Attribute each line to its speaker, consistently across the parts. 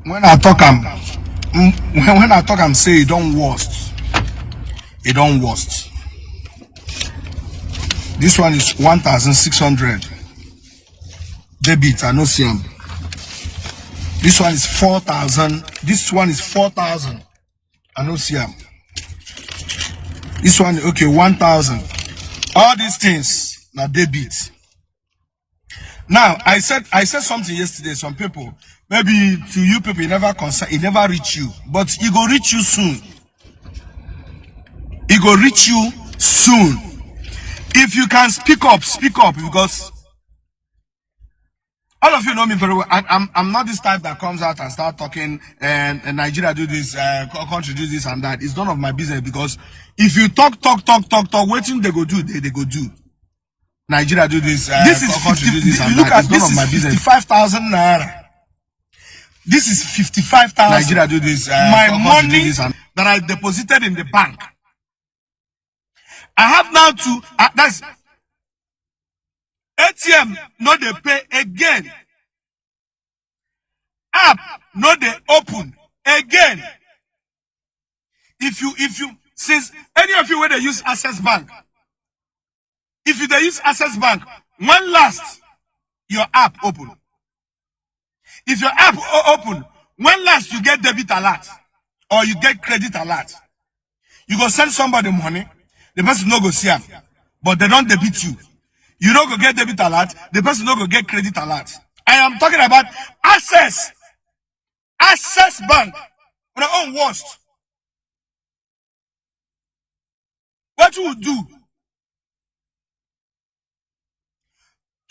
Speaker 1: when I talk I'm say it don't worst. It don't worst. This one is 1,600. Debit, I no see them. This one is 4,000. This one is 4,000. I no see them. This one, okay, 1,000. All these things now debit. Now I said something yesterday. Some people, maybe to you people, it never reach you, but it go reach you soon. It go reach you soon. If you can speak up, because all of you know me very well. I'm not this type that comes out and start talking and Nigeria do this, country do this and that. It's none of my business, because if you talk, waiting they go do, they go do. Nigeria do this, this is 50, do this and look that. At this is 55,000 naira. This is 55,000. Nigeria do this. My money do this and that I deposited in the bank. I have now to that's ATM. No, they pay again. App no, they open again. If you since any of you where they use Access Bank. If you use Access Bank, when last your app open? If your app open, when last you get debit alert or you get credit alert, you go send somebody money, the person no go see them, but they don't debit you. You don't go get debit alert, the person no go get credit alert. I am talking about Access Bank. On our own worst. What you would do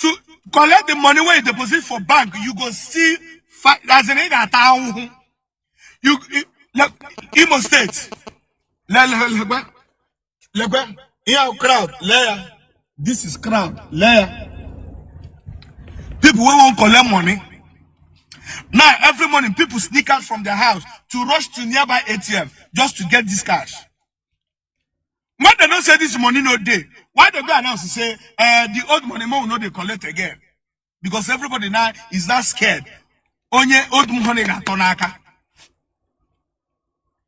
Speaker 1: to collect the money where you deposit for bank, you go see as an town. You look Imo State. Here crowd layer. This is crowd layer. People won't collect money. Now every morning people sneak out from their house to rush to nearby ATM just to get this cash. When they don't say this money no day, why they go announce to say the old money will not they collect again? Because everybody now is not scared. Onye old money got tonaka.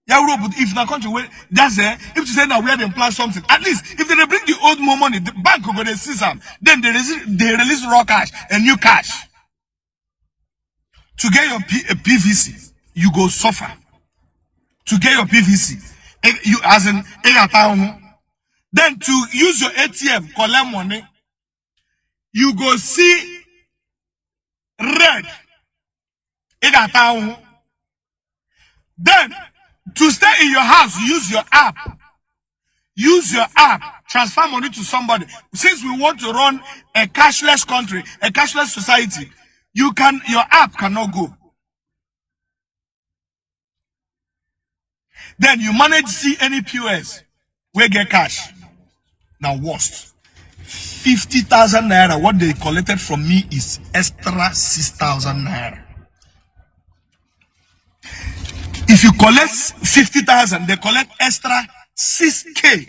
Speaker 1: Yeah, but if the country where that's there, if you say now we have plan something, at least if they bring the old more money, the bank will go to see some, then they release raw cash and new cash. To get your PVC, you go suffer. To get your PVC, you as an then to use your ATM, collect money, you go see red. Then to stay in your house, use your app. Use your app. Transfer money to somebody. Since we want to run a cashless country, a cashless society, your app cannot go. Then you manage to see any POS where get cash. Now worst. 50,000 naira. What they collected from me is extra 6,000 naira. If you collect 50,000, they collect extra 6K.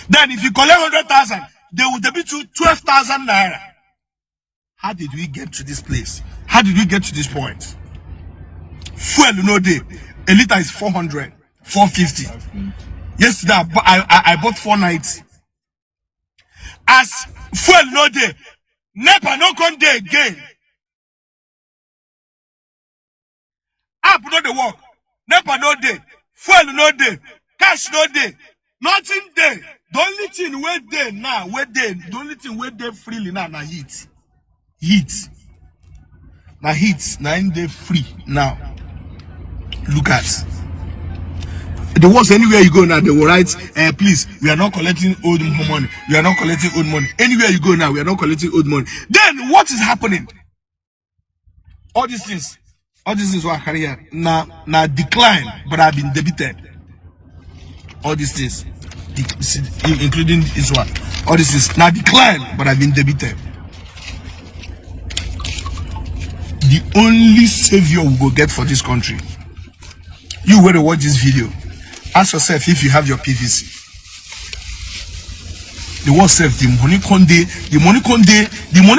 Speaker 1: Then if you collect 100,000, they will debit you 12,000 naira. How did we get to this place? How did we get to this point? Fuel no day. A liter is 400, 450. Yesterday I bought 490. As fuel no day, NEPA no come day again. App no dey work, NEPA no day, fuel no day, cash no day, nothing day. The only thing we day now, the only thing we day freely now na heat. Now heat, now in day free now. Look at the worst. Anywhere you go now, they will write, please, we are not collecting old money. We are not collecting old money. Anywhere you go now, we are not collecting old money. Then what is happening? All these things were career now decline, but I've been debited. All these things, including this one, all this is now decline, but I've been debited. The only savior we will get for this country. You will watch this video. Ask yourself if you have your PVC. The one self, the money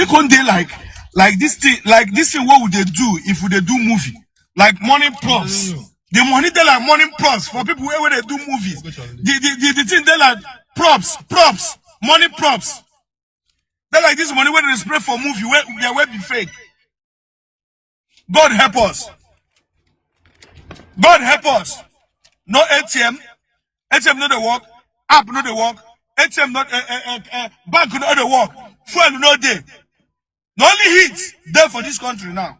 Speaker 1: conde like Like this thing, what would they do if they do movie? Like morning props. The money they like morning props for people where they do movies. The thing they like props, money props. They like this money where they spray for movie where they will be fake. God help us. God help us. No ATM. ATM not the work. App not the work. ATM not bank not the work. Fuel no day. The only hit there for this country now.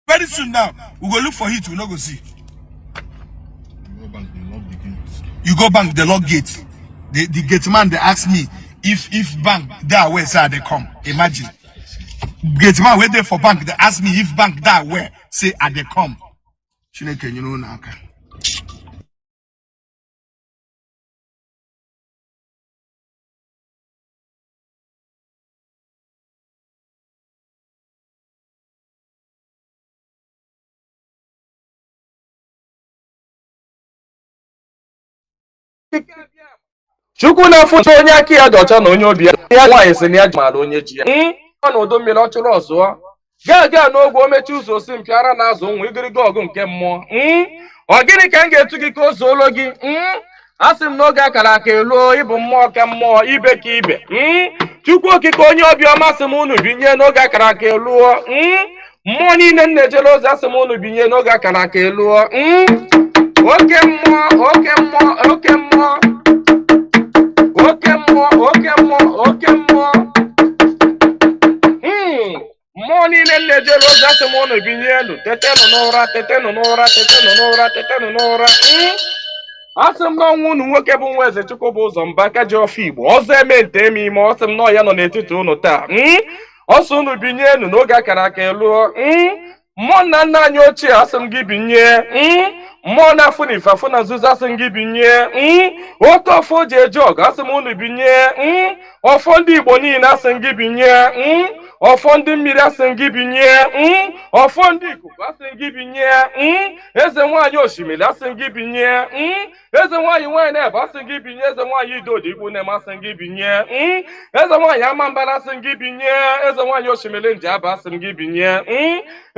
Speaker 1: Very soon now, we go look for it, we not go see. You go bank, the lock gate. The gate man, they ask me if bank that where say they come. Imagine. Gate man wait there for bank, they ask me if bank that where say they come. Chineke, you know now.
Speaker 2: Chukwu na-afụcha onye aka ya dị ọcha na onye obi ya nwaanyị si na ya mara onye ji ya ọ na udo mmiri ọ chụrụ ọzụọ gaa n'ogwe o mechi ụzọ osi mpịara na azụ nwa igiriga ọgụ nke mmụọ ọ gịnị ka m ga-etu gị ka o zuolo gị asị m n'oge akara aka eluo ịbụ mmụọ ka mmụọ ibe ka ibe Chukwu okike onye obiọma sị m unu binye n'oge akara aka eluo mmụọ niile m na-ejere ozi asị m unu binye n'oge akara aka eluo oke mmụọ oke mmụọ oke mmụọ oke mmụọ oke mmụọ oke mmụọ mmụọ niile na-ejere ozi asị m unu binye elu tetenụ n'ụra tetenụ n'ụra tetenụ n'ụra tetenụ n'ụra asị m n'ọnwa unu nwoke bụ nwa eze Chukwu bụ ụzọ mba aka ji ọfọ Igbo ọzọ eme nte eme ime ọsị m nọ ya nọ n'etiti unu taa ọsọ unu binye elu n'oge akara aka eluo mmụọ nna nna anyị ochie asị m gị binye mmụọ na-afụ na ife afụ na nzuzo asị m gị binye oke ọfọ ji eje ọgụ asị m unu binye ọfọ ndị Igbo niile asị m gị binye ọfọ ndị mmiri asị m gị binye ọfọ ndị ikuku asị m gị binye eze nwaanyị osimiri asị m gị binye eze nwaanyị nwaanyị na-ebe asị m gị binye eze nwaanyị idodi igbu na-eme asị m gị binye eze nwaanyị amambara asị m gị binye eze nwaanyị osimiri nji aba asị m gị binye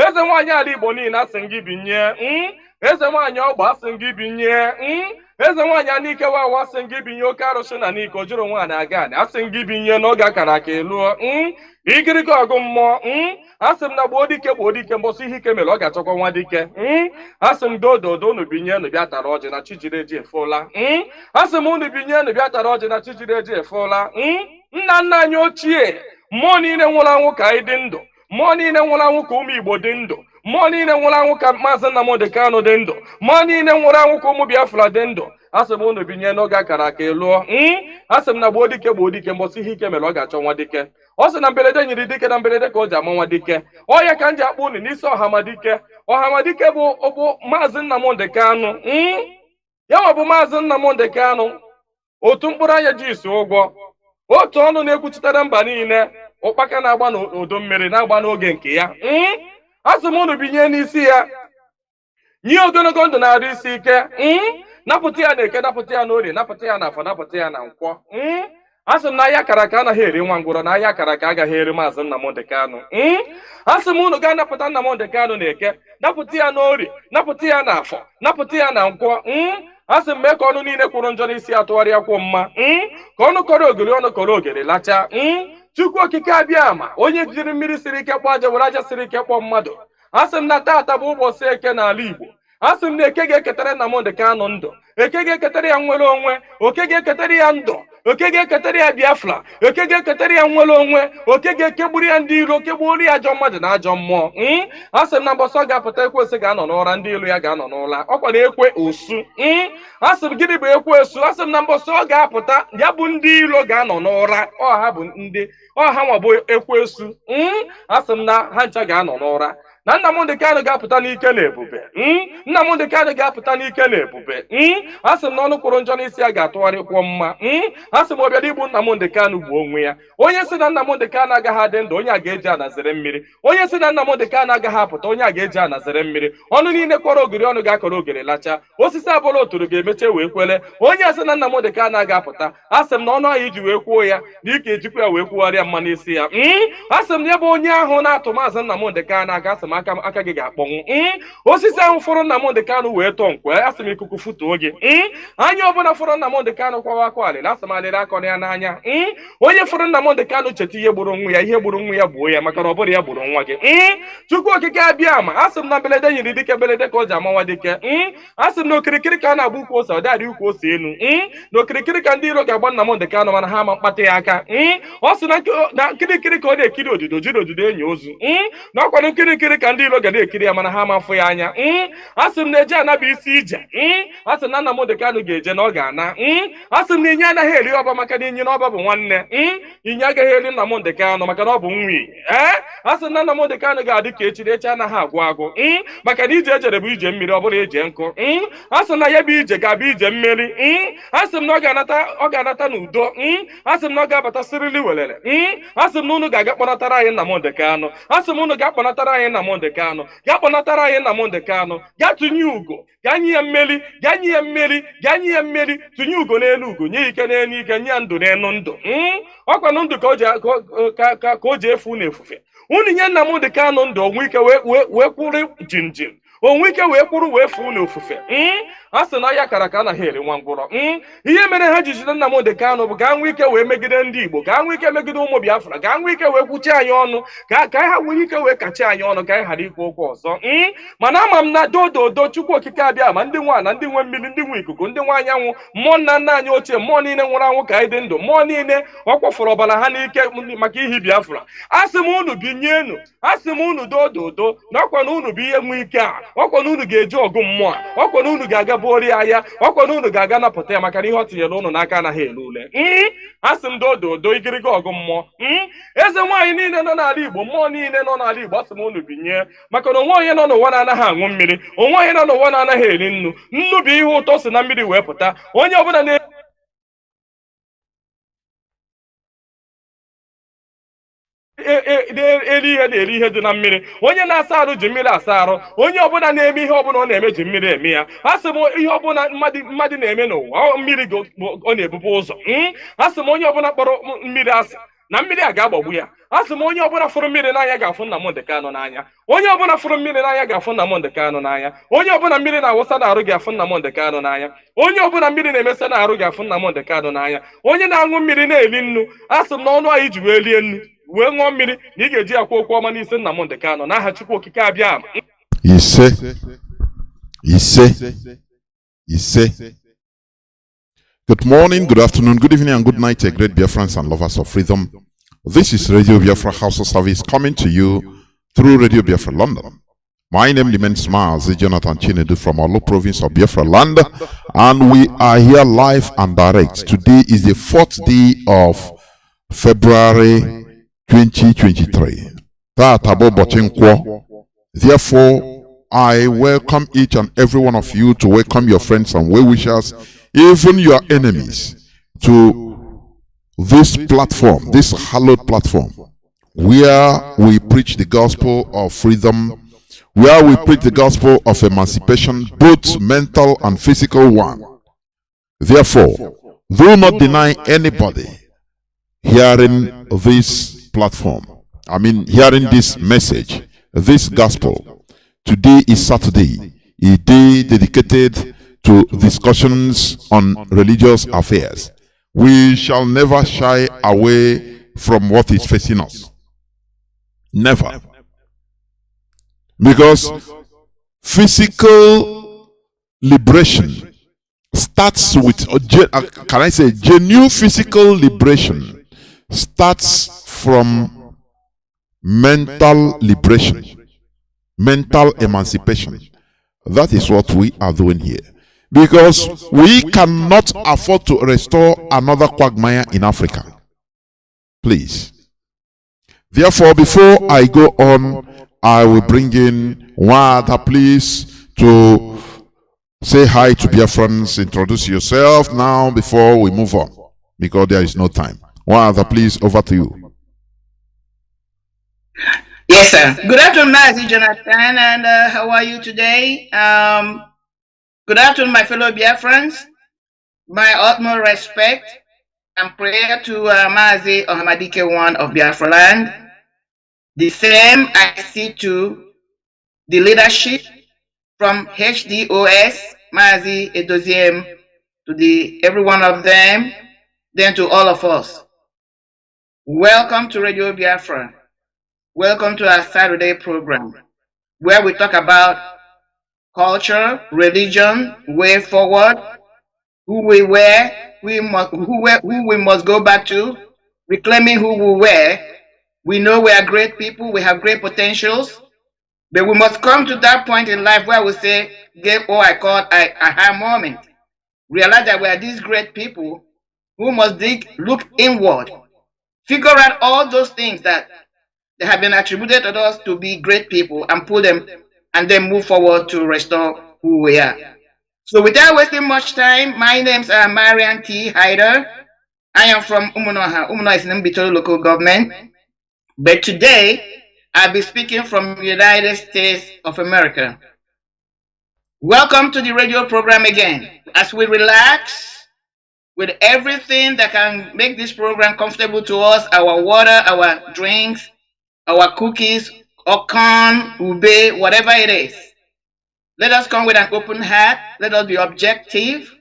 Speaker 2: eze nwaanyị ala Igbo niile asị m gị binye eze nwaanyị ọgba asị m gị binye eze nwaanyị anike wawa asị m gị binye oke arụsị na n'ike ojuru nwaanyị aga anị asị m gị binye n'oge akara aka eluo igirigi ọgụ mmụọ asị m na gboo dike mbọsị ihe ike mere ọ ga-achọkwa nwa dike asị m dododo unu binye unu bịa tara ọjị na chijiri eji efola asị m unu binye unu bịa tara ọjị na chijiri eji efola nna nna anyị ochie mmụọ niile nwụrụ anwụ ka anyị dị ndụ mmụọ niile nwụrụ anwụ ka ụmụ Igbo dị ndụ mmụọ niile nwụrụ anwụ ka Mazi Nnamdi Kanu dị ndụ mmụọ niile nwụrụ anwụ ka ụmụ Biafra dị ndụ asị m unu binye n'oge akara aka eluo asị m na gboo dike mbọsị ihe ike mere ọ ga-achọ nwa dike ọ sị na mberede nyiri dike na mberede ka o ji ama nwa dike ọ ya ka m ji akpọ unu n'isi ọhamadike bụ Mazi Nnamdi Kanu ya nwa bụ Mazi Nnamdi Kanu otu mkpụrụ anya ji isi ụgwọ otu ọnụ na-ekwuchitere mba niile ụkpaka na-agba n'udu mmiri na-agba n'oge nke ya asị m unu binye n'isi ya nye ogologo ndụ na-arụ isi ike napụta ya na eke napụta ya na orie napụta ya na afọ napụta ya na nkwọ asị m na ahịa akara aka anaghị eri nwa ngwụrọ na ahịa akara aka agaghị eri Mazi Nnamdi Kanu asị m unu ga-anapụta Nnamdi Kanu na eke napụta ya na orie napụta ya na afọ napụta ya na nkwọ asị m mee ka ọnụ niile kwụrụ njọ n'isi ya tụgharịa kwụ mma ka ọnụ kọrọ ogiri ọnụ kọrọ ogiri lacha Chukwu okike abịa ma onye jiri mmiri siri ike kpọọ aja were aja siri ike kpọọ mmadụ asị m na taata bụ ụbọchị eke n'ala Igbo asị m na eke ga-eketara Nnamdi Kanu ndụ eke ga-eketara ya nwere onwe oke ga-eketara ya ndụ oke ga-eketara ya Biafra oke ga-eketara ya nwere onwe oke ga-ekegburu ya ndị iro kegburu ya ajọ mmadụ na ajọ mmụọ asị m na mbọsọ ga-apụta ekwensu ga-anọ n'ụra ndị ilu ya ga-anọ n'ụra ọkwa na ekwe osu asị m gịnị bụ ekwe osu asị m na mbọsọ ọ ga-apụta ya bụ ndị ilo ga-anọ n'ụra ọha bụ ndị ọha nwa bụ ekwe osu asị m na ha ncha ga-anọ n'ụra na Nnamdi Kanu ga-apụta n'ike na ebube Nnamdi Kanu ga-apụta n'ike na ebube asị m na ọnụ kwụrụ njọ n'isi ya ga-atụgharịkwọ mma asị m ọbịa igbu Nnamdi Kanu gbuo onwe ya onye si na Nnamdi Kanu agaghị adị ndụ onye a ga-eji anazere mmiri onye si na Nnamdi Kanu agaghị apụta onye a ga-eji anazere mmiri ọnụ niile kọrọ ogiri ọnụ ga-akọrọ ogiri lacha osisi abụla oturu ga-emeche wee kwele onye asị na Nnamdi Kanu ga-apụta asị m na ọnụ ahụ iji wee kwuo ya na ike ejikwa ya wee kwugharịa mma n'isi ya asị m na ebe onye ahụ na-atụ maazị Nnamdi Kanu aka asị m aka gị ga-akpọnwụ osisi ahụ fọrọ Nnamdi Kanu wee tọọ nkwe asị m ikuku futuo gị anya ọbụla fọrọ Nnamdi Kanu kwawa akwa alịla asị m alịla akọ ya n'anya onye fọrọ Nnamdi Kanu cheta ihe gburu nwa ya ihe gburu nwa ya gbuo ya maka na ọ bụrụ ya gburu nwa gị Chukwu okike abịa ma asị m na belede nyiri dike belede ka o ji amawa dike asị m na okirikiri ka a na-agba ukwu ose ọ dadị ukwu ose elu na okirikiri ka ndị iro ga-agba Nnamdi Kanu mana ha ama mkpata ya aka ọ sị na nkirikiri ka ọ na-ekiri odido jiri odido enyi ozu na ọkwanụ nkirikiri ka ndị iro ga na-ekiri ya mana ha ama afụ ya anya asị m na-eje anaba isi ije asị m na Nnamdi Kanu ga-eje na ọ ga-ana asị m na inye anaghị eri ọba maka na inye na ọba bụ nwanne inye agaghị eri Nnamdi Kanu maka na ọ bụ nwa asị m na Nnamdi Kanu ga-adị ka echiri echi anaghị agwụ agwụ maka na ije ejere bụ ije mmiri ọ bụla eje nkụ asị m na ya bụ ije ga-abụ ije mmeri asị m na ọ ga-anata n'udo asị m na ọ ga-abata sirili welere asị m na unu ga-aga kpọnatara anyị Nnamdi Kanu asị m unu ga-akpọnatara anyị Nnamdi Kanu ga-akpọnatara anyị Nnamdi Kanu ga tụnye ugo ga nye ya mmeri ga nye ya mmeri ga nye ya mmeri tụnye ugo n'elu ugo nye ike n'elu ike nye ya ndụ n'elu ndụ ọkwanụ ndụ ka o ji efu na efufe unu nye Nnamdi Kanu ndụ onwe ike wee kwụrụ jinjin onwe ike wee kwụrụ wee fuo n'ofufe a sị na ya kara ka anaghị eri nwa ngwụrọ ihe mere ha ji jide Nnamdi Kanu bụ ka nwee ike wee megide ndị Igbo ka nwee ike megide ụmụ Biafra ka nwee ike wee kwuchi anyị ọnụ ka ha nwee ike wee kachi anyị ọnụ ka anyị ghara ikwu okwu ọzọ mana ama m na dododo Chukwu okike abịa ma ndị nwa na ndị nwe mmiri ndị nwe ikuku ndị nwe anyanwụ mmụọ nna nna anyị ochie mmụọ niile nwụrụ anwụ ka anyị dị ndụ mmụọ niile ọ kwafọrọ ọbara ha n'ike maka ihi Biafra asị m unu binyenu asị m unu dododo na ọkwa na unu bụ ihe nwe ike a ọkwa na unu ga-eji ọgụ mmụọ ọkwa na unu ga-aga bụori ya ọkwa na unu ga-aga napụta ya maka na ihe ọ tinyere unu n'aka anaghị ele ule asị m dododo igiriga ọgụ mmụọ eze nwaanyị niile nọ n'ala Igbo mmụọ niile nọ n'ala Igbo asị m unu binye maka na onwe onye nọ n'ụwa na-anaghị aṅụ mmiri onwe onye nọ n'ụwa na-anaghị eri nnu nnu bụ ihe ụtọ si na mmiri wee pụta onye ọbụla eri ihe na-eri ihe dị na mmiri onye na-asa arụ ji mmiri asa arụ onye ọbụla na-eme ihe ọbụla ọ na-eme ji mmiri eme ya asị m ihe ọbụla mmadụ na-eme n'ụwa mmiri ọ na-ebubu ụzọ asị m onye ọbụla kpọrọ mmiri asị na mmiri a ga-agbagbu ya asị m onye ọbụla fụrụ mmiri n'anya ga-afụ Nnamdi Kanu n'anya onye ọbụla fụrụ mmiri n'anya ga-afụ Nnamdi Kanu n'anya onye ọbụla mmiri na-awụsa n'arụ ga-afụ Nnamdi Kanu n'anya onye ọbụla mmiri na-emesa n'arụ ga-afụ Nnamdi Kanu n'anya onye na-aṅụ mmiri na-eli nnu asị m na ọnụ anyị ji wee lie nnu wee ṅụọ mmiri na ị ga-eji akwa okwu ọma n'isi Nnamdi Kanu n'aha Chukwu okike abịa
Speaker 3: ise. Good morning, good afternoon, good evening, and good night, great Biafrans and lovers of freedom. This is Radio Biafra House of Service coming to you through Radio Biafra London. My name remains Mazi Chinedu from Olo province of Biafra land, and we are here live and direct. Today is the 4th day of February 2023. Therefore, I welcome each and every one of you to welcome your friends and well-wishers, even your enemies, to this platform, this hallowed platform, where we preach the gospel of freedom, where we preach the gospel of emancipation, both mental and physical one. Therefore, do not deny anybody hearing this platform, hearing this message, this gospel. Today is Saturday, a day dedicated to discussions on religious affairs. We shall never shy away from what is facing us. Never. Because physical liberation starts with, can I say, genuine physical liberation starts from mental liberation, mental emancipation. That is what we are doing here. Because we cannot afford to restore another quagmire in Africa. Please. Therefore, before I go on, I will bring in Wada, please, to say hi to Biafrans. Introduce yourself now before we move on, because there is no time. Wada, please, over to you.
Speaker 4: Yes, sir. Good afternoon, Mazi, Jonathan, and how are you today? Good afternoon, my fellow Biafrans. My utmost respect and prayer to Mazi OnAn of Biafra land. The same I see to the leadership from HDOS, Mazi Edoziem, to every one of them, then to all of us. Welcome to Radio Biafra. Welcome to our Saturday program, where we talk about culture, religion, way forward, who we were, who we must go back to, reclaiming who we were. We know we are great people, we have great potentials, but we must come to that point in life where we say, get what I call a aha moment. Realize that we are these great people who must look inward, figure out all those things that they have been attributed to us to be great people and pull them and then move forward to restore who we are. So without wasting much time, my name's Marien T. Haider. I am from Umunoha. Umunoha is in Nnamdi local government. But today, I'll be speaking from the United States of America. Welcome to the radio program again. As we relax with everything that can make this program comfortable to us, our water, our drinks, our cookies, or corn, ube, whatever it is. Let us come with an open heart. Let us be objective.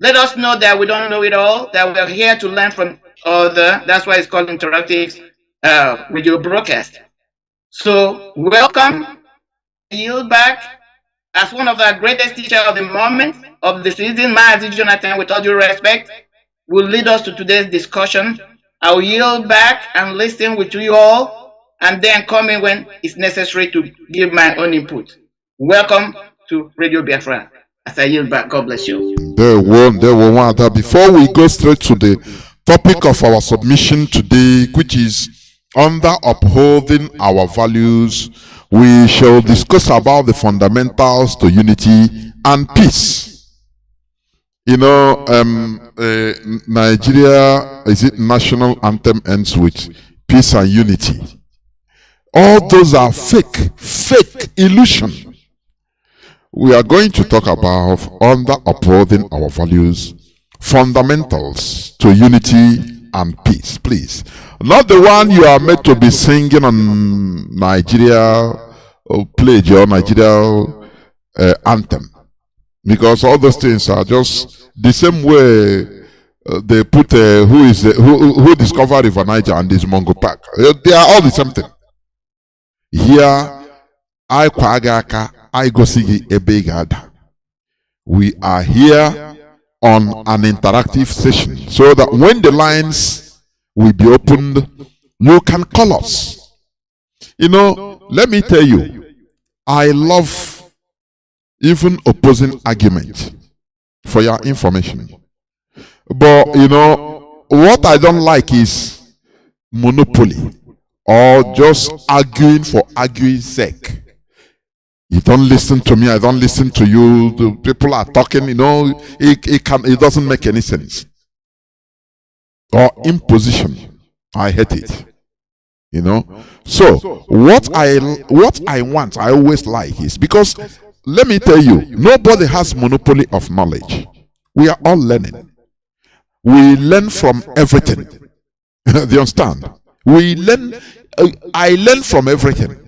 Speaker 4: Let us know that we don't know it all, that we are here to learn from others. That's why it's called interactive radio broadcast. So, welcome. Yield back as one of the greatest teachers of the moment, of the season, Mazi Jonathan, with all due respect, will lead us to today's discussion. I'll yield back and listen with you all, and then come in when it's necessary to give my own input. Welcome to Radio Biafra. As I yield back, God bless you.
Speaker 3: There were that. Before we go straight to the topic of our submission today, which is under upholding our values, we shall discuss about the fundamentals to unity and peace. You know, Nigeria, is it national anthem ends with peace and unity. All those are fake illusion. We are going to talk about under upholding our values, fundamentals to unity and peace, please. Not the one you are meant to be singing on Nigeria, or pledge your Nigeria anthem. Because all those things are just the same way they put who discovered River Niger and this Mongo Park. They are all the same thing. Here, I kwagaka, I go see ebegada. We are here on an interactive session, so that when the lines will be opened, you can call us. You know, let me tell you, I love even opposing argument, for your information. But you know, what I don't like is monopoly, or just arguing for arguing's sake. You don't listen to me, I don't listen to you. The people are talking, you know, it doesn't make any sense. Or imposition. I hate it. You know. So what I want, I always like is, because let me tell you, nobody has monopoly of knowledge. We are all learning. We learn from everything. Do you understand? We learn. I learn from everything.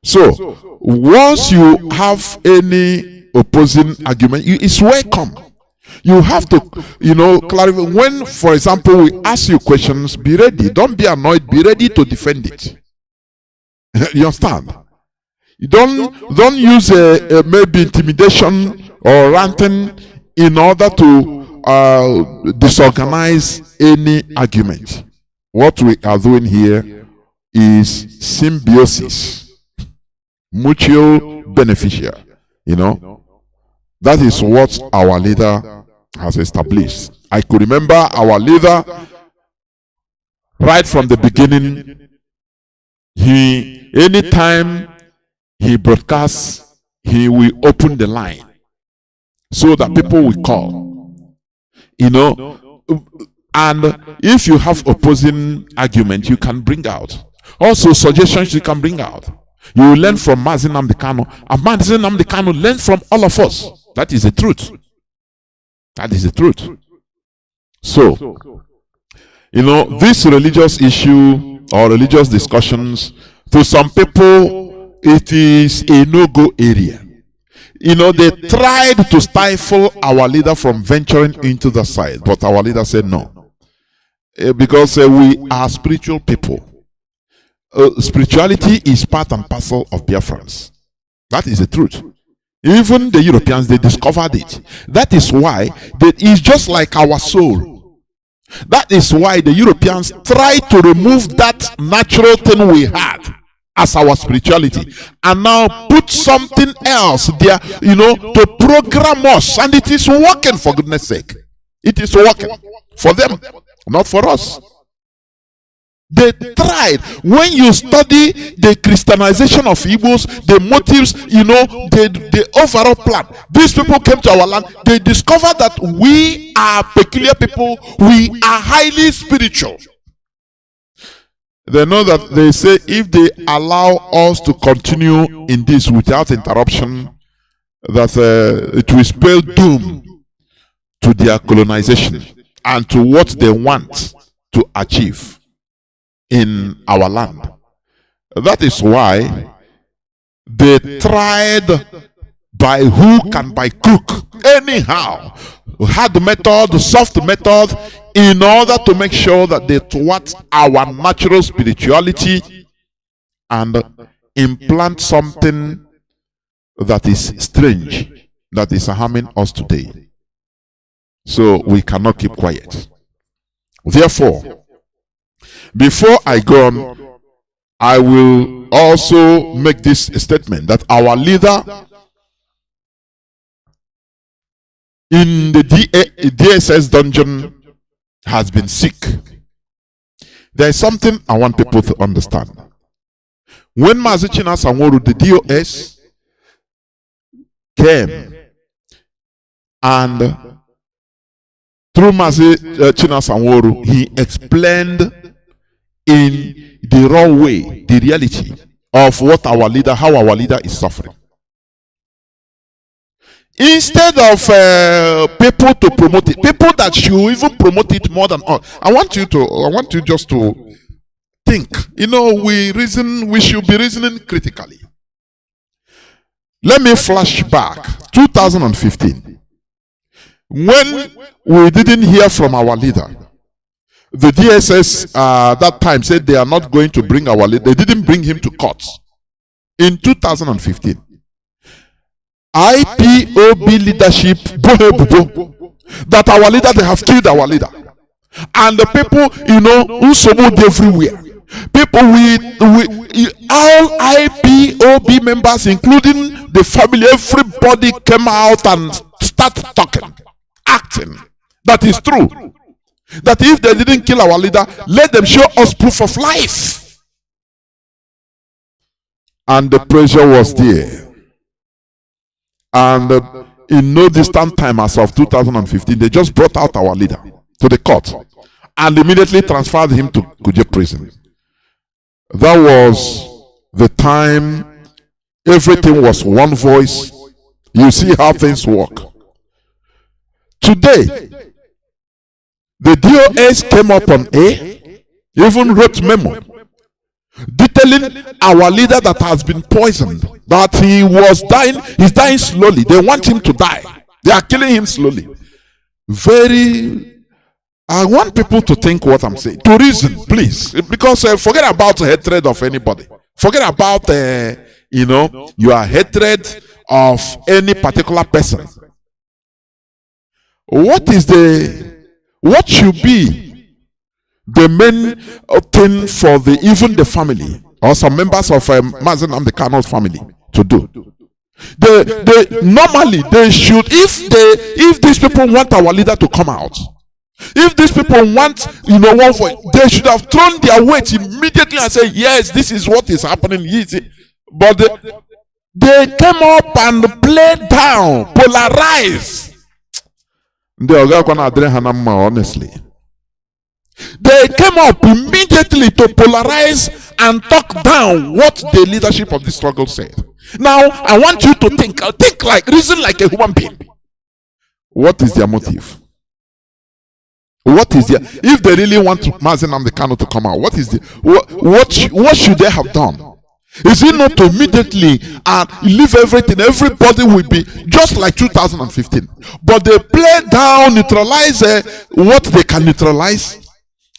Speaker 3: So, once you have any opposing argument, it's welcome. You have to, you know, clarify. When, for example, we ask you questions, be ready. Don't be annoyed. Be ready to defend it. You understand? You don't use maybe intimidation or ranting in order to disorganize any argument. What we are doing here is symbiosis. Mutual beneficial, you know. That is what our leader has established. I could remember our leader right from the beginning. He anytime he broadcasts, he will open the line so that people will call. And if you have opposing argument, you can bring out. Also, suggestions you can bring out. You will learn from Mazi Nnamdi Kanu, and Mazi Nnamdi Kanu learn from all of us. That is the truth. That is the truth. So, this religious issue or religious discussions, to some people, it is a no-go area. They tried to stifle our leader from venturing into the side, but our leader said no. Because we are spiritual people. Spirituality is part and parcel of Biafrans. That is the truth. Even the Europeans, they discovered it. That is why it's just like our soul. That is why the Europeans tried to remove that natural thing we had as our spirituality and now put something else there, to program us. And it is working, for goodness sake. It is working for them, not for us. They tried. When you study the Christianization of Igbos, the motives, the overall plan, these people came to our land, they discovered that we are peculiar people, we are highly spiritual. They know that they say if they allow us to continue in this without interruption, that it will spell doom to their colonization and to what they want to achieve in our land. That is why they tried by hook and by crook, anyhow, hard method, soft method, in order to make sure that they thwart our natural spirituality and implant something that is strange, that is harming us today. So we cannot keep quiet. Therefore, before I go on, I will also make this statement that our leader in the DSS dungeon has been sick. There is something I want people to understand. When Mazi Sanwo-Olu, the DOS, came and through Mazi Sanwo-Olu, he explained in the raw way the reality of what our leader, how our leader is suffering. Instead of people to promote it, people that should even promote it more than us. I want you just to think. We should be reasoning critically. Let me flash back 2015. When we didn't hear from our leader, the DSS that time said they are not going to bring our leader. They didn't bring him to court. In 2015, IPOB leadership, that our leader, they have killed our leader. And the people, who summoned everywhere. People all IPOB members, including the family, everybody came out and started talking, acting. That is true. That if they didn't kill our leader, let them show us proof of life. And the pressure was there. And in no distant time, as of 2015, they just brought out our leader to the court and immediately transferred him to Kuje prison. That was the time everything was one voice. You see how things work. Today, the DOS came up on air, even wrote memo detailing our leader that has been poisoned, that he was dying, he's dying slowly. They want him to die. They are killing him slowly. I want people to think what I'm saying, to reason, please, because forget about hatred of anybody. Forget about your hatred of any particular person. What should be the main thing for even the family or some members of Mazi Nnamdi Kanu's family to do? Normally they should, if these people want our leader to come out, If these people want, one voice, they should have thrown their weight immediately and say, yes, this is what is happening. But they came up and played down, polarized. Honestly. They came up immediately to polarize and talk down what the leadership of the struggle said. Now, I want you to think reason like a human being. What is their motive? What is if they really want Mazi Nnamdi Kanu to come out, what should they have done? Is it not to immediately leave everything? Everybody will be just like 2015. But they play down, neutralize what they can neutralize,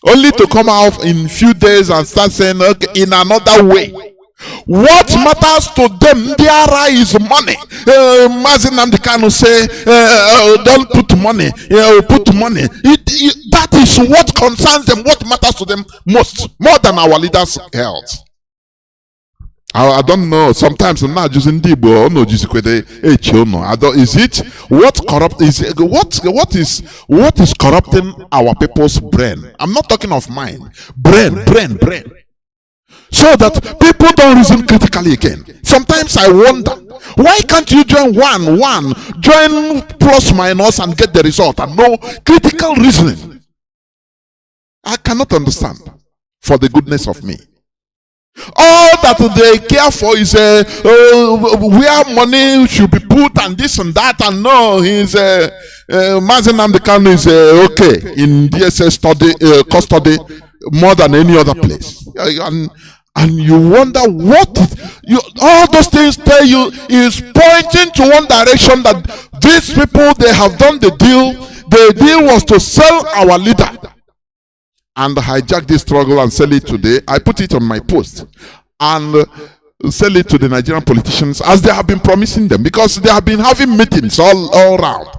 Speaker 3: only to come out in few days and start saying, okay, in another way. What matters to them, Diara, is money. Mazi Nnamdi Kanu say, don't put money, put money. That is what concerns them, what matters to them most, more than our leaders' health. I don't know. Sometimes I'm not using Dibo. No, is it what is corrupting our people's brain? I'm not talking of mind. Brain. So that people don't reason critically again. Sometimes I wonder, why can't you join join plus minus and get the result and no critical reasoning? I cannot understand, for the goodness of me. All that they care for is where money should be put and this and that, and no, Mazi Nnamdi Kanu is okay in DSS custody more than any other place. And you wonder all those things tell you is pointing to one direction, that these people, they have done the deal. The deal was to sell our leader and hijack this struggle and sell it today. I put it on my post and sell it to the Nigerian politicians as they have been promising them, because they have been having meetings all round,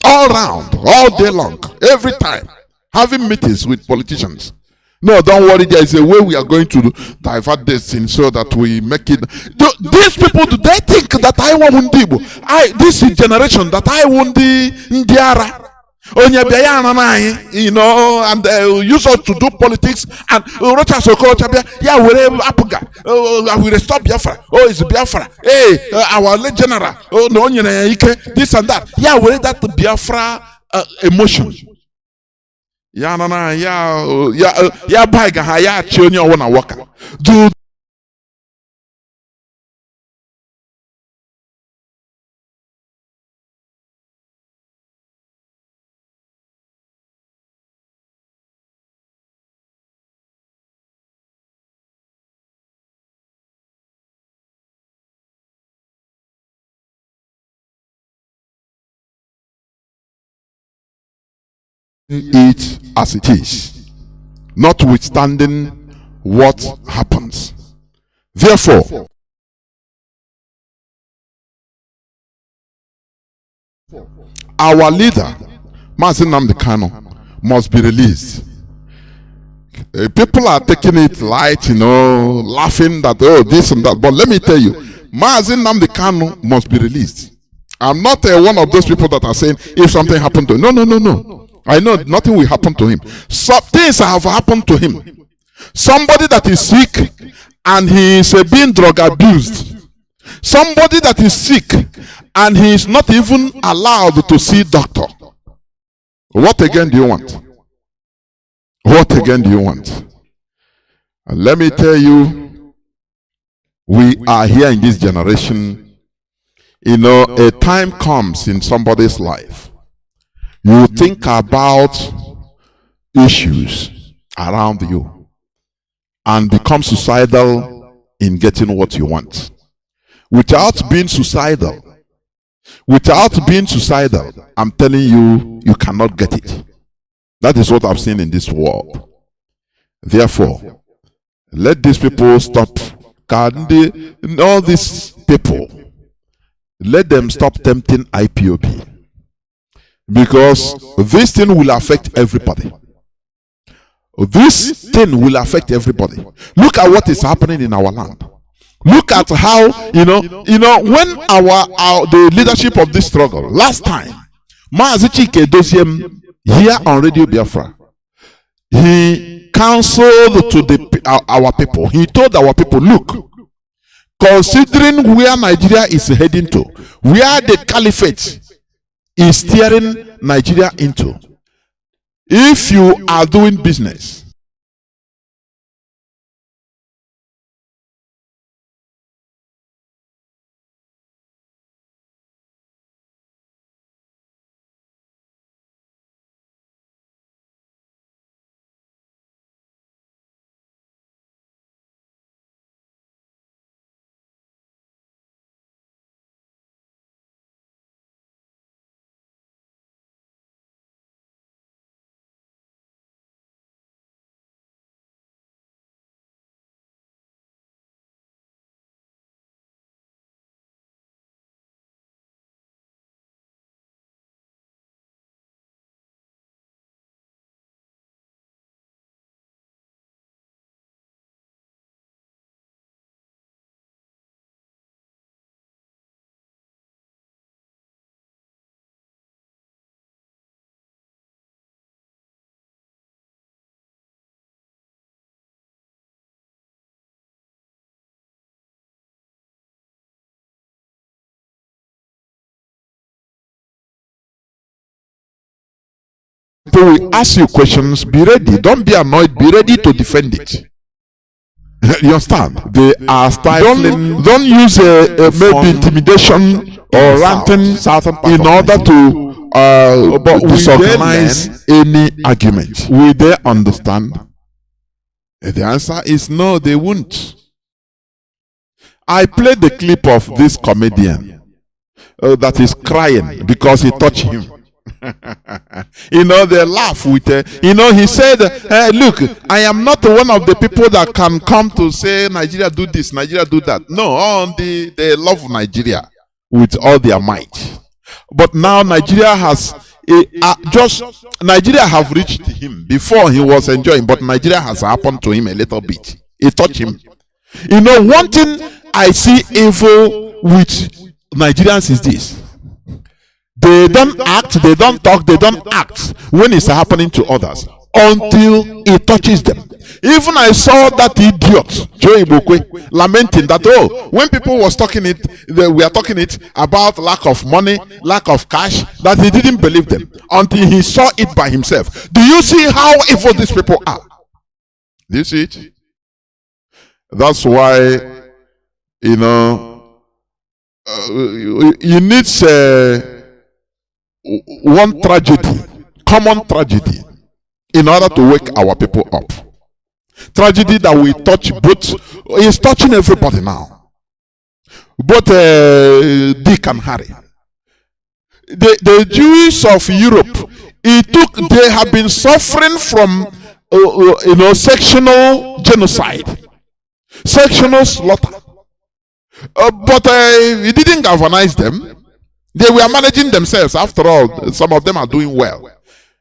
Speaker 3: all day long, every time, having meetings with politicians. No, don't worry, there is a way we are going to divert this thing so that we make it. These people, do they think that I want Ndibo? This is generation that I want the Ndiara. And use us to do politics and yeah, we restore Biafra. Oh, it's Biafra. Hey, our late general. Oh no, this and that. Yeah, we that Biafra emotion. Yeah, bag ya chionyo wana waka. Do it as it is, notwithstanding what happens. Therefore, our leader, Mazi Nnamdi Kanu, must be released. People are taking it light, laughing that, oh, this and that. But let me tell you, Mazi Nnamdi Kanu must be released. I'm not one of those people that are saying, if something happened to him. No. I know nothing will happen to him. Some things have happened to him. Somebody that is sick and he is being drug abused. Somebody that is sick and he is not even allowed to see doctor. What again do you want? What again do you want? And let me tell you, we are here in this generation. A time comes in somebody's life. You think about issues around you and become suicidal in getting what you want. Without being suicidal, I'm telling you, you cannot get it. That is what I've seen in this world. Therefore, let these people stop. All these people, let them stop tempting IPOB. Because this thing will affect everybody. This thing will affect everybody. Look at what is happening in our land. Look at how, when the leadership of this struggle, last time, Mazi Chike Doziem here on Radio Biafra, he counseled to our people. He told our people, look, considering where Nigeria is heading to, where the caliphate is steering Nigeria into, if you are doing business, people will ask you questions, be ready. Don't be annoyed, be ready to defend it. You understand? They are stifling. Don't use maybe intimidation or ranting in order to disorganize any argument. Will they understand? The answer is no, they won't. I played the clip of this comedian that is crying because he touched him. They laugh with he said, look, I am not one of the people that can come to say Nigeria do this, Nigeria do that. No, they love Nigeria with all their might. But now Nigeria has Nigeria have reached him. Before he was enjoying, but Nigeria has happened to him a little bit. It touched him. One thing I see evil with Nigerians is this. They don't act, they don't talk, they don't act when it's happening to others until it touches them. Even I saw that idiot, Joe Ibokwe, lamenting that, when people was talking it, we were talking it about lack of money, lack of cash, that he didn't believe them until he saw it by himself. Do you see how evil these people are? Do you see it? That's why, you need one tragedy, common tragedy, in order to wake our people up. Tragedy that we touch is touching everybody now. Both Dick and Harry. The Jews of Europe, they have been suffering from sectional genocide, sectional slaughter. But it didn't galvanize them. They were managing themselves. After all, some of them are doing well.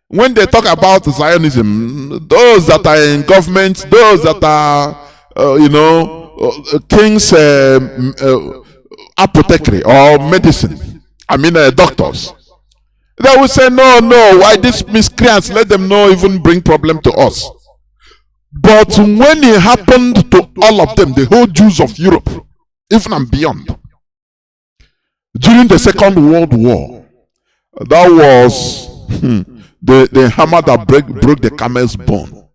Speaker 3: When they talk about Zionism, those that are in government, those that are, king's apothecary or medicine, doctors, they will say, no, why these miscreants, let them not even bring problem to us. But when it happened to all of them, the whole Jews of Europe, even and beyond, during the Second World War, that was the hammer that broke the camel's bone.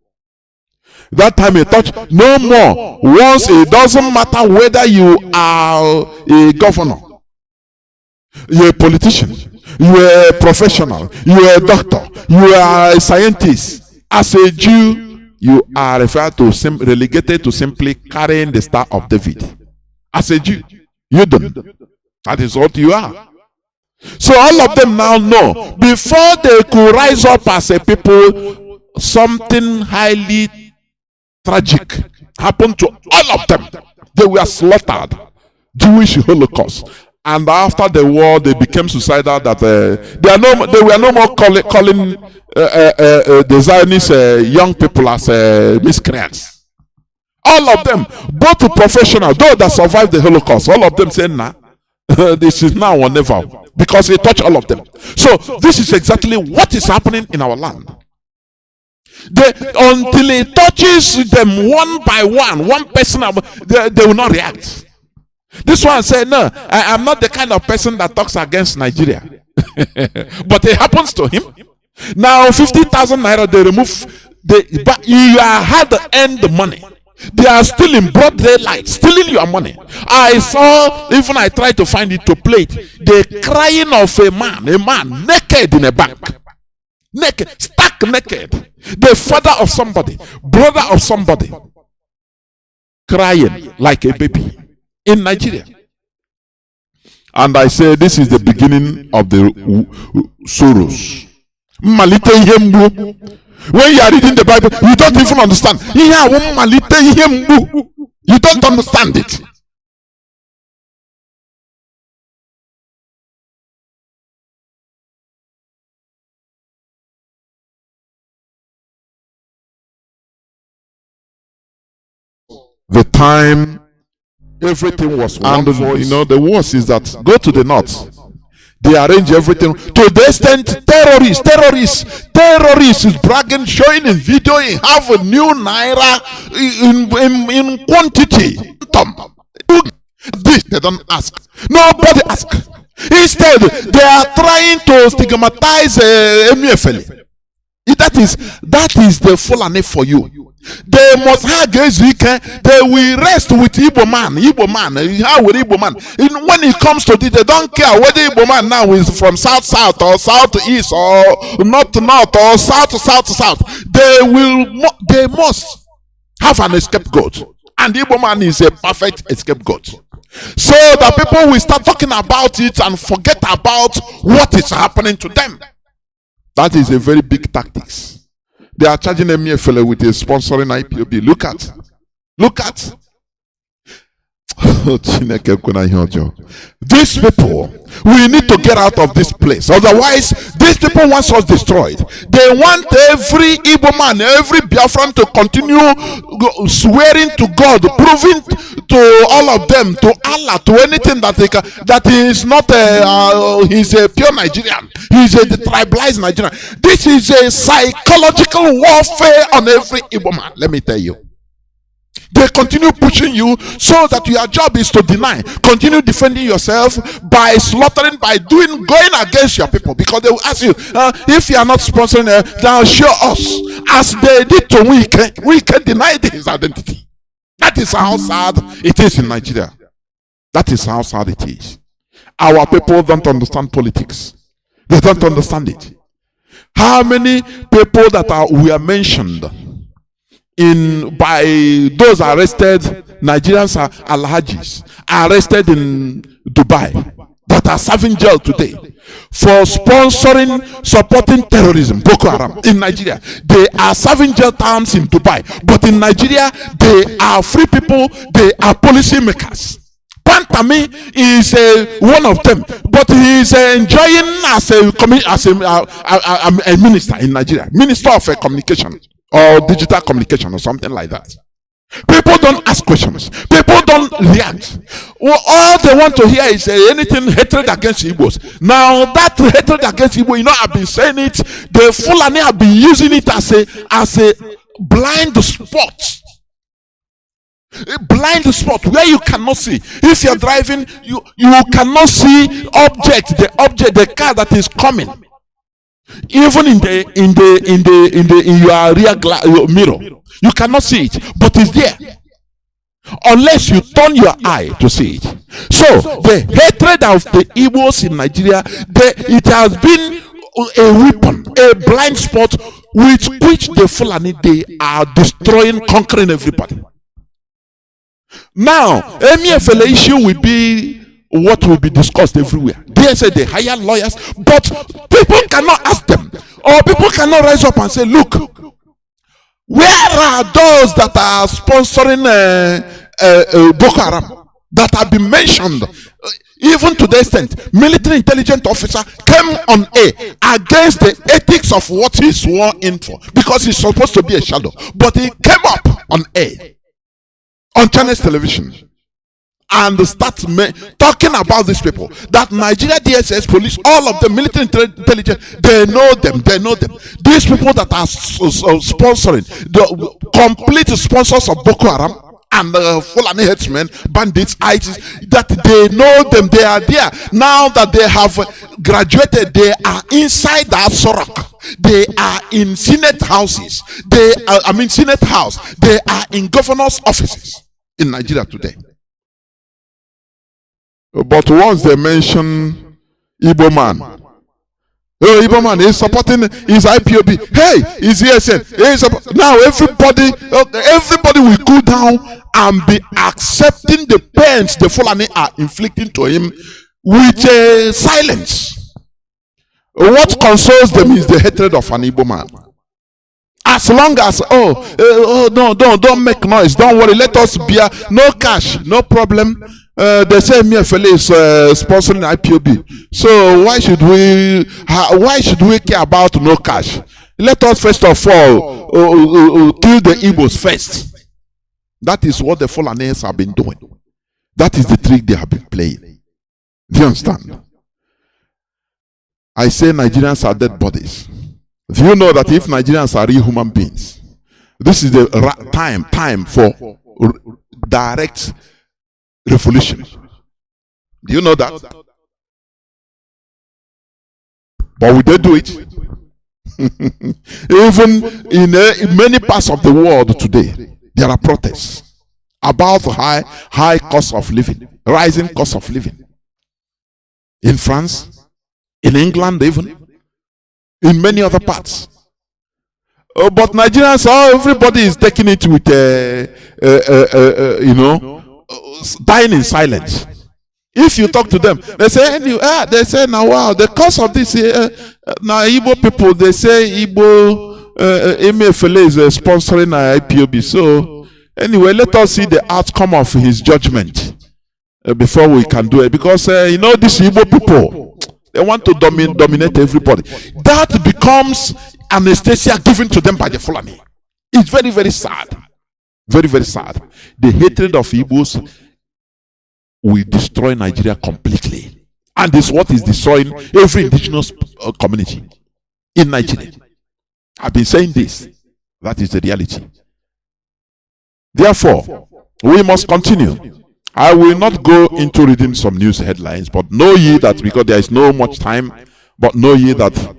Speaker 3: That time it touched no more. Once it doesn't matter whether you are a governor, you're a politician, you're a professional, you're a doctor, you are a scientist. As a Jew, you are relegated to simply carrying the Star of David. As a Jew, you don't. That is what you are. So all of them now know, before they could rise up as a people, something highly tragic happened to all of them. They were slaughtered. Jewish Holocaust. And after the war, they became suicidal. That they were no more calling the Zionist young people as miscreants. All of them, both professional, those that survived the Holocaust, all of them said, nah, this is now or never. because he touched all of them. So this is exactly what is happening in our land. Until he touches them one by one person, they will not react. This one said, no, I am not the kind of person that talks against Nigeria. But it happens to him. Now 50,000 naira they remove, but you had to earn the money. They are still in broad daylight, stealing your money. I saw, even I tried to find it to play it, the crying of a man naked in a bank. Naked, stark naked. The father of somebody, brother of somebody, crying like a baby in Nigeria. And I say this is the beginning of the sorrows. When you are reading the Bible, you don't even understand. You don't understand it. The time everything was one voice. You know, the worst is that go to the north. They arrange everything to the extent terrorists is bragging, showing in video, he have a new naira in quantity. This they don't ask. Nobody ask. Instead, they are trying to stigmatize Emiefele. That is the Fulani for you. They must have they will rest with Igbo man. How will Igbo man? When it comes to this, they don't care whether Igbo man now is from south or southeast or north or south. They must have an scapegoat. And Igbo man is a perfect scapegoat. So that people will start talking about it and forget about what is happening to them. That is a very big tactics. They are charging Emiefele with a sponsoring IPOB. Look at. These people, we need to get out of this place. Otherwise, these people want us destroyed. They want every Igbo man, every Biafran to continue swearing to God, proving to all of them, to Allah, to anything that they can, that he is not he's a pure Nigerian. He's a tribalized Nigerian. This is a psychological warfare on every Igbo man. Let me tell you. They continue pushing you so that your job is to deny. Continue defending yourself by slaughtering, by going against your people. Because they will ask you, if you are not sponsoring, then show us. As they did to we can deny his identity. That is how sad it is in Nigeria. That is how sad it is. Our people don't understand politics. They don't understand it. How many people that were mentioned by those arrested Nigerians are Alhajis arrested in Dubai that are serving jail today for supporting terrorism, Boko Haram in Nigeria. They are serving jail terms in Dubai, but in Nigeria they are free people. They are policy makers. Pantami is one of them, but he is enjoying as a minister in Nigeria, minister of communication or digital communication or something like that. People don't ask questions. People don't react. Well, all they want to hear is anything hatred against Igbos. Now that hatred against Igbo, you know, I've been saying it. The Fulani have been using it as a blind spot. A blind spot where you cannot see. If you're driving, you cannot see the car that is coming. Even in your rear mirror, you cannot see it, but it's there unless you turn your eye to see it. So the hatred of the Igbos in Nigeria, it has been a weapon, a blind spot with which the Fulani, they are destroying, conquering everybody. Now Emiefele issue will be what will be discussed everywhere. They say they hire lawyers, but people cannot ask them, or people cannot rise up and say, look, where are those that are sponsoring Boko Haram that have been mentioned? Even to the extent military intelligence officer came on air against the ethics of what he swore in for, because he's supposed to be a shadow, but he came up on air on Chinese television and start talking about these people. That Nigeria DSS, police, all of the military intelligence, they know them. They know them. These people that are sponsoring, the complete sponsors of Boko Haram and Fulani headsmen, bandits, ISIS, that they know them. They are there. Now that they have graduated, they are inside the Sorok. They are in Senate houses. They are, Senate House. They are in governors' offices in Nigeria today. But once they mention Igbo man, oh, Igbo man is supporting his IPOB. Hey, he's ESN. Now everybody will go down and be accepting the pains the Fulani are inflicting to him with silence. What consoles them is the hatred of an Igbo man. As long as no, don't make noise, don't worry, let us be no cash, no problem. They say MFLA is sponsoring IPOB, so why should we care about no cash? Let us first of all kill the Igbos first. That is what the Fulanis have been doing. That is the trick they have been playing. Do you understand? I say Nigerians are dead bodies. Do you know that if Nigerians are real human beings, this is the time for direct revolution? Do you know that? But will they do it? Even in many parts of the world today, there are protests about high cost of living, rising cost of living. In France, in England, even in many other parts. But Nigerians, everybody is taking it with dying in silence. If you talk to them, they say, now wow, the cost of this now Igbo people, they say Igbo MFLA is sponsoring IPOB. So anyway, let us see the outcome of his judgment before we can do it. Because these Igbo people, they want to dominate everybody. That becomes anesthesia given to them by the Fulani. It's very, very sad. Very, very sad. The hatred of Igbos will destroy Nigeria completely. And this is what is destroying every indigenous community in Nigeria. I've been saying this. That is the reality. Therefore, we must continue. I will not go into reading some news headlines, but know ye that, because there is no much time, but know ye that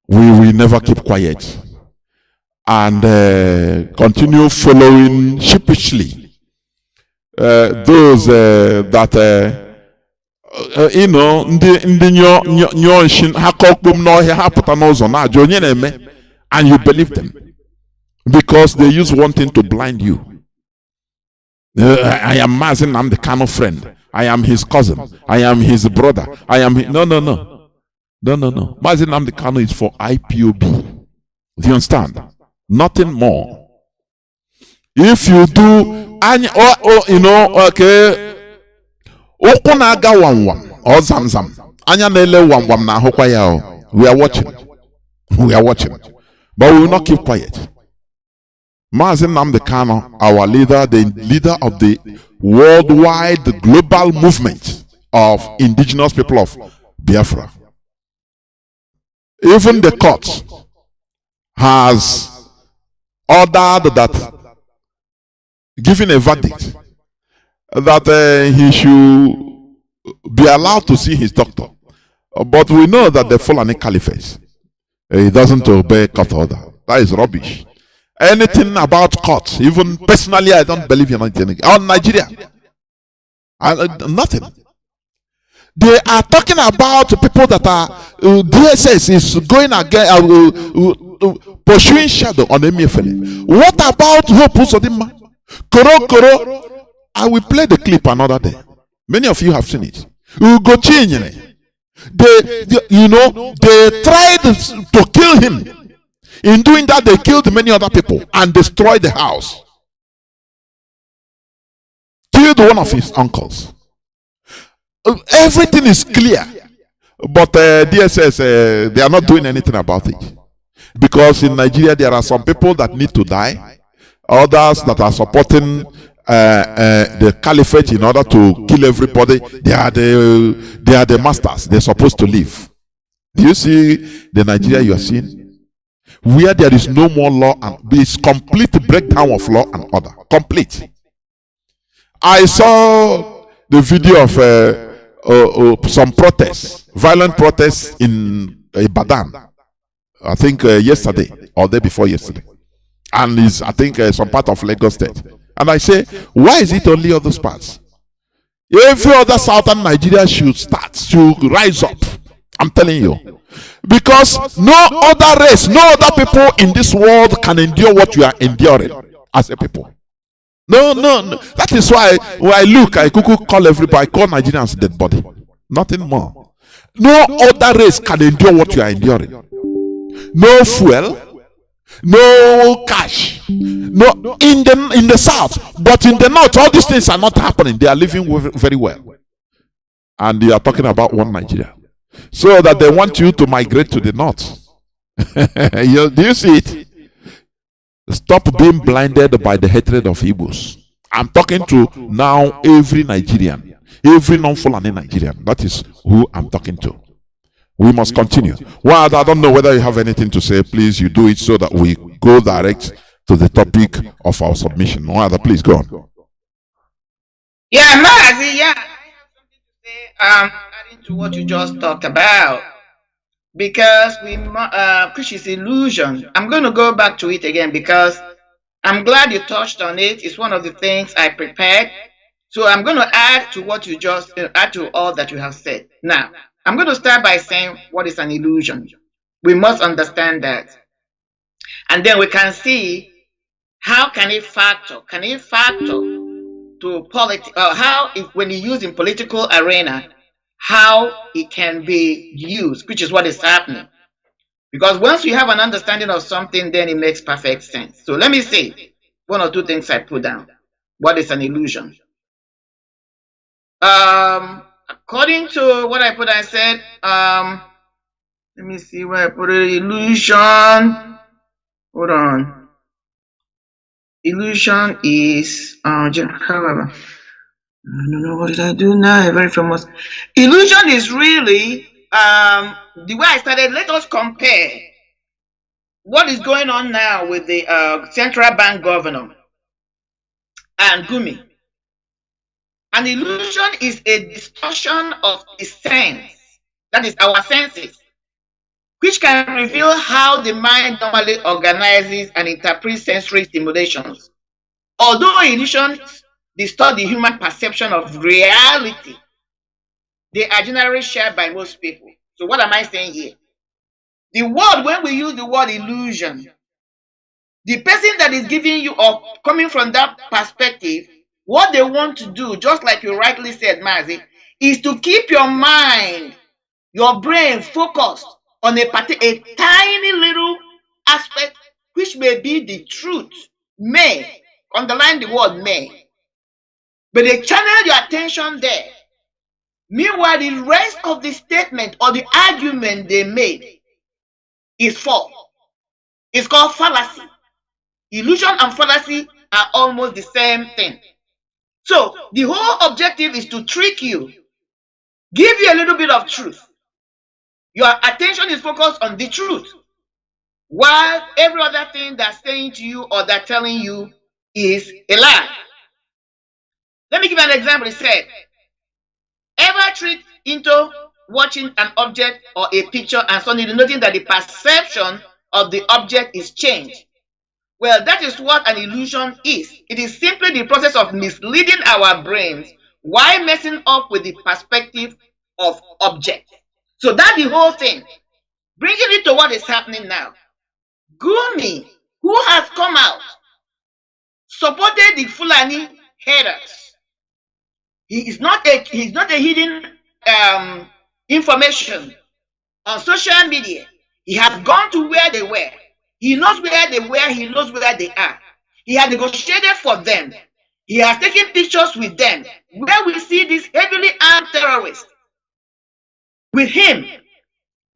Speaker 3: we will never keep quiet and continue following sheepishly those that and you believe them because they use one thing to blind you. I am Mazi, I'm the Kanu friend. I am his cousin. I am his brother. I am no. Mazi Nnamdi Kanu is for IPOB. Do you understand? Nothing more. If you do, okay. Okunaga wam or zamzam. Anya nele wam na hokwaya. We are watching. We are watching. But we will not keep quiet. Mazi Nnamdi Kanu, our leader, the leader of the worldwide global movement of indigenous people of Biafra. Even the court has ordered that, giving a verdict, that he should be allowed to see his doctor. But we know that the Fulani Caliphate, he doesn't obey court order. That is rubbish. Anything about court, even personally, I don't believe in anything. On Nigeria, nothing. They are talking about people that are DSS is going again, pursuing shadow on MFLA. What about Hope Uzodinma? Koro. I will play the clip another day. Many of you have seen it. They tried to kill him. In doing that, they killed many other people and destroyed the house. Killed one of his uncles. Everything is clear. But DSS, they are not doing anything about it. Because in Nigeria, there are some people that need to die. Others that are supporting the caliphate in order to kill everybody. They are the masters. They're supposed to live. Do you see the Nigeria you are seeing? Where there is no more law and it's complete breakdown of law and order. Complete. I saw the video of some protests, violent protests in Ibadan. I think yesterday or day before yesterday, and is I think some part of Lagos State. And I say, why is it only other parts? Every other southern Nigeria should rise up. I'm telling you, because no other race, no other people in this world can endure what you are enduring as a people. No. That is why when I look, I call everybody, I call Nigerians dead body. Nothing more. No other race can endure what you are enduring. No fuel, no cash, no in the south, but in the north, all these things are not happening. They are living very well, and they are talking about one Nigeria, so that they want you to migrate to the north. Do you see it? Stop being blinded by the hatred of Igbos. I'm talking to now every Nigerian, every non-Fulani Nigerian. That is who I'm talking to. We must continue. Well, I don't know whether you have anything to say. Please, you do it so that we go direct to the topic of our submission. Well, please go on.
Speaker 4: Yeah, Mazi, yeah. I have something to say. Adding to what you just talked about. Because which is illusion. I'm going to go back to it again because I'm glad you touched on it. It's one of the things I prepared. So I'm going to add to what you just add to all that you have said. Now, I'm going to start by saying what is an illusion. We must understand that. And then we can see how can it factor? Can it factor to politics? How, when you use in political arena, how it can be used, which is what is happening. Because once you have an understanding of something, then it makes perfect sense. So let me see one or two things I put down. What is an illusion? According to what I put, I said, let me see where I put it. Illusion. Hold on. Illusion is, however, I don't know what did I do now. A very famous illusion is really the way I started. Let us compare what is going on now with the central bank governor and Gumi. An illusion is a distortion of the sense, that is our senses, which can reveal how the mind normally organizes and interprets sensory stimulations. Although illusions distort the human perception of reality, they are generally shared by most people. So what am I saying here? The word, when we use the word illusion, the person that is giving you or coming from that perspective, what they want to do, just like you rightly said, Mazi, is to keep your mind, your brain focused on a tiny little aspect, which may be the truth, may, underline the word may. But they channel your attention there. Meanwhile, the rest of the statement or the argument they made is false. It's called fallacy. Illusion and fallacy are almost the same thing. So the whole objective is to trick you, give you a little bit of truth. Your attention is focused on the truth, while every other thing that's saying to you or that's telling you is a lie. Let me give you an example. It said, ever tricked into watching an object or a picture and suddenly noticing that the perception of the object is changed? Well, that is what an illusion is. It is simply the process of misleading our brains while messing up with the perspective of objects. So that's the whole thing. Bringing it to what is happening now. Gumi, who has come out, supported the Fulani headers. He's not a hidden information on social media. He has gone to where they were. He knows where they were. He knows where they are. He has negotiated for them. He has taken pictures with them. Where we see these heavily armed terrorists with him,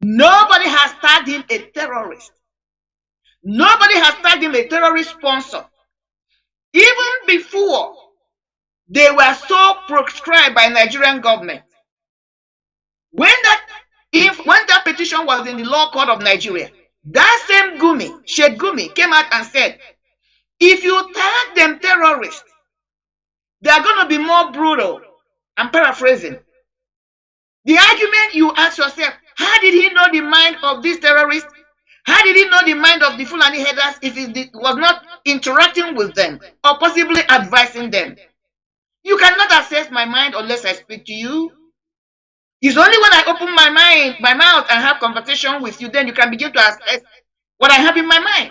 Speaker 4: nobody has tagged him a terrorist. Nobody has tagged him a terrorist sponsor. Even before They were so prescribed by Nigerian government. When that petition was in the law court of Nigeria, that same Gumi, Sheikh Gumi, came out and said, if you tag them terrorists, they are going to be more brutal. I'm paraphrasing. The argument you ask yourself, how did he know the mind of these terrorists? How did he know the mind of the Fulani headers if he was not interacting with them or possibly advising them? You cannot assess my mind unless I speak to you. It's only when I open my mouth and have conversation with you, then you can begin to assess what I have in my mind.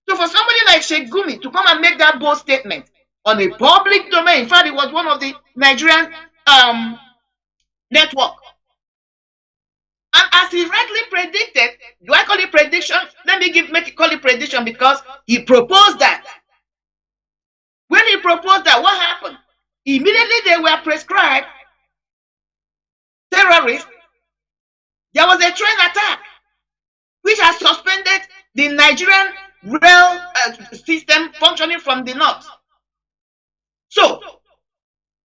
Speaker 4: So for somebody like Sheikh Gumi to come and make that bold statement on a public domain, in fact, it was one of the Nigerian network. And as he rightly predicted, do I call it prediction? Let me call it prediction because he proposed that. When he proposed that, what happened? Immediately they were prescribed terrorists. There was a train attack which has suspended the Nigerian rail system functioning from the north. So,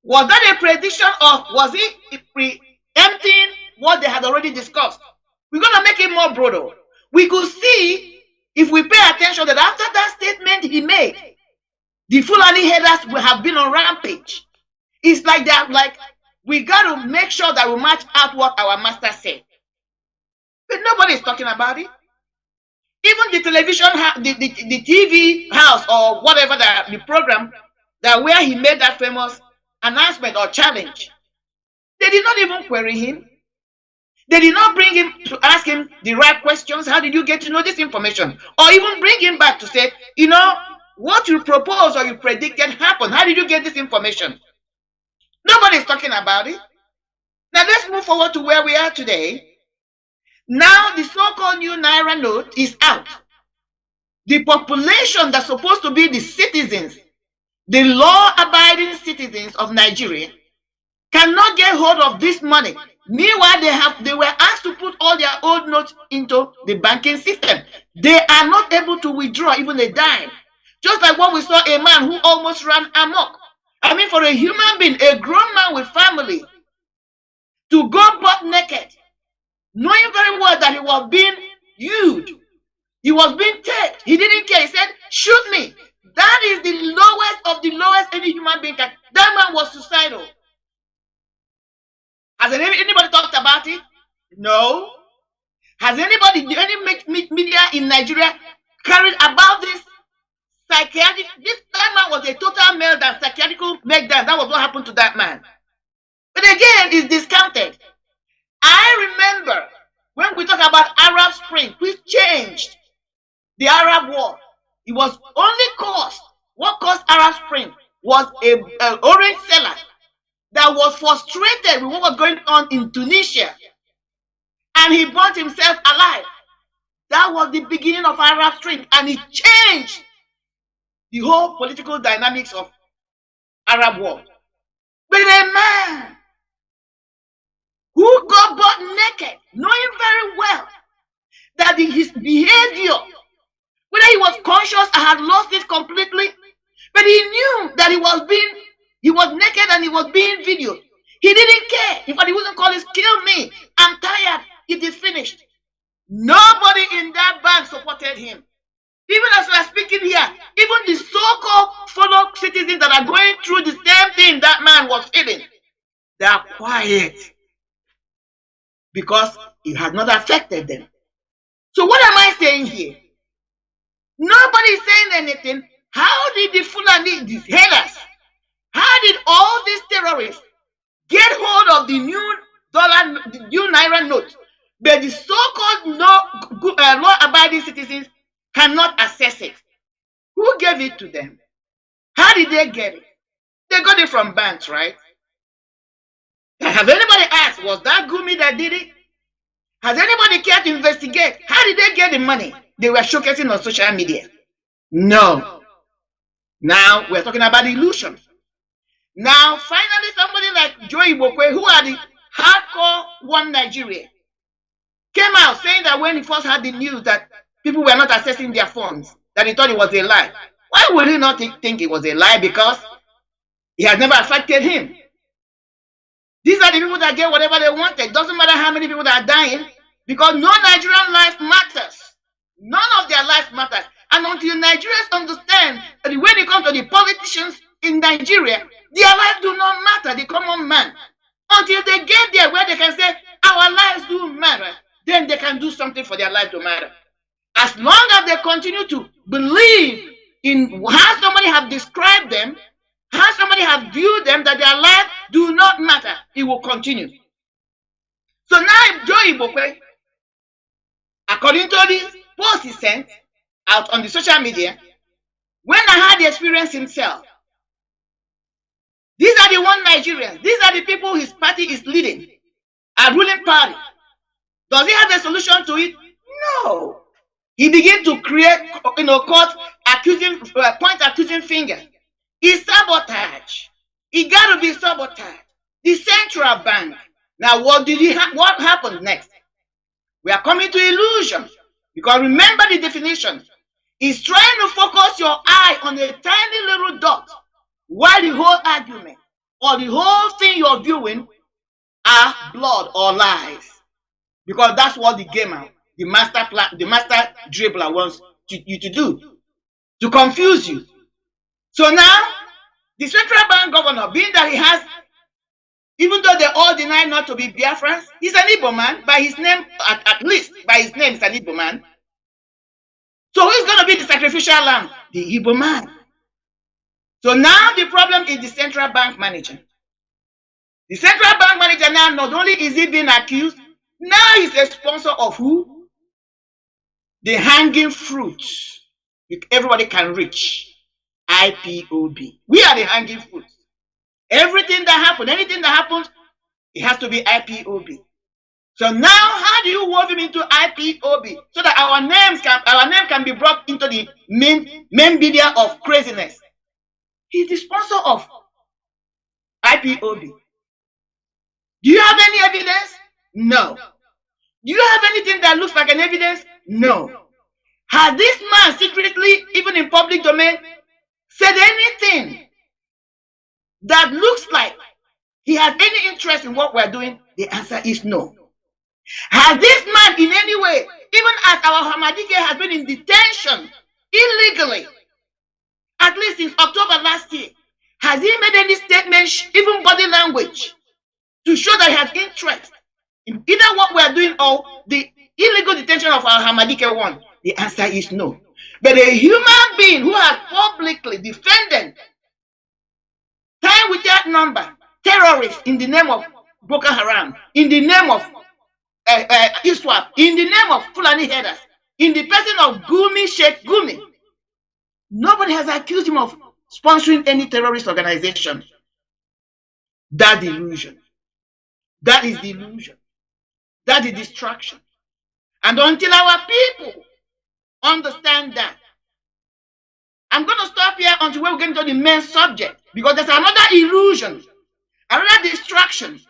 Speaker 4: was that a prediction or was it preempting what they had already discussed? We're going to make it more brutal. We could see, if we pay attention, that after that statement he made, the Fulani headers will have been on rampage. It's like that, like we got to make sure that we match out what our master said. But nobody is talking about it. Even the television, the TV house or whatever the program that where he made that famous announcement or challenge, they did not even query him. They did not bring him to ask him the right questions. How did you get to know this information? Or even bring him back to say, you know, what you proposed or you predicted happened. How did you get this information? Nobody is talking about it. Now let's move forward to where we are today. Now the so-called new Naira note is out. The population that's supposed to be the citizens, the law-abiding citizens of Nigeria, cannot get hold of this money. Meanwhile, they were asked to put all their old notes into the banking system. They are not able to withdraw even a dime. Just like what we saw a man who almost ran amok. I mean, for a human being, a grown man with family, to go butt naked, knowing very well that he was being used, he was being taped. He didn't care. He said, shoot me. That is the lowest of the lowest any human being can. That man was suicidal. Has anybody talked about it? No. Has any media in Nigeria carried about this psychiatric? This man was a total meltdown, psychiatrical meltdown. That was what happened to that man. But again, it's discounted. I remember when we talk about Arab Spring, which changed the Arab war. It was only caused, what caused Arab Spring was an orange seller that was frustrated with what was going on in Tunisia. And he burnt himself alive. That was the beginning of Arab Spring. And it changed the whole political dynamics of Arab world. But a man who got butt naked, knowing very well that his behavior, whether he was conscious or had lost it completely, but he knew that he was naked and he was being videoed. He didn't care. In fact, he wasn't calling, kill me. I'm tired. It is finished. Nobody in that bank supported him. Even as we are speaking here, even the so-called fellow citizens that are going through the same thing that man was feeling, they are quiet because it has not affected them. So what am I saying here? Nobody is saying anything. How did the Fulani, these headers, how did all these terrorists get hold of the new Naira note, but the so-called law-abiding citizens cannot access it? Who gave it to them? How did they get it? They got it from banks, right? Has anybody asked, was that Gumi that did it? Has anybody cared to investigate? How did they get the money they were showcasing on social media? No. Now we're talking about illusion. Now finally somebody like Joey Bokwe, who are the hardcore One Nigeria, came out saying that when he first had the news that people were not accessing their funds, that he thought it was a lie. Why would he not think it was a lie? Because It has never affected him. These are the people that get whatever they wanted. It doesn't matter how many people that are dying, because no Nigerian life matters. None of their life matters. And until Nigerians understand that when it comes to the politicians in Nigeria, their lives do not matter, the common man. Until they get there where they can say, our lives do matter, then they can do something for their life to matter. As long as they continue to believe in how somebody have described them, how somebody have viewed them, that their life do not matter, it will continue. So now Joe Ibokwe, according to this post he sent out on the social media, when I had the experience himself, these are the one Nigerians, these are the people his party is leading, a ruling party. Does he have a solution to it? No. He began to create, court accusing, point accusing finger. It's sabotage. It got to be sabotage. The central bank. Now, what happened next? We are coming to illusion. Because remember the definition. It's trying to focus your eye on a tiny little dot, while the whole argument or the whole thing you're viewing are blood or lies. Because that's what the gamer, the master dribbler wants you to do, to confuse you. So now, the central bank governor, being that he has, even though they all deny not to be Biafrans, he's an Igbo man. By his name, at least by his name, he's an Igbo man. So who's going to be the sacrificial lamb? The Igbo man. So now the problem is the central bank manager. The central bank manager now, not only is he being accused, now he's a sponsor of who? The hanging fruit everybody can reach. IPOB. We are the hanging fruit. Everything that happens, anything that happens, it has to be IPOB. So now, how do you wolf him into IPOB so that our name can be brought into the main media of craziness? He's the sponsor of IPOB. Do you have any evidence? No. Do you have anything that looks like an evidence? No. Has this man secretly, even in public domain, said anything that looks like he has any interest in what we're doing? The answer is no. Has this man in any way, even as our Hamadike has been in detention illegally, at least since October last year, has he made any statement, even body language, to show that he has interest in either what we are doing or the illegal detention of our Hamadike one? The answer is no. But a human being who has publicly defended time without number terrorists in the name of Boko Haram, in the name of ISWAP, in the name of Fulani headers, in the person of Gumi Sheikh Gumi, nobody has accused him of sponsoring any terrorist organization. That illusion. That is the illusion. That is distraction. And until our people understand that, I'm going to stop here until we get into the main subject, because there's another illusion, another distraction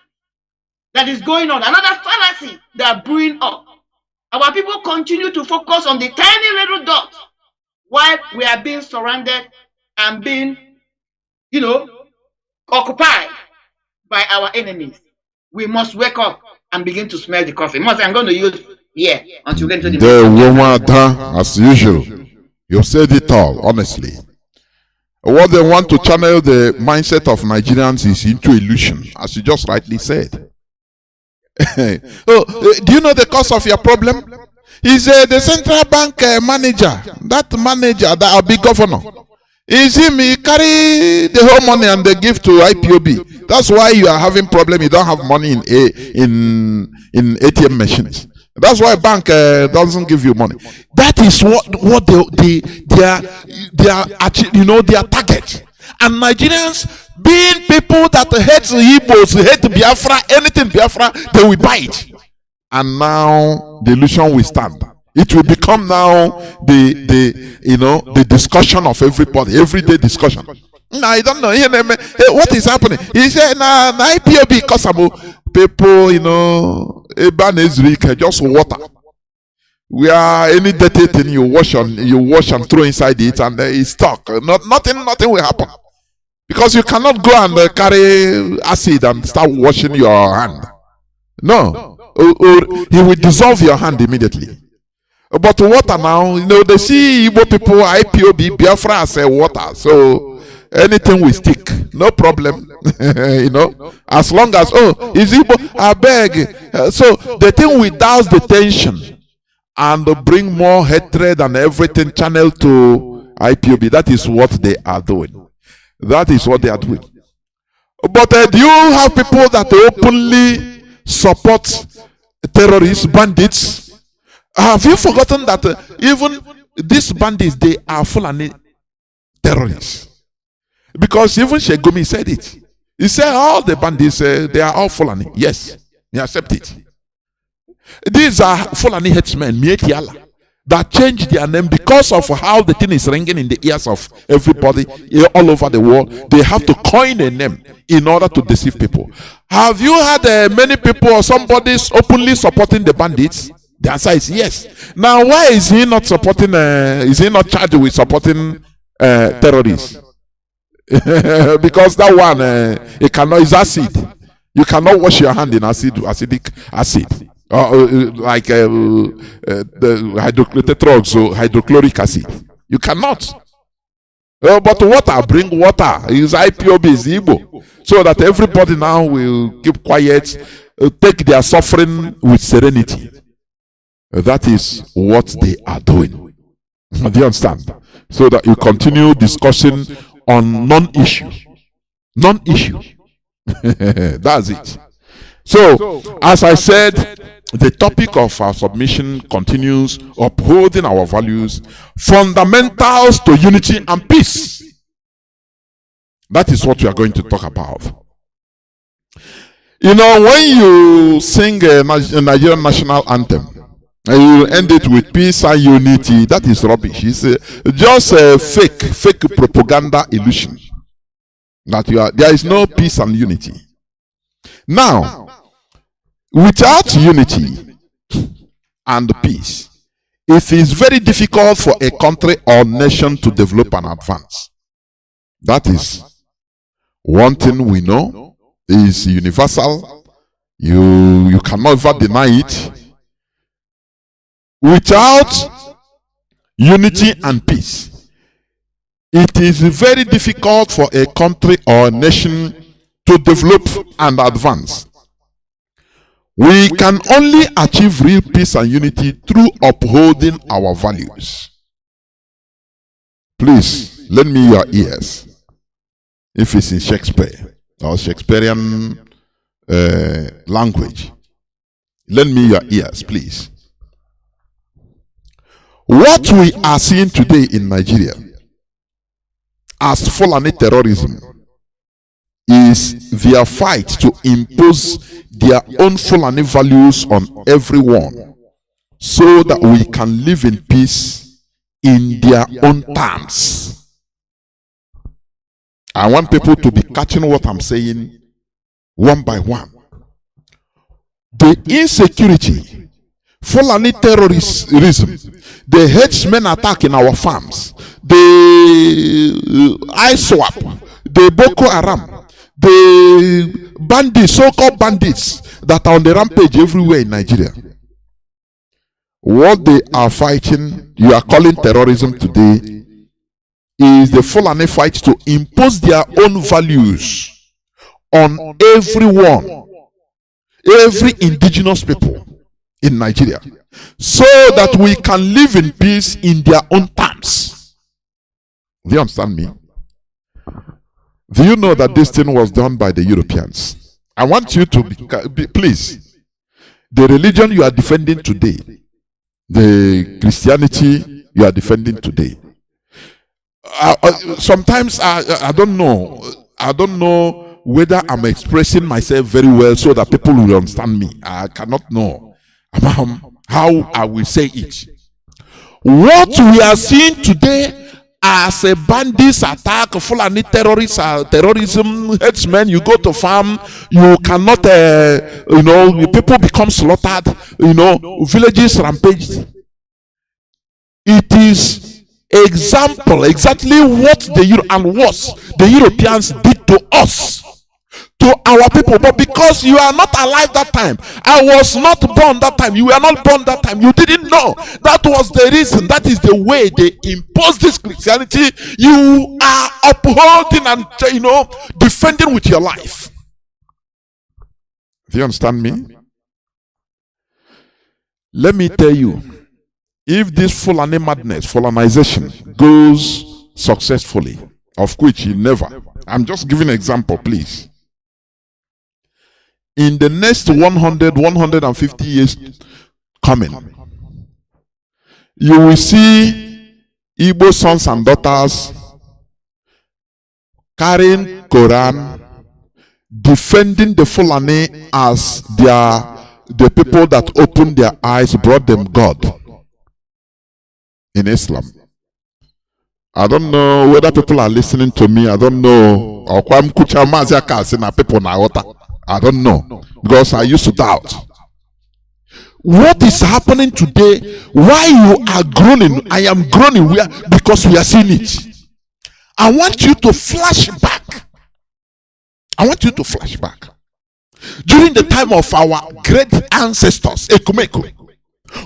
Speaker 4: that is going on, another fallacy that are brewing up. Our people continue to focus on the tiny little dots while we are being surrounded and being, occupied by our enemies. We must wake up and begin to smell the coffee. I'm going to use here until we get into the
Speaker 3: woman, as usual. You've said it all, honestly. What they want to channel the mindset of Nigerians is into illusion, as you just rightly said. Do you know the cause of your problem? He's the central bank manager. That manager, that will be governor. Is him, he carry the whole money and they give to IPOB. That's why you are having problem. You don't have money in ATM machines. That's why bank doesn't give you money. That is what they are actually, their target. And Nigerians, being people that hate the Igbos, hate Biafra, anything Biafra, they will buy it. And now the illusion will stand. It will become now the discussion of everybody, everyday discussion. No, I don't know. What is happening? He said, IPOB because people, Eban Ezrik, just water. We are any dirty thing you wash and throw inside it, and it's stuck. Nothing will happen. Because you cannot go and carry acid and start washing your hand. No. Or he will dissolve your hand immediately. But water now, they see Igbo people, IPOB, Biafra as water. So anything will stick. No problem. As long as, is Igbo, I beg. So the thing will douse the tension and bring more hatred and everything channel to IPOB. That is what they are doing. That is what they are doing. But do you have people that openly support terrorists, bandits? Have you forgotten that even these bandits, they are Fulani terrorists? Because even Shegumi said it. He said all the bandits, they are all Fulani. Yes, he accept it. These are Fulani headsmen, Mietiala, that changed their name because of how the thing is ringing in the ears of everybody all over the world. They have to coin a name in order to deceive people. Have you had many people or somebody openly supporting the bandits? The answer is yes. Now, why is he not supporting? Is he not charged with supporting terrorists? Because that one, it cannot is acid. You cannot wash your hand in acidic acid, like the hydrochloric or hydrochloric acid. You cannot. But water, bring water. Is IPOB is Igbo, so that everybody now will keep quiet, take their suffering with serenity. That is what they are doing. Do you understand? So that you continue discussing on non-issue. Non-issue. That's it. So, as I said, the topic of our submission continues: upholding our values, fundamentals to unity and peace. That is what we are going to talk about. When you sing a Nigerian national anthem, and you end it with peace and unity, that is rubbish. It's just a fake propaganda illusion that there is no peace and unity. Now, without unity and peace, it is very difficult for a country or nation to develop and advance. That is one thing we know is universal. You cannot ever deny it. Without unity and peace, it is very difficult for a country or a nation to develop and advance. We can only achieve real peace and unity through upholding our values. Please, lend me your ears. If it's in Shakespeare or Shakespearean language, lend me your ears, please. What we are seeing today in Nigeria as Fulani terrorism is their fight to impose their own Fulani values on everyone so that we can live in peace in their own terms. I want people to be catching what I'm saying one by one. The insecurity, Fulani terrorism, the headsmen attack in our farms, the ISWAP, the Boko Haram, the bandits, so-called bandits that are on the rampage everywhere in Nigeria. What they are fighting, you are calling terrorism today, is the Fulani fight to impose their own values on everyone, every indigenous people in Nigeria, so that we can live in peace in their own terms. Do you understand me? Do you know that this thing was done by the Europeans? I want you to be please, the religion you are defending today, the Christianity you are defending today, sometimes I don't know whether I'm expressing myself very well so that people will understand me. I cannot know how I will say it. What we are seeing today as a bandits attack, Fulani terrorists, terrorism, headsmen, you go to farm, you cannot, people become slaughtered, villages rampaged. It is example, exactly what the Europeans did to us, to our people. But because you are not alive that time, I was not born that time, you were not born that time, you didn't know. That was the reason. That is the way they imposed this Christianity. You are upholding and defending with your life. Do you understand me? Let me tell you, if this Fulani madness, Fulanization goes successfully, of which you never, I'm just giving an example, please. In the next 150 years coming, you will see Igbo sons and daughters carrying Quran, defending the Fulani as the people that opened their eyes, brought them God in Islam. I don't know whether people are listening to me. I don't know. I don't know, because I used to doubt. What is happening today? Why you are groaning? I am groaning. Because we are seeing it. I want you to flash back. I want you to flash back. During the time of our great ancestors, Ekumeko,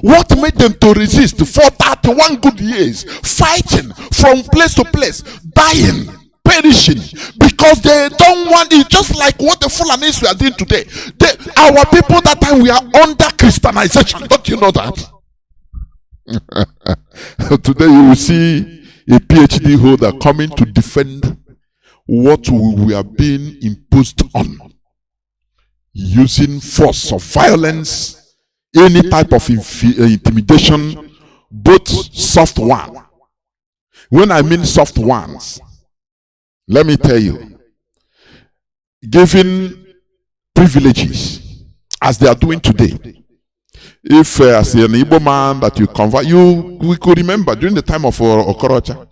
Speaker 3: what made them to resist for 31 good years, fighting from place to place, dying, perishing, because they don't want it, just like what the Fulanis we are doing today. Our people that time, we are under Christianization. Don't you know that? Today you will see a PhD holder coming to defend what we are being imposed on, using force of violence, any type of intimidation, both soft one. When I mean soft ones, let me tell you, giving privileges as they are doing today. If as an Igbo man that you convert, we could remember during the time of Okorocha,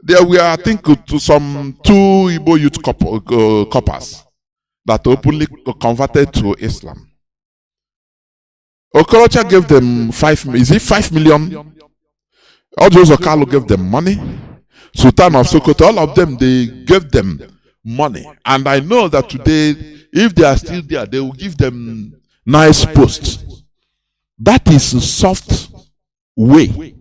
Speaker 3: there were, I think, to some 2 Igbo youth couples that openly converted to Islam. Okorocha gave them 5 million. Ojo Okalo gave them money. Sultan of Sokoto, all of them, they gave them money. And I know that today, if they are still there, they will give them nice posts. That is a soft way.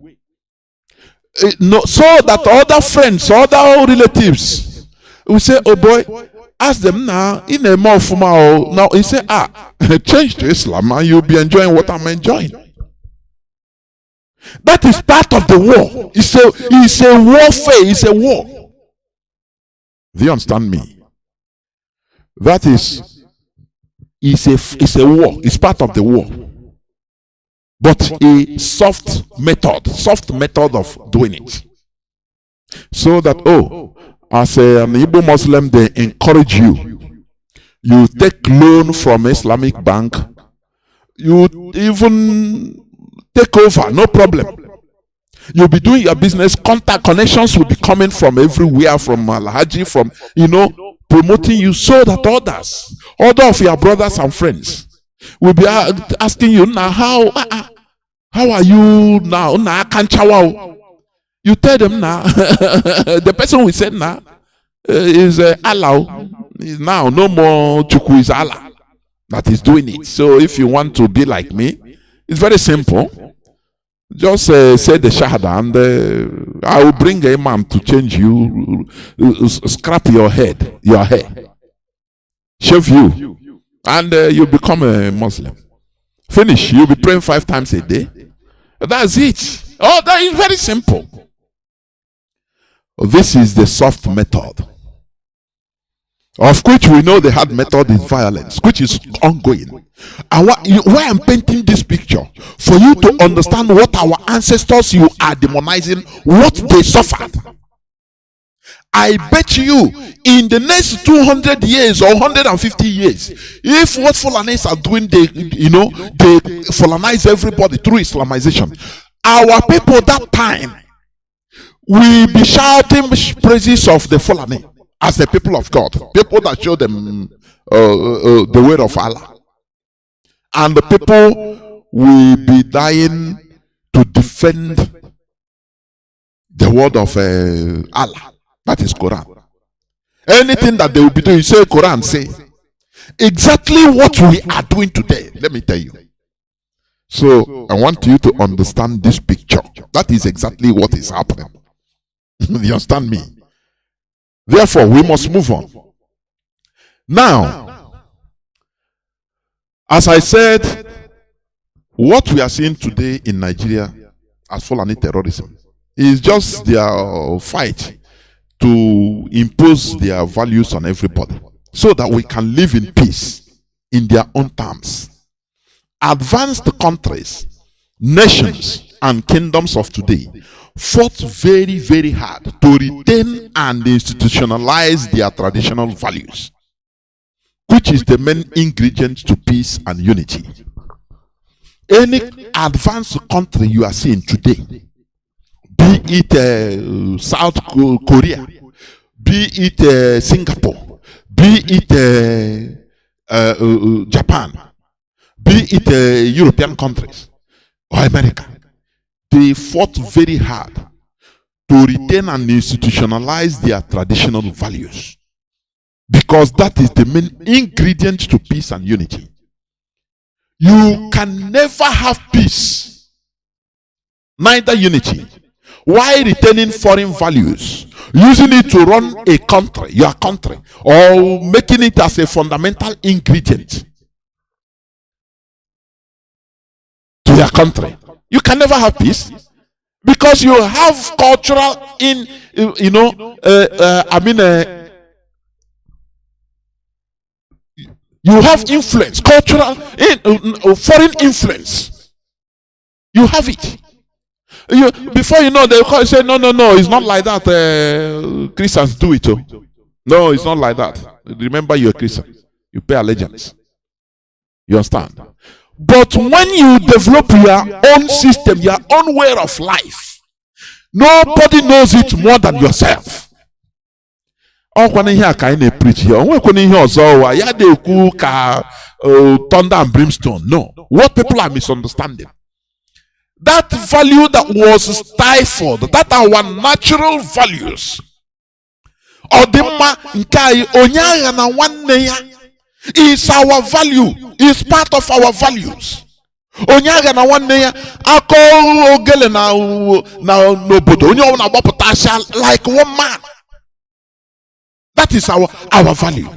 Speaker 3: No, so that other friends, other relatives will say, oh boy, ask them now, in a more formal, now he say, change to Islam and you'll be enjoying what I'm enjoying. That is part of the war. It's a warfare, it's a war. Do you understand me? That is, it's a war, it's part of the war. But a soft method of doing it. So that, as an Igbo Muslim, they encourage you. You take loan from Islamic bank. You even take over, no problem. You'll be doing your business. Contact connections will be coming from everywhere, from Alhaji, from, promoting you, so that other of your brothers and friends will be asking you now, how are you now? You tell them now. The person we said now is Allah. Is now no more Chukwu, is Allah that is doing it. So if you want to be like me, it's very simple. Just say the Shahada, and I will bring a imam to change you, scrap your hair, shave you, and you become a Muslim. Finish. You'll be praying 5 times a day. That's it. Oh, that is very simple. This is the soft method, of which we know the hard method is violence, which is ongoing. And why I'm painting this picture, for you to understand what our ancestors you are demonizing, what they suffered. I bet you in the next 200 years or 150 years, if what Fulanis are doing, they Fulanize everybody through Islamization, our people that time will be shouting praises of the Fulani as the people of God, people that show them the way of Allah. And the people will be dying to defend the word of Allah. That is Quran. Anything that they will be doing, you say Quran, say. Exactly what we are doing today. Let me tell you. So I want you to understand this picture. That is exactly what is happening. You understand me? Therefore, we must move on. Now, as I said, what we are seeing today in Nigeria as Fulani terrorism is just their fight to impose their values on everybody so that we can live in peace in their own terms. Advanced countries, nations, and kingdoms of today fought very, very hard to retain and institutionalize their traditional values, which is the main ingredient to peace and unity. Any advanced country you are seeing today, be it South Korea, be it Singapore, be it Japan, be it European countries or America, they fought very hard to retain and institutionalize their traditional values, because that is the main ingredient to peace and unity. You can never have peace, neither unity, while retaining foreign values, using it to run a country, your country, or making it as a fundamental ingredient to your country. You can never have peace, because you have cultural you have influence, cultural, foreign influence. You have it. Before you know, they will say, no, it's not like that. Christians do it. No, it's not like that. Remember, you're a Christian. You pay allegiance. You understand? But when you develop your own system, your own way of life, nobody knows it more than yourself. Thunder and brimstone. No. What people are misunderstanding, that value that was stifled, that our natural values, is our value, is part of our values. Like one man. That is our value.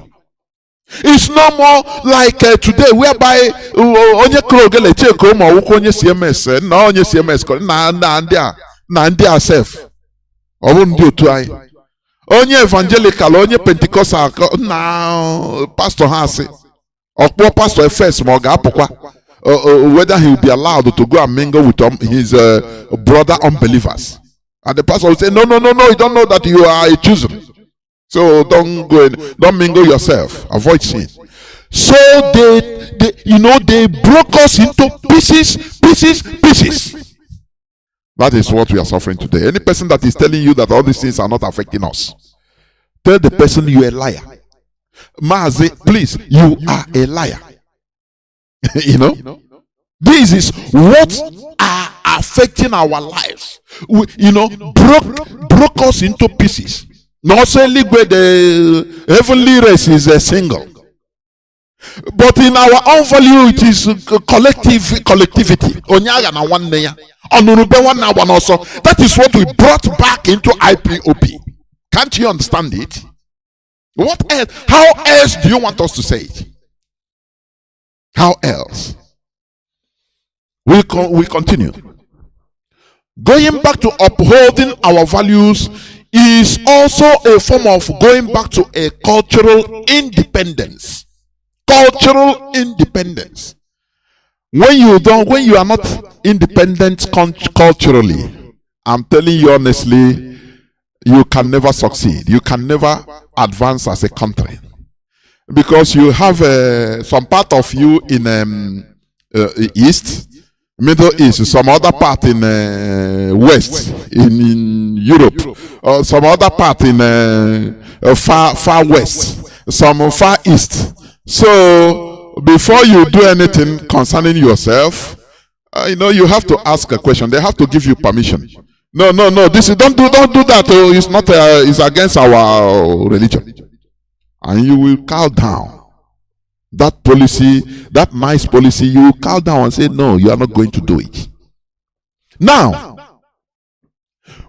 Speaker 3: It's no more like today, whereby onye krogele check home or onye CMS na onye CMS na ndia self. Obundi otu ai. Onye evangelical, onye Pentecostal na pastor has or pastor first mo ga apokwa whether he will be allowed to go and mingle with his brother unbelievers. And the pastor will say, no, you don't know that you are a chosen. So don't go in, don't mingle yourself. Avoid sin. So they broke us into pieces. That is what we are suffering today. Any person that is telling you that all these things are not affecting us, tell the person you are a liar. Mazi, please, you are a liar. This is what are affecting our lives. Broke us into pieces. Not only where the heavenly race is a single, but in our own value it is collectivity. That is what we brought back into IPOP. Can't you understand it? What else? How else do you want us to say it? How else? We continue. Going back to upholding our values is also a form of going back to a cultural independence. Cultural independence. When you are not independent culturally, I'm telling you honestly, you can never succeed. You can never advance as a country, because you have some part of you in East, Middle East, some other part in West, in Europe, some other part in far West, some far East. So before you do anything concerning yourself, you have to ask a question. They have to give you permission. No, no, no. This is don't do that. Oh, it's not. It's against our religion, and you will cow down that policy, that nice policy. You will cow down and say, no, you are not going to do it. Now,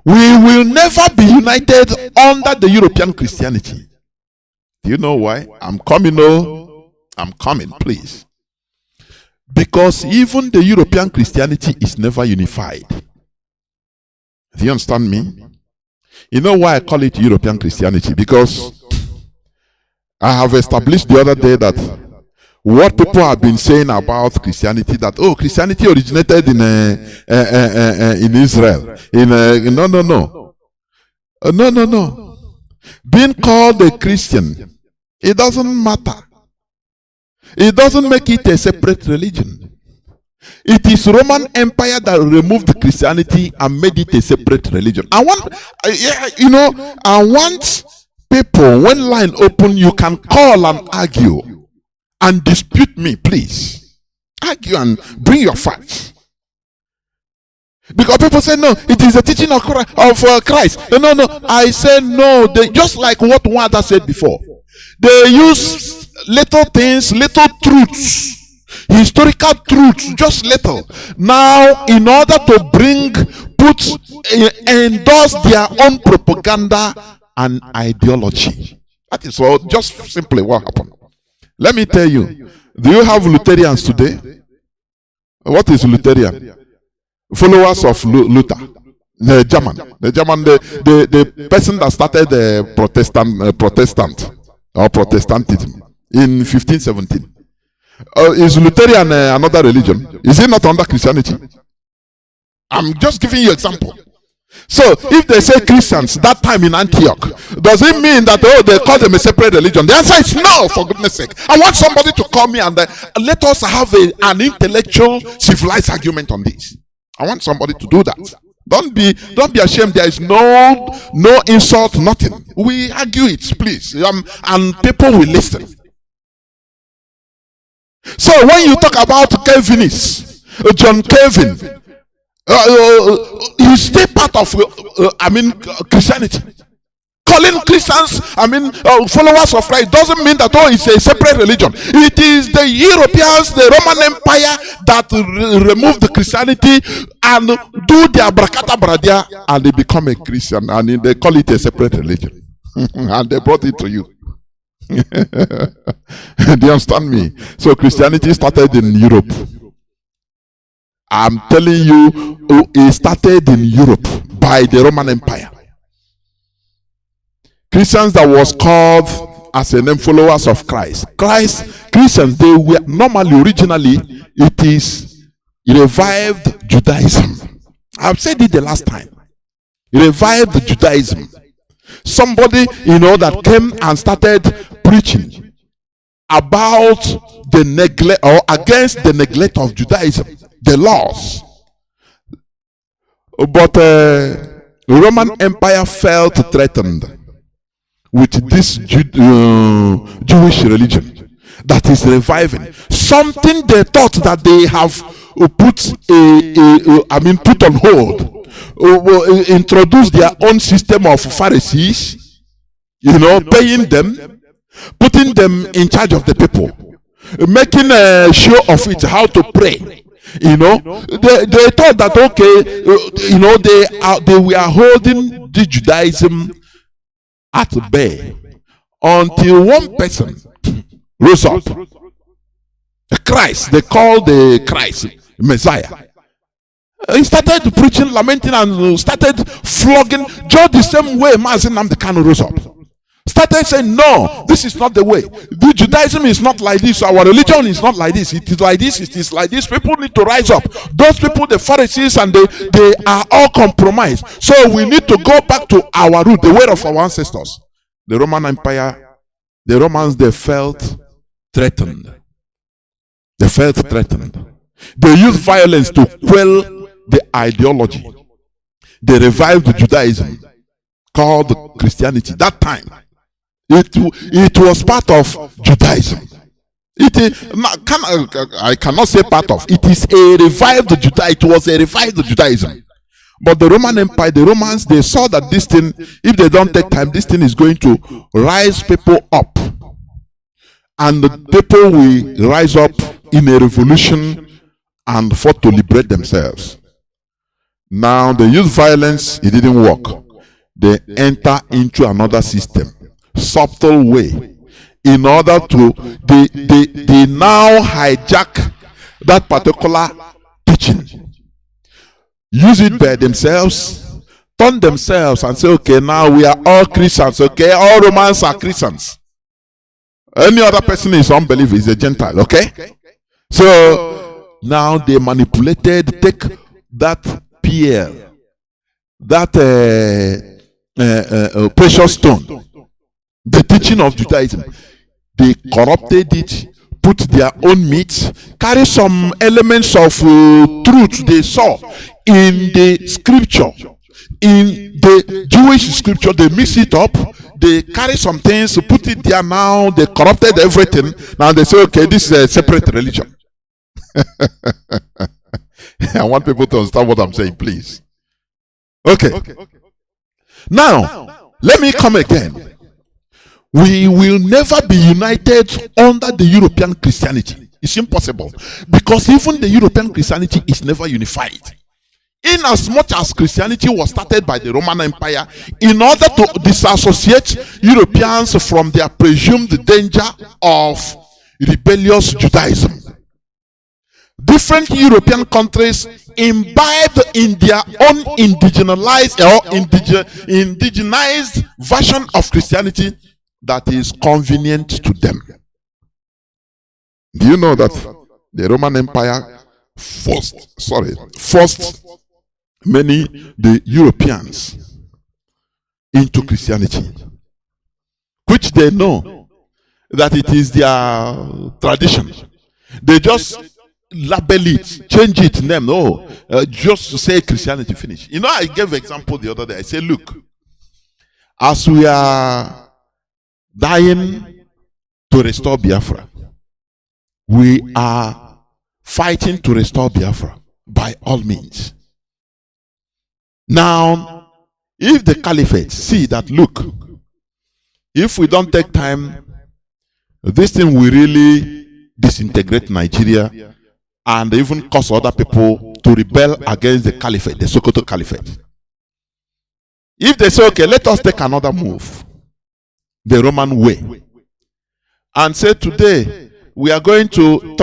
Speaker 3: we will never be united under the European Christianity. Do you know why? I'm coming. Oh, I'm coming. Please, because even the European Christianity is never unified. Do you understand me? You know why I call it European Christianity? Because I have established the other day that what people have been saying about Christianity, that Christianity originated in Israel. No. Being called a Christian, it doesn't matter. It doesn't make it a separate religion. It is Roman Empire that removed Christianity and made it a separate religion. I want people, when line open, you can call and argue and dispute me, please. Argue and bring your facts. Because people say, no, it is the teaching of Christ. No. I say no. They, just like what Wanda said before. They use little things, little truths, historical truths, just little. Now, in order to endorse their own propaganda and ideology. That is all, just simply what happened. Let me tell you, do you have Lutherans today? What is Lutheran? Followers of Luther, the German, the person that started the Protestant or Protestantism in 1517. Is Lutheran another religion? Is it not under Christianity? I'm just giving you an example. So, if they say Christians that time in Antioch, does it mean that they call them a separate religion? The answer is no, for goodness sake. I want somebody to call me and let us have an intellectual, civilized argument on this. I want somebody to do that. Don't be ashamed. There is no insult, nothing. We argue it, please, and people will listen. So when you talk about Calvinists, John Calvin, he's still part of Christianity. Calling Christians, followers of Christ doesn't mean that it's a separate religion. It is the Europeans, the Roman Empire, that removed the Christianity and do their brakata bradia, and they become a Christian, and they call it a separate religion. And they brought it to you. Do you understand me? So Christianity started in Europe. I'm telling you, it started in Europe by the Roman Empire. Christians that was called as a name followers of Christ. Christians, they were normally, originally, it is revived Judaism. I've said it the last time. Revived Judaism. Somebody, that came and started preaching about the neglect or against the neglect of Judaism, the laws. But the Roman Empire felt threatened with this Jewish religion that is reviving something they thought that they have put on hold. Introduce their own system of Pharisees, paying them, putting them in charge of the people, making a show of it, how to pray. They thought that they were holding the Judaism at bay until one person rose up. Christ, they called the Christ Messiah. He started preaching, lamenting, and started flogging, just the same way Mazi Nnamdi Kanu rose up. Started saying, no, this is not the way. The Judaism is not like this. Our religion is not like this. It is like this. It is like this. People need to rise up. Those people, the Pharisees, and they are all compromised. So we need to go back to our root, the way of our ancestors. The Roman Empire, the Romans, they felt threatened. They felt threatened. They used violence to quell the ideology. They revived Judaism called Christianity. That time, it was part of Judaism. I cannot say part of. It is a revived Judaism. It was a revived Judaism. But the Roman Empire, the Romans, they saw that this thing, if they don't take time, this thing is going to rise people up. And the people will rise up in a revolution and fought to liberate themselves. Now they use violence, it didn't work. They enter into another system, subtle way, in order to, they now hijack that particular teaching, use it by themselves, turn themselves and say, okay, now we are all Christians, okay, all Romans are Christians. Any other person is unbeliever, is a Gentile, okay? So now they manipulated, take that pearl, that precious stone, the teaching of Judaism, they corrupted it, put their own meat, carry some elements of truth they saw in the scripture, in the Jewish scripture, they mix it up, they carry some things, put it there. Now they corrupted everything. Now they say, okay, this is a separate religion. I want people to understand what I'm saying, please. Okay. Now, let me come again. We will never be united under the European Christianity. It's impossible. Because even the European Christianity is never unified. In as much as Christianity was started by the Roman Empire, in order to disassociate Europeans from their presumed danger of rebellious Judaism, different European countries imbibed in their own indigenized version of Christianity that is convenient to them. Do you know that the Roman Empire forced the Europeans into Christianity, which they know that it is their tradition. They just label it, change it name, just to say Christianity, finish. You know, I gave an example the other day. I said, look, as we are dying to restore Biafra, we are fighting to restore Biafra by all means. Now, if the caliphate see that, look, if we don't take time, this thing will really disintegrate Nigeria and even cause other people to rebel against the caliphate, the Sokoto caliphate. If they say, okay, let us take another move, the Roman way, and say, today we are going to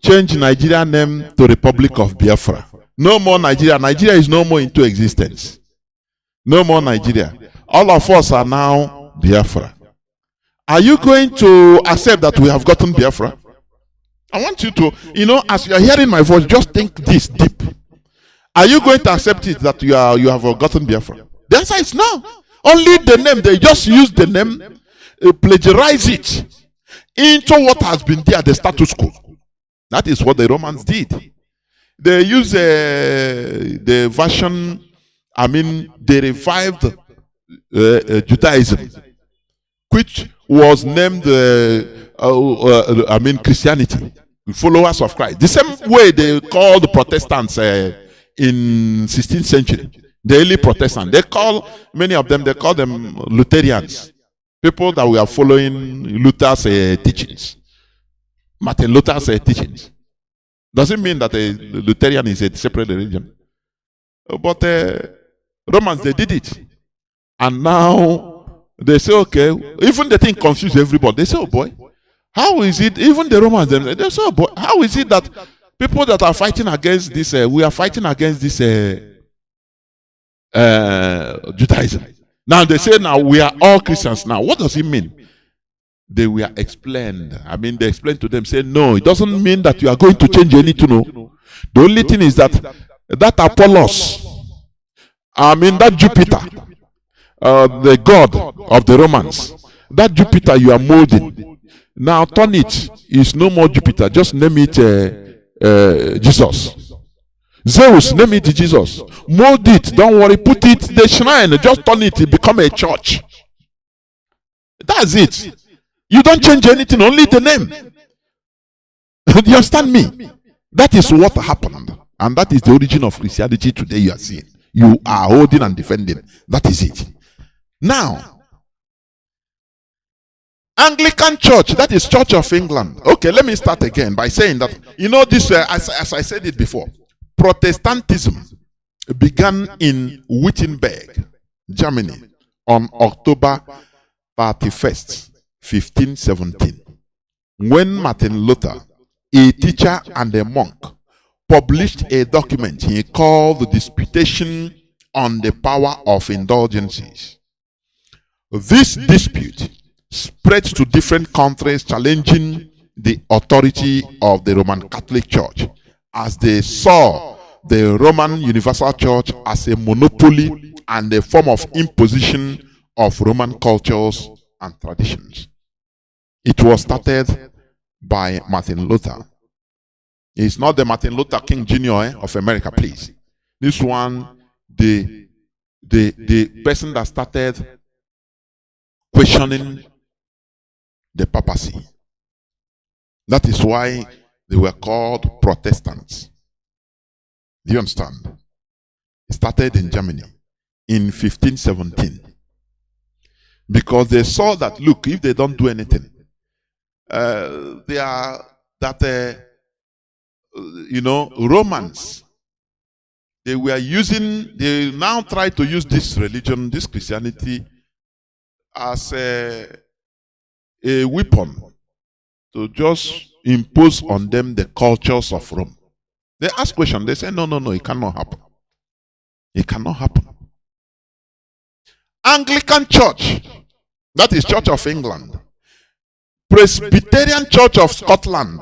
Speaker 3: change Nigeria name to Republic of Biafra. No more Nigeria. Nigeria is no more into existence. No more Nigeria. All of us are now Biafra. Are you going to accept that we have gotten Biafra? I want you to, as you are hearing my voice, just think this deep. Are you going to accept it that you have gotten Biafra? The answer is no. Only the name. They just use the name, plagiarize it into what has been there, the status quo. That is what the Romans did. They use the version, they revived Judaism, which was named, Christianity, followers of Christ. The same way they called the Protestants in 16th century, the early Protestants. Many of them, they call them Lutherans, people that were following Luther's teachings, Martin Luther's teachings. Doesn't mean that a Lutheran is a separate religion. But Romans, they did it. And now they say, okay, even the thing confused everybody. They say, oh boy, how is it, even the Romans, they say, oh boy, how is it that people that are fighting against this, we are fighting against this Judaism. Now they say, now we are all Christians now. What does it mean? They were explained. They explained to them, say, no, it doesn't mean that you are going to change anything. No. The only thing is that Apollos, that Jupiter, the god of the Romans, that Jupiter you are molding, now turn it, is no more Jupiter, just name it Jesus. Zeus, name it Jesus. Mold it, don't worry, put it, the shrine, just turn it, become a church. That's it. You don't change anything, only the name. Do you understand me? That is what happened. And that is the origin of Christianity today you are seeing. you are holding and defending. That is it. Now, Anglican Church, that is Church of England. Okay, let me start again by saying that, you know, this, as I said it before, Protestantism began in Wittenberg, Germany, on October 31st, 1517, when Martin Luther, a teacher and a monk, published a document he called the Disputation on the Power of Indulgences. This dispute spread to different countries, challenging the authority of the Roman Catholic Church, as they saw the Roman Universal Church as a monopoly and a form of imposition of Roman cultures and traditions. It was started by Martin Luther. It's not the Martin Luther King Jr. of America, please. This one, the person that started questioning the papacy. That is why they were called Protestants. Do you understand? It started in Germany in 1517. Because they saw that, look, if they don't do anything, they are that, you know, Romans, they now try to use this religion, this Christianity, as a weapon to just impose on them the cultures of Rome. They ask questions, they say, no, it cannot happen. It cannot happen. Anglican Church, that is Church of England. Presbyterian Church of Scotland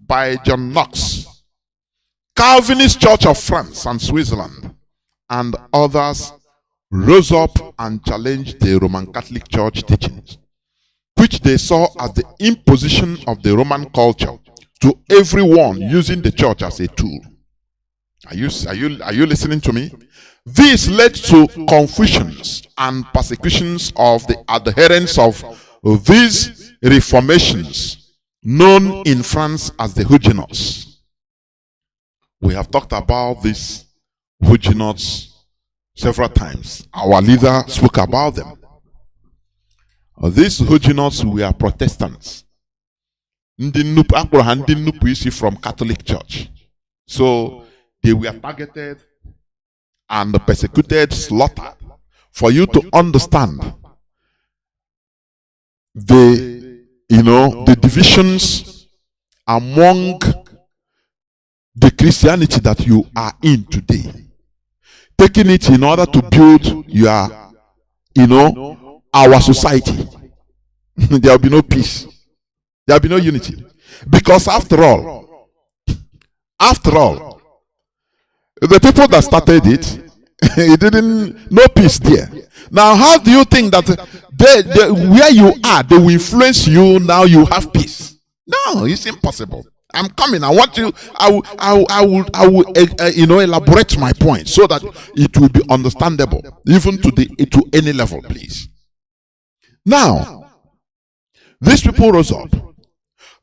Speaker 3: by John Knox. Calvinist Church of France and Switzerland, and others rose up and challenged the Roman Catholic Church teachings, which they saw as the imposition of the Roman culture to everyone, using the church as a tool. Are you listening to me? This led to confusions and persecutions of the adherents of these reformations, known in France as the Huguenots. We have talked about these Huguenots several times. Our leader spoke about them. These Huguenots were Protestants. From Catholic Church. So they were targeted and persecuted, slaughtered. For you to understand the divisions among the Christianity that you are in today, taking it in order to build your, our society, there will be no peace. There will be no unity. Because after all, the people that started it, it didn't, no peace there. Now, how do you think that where you are, they will influence you, now you have peace? No, it's impossible. I'm coming. I want you, I will elaborate my point so that it will be understandable, even to any level, please. Now, these people rose up.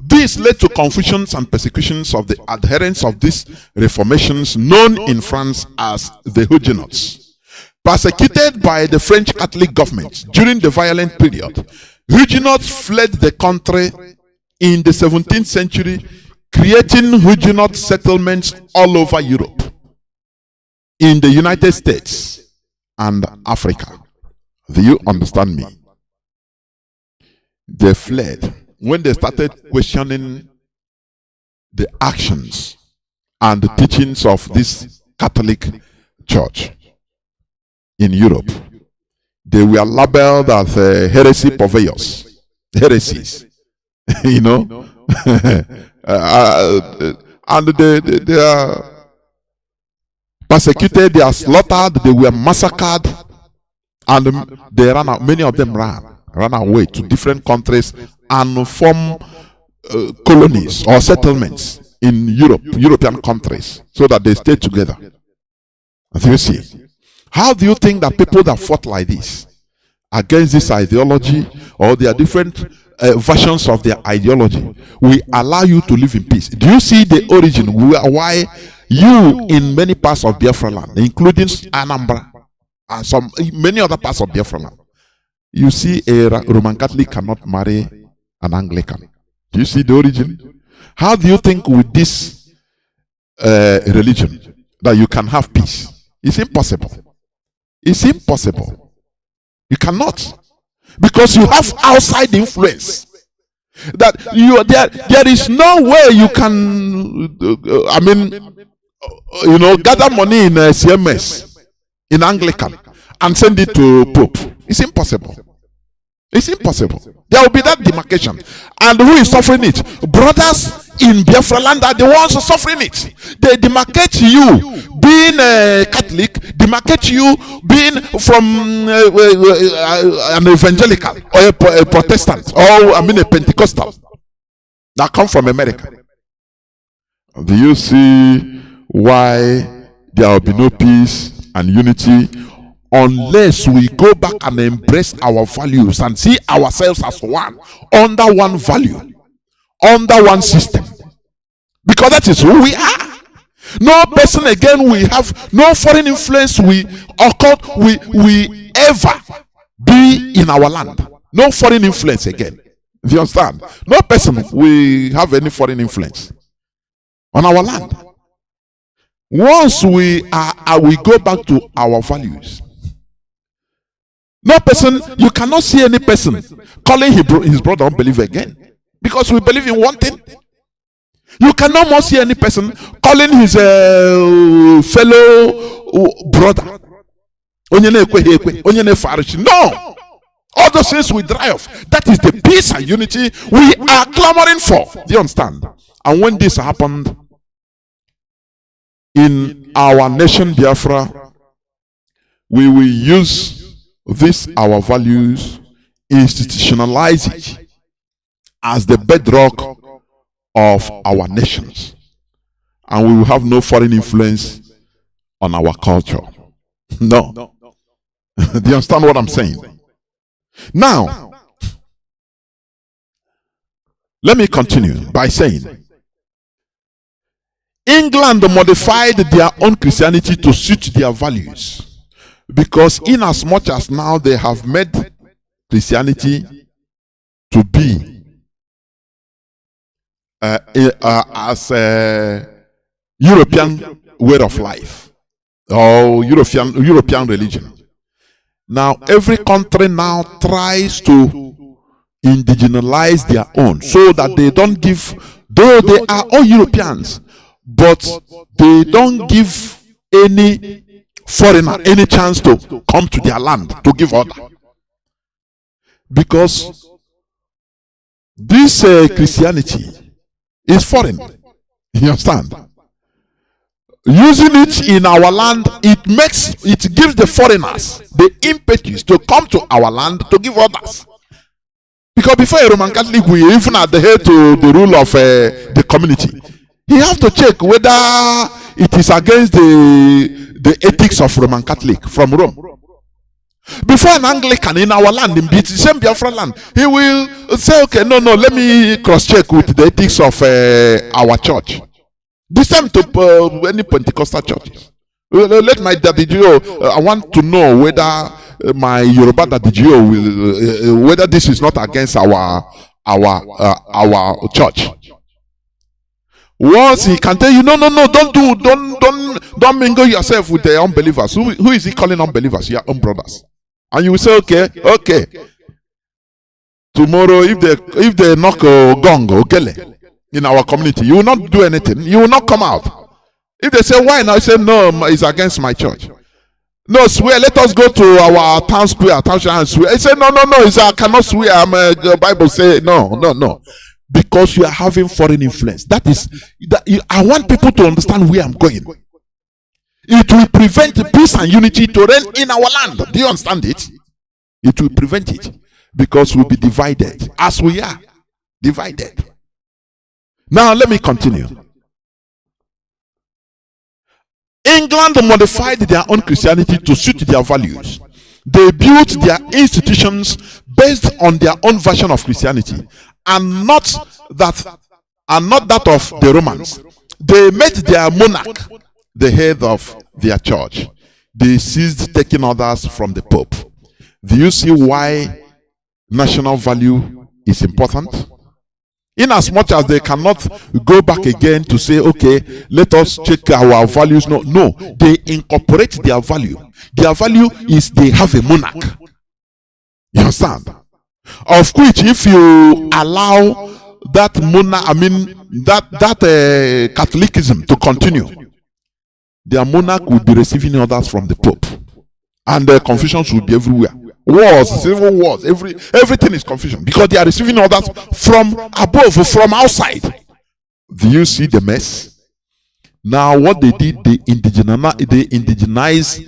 Speaker 3: This led to confusions and persecutions of the adherents of these reformations, known in France as the Huguenots. Persecuted by the French Catholic government during the violent period, Huguenots fled the country in the 17th century, creating Huguenot settlements all over Europe, in the United States and Africa. Do you understand me? They fled when they started questioning the actions and the teachings of this Catholic Church in Europe. They were labeled as heresy purveyors, heresies, and they are persecuted, they are slaughtered, they were massacred, and they ran out. Many of them ran away to different countries and form colonies or settlements in European countries, so that they stay together. As you see, how do you think that people that fought like this against this ideology, or their different versions of their ideology, will allow you to live in peace? Do you see the origin why You in many parts of Biafra land, including Anambra and some many other parts of Biafra land, you see a Roman Catholic cannot marry an Anglican. Do you see the origin? How do you think with this religion that you can have peace? It's impossible. It's impossible. You cannot, because you have outside influence. That there is no way you can gather money in CMS in Anglican and send it to Pope. It's impossible. It's impossible. There will be that demarcation. And who is suffering it? Brothers in Biafra land are the ones suffering it. They demarcate you being a Catholic, demarcate you being from an evangelical or a Protestant or a Pentecostal that come from America. Do you see why there will be no peace and unity unless we go back and embrace our values and see ourselves as one, under one value, under one system? Because that is who we are. No person again, we have no foreign influence we ever be in our land. No foreign influence again. Do you understand? No person we have any foreign influence on our land. Once we go back to our values. No person, you cannot see any person calling his brother unbeliever again, because we believe in one thing. You cannot more see any person calling his fellow brother. No! All those things will dry off. That is the peace and unity we are clamoring for. Do you understand? And when this happened in our nation Biafra, we will use this, our values, institutionalize it as the bedrock of our nations, and we will have no foreign influence on our culture. No. Do you understand what I'm saying? Now, let me continue by saying England modified their own Christianity to suit their values, because in as much as now they have made Christianity to be as a European way of life or European religion. Now every country now tries to indigenize their own, so that they don't give, though they are all Europeans, but they don't give any foreigner any chance to come to their land to give order, because this Christianity is foreign. You understand? Using it in our land, it gives the foreigners the impetus to come to our land to give orders. Because before a Roman Catholic we even adhere to the rule of the community, he have to check whether it is against the ethics of Roman Catholic from Rome. Before an Anglican in our land, in the same Biafra land, he will say, okay, no, let me cross-check with the ethics of our church. The same to any Pentecostal churches. Let my Daddy Gio, I want to know whether my Yoruba Daddy Gio will, whether this is not against our church. Once he can tell you, no, don't mingle yourself with the unbelievers. Who is he calling unbelievers? Your own brothers. And you will say, okay. Tomorrow, if they knock a gong or kele in our community, you will not do anything. You will not come out. If they say, why now? You say, no, it's against my church. No, swear, let us go to our town square, and swear. I say, no, I cannot swear. The Bible say, no. Because you are having foreign influence. I want people to understand where I'm going. It will prevent peace and unity to reign in our land. Do you understand it? It will prevent it, because we'll be divided, as we are divided. Now let me continue. England modified their own Christianity to suit their values. They built their institutions based on their own version of Christianity, and not that of the Romans. They made their monarch the head of their church. They ceased taking orders from the Pope. Do you see why national value is important? In as much as they cannot go back again to say, okay, let us check our values. No, they incorporate their value. Their value is they have a monarch. You understand? Of which, if you allow that monarch, that Catholicism to continue, their monarch will be receiving orders from the Pope, and the confusions will be everywhere. Wars, civil wars, everything is confusion because they are receiving orders from above, from outside. Do you see the mess? Now, what they did, they indigenize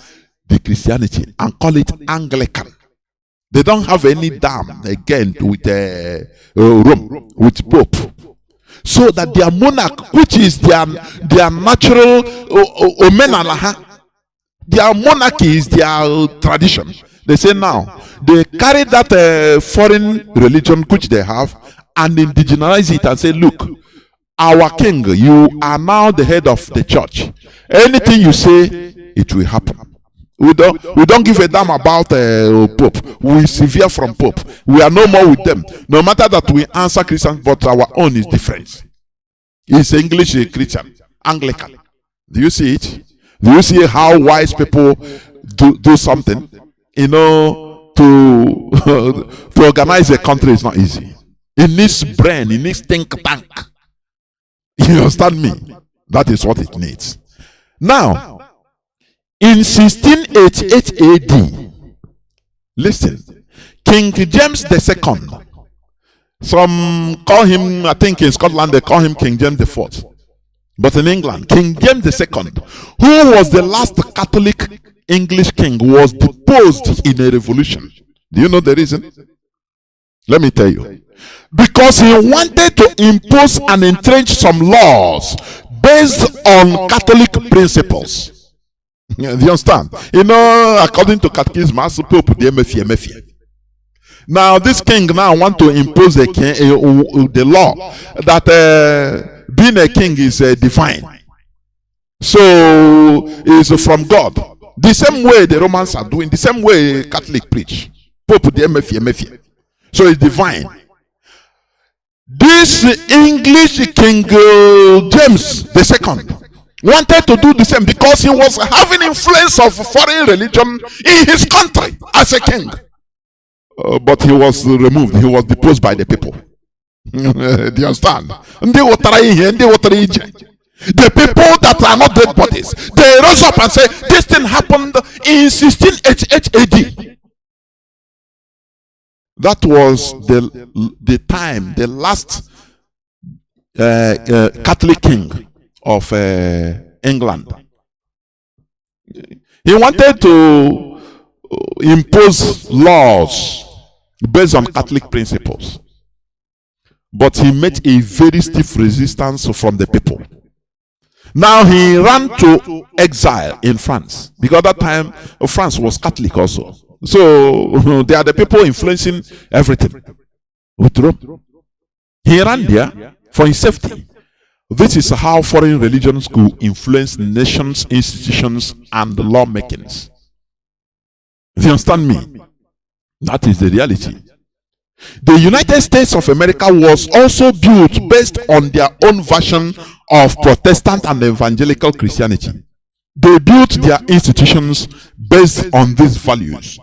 Speaker 3: the Christianity and call it Anglican. They don't have any dam again with Rome, with Pope. So that their monarch, which is their natural omenalaha, their monarchy is their tradition. They say now they carry that foreign religion which they have and indigenize it and say, look, our king, you are now the head of the church. Anything you say, it will happen. We don't give a damn about Pope. We severe from Pope. We are no more with them. No matter that we answer Christians, but our own is different. It's English Christian, Anglican. Do you see it? Do you see how wise people do something? You know, to organize a country is not easy. It needs brain, it needs think tank. You understand me? That is what it needs. Now, in 1688 AD, listen, King James II, some call him, I think in Scotland they call him King James IV, but in England, King James II, who was the last Catholic English king, was deposed in a revolution. Do you know the reason? Let me tell you. Because he wanted to impose and entrench some laws based on Catholic principles. You understand? You know, according to Catechism, as Pope, the now this king now want to impose the law that being a king is divine. So it's from God. The same way the Romans are doing, the same way Catholic preach. Pope the so it's divine. This English King James II wanted to do the same because he was having influence of foreign religion in his country as a king. But he was removed. He was deposed by the people. Do you understand? The people that are not dead bodies, they rose up and say, this thing happened in 1688 AD. That was the time, the last Catholic king of England. He wanted to impose laws based on Catholic principles, but he met a very stiff resistance from the people. Now he ran to exile in France, because at that time France was Catholic also. So they are the people influencing everything with Rome. He ran there for his safety. This is how foreign religions could influence nations, institutions, and lawmakings. Do you understand me? That is the reality. The United States of America was also built based on their own version of Protestant and evangelical Christianity. They built their institutions based on these values.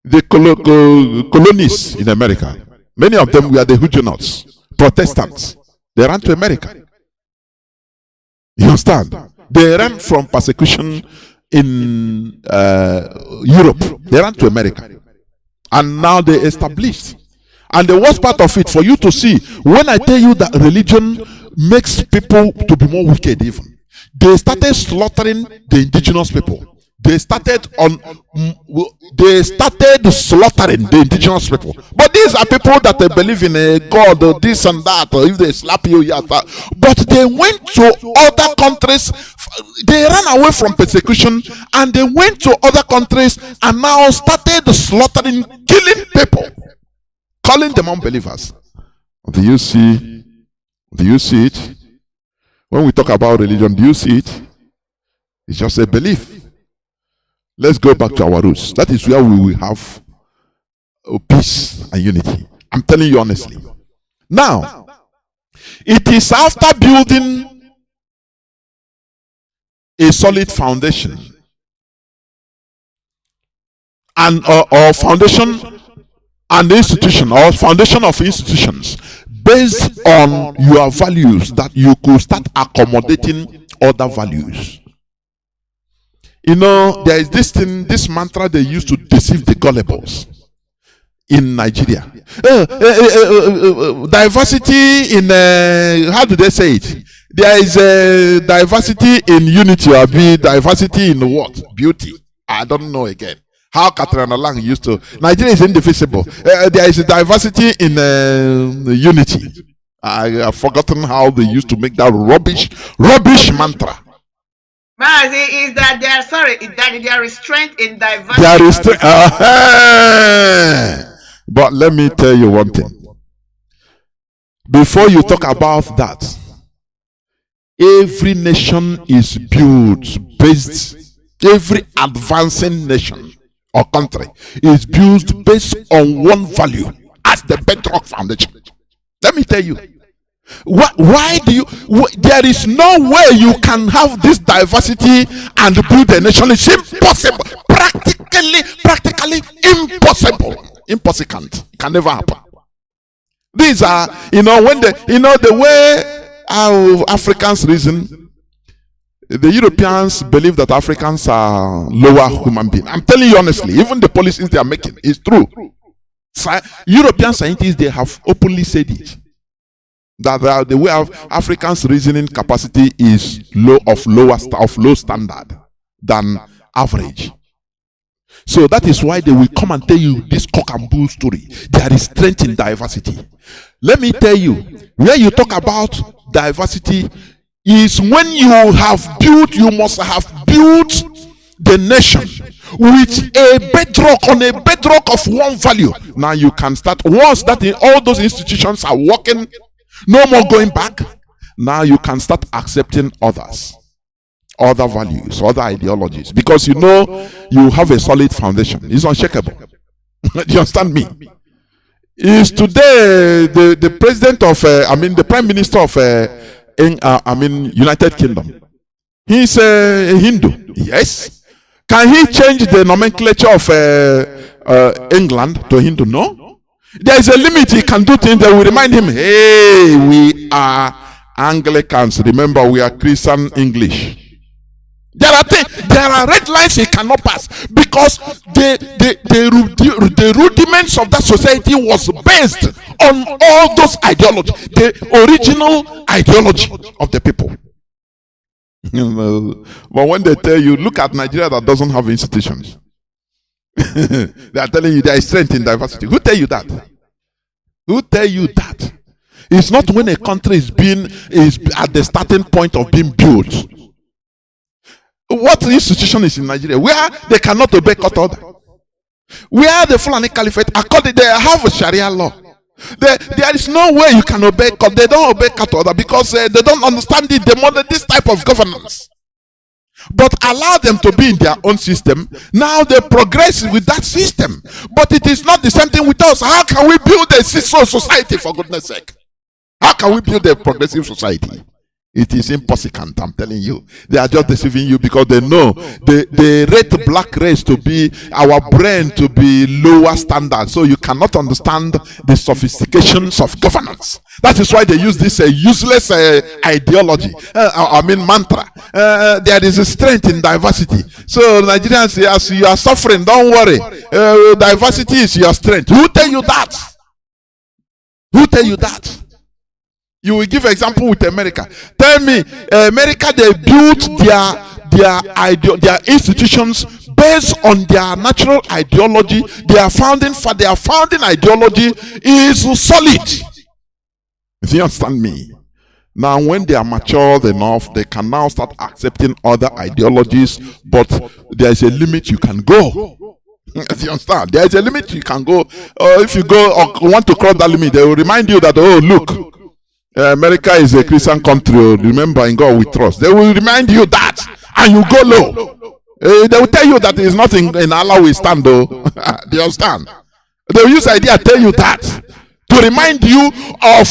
Speaker 3: The colonists in America, many of them were the Huguenots, Protestants. They ran to America. You understand? They ran from persecution in Europe. They ran to America. And now they established. And the worst part of it, for you to see, when I tell you that religion makes people to be more wicked even, they started slaughtering the indigenous people. They started slaughtering the indigenous people. But these are people that they believe in a God or this and that, or if they slap you, yes. But they went to other countries. They ran away from persecution and they went to other countries and now started slaughtering, killing people, calling them unbelievers. Do you see it? When we talk about religion, do you see it? It's just a belief. Let's go back to our roots. That is where we will have peace and unity. I'm telling you honestly. Now, it is after building a solid foundation and or foundation and institution or foundation of institutions based on your values that you could start accommodating other values. You know, there is this thing, this mantra they used to deceive the gullibles in Nigeria. Diversity in how do they say it? There is a diversity in unity, or be diversity in what? Beauty. I don't know again. How Katrina Lang used to. Nigeria is indivisible. There is a diversity in unity. I have forgotten how they used to make that rubbish mantra.
Speaker 4: Mazi, is that there is strength in diversity?
Speaker 3: There is but let me tell you one thing. Before you talk about that, every nation is built based, every advancing nation or country is built based on one value as the bedrock foundation. Let me tell you. Why do you? There is no way you can have this diversity and build a nation. It's impossible. Practically impossible. Impossible. It can never happen. These are, when the way how Africans reason. The Europeans believe that Africans are lower human beings. I'm telling you honestly, even the policies they are making is true. European scientists, they have openly said it. That the way of Africans' reasoning capacity is low standard than average. So that is why they will come and tell you this cock and bull story. There is strength in diversity. Let me tell you, where you talk about diversity is when you must have built the nation with a bedrock, on a bedrock of one value. Now you can start, once that all those institutions are working, no more going back. Now you can start accepting others, other values, other ideologies, because you have a solid foundation. It's unshakable. Do you understand me? Is today the president of the prime minister of United Kingdom? He's a Hindu. Yes. Can he change the nomenclature of England to Hindu? No. There is a limit. He can do things that will remind him, hey, we are Anglicans. Remember, we are Christian English. There are red lines he cannot pass, because the rudiments of that society was based on all those ideologies, the original ideology of the people. But when they tell you, look at Nigeria that doesn't have institutions, they are telling you there is strength in diversity. Who tell you that? Who tell you that? It's not when a country is at the starting point of being built. What institution is in Nigeria where they cannot obey court order? Where the Fulani Caliphate, they have a Sharia law. There is no way you can obey court. They don't obey court order because they don't understand this type of governance. But allow them to be in their own system. Now they progress with that system. But it is not the same thing with us. How can we build a civil society, for goodness sake? How can we build a progressive society? It is impossible, I'm telling you. They are just deceiving you because they know they rate black race to be, our brain to be lower standard. So you cannot understand the sophistications of governance. That is why they use this useless ideology. Mantra. There is a strength in diversity. So Nigerians, as you are suffering, don't worry. Diversity is your strength. Who tell you that? Who tell you that? You will give example with America. Tell me, America, they built their institutions based on their natural ideology. Their founding ideology is solid. If you understand me. Now, when they are matured enough, they can now start accepting other ideologies, but there is a limit you can go. If you understand, there is a limit you can go. If you go or want to cross that limit, they will remind you that, oh, look, America is a Christian country. Remember, in God we trust. They will remind you that. and you go low. They will tell you that there is nothing in Allah we stand though. Do you understand? They will use idea tell you that to remind you of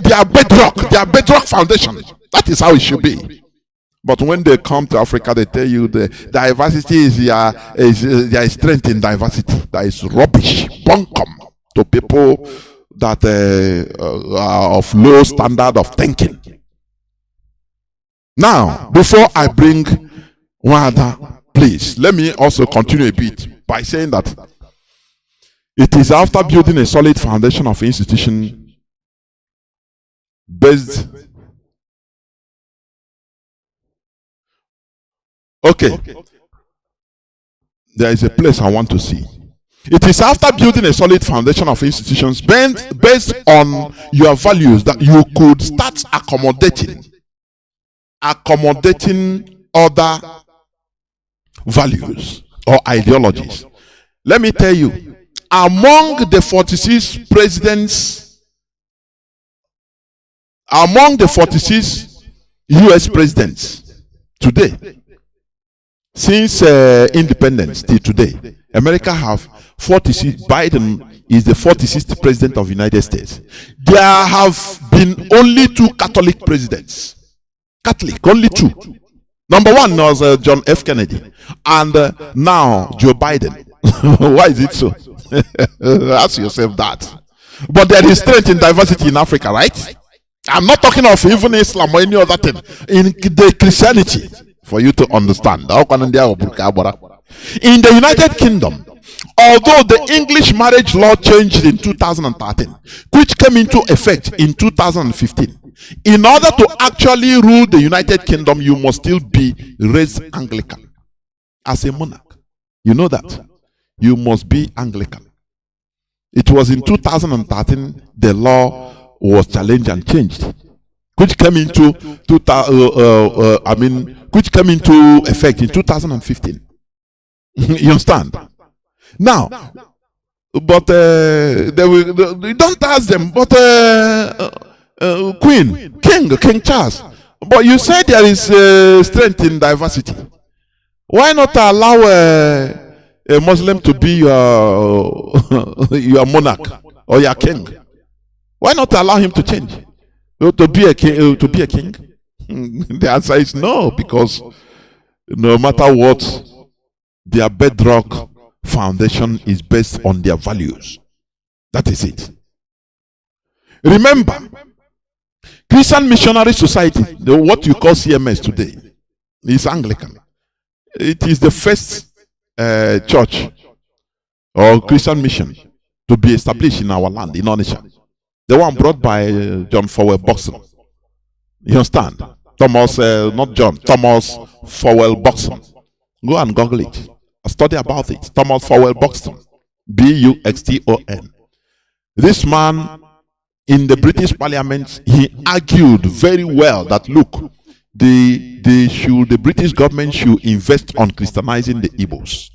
Speaker 3: their bedrock foundation. That is how it should be. But when they come to Africa, they tell you the diversity is their strength in diversity. That is rubbish, bunkum to people that are of low standard of thinking. Now, before I bring one other, please let me also continue a bit by saying that it is after building a solid foundation of institution based. Okay, there is a place I want to see. It is after building a solid foundation of institutions based on your values that you could start accommodating other values or ideologies. Let me tell you, among the 46 presidents, among the 46 US presidents today, since independence till today, America have 46. Biden is the 46th president of the United States. There have been only 2 Catholic presidents. Catholic, only 2. Number 1 was John F. Kennedy, and now Joe Biden. Why is it so? Ask yourself that. But there is strength in diversity in Africa, right? I'm not talking of even Islam or any other thing. In the Christianity, for you to understand. In the United Kingdom, although the English marriage law changed in 2013, which came into effect in 2015, in order to actually rule the United Kingdom, you must still be raised Anglican as a monarch. You know that. You must be Anglican. It was in 2013 the law was challenged and changed, which came into which came into effect in 2015. You understand? Now, but they don't ask them. But King Charles. But you said there is strength in diversity. Why not allow a Muslim to be your monarch or your king? Why not allow him to change to be a king? The answer is no, because no matter what, their bedrock foundation is based on their values. That is it. Remember, Christian Missionary Society, what you call CMS today, is Anglican. It is the first church or Christian mission to be established in our land, in Onisha. The one brought by John Fowell Buxton. You understand? Thomas, not John, Thomas Fowell Buxton. Go and Google it. Study about it. Thomas Fowell Buxton. Buxton. This man in the British Parliament, he argued very well that look, the British government should invest on Christianizing the Igbos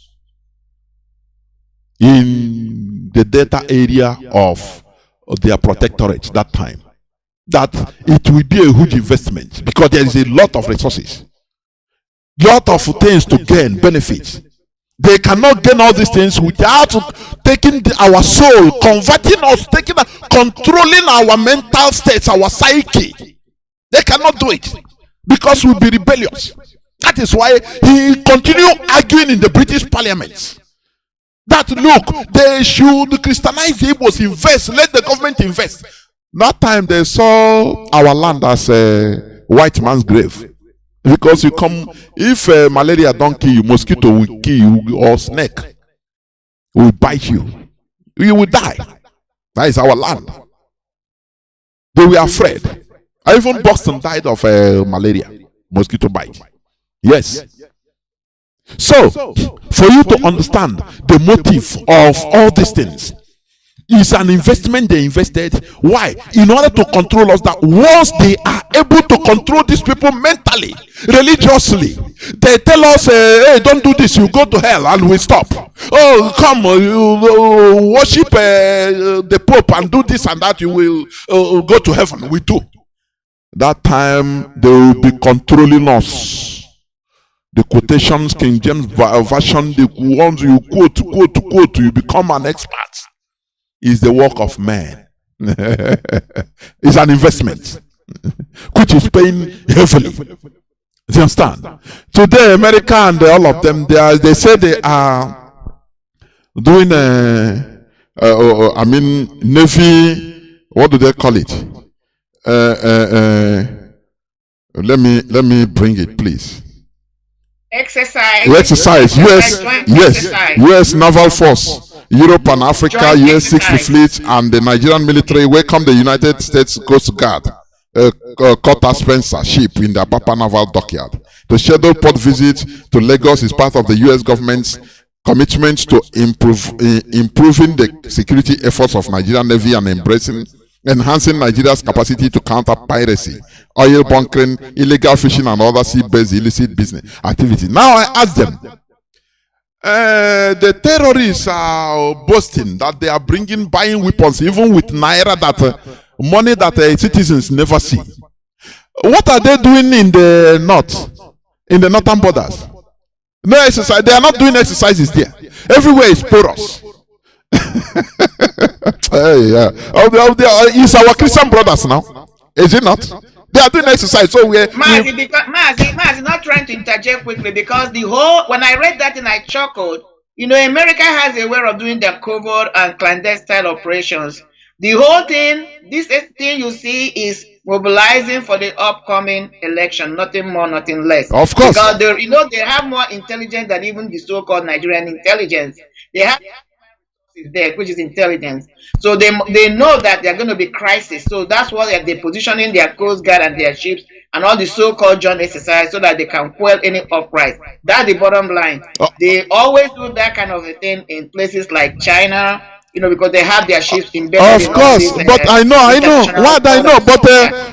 Speaker 3: in the Delta area of their protectorate that time. That it will be a huge investment because there is a lot of resources, lot of things to gain, benefits. They cannot gain all these things without taking our soul, converting us, controlling our mental states, our psyche. They cannot do it because we'll be rebellious. That is why he continued arguing in the British Parliament that look, they should Christianize the Igbos, invest, let the government invest. That time they saw our land as a white man's grave. Because you come, if malaria don't kill you, mosquito will kill you, or snake will bite you, you will die. That is our land. They were afraid. Even Boston died of malaria, mosquito bite. Yes. So, for you to understand the motive of all these things, is an investment they invested. Why? In order to control us, that once they are able to control these people mentally, religiously, they tell us, hey, don't do this, you go to hell, and we stop. Oh, come, you worship the Pope and do this and that, you will go to heaven. We do. That time, they will be controlling us the quotations, King James version, the ones you quote, you become an expert, is the work of man. It's an investment which is paying heavily. Do you understand? Today, America and all of them, they say they are doing Navy, what do they call it? Let me bring it, please.
Speaker 4: Exercise.
Speaker 3: US Naval Force, Europe and Africa,
Speaker 4: Joint
Speaker 3: US 60th
Speaker 4: exercise.
Speaker 3: Fleet, and the Nigerian military welcome the United States Coast Guard, Carter Spencer ship in the Apapa Naval Dockyard. The scheduled port visit to Lagos is part of the US government's commitment to improving the security efforts of Nigerian Navy and enhancing Nigeria's capacity to counter piracy, oil bunkering, illegal fishing, and other sea-based illicit business activity. Now I ask them, the terrorists are boasting that they are buying weapons, even with naira, that money that citizens never see. What are they doing in the northern borders? No exercise. They are not doing exercises there. Everywhere is porous. It's our Christian brothers now, is it not? They are doing exercise. So
Speaker 4: Mazi, not trying to interject quickly, because when I read that and I chuckled. America has a way of doing their covert and clandestine operations. The whole thing, this thing you see, is mobilizing for the upcoming election, nothing more, nothing less.
Speaker 3: Of course,
Speaker 4: because they have more intelligence than even the so-called Nigerian intelligence. They have there, which is intelligence. So they know that they're going to be crisis. So that's why they're positioning their Coast Guard and their ships and all the so-called joint exercise, so that they can quell any uprising. That's the bottom line. They always do that kind of a thing in places like China, because they have their ships embedded.
Speaker 3: Of course, but I know.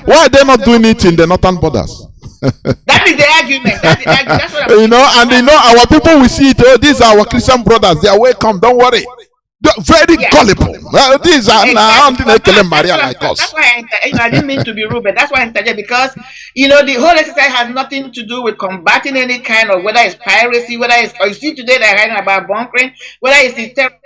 Speaker 3: Why are they not doing it in the northern borders?
Speaker 4: That is the argument. That's what
Speaker 3: and our people will see it. Oh, these are our Christian brothers. They are welcome. Don't worry. They're very gullible. These are Marien like us.
Speaker 4: That's why I didn't mean to be rude, but that's why I interject, because the whole exercise has nothing to do with combating any kind of, whether it's piracy, whether it's, you see today they're writing about bunkering, whether it's the terror.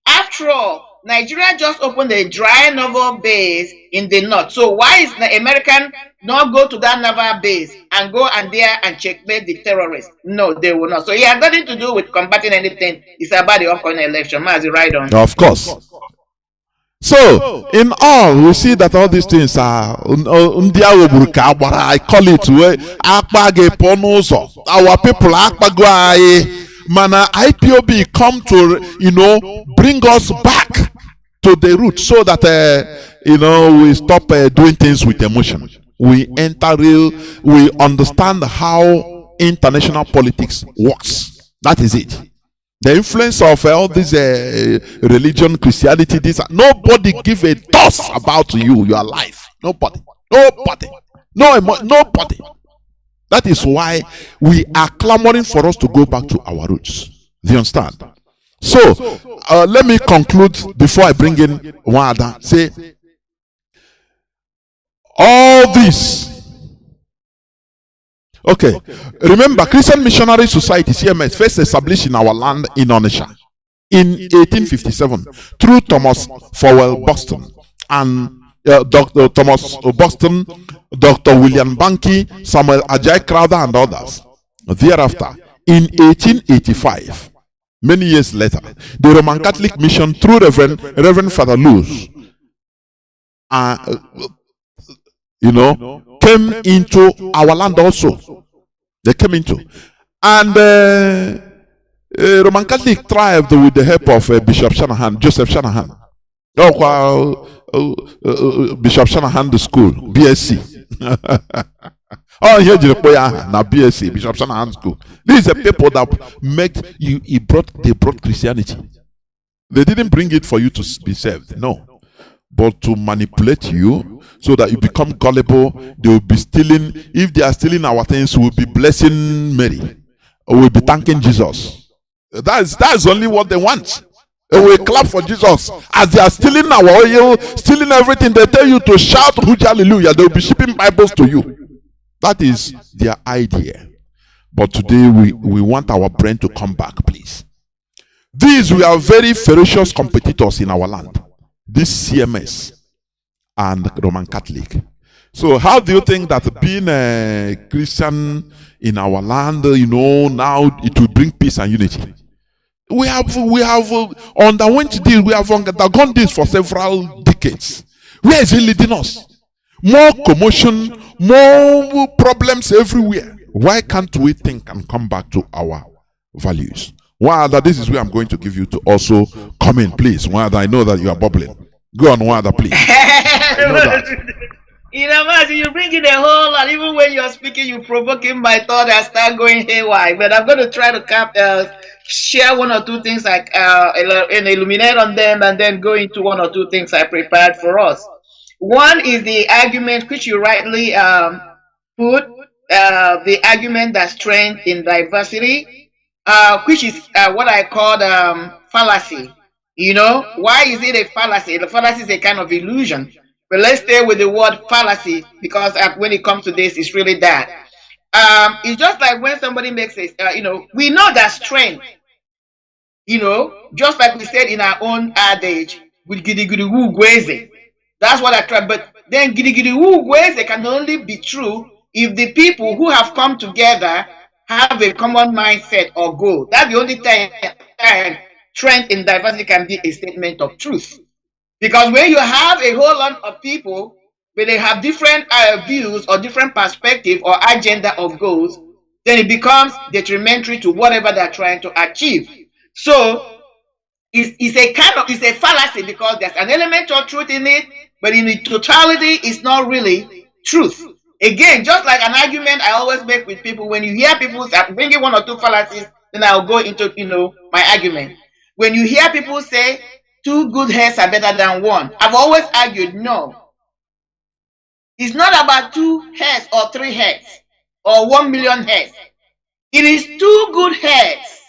Speaker 4: After all, Nigeria just opened a dry naval base in the north. So why is the American not go to that naval base and go and there and checkmate the terrorists? No, they will not. So it has nothing to do with combating anything. It's about the upcoming election. Mazi, right on.
Speaker 3: Of course. So, in all, we see that all these things are, I call it, our people, Mana IPOB come to, bring us back to the root, so that, we stop doing things with emotion. We enter we understand how international politics works. That is it. The influence of all this religion, Christianity, nobody give a toss about your life. Nobody. Nobody. That is why we are clamoring for us to go back to our roots. Do you understand? So, let me conclude before I bring in one other. Say, all this. Okay. Remember, Christian Missionary Society, CMS, first established in our land in Onitsha in 1857 through Thomas Fowell Boston and Dr. Thomas Boston, Dr. William Banky, Samuel Ajay Crowther, and others. Thereafter, in 1885, many years later, the Roman Catholic Mission through Reverend Father Luz, came into our land also. They came into. And Roman Catholic thrived with the help of Bishop Shanahan, Joseph Shanahan. Bishop Shanahan the school, BSc. Here na BSc, Bishop Shanahan school. These are people that they brought Christianity. They didn't bring it for you to be saved, no, but to manipulate you so that you become gullible. They will be stealing. If they are stealing our things, we will be blessing Mary, or we'll be thanking Jesus. That's only what they want. And we clap for Jesus. As they are stealing our oil, stealing everything, they tell you to shout hallelujah. They will be shipping Bibles to you. That is their idea. But today we want our brain to come back, please. These we are very ferocious competitors in our land. This CMS and Roman Catholic. So how do you think that being a Christian in our land, now it will bring peace and unity? We have underwent this. We have undergone this for several decades. Where is it leading us? More commotion, more problems everywhere. Why can't we think and come back to our values? Wanda, this is where I'm going to give you to also come in, please. Wanda, I know that you are bubbling. Go on, Wanda, please. I know that.
Speaker 4: Mazi, you bring in a whole lot. Even when you're speaking, you're provoking my thought. I start going haywire. But I'm going to try to share one or two things, and illuminate on them, and then go into one or two things I prepared for us. One is the argument which you rightly put, the argument that strength in diversity, which is what I call fallacy. Why is it a fallacy? The fallacy is a kind of illusion. But let's stay with the word fallacy, because when it comes to this, it's really that. It's just like when somebody makes a, we know that strength, just like we said in our own adage, with gidi gidi woo gweze. That's what I try. But then gidi gidi woo gweze can only be true if the people who have come together have a common mindset or goal. That's the only time strength in diversity can be a statement of truth. Because when you have a whole lot of people, but they have different views or different perspective or agenda of goals, then it becomes detrimental to whatever they're trying to achieve. So it's a fallacy, because there's an element of truth in it, but in the totality, it's not really truth. Again, just like an argument I always make with people, when you hear people bringing one or two fallacies, then I'll go into my argument. When you hear people say, 2 good heads are better than 1. I've always argued, no. It's not about 2 heads or 3 heads or 1 million heads. It is 2 good heads.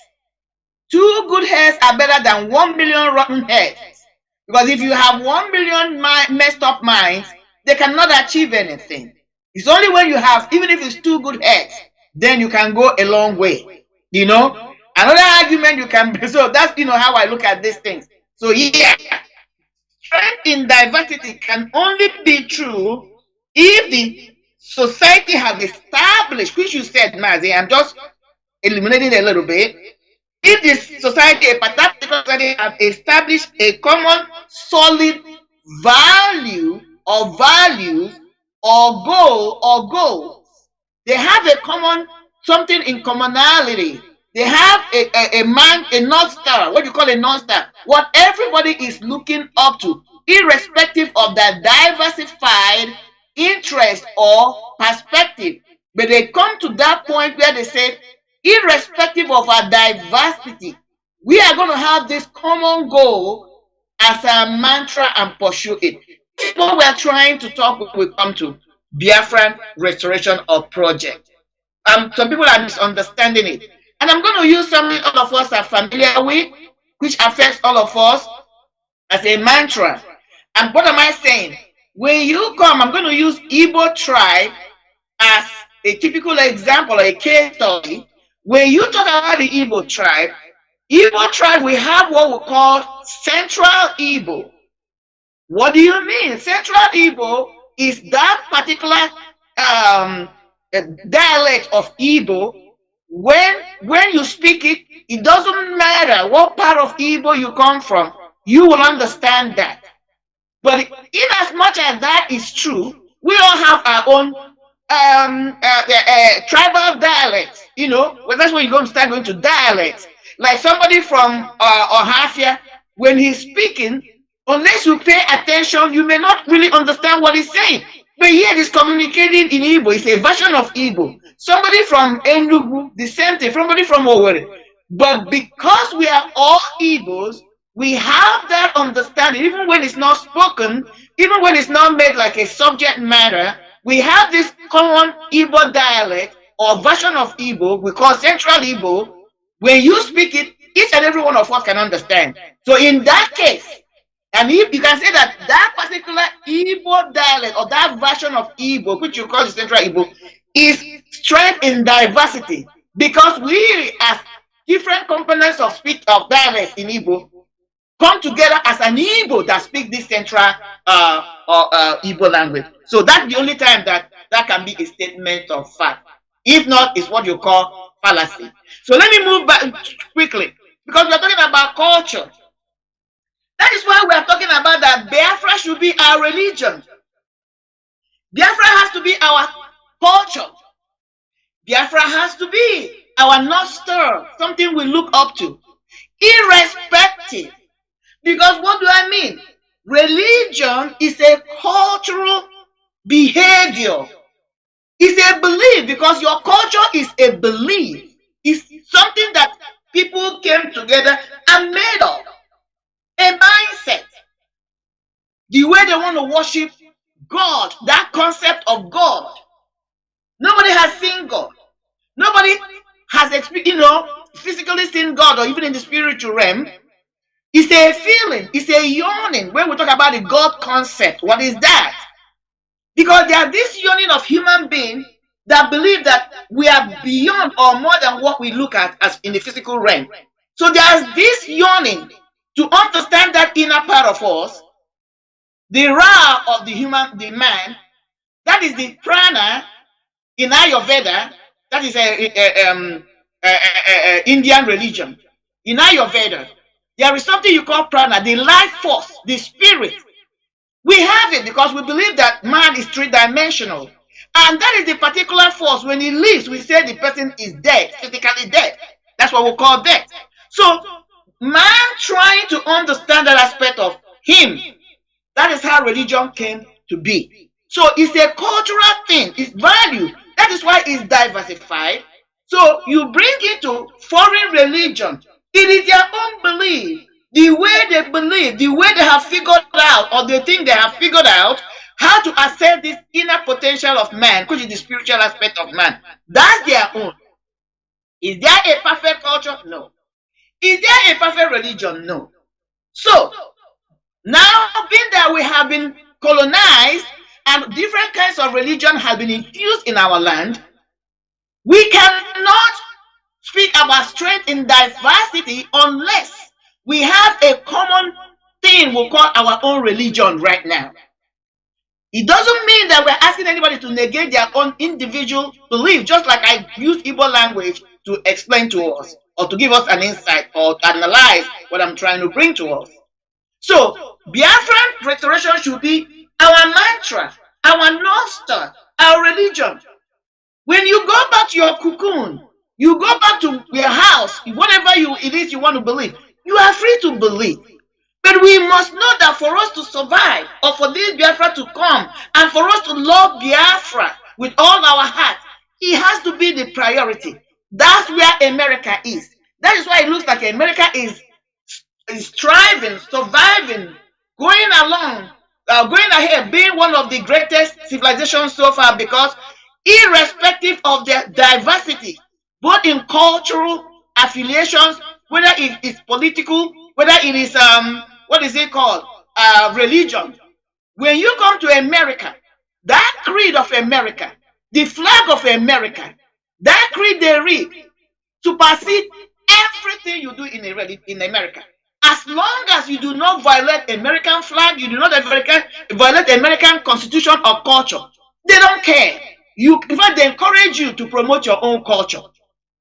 Speaker 4: 2 good heads are better than 1 million rotten heads. Because if you have 1 million messed up minds, they cannot achieve anything. It's only when you have, even if it's 2 good heads, then you can go a long way. Another argument you can, so that's how I look at these things. So yeah, strength in diversity can only be true if the society has established, which you said, Mazi, I'm just eliminating a little bit. If this society, a particular society, has established a common, solid value or values or goals, they have a common, something in commonality. They have a North Star, what you call a North Star, what everybody is looking up to, irrespective of their diversified interest or perspective. But they come to that point where they say, irrespective of our diversity, we are going to have this common goal as a mantra and pursue it. This is what we are trying to talk when we come to Biafran restoration of project. Some people are misunderstanding it. And I'm going to use something all of us are familiar with, which affects all of us as a mantra. And what am I saying? When you come, I'm going to use Igbo tribe as a typical example, a case study. When you talk about the Igbo tribe, we have what we call Central Igbo. What do you mean? Central Igbo is that particular dialect of Igbo. When you speak it, it doesn't matter what part of Igbo you come from, you will understand that. But in as much as that is true, we all have our own tribal dialects. Well, that's when you're going to start going to dialects. Like somebody from Ohafia, when he's speaking, unless you pay attention, you may not really understand what he's saying. But here he's communicating in Igbo. It's a version of Igbo. Somebody from Enugu, the same thing. Somebody from Owerri. But because we are all Igbos, we have that understanding, even when it's not spoken, even when it's not made like a subject matter, we have this common Igbo dialect or version of Igbo we call Central Igbo. When you speak it, each and every one of us can understand. So in that case, and if you can say that that particular Igbo dialect or that version of Igbo, which you call the Central Igbo, is strength in diversity. because we, as different components of speech of dialects in Igbo, come together as an Igbo that speak this central Igbo language. So that's the only time that can be a statement of fact. If not, it's what you call fallacy. So let me move back quickly, because we're talking about culture. That is why we are talking about that Biafra should be our religion. Biafra has to be our culture. Biafra has to be our North Star, something we look up to, irrespective. Because what do I mean? Religion is a cultural behavior. It's a belief, because your culture is a belief. It's something that people came together and made up. A mindset. The way they want to worship God, that concept of God. Nobody has seen God. Nobody has physically seen God, or even in the spiritual realm. It's a feeling, it's a yearning. When we talk about the God concept, what is that? Because there are this yearning of human beings that believe that we are beyond or more than what we look at as in the physical realm. So there's this yearning to understand that inner part of us, the Ra of the man, that is the prana in Ayurveda, that is Indian religion. In Ayurveda, there is something you call prana, the life force, the spirit. We have it because we believe that man is three-dimensional. And that is the particular force. When he leaves, we say the person is dead, physically dead. That's what we call death. So, man trying to understand that aspect of him, that is how religion came to be. So, it's a cultural thing, it's value. That is why it's diversified. So, you bring into foreign religion, it is their own belief. The way they believe, the way they have figured out, or they think they have figured out how to access this inner potential of man, which is the spiritual aspect of man. That's their own. Is there a perfect culture? No. Is there a perfect religion? No. So, now being that we have been colonized and different kinds of religion have been infused in our land, we cannot speak about strength in diversity unless we have a common thing we call our own religion right now. It doesn't mean that we're asking anybody to negate their own individual belief, just like I use Igbo language to explain to us, or to give us an insight, or analyze what I'm trying to bring to us. So, Biafran restoration should be our mantra, our North Star, our religion. When you go back to your cocoon, you go back to your house, whatever it is you want to believe, you are free to believe. But we must know that for us to survive, or for this Biafra to come, and for us to love Biafra with all our heart, it has to be the priority. That's where America is. That is why it looks like America is striving, surviving, going along, going ahead, being one of the greatest civilizations so far, because irrespective of their diversity, both in cultural affiliations, whether it is political, whether it is what is it called, religion. When you come to America, that creed of America, the flag of America, that creed they read supersede everything you do in America. As long as you do not violate American flag, you do not violate American constitution or culture, they don't care. In fact, they encourage you to promote your own culture.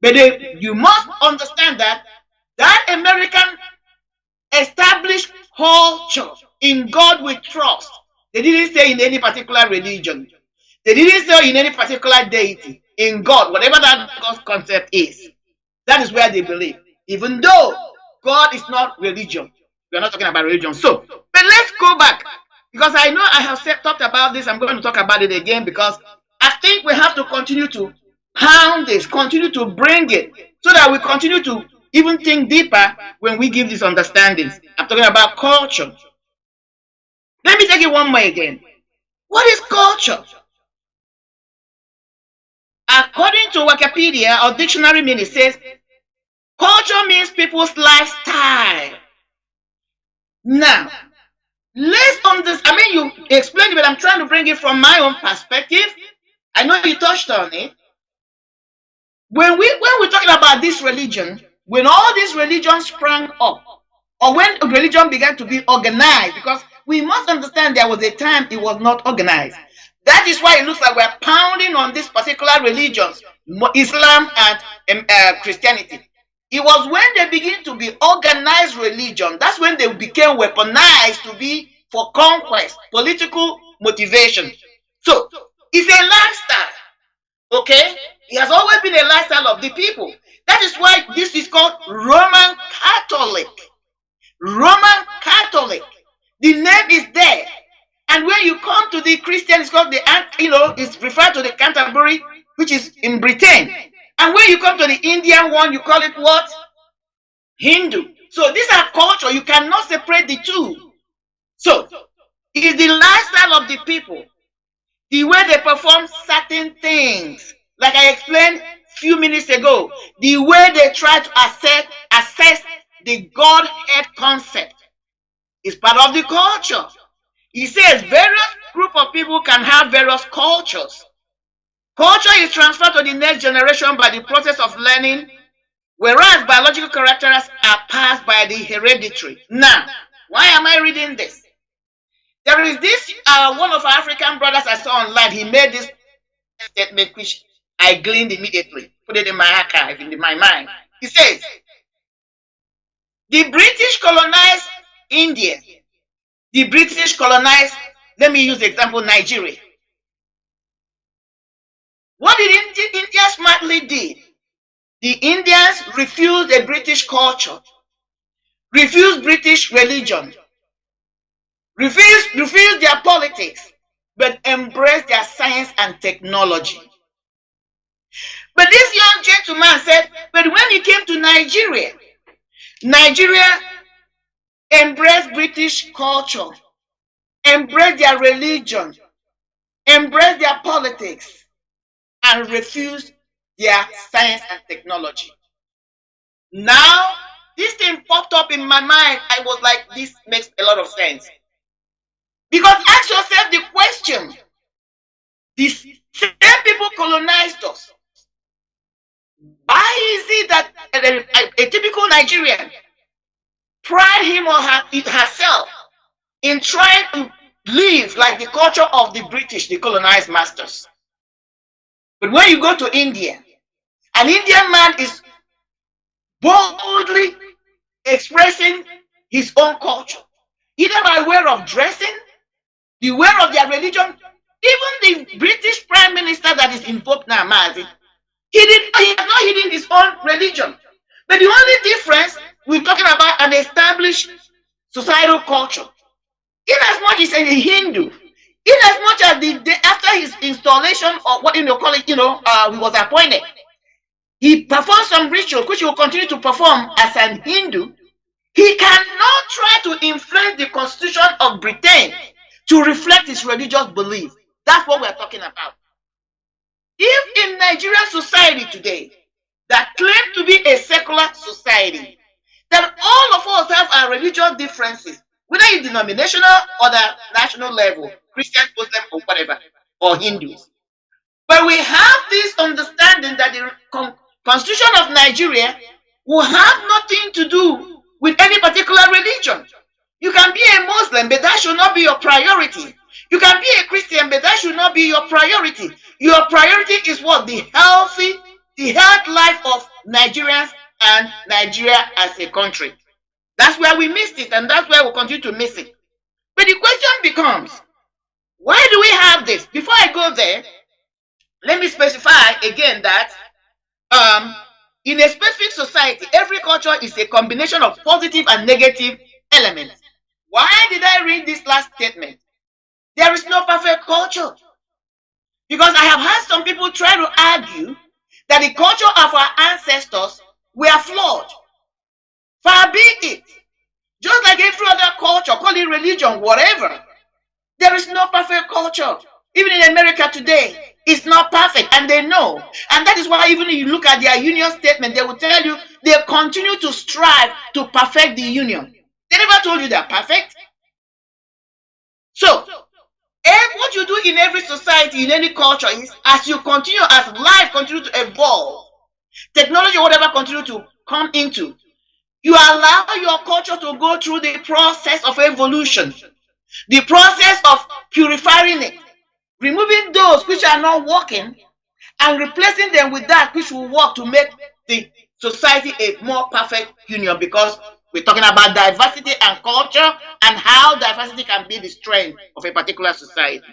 Speaker 4: But you must understand that American established culture, in God we trust. They didn't say in any particular religion. They didn't say in any particular deity. In God, whatever that God's concept is. That is where they believe. Even though God is not religion. We are not talking about religion. So, but let's go back. Because I know I have talked about this. I'm going to talk about it again, because I think we have to continue to pound this, continue to bring it, so that we continue to even think deeper when we give these understandings. I'm talking about culture. Let me take it one more again. What is culture? According to Wikipedia or dictionary meaning, it says culture means people's lifestyle. Now, let's understand. I mean, you explained it, but I'm trying to bring it from my own perspective. I know you touched on it. when we're talking about this religion, when all these religions sprang up, or when religion began to be organized, because we must understand there was a time it was not organized. That is why it looks like we're pounding on these particular religions, Islam and Christianity. It was when they begin to be organized religion, that's when they became weaponized to be for conquest, political motivation. So it's a lifestyle. Okay? It has always been a lifestyle of the people. That is why this is called Roman Catholic. Roman Catholic. The name is there. And when you come to the Christian, it's called it's referred to the Canterbury, which is in Britain. And when you come to the Indian one, you call it what? Hindu. So these are culture. You cannot separate the two. So it is the lifestyle of the people. The way they perform certain things, like I explained a few minutes ago, the way they try to assess the Godhead concept is part of the culture. He says various group of people can have various cultures. Culture is transferred to the next generation by the process of learning, whereas biological characters are passed by the hereditary. Now, why am I reading this? There is this, one of our African brothers I saw online, he made this statement which I gleaned immediately, put it in my archive, in my mind. He says, the British colonized India. The British colonized, let me use the example, Nigeria. What did India smartly did? The Indians refused the British culture, refused British religion, refused their politics, but embraced their science and technology. But this young gentleman said, but when he came to Nigeria, Nigeria embraced British culture, embraced their religion, embraced their politics, and refused their science and technology. Now, this thing popped up in my mind. I was like, this makes a lot of sense. Because ask yourself the question, these same people colonized us. Why is it that a typical Nigerian pride him or herself in trying to live like the culture of the British, the colonized masters? But when you go to India, an Indian man is boldly expressing his own culture, either by way of dressing, the way of their religion. Even the British Prime Minister that is invoked now, Mazi, he has not hidden his own religion. But the only difference, we're talking about an established societal culture. In as much as a Hindu, in as much as after his installation, or what you call it, he was appointed, he performed some rituals which he will continue to perform as an Hindu. He cannot try to influence the constitution of Britain to reflect his religious belief. That's what we're talking about. If in Nigerian society today, that claims to be a secular society, that all of us have our religious differences, whether it's denominational or the national level, Christian, Muslim, or whatever, or Hindus. But we have this understanding that the Constitution of Nigeria will have nothing to do with any particular religion. You can be a Muslim, but that should not be your priority. You can be a Christian, but that should not be your priority. Your priority is what? The health life of Nigerians and Nigeria as a country. That's where we missed it, and that's where we'll continue to miss it. But the question becomes, why do we have this? Before I go there, let me specify again that in a specific society, every culture is a combination of positive and negative elements. Why did I read this last statement? There is no perfect culture. Because I have had some people try to argue that the culture of our ancestors were flawed. Far be it. Just like every other culture, call it religion, whatever. There is no perfect culture. Even in America today, it's not perfect, and they know. And that is why even if you look at their union statement, they will tell you they continue to strive to perfect the union. They never told you they're perfect. So, what you do in every society, in any culture, is as you continue, as life continues to evolve, technology, whatever continue to come into, you allow your culture to go through the process of evolution, the process of purifying it, removing those which are not working and replacing them with that which will work to make the society a more perfect union, because we're talking about diversity and culture and how diversity can be the strength of a particular society.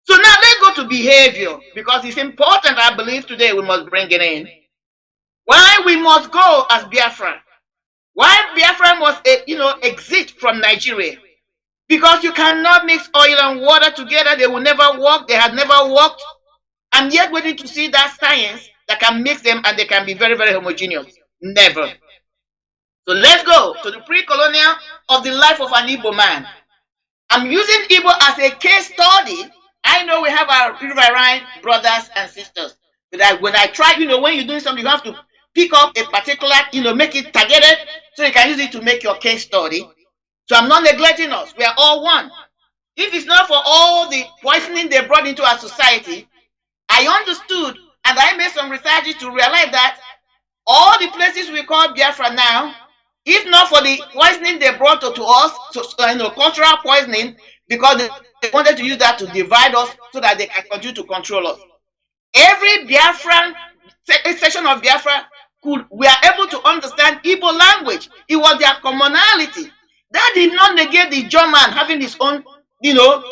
Speaker 4: So now let's go to behavior, because it's important. I believe today we must bring it in. Why we must go as Biafra? Why Biafra must exit from Nigeria? Because you cannot mix oil and water together. They will never work. They have never worked. And yet waiting to see that science that can mix them and they can be very, very homogeneous. Never. So let's go to the pre-colonial of the life of an Igbo man. I'm using Igbo as a case study. I know we have our riverine brothers and sisters. But when I try, when you're doing something, you have to pick up a particular, make it targeted so you can use it to make your case study. So I'm not neglecting us. We are all one. If it's not for all the poisoning they brought into our society, I understood and I made some researches to realize that all the places we call Biafra now, if not for the poisoning they brought to us, cultural poisoning, because they wanted to use that to divide us so that they can continue to control us. Every Biafran section of Biafra were able to understand Igbo language. It was their commonality. That did not negate the German having his own,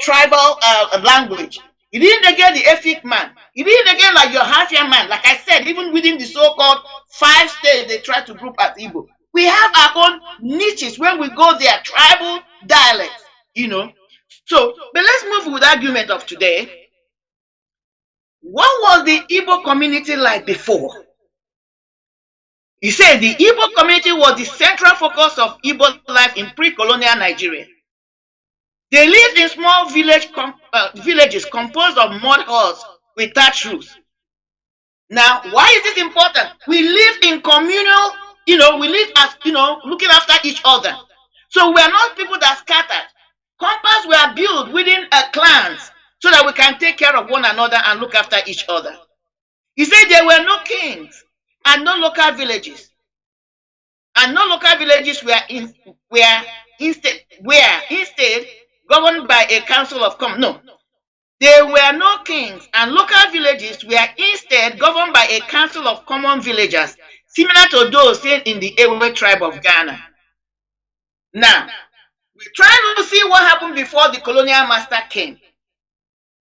Speaker 4: tribal language. It didn't negate the Efik man. It didn't negate like your Hafia man. Like I said, even within the so-called 5 states they try to group as Igbo. We have our own niches when we go there, tribal dialects, So, but let's move with the argument of today. What was the Igbo community like before? He said the Igbo community was the central focus of Igbo life in pre-colonial Nigeria. They lived in small villages composed of mud huts with thatched roofs. Now, why is this important? We live in communal, we live as, looking after each other. So we are not people that scattered. Compounds were built within clans so that we can take care of one another and look after each other. He said there were no kings and no local villages. And no local villages were instead governed by a council of commons. No. There were no kings and local villages were instead governed by a council of common villagers, similar to those seen in the Ewe tribe of Ghana. Now, we're trying to see what happened before the colonial master came.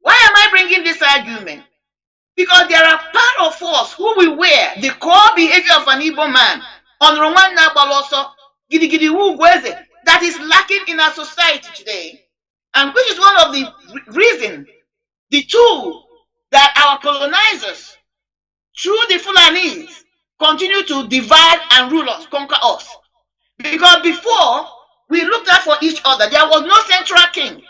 Speaker 4: Why am I bringing this argument? Because there are part of us who we wear the core behavior of an Igbo man on Rwanda Baloso, Gidigidi Wugweze, that is lacking in our society today, and which is one of the reasons, the tool that our colonizers, through the Fulanis, continue to divide and rule us, conquer us. Because before, we looked out for each other. There was no central king.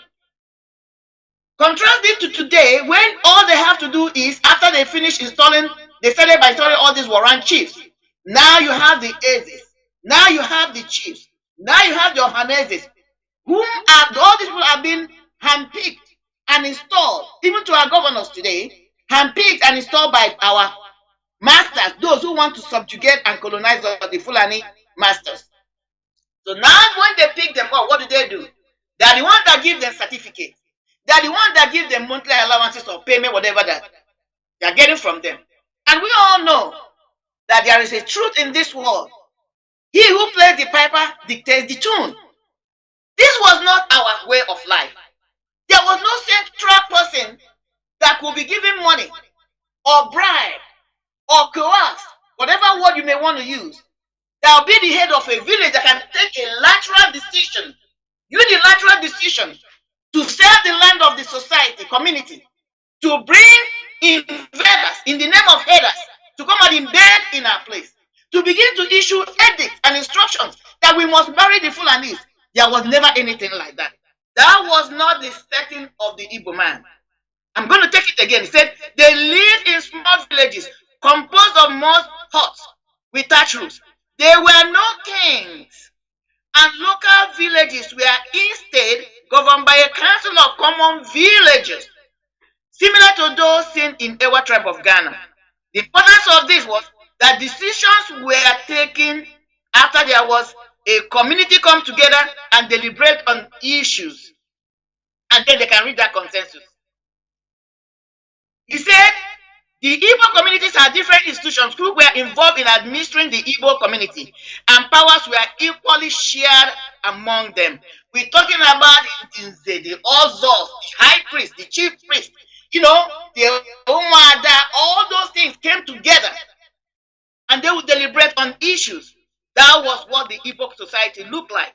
Speaker 4: Contrast it to today, when all they have to do is, after they finish installing, they started by installing all these warrant chiefs. Now you have the Ezes. Now you have the chiefs. Now you have the Ohanezes. All these people have been handpicked and installed, even to our governors today, handpicked and installed by our masters, those who want to subjugate and colonize the Fulani masters. So now when they pick them up, what do? They are the ones that give them certificates. They are the ones that give them monthly allowances or payment, whatever that they are getting from them. And we all know that there is a truth in this world. He who plays the piper dictates the tune. This was not our way of life. There was no central person that could be given money or bribe or coerce, whatever word you may want to use. That will be the head of a village that can take a lateral decision, unilateral decision, to sell the land of the society, community, to bring invaders in the name of headers to come and invade in our place, to begin to issue edicts and instructions that we must marry the Fulanis. There was never anything like that. That was not the setting of the Igbo man. I'm going to take it again. He said they lived in small villages composed of mud huts with thatched roofs. There were no kings, and local villages were instead governed by a council of common villages, similar to those seen in Ewa tribe of Ghana. The importance of this was that decisions were taken after there was a community come together and deliberate on issues, and then they can reach that consensus. He said the Igbo communities are different institutions who were involved in administering the Igbo community, and powers were equally shared among them. We're talking about the Ozos, the high priest, the chief priest, you know, the Umada, all those things came together and they would deliberate on issues. That was what the Igbo society looked like.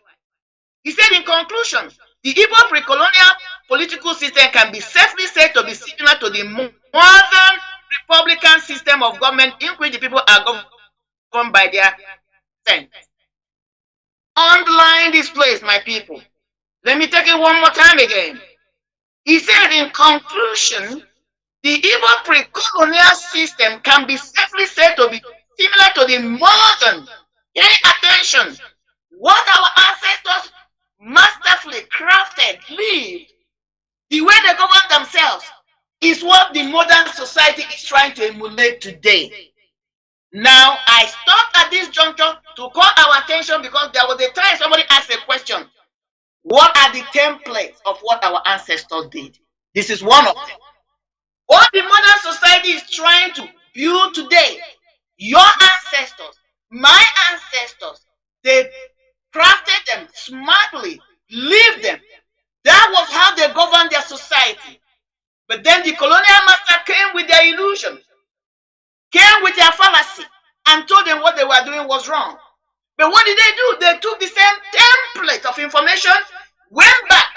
Speaker 4: He said in conclusion, the Igbo pre-colonial political system can be safely said to be similar to the modern republican system of government in which the people are governed by their sense. Underline this place, my people. Let me take it one more time again. He said in conclusion, the Igbo pre-colonial system can be safely said to be similar to the modern, pay attention, what our ancestors masterfully crafted, lived, the way they govern themselves is what the modern society is trying to emulate today. Now, I stopped at this juncture to call our attention because there was a time somebody asked a question. What are the templates of what our ancestors did? This is one of them. What the modern society is trying to build today, your ancestors, my ancestors, they crafted them smartly, lived them. That was how they governed their society. But then the colonial master came with their illusion, came with their fallacy, and told them what they were doing was wrong. But what did they do? They took the same template of information, went back,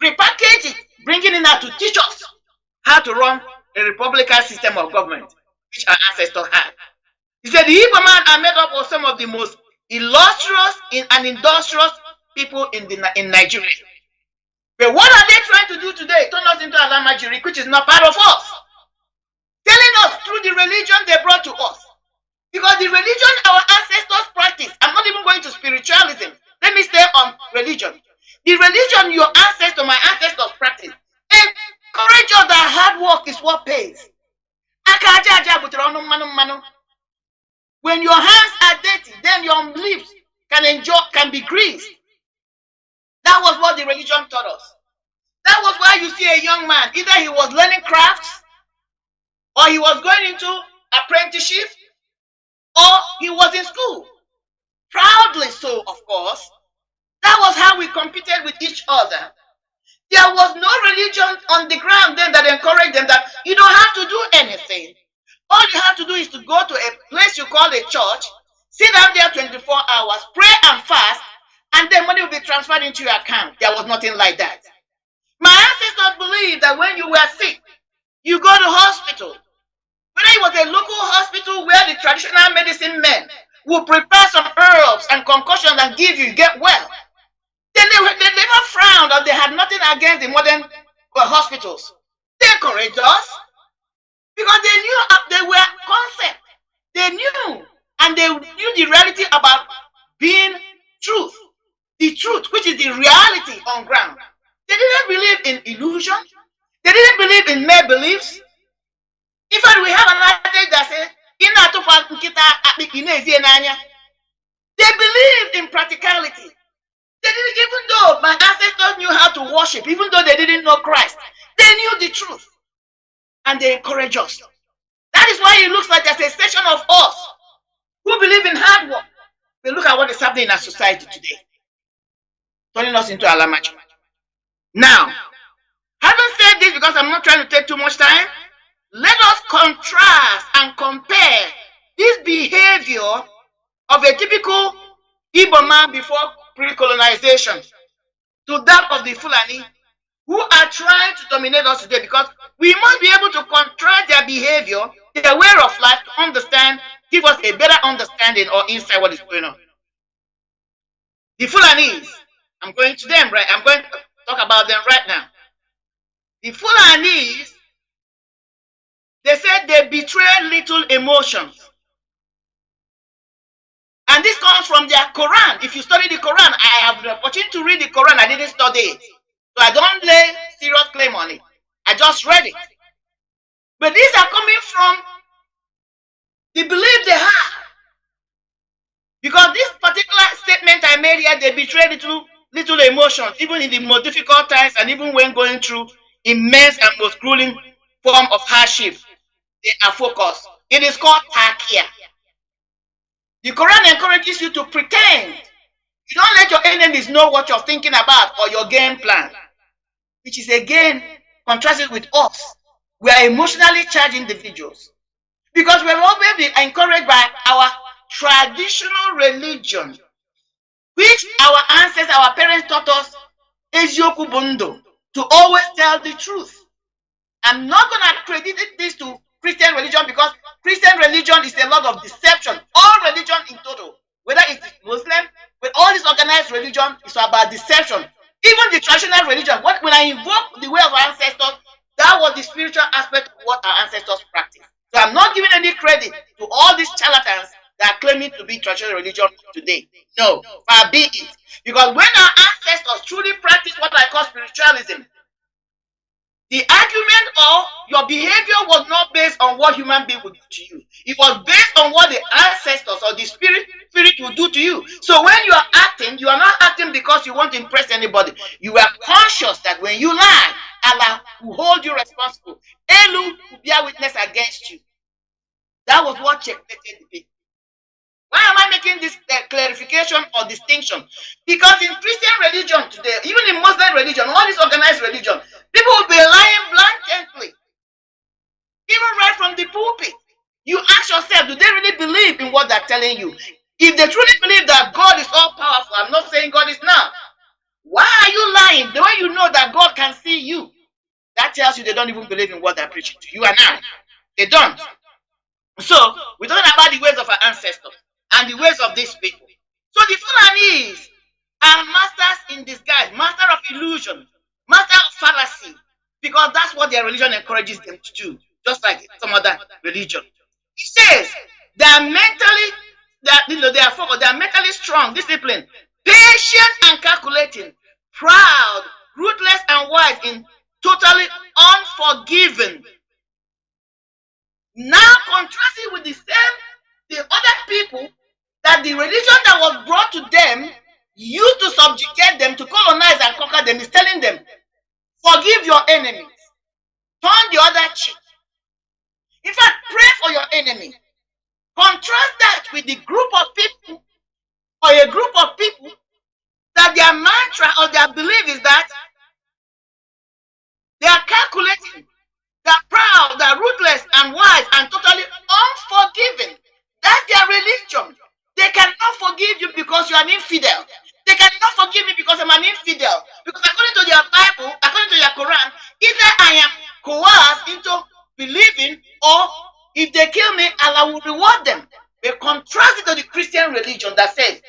Speaker 4: repackaged it, bringing it out to teach us how to run a republican system of government, which our ancestors had. He said the Igbo man are made up of some of the most illustrious and industrious people in Nigeria. But what are they trying to do today? Turn us into Alamajiri, which is not part of us. Telling us through the religion they brought to us. Because the religion our ancestors practiced, I'm not even going to spiritualism. Let me stay on religion. The religion your ancestors, my ancestors practiced, encourage us that hard work is what pays. When your hands are dirty, then your lips can be greased. That was what the religion taught us. That was why you see a young man, either he was learning crafts, or he was going into apprenticeship, or he was in school. Proudly so, of course. That was how we competed with each other. There was no religion on the ground then that encouraged them that you don't have to do anything. All you have to do is to go to a place you call a church, sit down there 24 hours, pray and fast, and then money will be transferred into your account. There was nothing like that. My ancestors believed that when you were sick, you go to hospital. Whether it was a local hospital where the traditional medicine men will prepare some herbs and concoctions and give you, get well. They never frowned or they had nothing against the modern hospitals. They encouraged us because they knew they were concept. They knew, and they knew the reality about being truth. The truth, which is the reality on ground. They didn't believe in illusion. They didn't believe in mere beliefs. In fact, we have an adage that says, they believed in practicality. They didn't, even though my ancestors knew how to worship, even though they didn't know Christ, they knew the truth. And they encourage us. That is why it looks like there's a section of us who believe in hard work. But look at what is happening in our society today. Turning us into Alamachi. Now, having said this, because I'm not trying to take too much time, let us contrast and compare this behavior of a typical Igbo man before pre-colonization to that of the Fulani who are trying to dominate us today, because we must be able to contrast their behavior, their way of life, to understand, give us a better understanding or insight what is going on. The Fulanis, I'm going to them, right? I'm going to talk about them right now. The Fulanis, they said they betray little emotions. And this comes from their Quran. If you study the Quran, I have the opportunity to read the Quran. I didn't study it. So I don't lay serious claim on it. I just read it. But these are coming from the belief they have Because this particular statement I made here, they betray little emotions, even in the most difficult times and even when going through immense and most grueling form of hardship, they are focused. It is called takia. The Quran encourages you to pretend. You don't let your enemies know what you're thinking about or your game plan, which is again contrasted with us. We are emotionally charged individuals because we're always been encouraged by our traditional religion, which our ancestors, our parents taught us, Ezioku Bundo, to always tell the truth. I'm not going to credit this to Christian religion because Christian religion is a lot of deception. All religion in total, whether it is Muslim, with all this organized religion, is about deception. Even the traditional religion, when I invoke the way of our ancestors, that was the spiritual aspect of what our ancestors practiced. So I'm not giving any credit to all these charlatans that are claiming to be traditional religion today. No, far be it. Because when our ancestors truly practiced what I call spiritualism, the argument or your behavior was not based on what human being would do to you. It was based on what the ancestors or the spirit will do to you. So when you are acting, you are not acting because you want to impress anybody. You are conscious that when you lie, Allah will hold you responsible. Elu will bear witness against you. That was what checkmated the people. Why am I making this clarification or distinction? Because in Christian religion today, even in Muslim religion, all this organized religion, people will be lying blatantly. Even right from the pulpit. You ask yourself, do they really believe in what they're telling you? If they truly believe that God is all powerful, I'm not saying God is not. Why are you lying? The way you know that God can see you, that tells you they don't even believe in what they're preaching to you and I. They don't. So, we're talking about the ways of our ancestors and the ways of these people. So the Fulanis are masters in disguise, master of illusion, master of fallacy, because that's what their religion encourages them to do, just like some other religion. It says they are they are mentally strong, disciplined, patient and calculating, proud, ruthless and wise, in totally unforgiving. Now contrasting with the other people that the religion that was brought to them used to subjugate them, to colonize and conquer them, is telling them, forgive your enemies, turn the other cheek. In fact, pray for your enemy. Contrast that with the group of people or a group of people that their mantra or their belief is that they are calculating, they're proud, they're ruthless and wise and totally unforgiving. That's their religion. They cannot forgive you because you are an infidel. They cannot forgive me because I'm an infidel. Because according to their Bible, according to their Quran, either I am coerced into believing, or if they kill me, Allah will reward them. They contrast it to the Christian religion that says,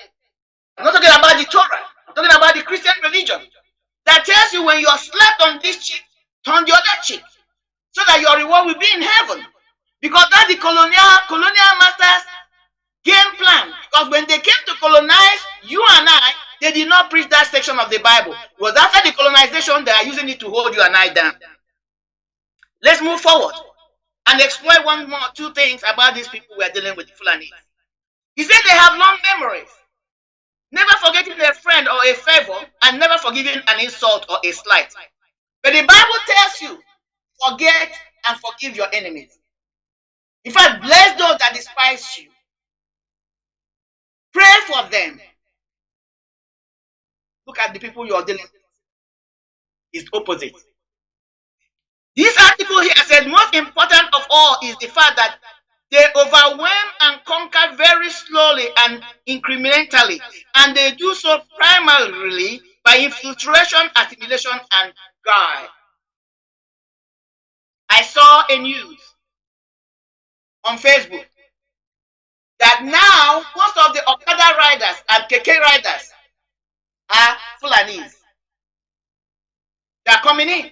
Speaker 4: I'm not talking about the Torah, I'm talking about the Christian religion that tells you when you are slapped on this cheek, turn the other cheek, so that your reward will be in heaven. Because that's the colonial masters' game plan. Because when they came to colonize you and I, they did not preach that section of the Bible. It was after the colonization they are using it to hold you and I down. Let's move forward and explore two things about these people we are dealing with, the Fulani. He said they have long memories, never forgetting a friend or a favor, and never forgiving an insult or a slight. But the Bible tells you, forget and forgive your enemies. In fact, bless those that despise you. Pray for them. Look at the people you are dealing with. It's opposite. This article here said most important of all is the fact that they overwhelm and conquer very slowly and incrementally, and they do so primarily by infiltration, assimilation, and guile. I saw a news on Facebook that now most of the Okada riders and Keke riders are Fulanis. They are coming in.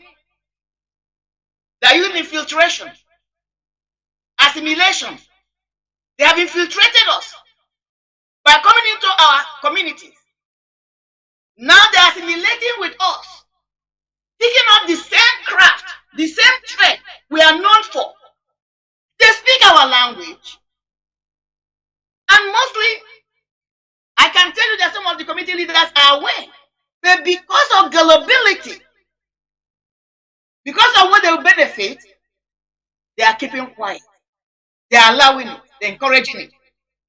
Speaker 4: They are using infiltration, assimilation. They have infiltrated us by coming into our communities. Now they are assimilating with us, picking up the same craft, the same trade we are known for. They speak our language. And mostly, community leaders are aware. But because of gullibility, because of what they will benefit, they are keeping quiet. They are allowing it. They're encouraging it.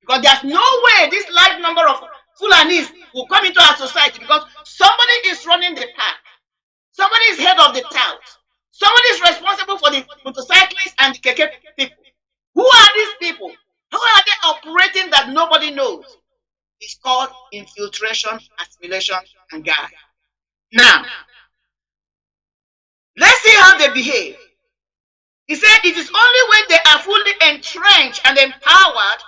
Speaker 4: Because there's no way this large number of Fulanis will come into our society because somebody is running the park. Somebody is head of the town. Somebody is responsible for the motorcyclists and the keke people. Who are these people? How are they operating that nobody knows? It's called infiltration, assimilation, and guide. Now, let's see how they behave. He said it is only when they are fully entrenched and empowered,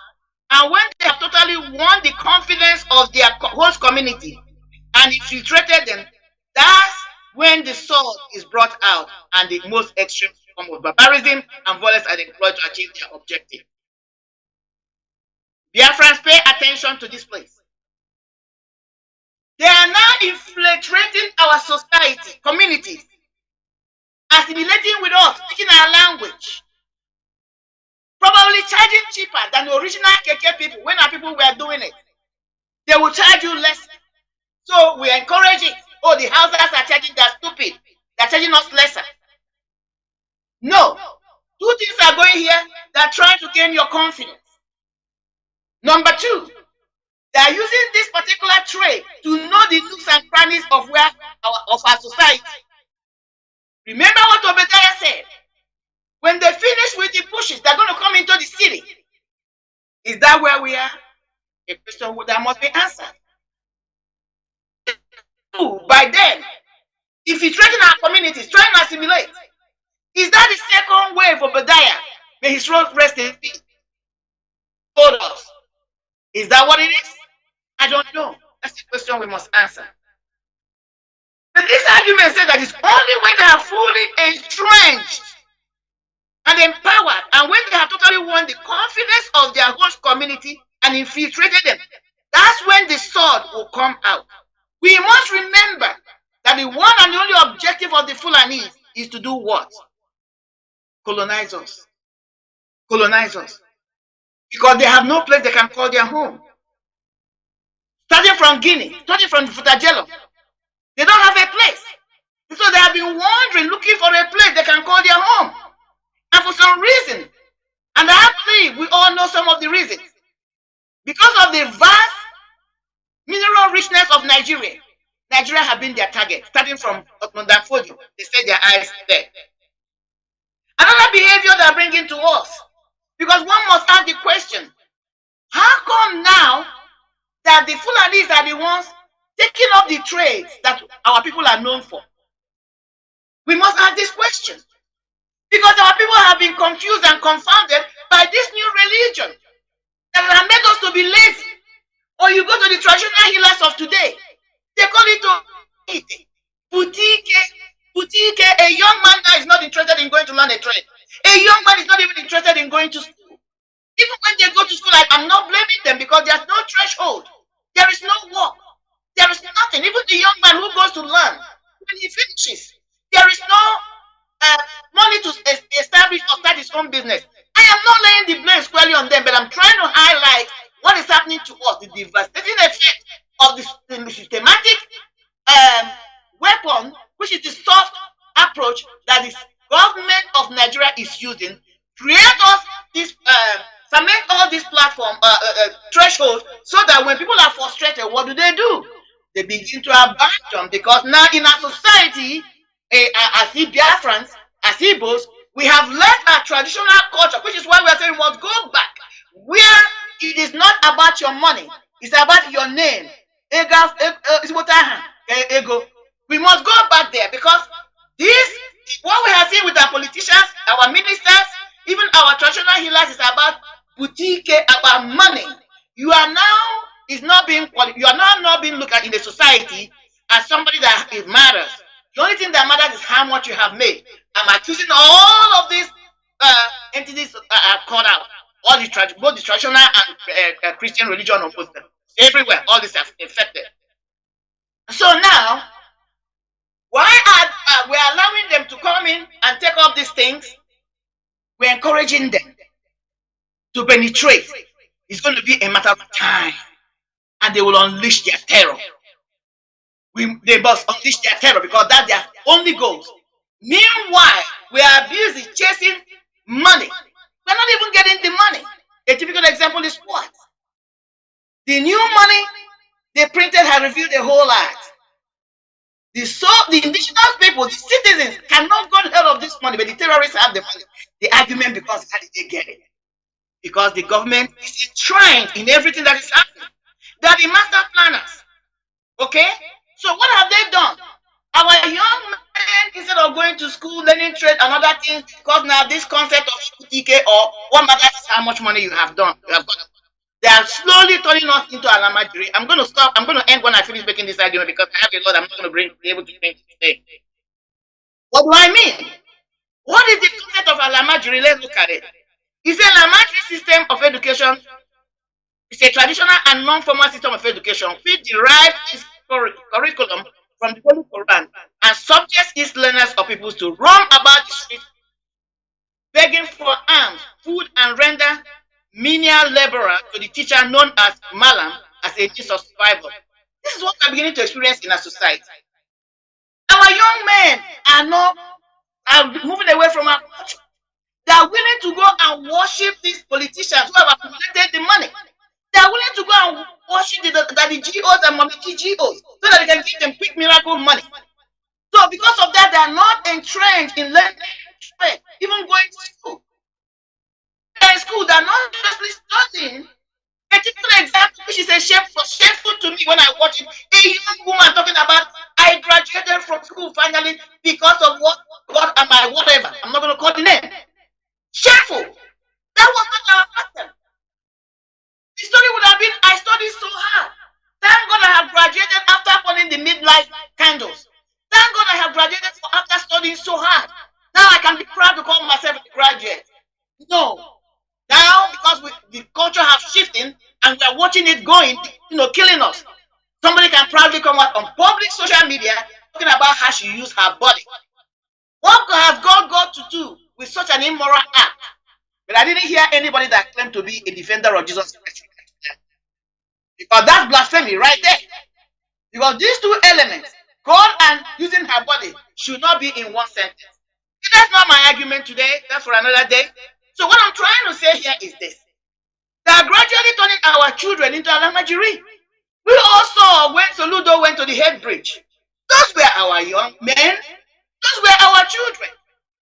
Speaker 4: and when they have totally won the confidence of their host community and infiltrated them, that's when the sword is brought out and the most extreme form of barbarism and violence are employed to achieve their objective. Biafrans, pay attention to this place. They are now infiltrating our society, communities, assimilating with us, speaking our language, probably charging cheaper than the original KK people when our people were doing it. They will charge you less. So we encourage it. Oh, the houses are charging, they're stupid. They're charging us lesser. No. Two things are going here. They're trying to gain your confidence. Number two, they are using this particular trade to know the nooks and crannies of our society. Remember what Obadiah said. When they finish with the pushes, they're going to come into the city. Is that where we are? A question that must be answered. By then, if you threaten our communities, trying to assimilate, is that the second wave of Obadiah? May his soul rest in peace. Told us. Is that what it is? I don't know. That's the question we must answer. But this argument says that it's only when they are fully entrenched and empowered, and when they have totally won the confidence of their host community and infiltrated them, that's when the sword will come out. We must remember that the one and the only objective of the Fulanis is to do what? Colonize us. Colonize us. Because they have no place they can call their home. Starting from Guinea, starting from Futajello, they don't have a place. So they have been wandering, looking for a place they can call their home. And for some reason, and I believe we all know some of the reasons, because of the vast mineral richness of Nigeria, Nigeria have been their target, starting from Otmondanfodio. They set their eyes there. Another behavior they are bringing to us, because one must ask the question, how come now that the Fulanis are the ones taking up the trades that our people are known for? We must ask this question. Because our people have been confused and confounded by this new religion that has made us to be lazy. Or you go to the traditional healers of today, they call it boutique. A young man that is not interested in going to learn a trade. A young man is not even interested in going to school. Even when they go to school, I'm not blaming them because there's no threshold. There is no work. There is nothing. Even the young man who goes to learn, when he finishes, there is no money to establish or start his own business. I am not laying the blame squarely on them, but I'm trying to highlight what is happening to us, the devastating effect of the systematic weapon, which is the soft approach that the government of Nigeria is using, create us this, cement all these platform thresholds, so that when people are frustrated, what do? They begin to abandon, because now in our society, as Biafrans, as Igbos, we have left our traditional culture, which is why we are saying we must go back, where it is not about your money, it's about your name. We must go back there, because this, what we have seen with our politicians, our ministers, even our traditional healers, is about boutique, about money. You are now not being looked at in the society as somebody that it matters. The only thing that matters is how much you have made. I'm accusing all of these entities that are called out. All the both the traditional and Christian religion or Muslim. Everywhere, all this are affected. So now, why are we allowing them to come in and take up these things? We're encouraging them to penetrate. It's going to be a matter of time, and they will unleash their terror. They must unleash their terror because that's their only goals. Meanwhile, we are busy chasing money. We're not even getting the money. A typical example is what? The new money they printed has revealed a whole lot. The indigenous people, the citizens, cannot go ahead of this money, but the terrorists have the money. The argument becomes, how did they get it? Because the government is enshrined in everything that is happening. They are the master planners. Okay? So what have they done? Our young men, instead of going to school, learning trade and other things, because now this concept of TK or what matters is how much money you have done. They are slowly turning us into Alamajiri. I'm going to stop. I'm going to end when I finish making this argument because I have a lot I'm not going to be able to bring today. What do I mean? What is the concept of Alamajiri? Let's look at it. It's an Alamajiri system of education. It's a traditional and non-formal system of education which derives its curriculum from the Holy Quran and subjects its learners or people to roam about the streets begging for alms, food, and render menial laborer to the teacher known as Malam as a means of survival. This is what we're beginning to experience in our society. Our young men are moving away from our culture. They are willing to go and worship these politicians who have accumulated the money. They are willing to go and worship the GOs and Mamiki GOs so that they can give them quick miracle money. So because of that, they are not entrenched in learning trade, even going to school. They are in school, they are not seriously studying. A typical example, which is shameful to me when I watch it, a young woman talking about, I graduated from school finally because of what am I, whatever. I'm not going to call the name. Shameful. That was not our pattern. The story would have been, I studied so hard. Thank God I have graduated after burning the midlife candles. Thank God I have graduated after studying so hard. Now I can be proud to call myself a graduate. No. Now, because the culture has shifted and we are watching it going, killing us. Somebody can proudly come out on public social media talking about how she used her body. What has God got to do with such an immoral act? But I didn't hear anybody that claimed to be a defender of Jesus Christ. Because that's blasphemy right there. Because these two elements, God and using her body, should not be in one sentence. That's not my argument today. That's for another day. So what I'm trying to say here is this. They are gradually turning our children into Alamajiri. We also, when Soludo went to the head bridge, those were our young men. Those were our children.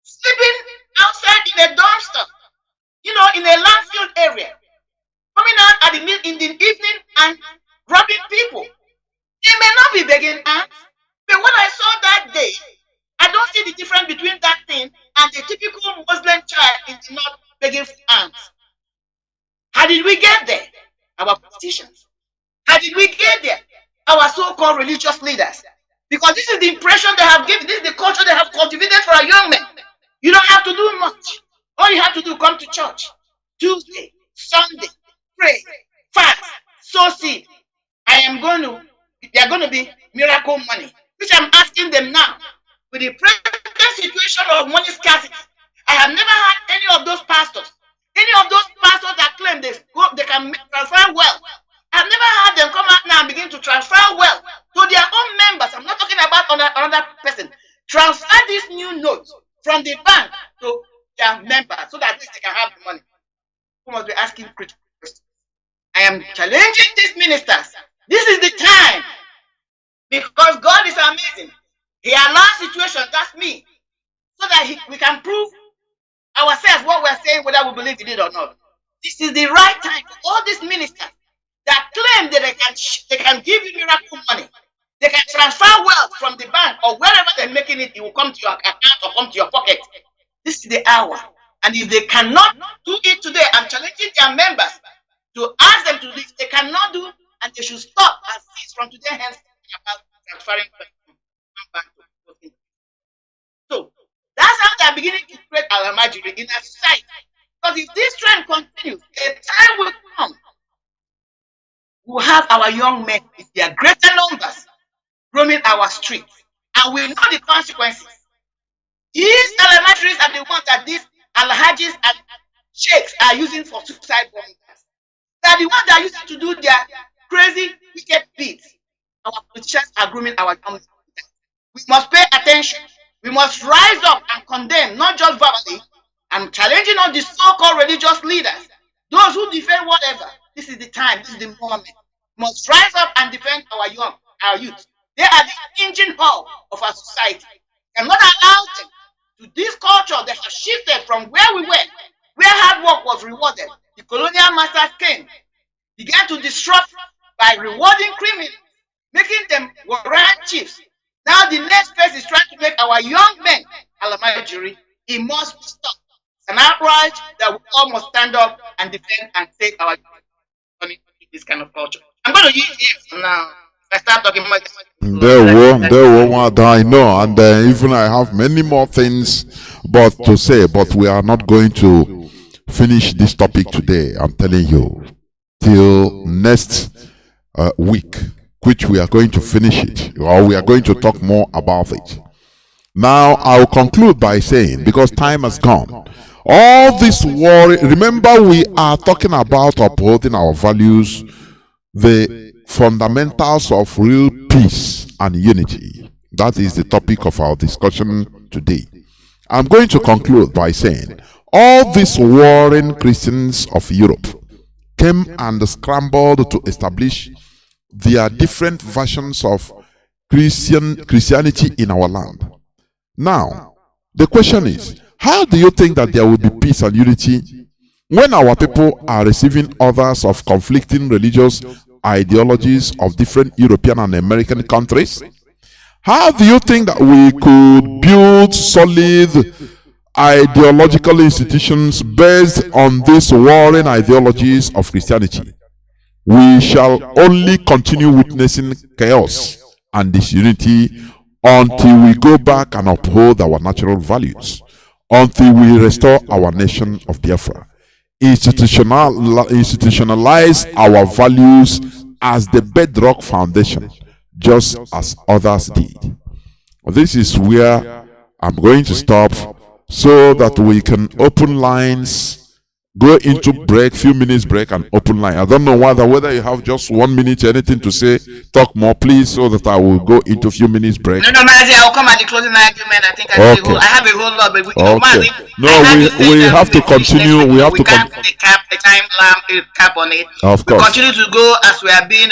Speaker 4: Sleeping outside in a dumpster, in a landfill area. Coming out in the evening and robbing people. They may not be begging alms, but what I saw that day, I don't see the difference between that thing and the typical Muslim child in the north begging for alms. How did we get there? Our politicians. How did we get there? Our so-called religious leaders. Because this is the impression they have given, this is the culture they have cultivated for our young men. You don't have to do much. All you have to do, come to church. Tuesday, Sunday, pray, fast, sow seed. They are going to be miracle money. Which I'm asking them now. With the present situation of money scarcity, I have never had any of those pastors that claim they can transfer wealth. I've never had them come out now and begin to transfer wealth to their own members. I'm not talking about another person. Transfer these new notes from the bank to their members so that at least they can have the money. Who must be asking critical questions? I am challenging these ministers. This is the time. Because God is amazing. He allows situations, that's me, so that we can prove ourselves what we're saying, whether we believe in it or not. This is the right time for all these ministers that claim that they can give you miracle money. They can transfer wealth from the bank or wherever they're making it, it will come to your account or come to your pocket. This is the hour. And if they cannot do it today, I'm challenging their members to ask them to do this. They cannot do, and they should stop and cease from today hence about transferring back to. So that's how they're beginning to create Alamajiri in our society. Because if this trend continues, a time will come. We'll have our young men in their greater numbers roaming our streets. And we know the consequences. These Alamajiris are the ones that these Alhajis and Sheikhs are using for suicide bombers. They are the ones that are using to do their crazy, wicked deeds. our politicians are grooming our young leaders. We must pay attention. We must rise up and condemn, not just verbally, and challenging all the so-called religious leaders, those who defend whatever. This is the time, this is the moment. We must rise up and defend our youth. They are the engine hall of our society. We cannot allow them to this culture that has shifted from where we were, where hard work was rewarded. The colonial masters came, began to disrupt by rewarding criminals, making them warrior chiefs. Now the next phase is trying to make our young men Alamajiri. It must be stopped. It's an outrage that we all must stand up and defend and save our young this kind of culture. I'm going to use it now. I start talking about
Speaker 3: there were I know, and even I have many more things to say, but we are not going to finish this topic today. I'm telling you, till next week, which we are going to finish it, or we are going to talk more about it. Now, I'll conclude by saying, because time has gone, all this worry, remember we are talking about upholding our values, the fundamentals of real peace and unity. That is the topic of our discussion today. I'm going to conclude by saying, all these warring Christians of Europe came and scrambled to establish their different versions of Christianity in our land. Now, the question is, how do you think that there will be peace and unity when our people are receiving orders of conflicting religious ideologies of different European and American countries? How do you think that we could build solid ideological institutions based on these warring ideologies of Christianity? We shall only continue witnessing chaos and disunity until we go back and uphold our natural values, until we restore our nation of Biafra, institutionalize our values as the bedrock foundation, just as others did. This is where I'm going to stop, so that we can open lines, go into break, few minutes break, and open line. I don't know whether you have just 1 minute, anything to say, talk more, please, so that I will go into few minutes break.
Speaker 4: No, Mazi, I'll come at the closing argument. I think I have a whole lot, but
Speaker 3: okay. We have to continue. We have to
Speaker 4: put a time cap on it.
Speaker 3: Of course.
Speaker 4: We continue to go as we are being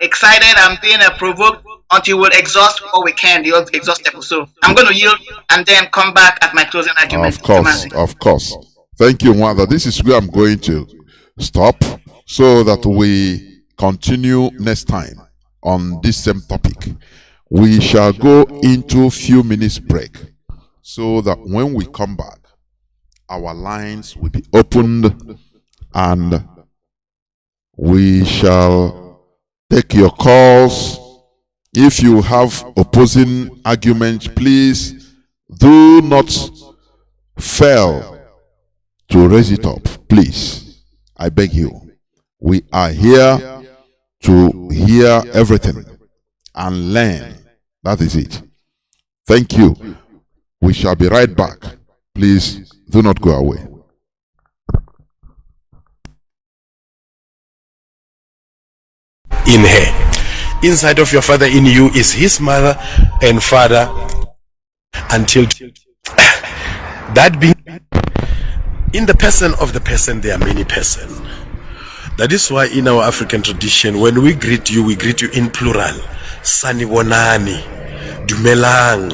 Speaker 4: excited and being provoked until we exhaust what we can, the exhaustible. So I'm going to yield and then come back at my closing argument.
Speaker 3: Of course. Thank you, Mother. This is where I'm going to stop, so that we continue next time on this same topic. We shall go into few minutes break, so that when we come back, our lines will be opened and we shall take your calls. If you have opposing arguments, please do not fail to raise it up, please. I beg you. We are here to hear everything and learn. That is it. Thank you. We shall be right back. Please do not go away.
Speaker 5: In her. Inside of your father in you is his mother and father, until that being in the person of the person, there are many persons. That is why in our African tradition, when we greet you in plural. Sanibonani, Dumelang,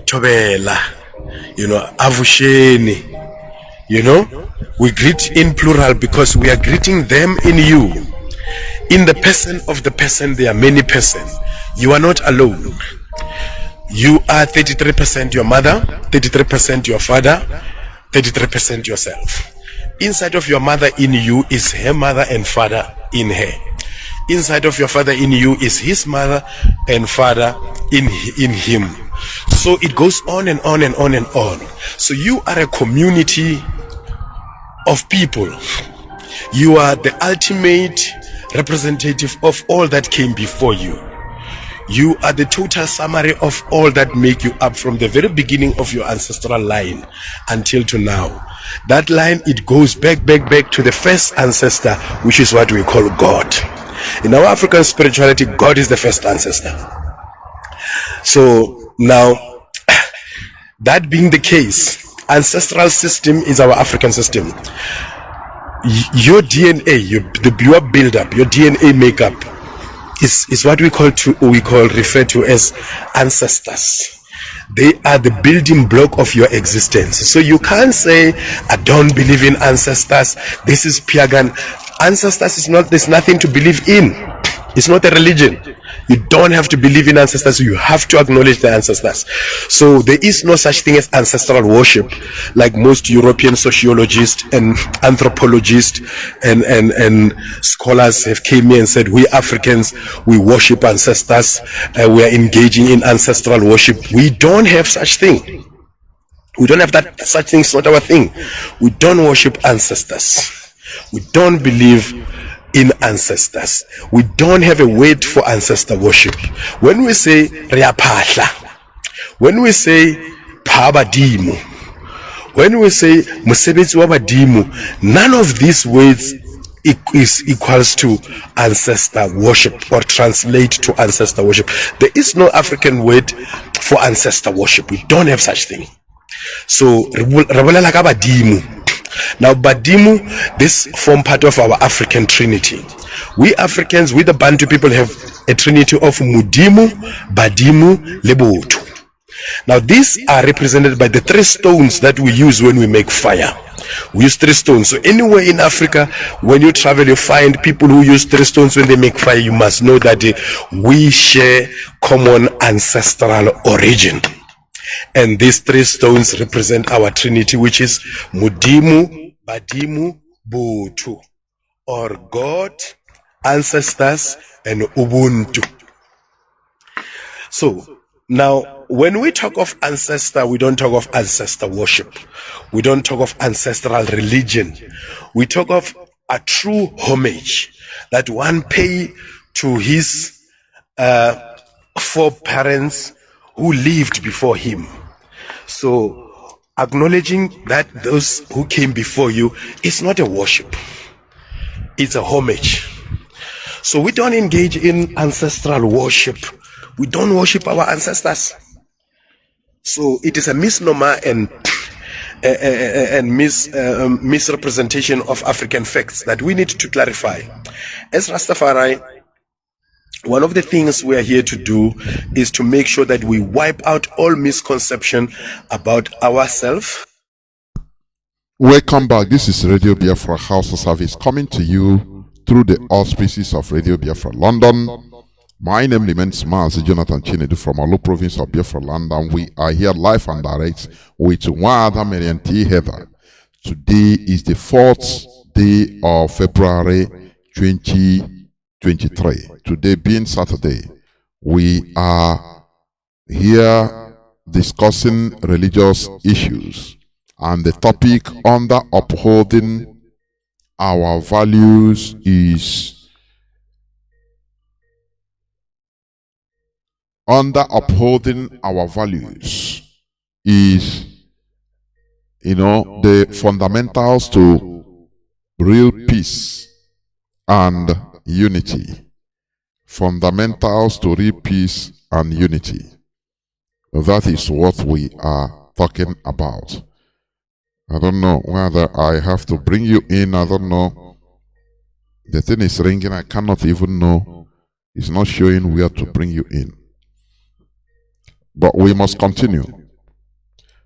Speaker 5: Chobela, Avusheni. We greet in plural because we are greeting them in you. In the person of the person, there are many persons. You are not alone. You are 33% your mother, 33% your father, 33% yourself. Inside of your mother in you is her mother and father in her. Inside of your father in you is his mother and father in him. So it goes on and on and on and on. So you are a community of people. You are the ultimate representative of all that came before you. You are the total summary of all that make you up from the very beginning of your ancestral line until to now. That line, it goes back to the first ancestor, which is what we call God. In our African spirituality, God is the first ancestor. So now, that being the case, ancestral system is our African system. Your DNA, your build-up, your DNA makeup is what we refer to as ancestors. They are the building block of your existence. So you can't say, I don't believe in ancestors, this is pagan. Ancestors is not, there's nothing to believe in. It's not a religion. You don't have to believe in ancestors, you have to acknowledge the ancestors. So there is no such thing as ancestral worship, like most European sociologists and anthropologists and scholars have came here and said, we Africans, we worship ancestors, we are engaging in ancestral worship. We don't have such thing. We don't have that. Such thing is not our thing. We don't worship ancestors. We don't believe in ancestors. We don't have a word for ancestor worship. When we say Riapahla, when we say Pabadimu, when we say Musebetsi wa Badimu, none of these words is equals to ancestor worship or translate to ancestor worship. There is no African word for ancestor worship. We don't have such thing. So Rabolela ka Badimu. Now Badimu, this form part of our African trinity. We Africans, we the Bantu people, have a trinity of Mudimu, Badimu, Lebotu. Now these are represented by the three stones that we use when we make fire. We use three stones. So anywhere in Africa, when you travel, you find people who use three stones when they make fire. You must know that we share common ancestral origin. And these three stones represent our trinity, which is Mudimu, Badimu, Botu, or God, ancestors, and Ubuntu. So now, when we talk of ancestor, we don't talk of ancestor worship. We don't talk of ancestral religion. We talk of a true homage that one pay to his foreparents who lived before him. So acknowledging that those who came before you is not a worship, it's a homage. So we don't engage in ancestral worship. We don't worship our ancestors. So it is a misnomer and misrepresentation of African facts that we need to clarify. As Rastafari, one of the things we are here to do is to make sure that we wipe out all misconception about ourselves.
Speaker 3: Welcome back. This is Radio Biafra House of Service coming to you through the auspices of Radio Biafra London. My name remains Mazi Chinedu from Olu province of Biafra land, and we are here live and direct with Marien Haider. Today is the 4th day of February 2023. Today being Saturday, we are here discussing religious issues, and the topic under upholding our values is the fundamentals to real peace and unity. Fundamentals to real peace and unity. That is what we are talking about. I don't know whether I have to bring you in. I don't know. The thing is ringing. I cannot even know. It's not showing where to bring you in. But we must continue.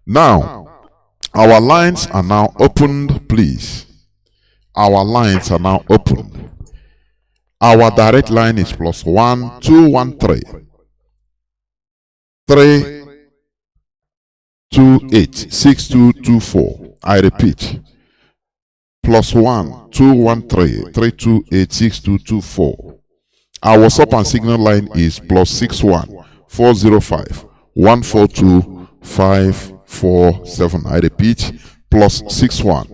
Speaker 3: Now, our lines are now opened, please. Our lines are now opened. Our direct line is +1 213 328 6224. I repeat, +1 213 328 6224. Our WhatsApp and Signal line is +61 405 142 547. I repeat, +61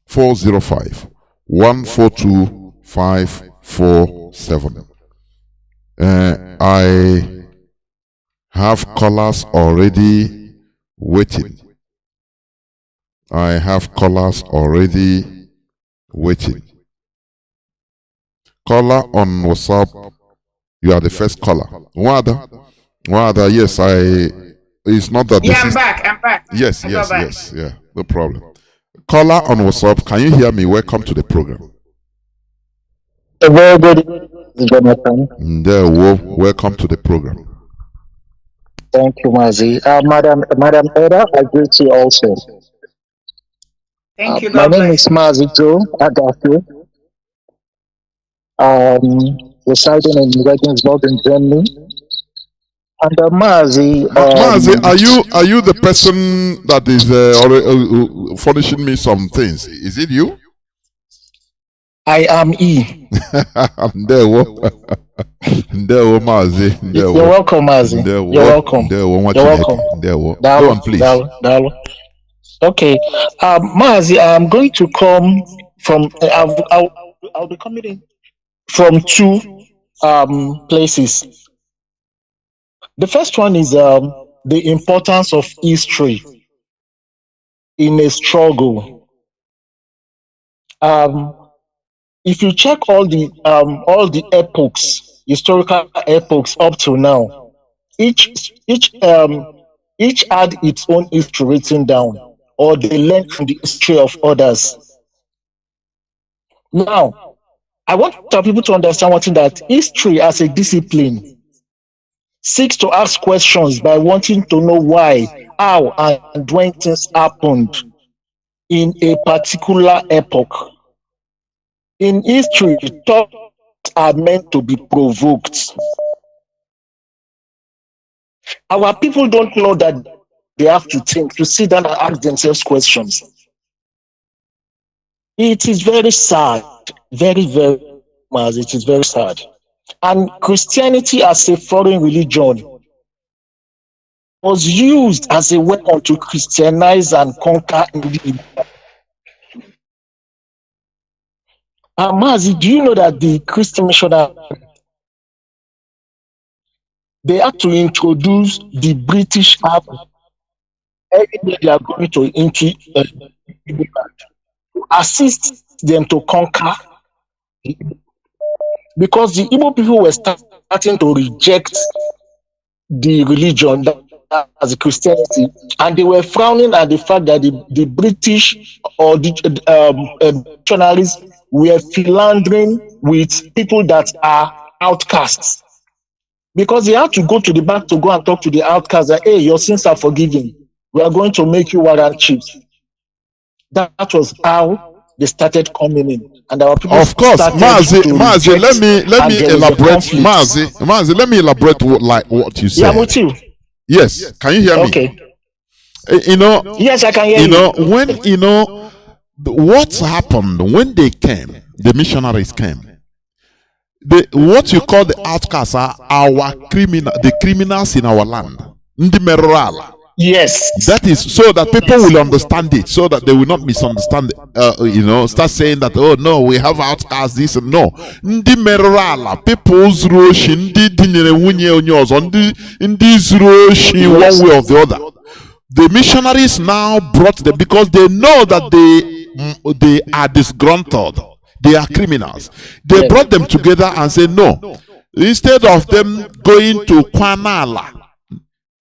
Speaker 3: 405 142 547. I have callers already waiting. I have callers already waiting. Caller on WhatsApp, you are the first caller. Wada, yes, it's not that
Speaker 4: Yeah,
Speaker 3: this
Speaker 4: I'm
Speaker 3: is.
Speaker 4: back. I'm back.
Speaker 3: Yes,
Speaker 4: I got back.
Speaker 3: yeah, no problem. Caller on WhatsApp, can you hear me? Welcome to the program.
Speaker 6: A very good evening, Jonathan.
Speaker 3: There, welcome to the program.
Speaker 6: Thank you, Mazi. Madam Eda, I greet you also.
Speaker 4: Thank you.
Speaker 6: My
Speaker 4: God
Speaker 6: name
Speaker 4: bless
Speaker 6: is
Speaker 4: you.
Speaker 6: Mazi Joe Agafu, residing in Regensburg in Germany. And Mazi,
Speaker 3: Mazi, are you the person that is furnishing me some things? Is it you?
Speaker 6: I am E.
Speaker 3: There, Mazi.
Speaker 6: You're welcome, Mazi. You're welcome. You're welcome.
Speaker 3: Go on, please.
Speaker 6: Okay. Mazi, I'm going to come from, I'll be coming in from two places. The first one is the importance of history in a struggle. If you check all the epochs, historical epochs up to now, each had its own history written down, or they learned from the history of others. Now, I want our people to understand one thing, that history as a discipline seeks to ask questions by wanting to know why, how, and when things happened in a particular epoch. In history, thoughts are meant to be provoked. Our people don't know that they have to think, to sit down and ask themselves questions. It is very sad, very, very much. It is very sad. And Christianity as a foreign religion was used as a weapon to Christianize and conquer individuals. Mazi, do you know that the Christian missionary, they had to introduce the British army every day they are going to assist them to conquer, because the Igbo people were starting to reject the religion, as Christianity, and they were frowning at the fact that the British or the missionaries were philandering with people that are outcasts, because they had to go to the back to go and talk to the outcasts that, hey, your sins are forgiven, we are going to make you warrant chiefs. That was how they started coming in, and our people.
Speaker 3: Of course, Mazi, let me elaborate. Mazi, let me elaborate what you said.
Speaker 6: Yeah, I'm with you.
Speaker 3: Yes, can you hear me?
Speaker 6: Okay. Yes, I can hear you.
Speaker 3: When what happened when they came, the missionaries came. What you call the outcasts are the criminals in our land. Ndi merala.
Speaker 6: Yes.
Speaker 3: That is so that people will understand it, so that they will not misunderstand. Start saying that, oh no, we have outcasts, this and no. Ndi merala, people zruoshi, ndi dinyere wunye onyozo, ndi zruoshi one way or the other. The missionaries now brought them because they know that they are disgruntled, they are criminals. They brought them together and said, no, instead of them going to Kwanala,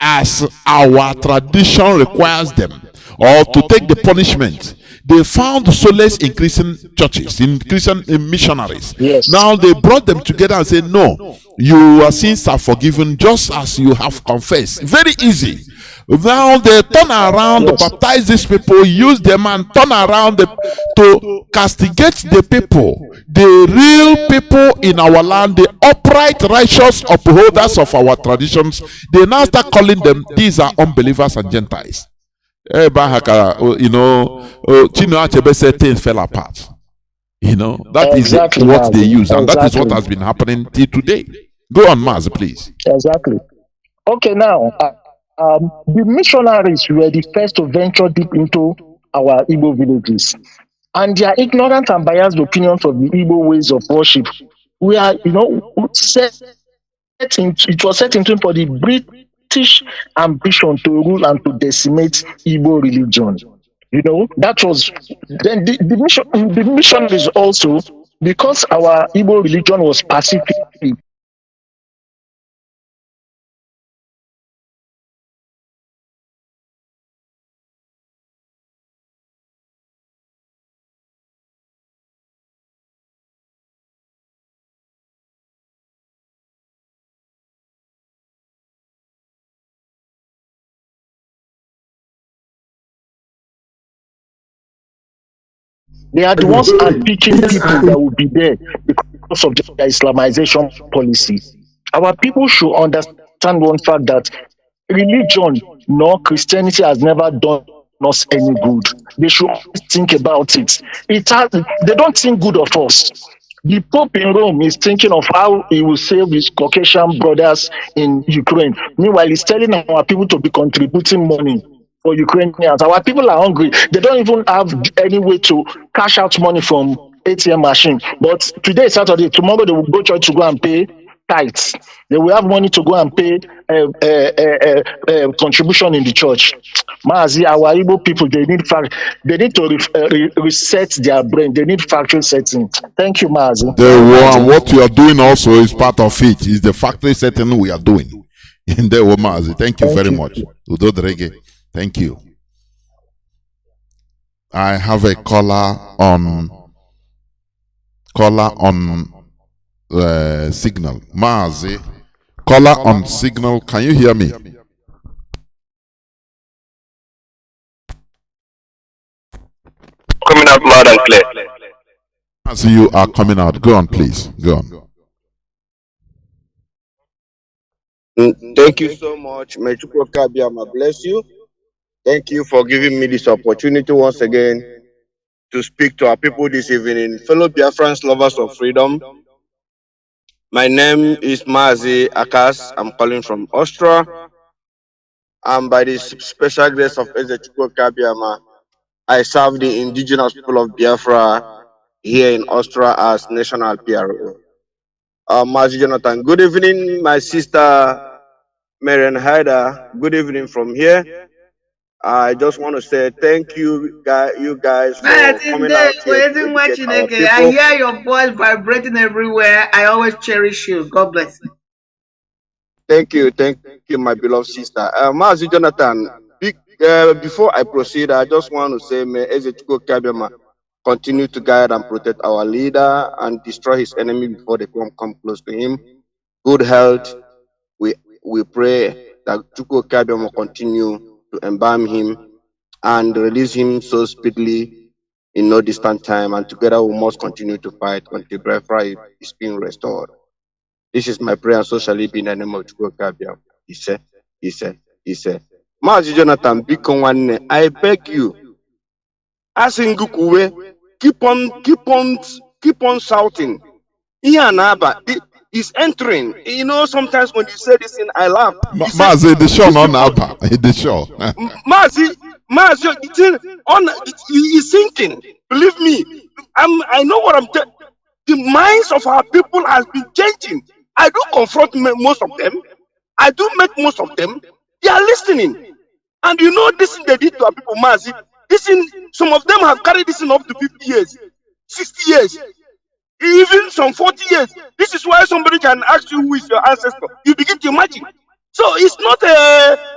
Speaker 3: as our tradition requires them, or to take the punishment, they found solace in Christian churches, in Christian missionaries.
Speaker 6: Yes.
Speaker 3: Now they brought them together and said, no, your sins are forgiven just as you have confessed. Very easy. Now they turn around, baptize these people, use them, and turn around to castigate the people, the real people in our land, the upright, righteous upholders of our traditions. They now start calling them, these are unbelievers and Gentiles. Chino Achebe said things fell apart. That
Speaker 6: exactly
Speaker 3: is what they use, and that is
Speaker 6: exactly
Speaker 3: what has been happening till today. Go on, Maz, please.
Speaker 6: Exactly. Okay, now, the missionaries were the first to venture deep into our Igbo villages, and their ignorant and biased opinions of the Igbo ways of worship were, it was set into for the British ambition to rule and to decimate Igbo religion. That was then the missionaries also because our Igbo religion was pacific. They are the ones picking people that will be there because of their Islamization policy. Our people should understand one fact that religion nor Christianity has never done us any good. They should think about it. They don't think good of us. The Pope in Rome is thinking of how he will save his Caucasian brothers in Ukraine. Meanwhile, he's telling our people to be contributing money for Ukrainians. Our people are hungry. They don't even have any way to cash out money from ATM machine. But today is Saturday. Tomorrow they will go church to go and pay tithes. They will have money to go and pay contribution in the church. Mazi, our Igbo people, they need to reset their brain. They need factory setting. Thank you, Mazi.
Speaker 3: And what you are doing also is part of it. Is the factory setting we are doing. In the Mazi. Thank you very much. Udo Drege. Thank you. I have a caller on signal. Mazi, caller on signal. Can you hear me?
Speaker 7: Coming out loud and clear.
Speaker 3: Mazi, you are coming out. Go on, please. Go on.
Speaker 7: Thank you so much. May Chukwuka Biafra bless you. Thank you for giving me this opportunity once again to speak to our people this evening. Fellow Biafrans, lovers of freedom. My name is Mazi Akas. I'm calling from Austria. And by the special grace of Chukwuka Biafra, I serve the indigenous people of Biafra here in Austria as national PRO. Mazi Jonathan, good evening, my sister Marien Haider. Good evening from here. I just want to say thank you guys for coming out here to educate our people.
Speaker 4: I hear your voice vibrating everywhere. I always cherish you. God bless you.
Speaker 7: Thank you, my beloved sister. Mazi Jonathan, before I proceed, I just want to say, may Ezechukwu Kabema continue to guide and protect our leader and destroy his enemy before they come close to him. Good health. We pray that Chukwu Kabema will continue to embalm him and release him so speedily in no distant time. And together we must continue to fight until Biafra is being restored. This is my prayer, and so shall it be in the name of Chukwu Kabema. He said. Mazi Jonathan, Biko, I beg you, asking Gukuwe, keep on shouting. Iyanaba is entering. You know, sometimes when you say this thing, I laugh.
Speaker 3: Mazi, the show not Naba. The show.
Speaker 7: Mazi, he's thinking. Believe me, I know what I'm telling. The minds of our people has been changing. I do confront most of them. I do make most of them. They are listening. And you know this thing they did to our people, Mazi. This thing, some of them have carried this thing up to 50 years, 60 years, even some 40 years. This is why somebody can ask you who is your ancestor. You begin to imagine. So it's not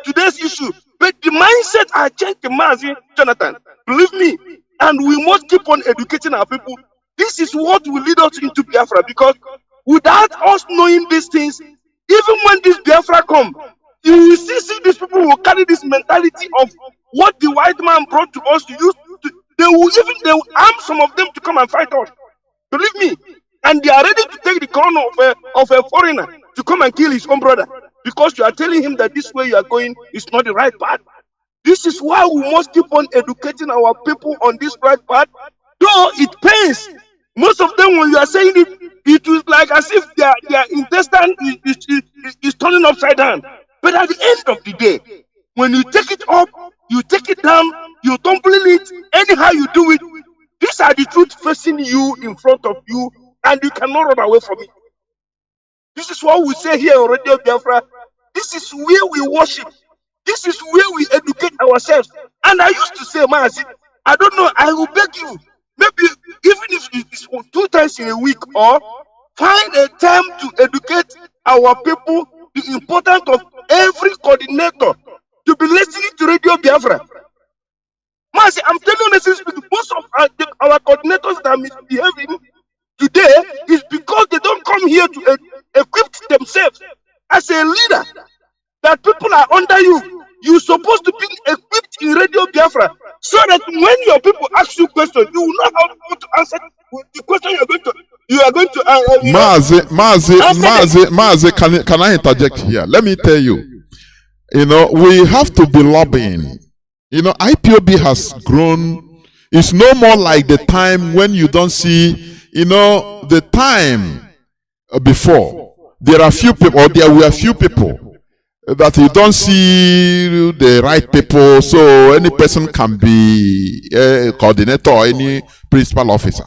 Speaker 7: today's issue, but the mindset has changed, Mazi Jonathan. Believe me. And we must keep on educating our people. This is what will lead us into Biafra, because without us knowing these things, even when this Biafra come, you will see these people will carry this mentality of what the white man brought to us to use. They will arm some of them to come and fight us. Believe me. And they are ready to take the crown of a foreigner to come and kill his own brother, because you are telling him that this way you are going is not the right path. This is why we must keep on educating our people on this right path. Though it pains, most of them, when you are saying it, it is like as if their intestine is turning upside down. But at the end of the day, when you take it up, you take it down, you tumble it, anyhow you do it, these are the truth facing you in front of you, and you cannot run away from it. This is what we say here on Radio Biafra. This is where we worship. This is where we educate ourselves. And I used to say, Mazi, I don't know, I will beg you, maybe even if it's 2 times once in a week, or find a time to educate our people the importance of every coordinator to be listening to Radio Biafra. Mazi, I'm telling you this, most of our coordinators that are misbehaving today is because they don't come here to equip themselves as a leader. That people are under you. You're supposed to be equipped in Radio Biafra so that when your people ask you questions, you will know how to answer the question you are going to
Speaker 3: Mazi, can I interject here? Let me tell you, we have to be lobbying. IPOB has grown. It's no more like the time when you don't see, the time before. There are few people, or there were few people that you don't see the right people, so any person can be a coordinator or any principal officer.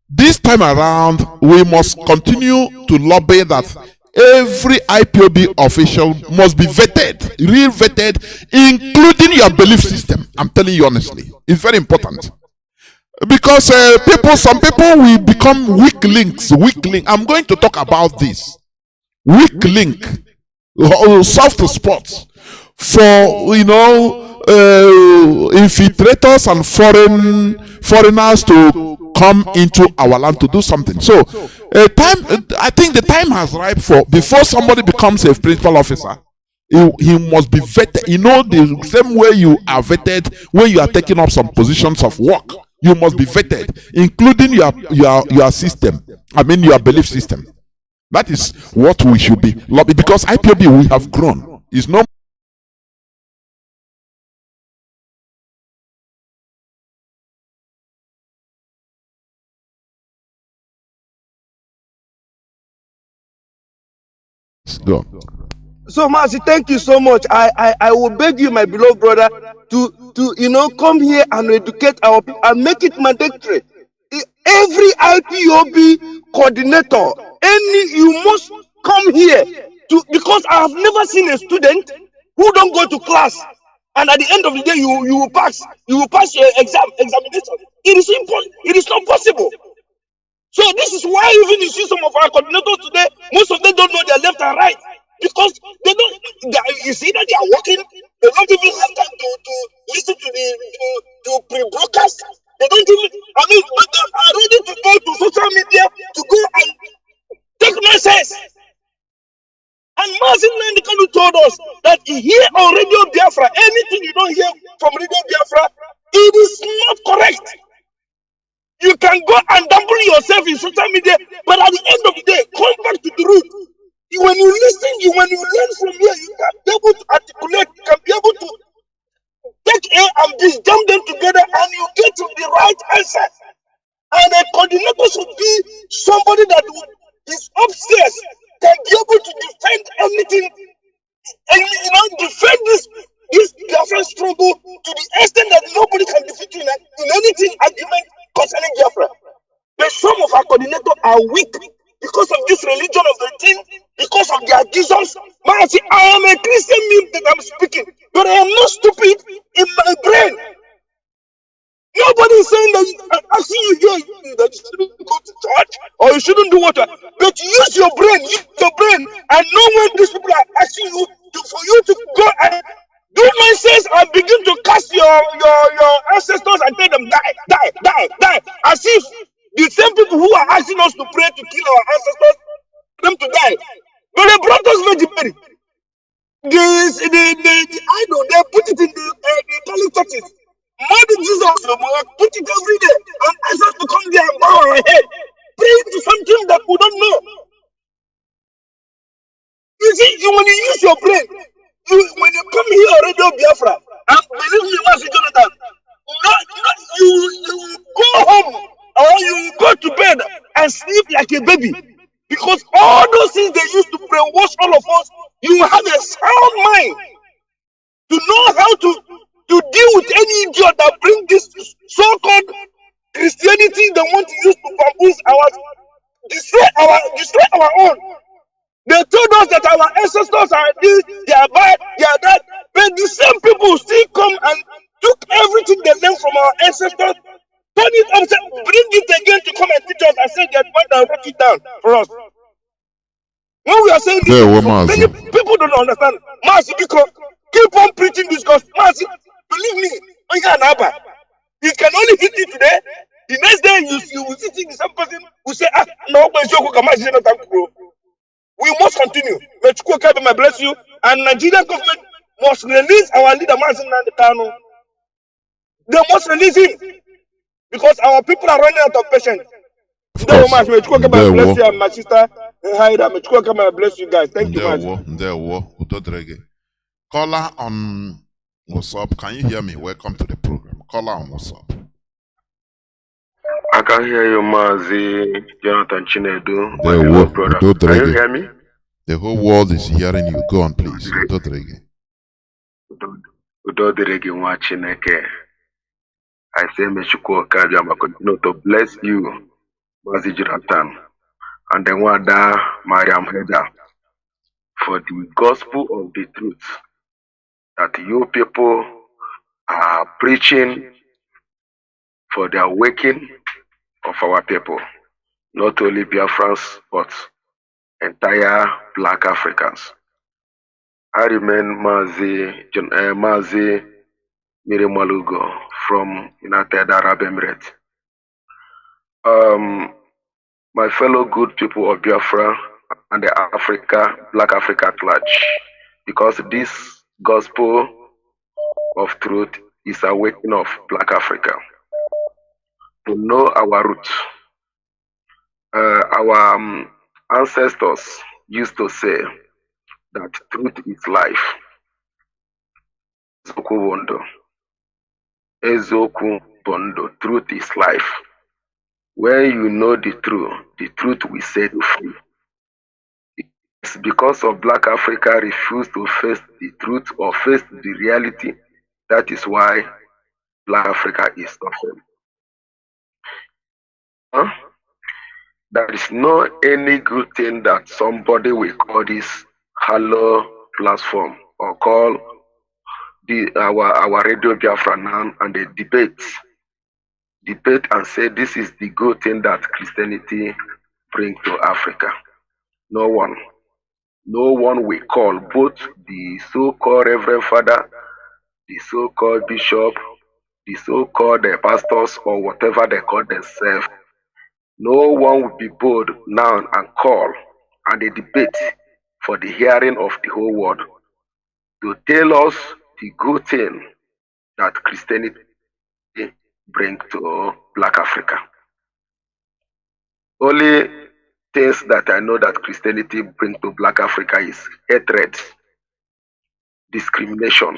Speaker 3: This time around, we must continue to lobby that every IPOB official must be vetted, real vetted, including your belief system. I'm telling you honestly, it's very important. Because some people will become weak links. I'm going to talk about this. Weak link, soft spots for infiltrators and foreigners to come into our land to do something. So I think the time has ripe for, before somebody becomes a principal officer, he must be vetted. The same way you are vetted when you are taking up some positions of work. You must be vetted, including your system. I mean your belief system. That is what we should be lobbying, because IPOB, we have grown. It's no go.
Speaker 7: So Mazi, thank you so much. I will beg you, my beloved brother, to come here and educate our people and make it mandatory. Every IPOB coordinator, you must come here because I have never seen a student who don't go to class and at the end of the day you will pass your examination. It is impossible. It is not possible. So this is why even you see some of our coordinators today, most of them don't know their left and right. Because you see that they are working, they don't even have time to listen to pre-broadcast. They don't even, but they are ready to go to social media to go and take nonsense. And Mazi Nnamdi Kanu told us that here on Radio Biafra, anything you don't hear from Radio Biafra, it is not correct. You can go and damble yourself in social media, but at the end of the day, come back to the root. When you listen, when you learn from here, you can be able to articulate, you can be able to take A and B, jam them together, and you get to the right answer. And a coordinator should be somebody that is upstairs, can be able to defend anything, and defend this Biafran struggle to the extent that nobody can defeat you in anything argument concerning Biafra. But some of our coordinators are weak because of this religion of the thing, because of their Jesus. Mazi, I am a Christian meme that I'm speaking, but I am not stupid in my brain. Nobody is saying that I see you here that you shouldn't go to church or you shouldn't do what. But use your brain, and know when these people are asking you for you to go and do nonsense and begin to cast your ancestors and tell them die. As if the same people who are asking us to pray to kill our ancestors, them to die. But they brought us Virgin Mary. The idol, they put it in the Catholic churches. Mother Jesus put it every day and ask us to come there and bow our head, praying to something that we don't know. You see, when you use your brain, when you come here on Radio Biafra, and believe me, Mazi Jonathan, you go home or you go to bed and sleep like a baby. Because all those things they used to brainwash all of us, you have a sound mind to know how to deal with any idiot that bring this so-called Christianity they want to use to bamboozle destroy our own. They told us that our ancestors are this, they are bad, they are that, but the same people still come and took everything they learned from our ancestors Turn it upside, bring it again to come and teach us and say that one that wrote it down for us. When we are saying this,
Speaker 3: Ndewo
Speaker 7: many
Speaker 3: Mazi.
Speaker 7: people don't understand. Mazi, because keep on preaching this gospel. Mazi, believe me, it can only hit you today. The next day you will see the same person who say, ah, no, but we must continue. May Chukwuka may bless you. And Nigerian government must release our leader, Mazi Nnamdi Kanu. They must release him because our people are running out of patience.
Speaker 3: Of course.
Speaker 7: May Chukwuka may bless you, and my sister Haider, may Chukwuka may bless you guys. Thank you, Mazi.
Speaker 3: Ndewo. Udodrege. Caller on WhatsApp. Can you hear me? Welcome to the program. Caller on WhatsApp.
Speaker 8: I can hear you, Mazi, Jonathan Chinedu, my
Speaker 3: Ndewo.
Speaker 8: fellow brother. Can you
Speaker 3: Udodrege.
Speaker 8: hear me?
Speaker 3: The whole world is hearing you. Go on, please. Udodrege.
Speaker 8: Udodirege nwa Chineke. I say, may Chukwuka Biafra continue to bless you, Mazi Jonathan, and then Wada Marien Haider, for the gospel of the truth that you people are preaching for the awakening of our people, not only Biafrans, but entire Black Africans. I remain Mazi Mirimalugo from United Arab Emirates. My fellow good people of Biafra and the Black Africa at large, because this gospel of truth is awakening of Black Africa to know our roots. Our ancestors used to say that truth is life. Ezoku Bondo, truth is life. When you know the truth will set you free. It's because of Black Africa refuse to face the truth or face the reality. That is why Black Africa is suffering. There is no any good thing that somebody will call this hello platform or call our radio Biafra now and they debate and say this is the good thing that Christianity bring to Africa. No one will call both the so-called Reverend Father, the so-called Bishop, the so-called pastors or whatever they call themselves. No one will be bold now and call and they debate for the hearing of the whole world to tell us the good thing that Christianity bring to Black Africa. Only things that I know that Christianity bring to Black Africa is hatred, discrimination.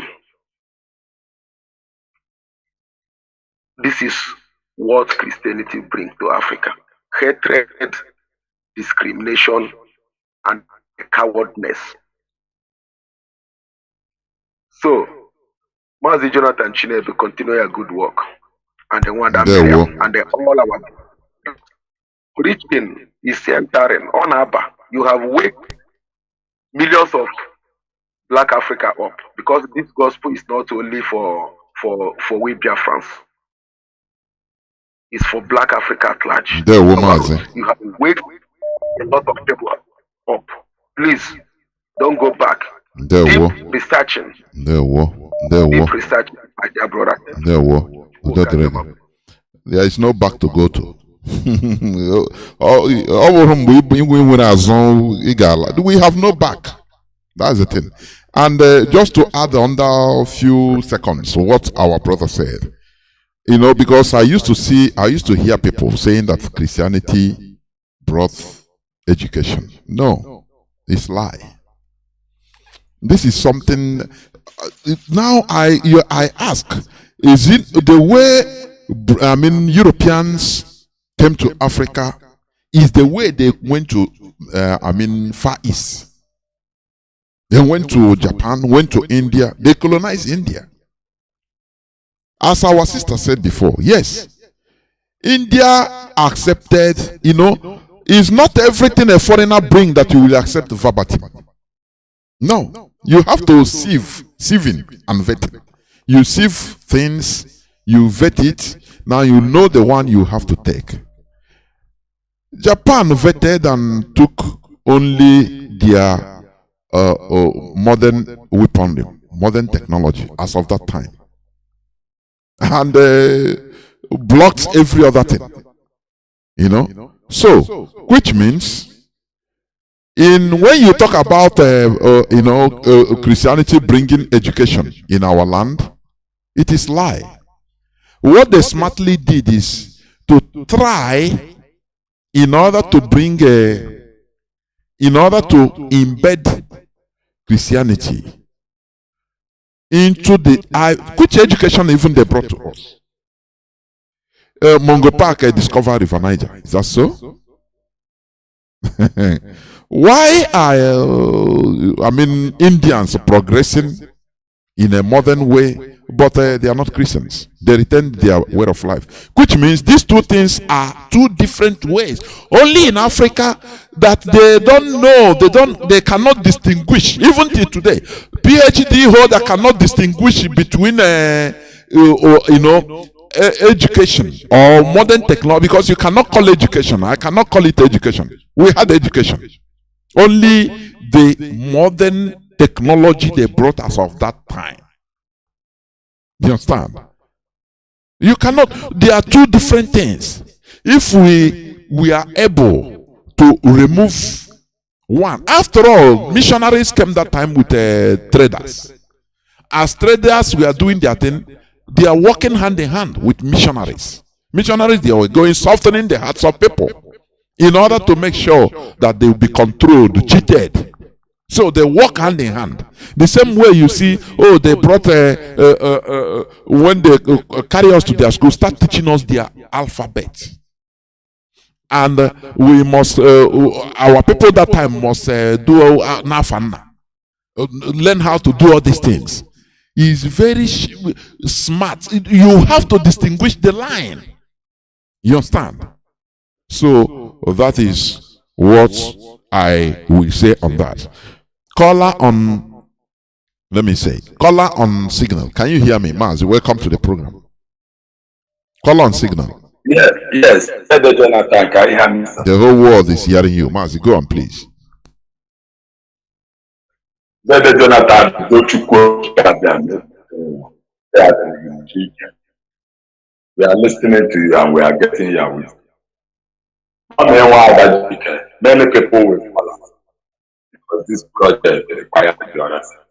Speaker 8: This is what Christianity bring to Africa. Hatred, discrimination, and cowardness. So, Mazi Jonathan Chinedu continue your good work. And then one Marien, and then all our preaching is centering on Abba. You have waked millions of Black Africa up because this gospel is not only for we Biafrans. It's for Black Africa at large. You have waked a lot of people up. Please don't go back. Deep researching. Deep researching, my dear brother.
Speaker 3: There is no back to go to. We have no back. That's the thing. And just to add under a few seconds what our brother said, you know, because I used to hear people saying that Christianity brought education. No, it's lie. This is something. Now I ask: is it the way Europeans came to Africa? Is the way they went to Far East? They went to Japan, went to India. They colonized India. As our sister said before, yes, India accepted. You know, it's not everything a foreigner brings that you will accept verbatim. No, you have to sieving and vetting. You sieve things, you vet it. Now you know the one you have to take. Japan vetted and took only their modern weaponry, modern technology as of that time, and blocked every other thing. You know, so which means when you talk about Christianity bringing education in our land, it is lie. What they smartly did is to try in order to embed Christianity into which education even they brought to us. Mongo Park discovered River Niger. Is that so? Why are Indians progressing in a modern way, but they are not Christians? They retain their way of life, which means these two things are two different ways. Only in Africa that they don't know, they cannot distinguish. Even till today, PhD holder cannot distinguish between education or modern technology, because you cannot call education. I cannot call it education. We had education. Only the modern technology they brought us of that time. Do you understand? You cannot. There are two different things. If we are able to remove one, after all, missionaries came that time with traders. As traders, we are doing their thing. They are working hand in hand with missionaries. Missionaries, they are going softening the hearts of people in order to make sure that they will be controlled, cheated. So they work hand in hand. The same way you see, they brought when they carry us to their school, start teaching us their alphabet. And we must, our people that time must do nafana, learn how to do all these things. Is very smart. You have to distinguish the line. You understand? So that is what I will say on that. Caller on, caller on signal. Can you hear me, Mazi? Welcome to the program. Caller on signal.
Speaker 9: Yes. Jonathan, can you hear me?
Speaker 3: The whole world is hearing you, Mazi. Go on, please.
Speaker 9: Jonathan, we are listening to you and we are getting your wisdom. Many people will follow because this project requires your research.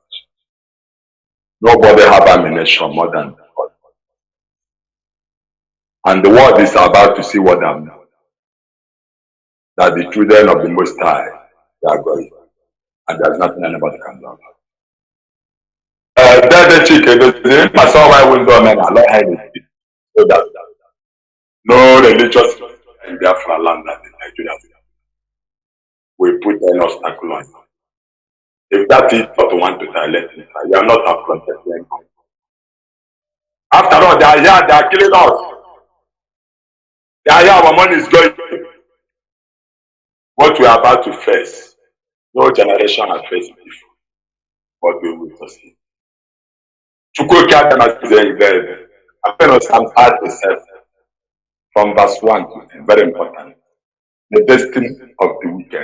Speaker 9: Nobody have ammunition more than God. And the world is about to see what I'm doing. That the children of the Most High, they are going. And there's nothing anybody can do about it. The chicken, I saw why window men are not hiding it. So that no religious in Biafra land that in Nigeria we put an obstacle on. If that is what you want to try, let it try. You are not affronted. After all, they are here, they are killing us. They are here, our money is going. What we are about to face, no generation has faced before. What we will succeed. Chukwokia is there. I'm going to Psalm 37 from verse 1 to 10. Very important. The destiny of the wicked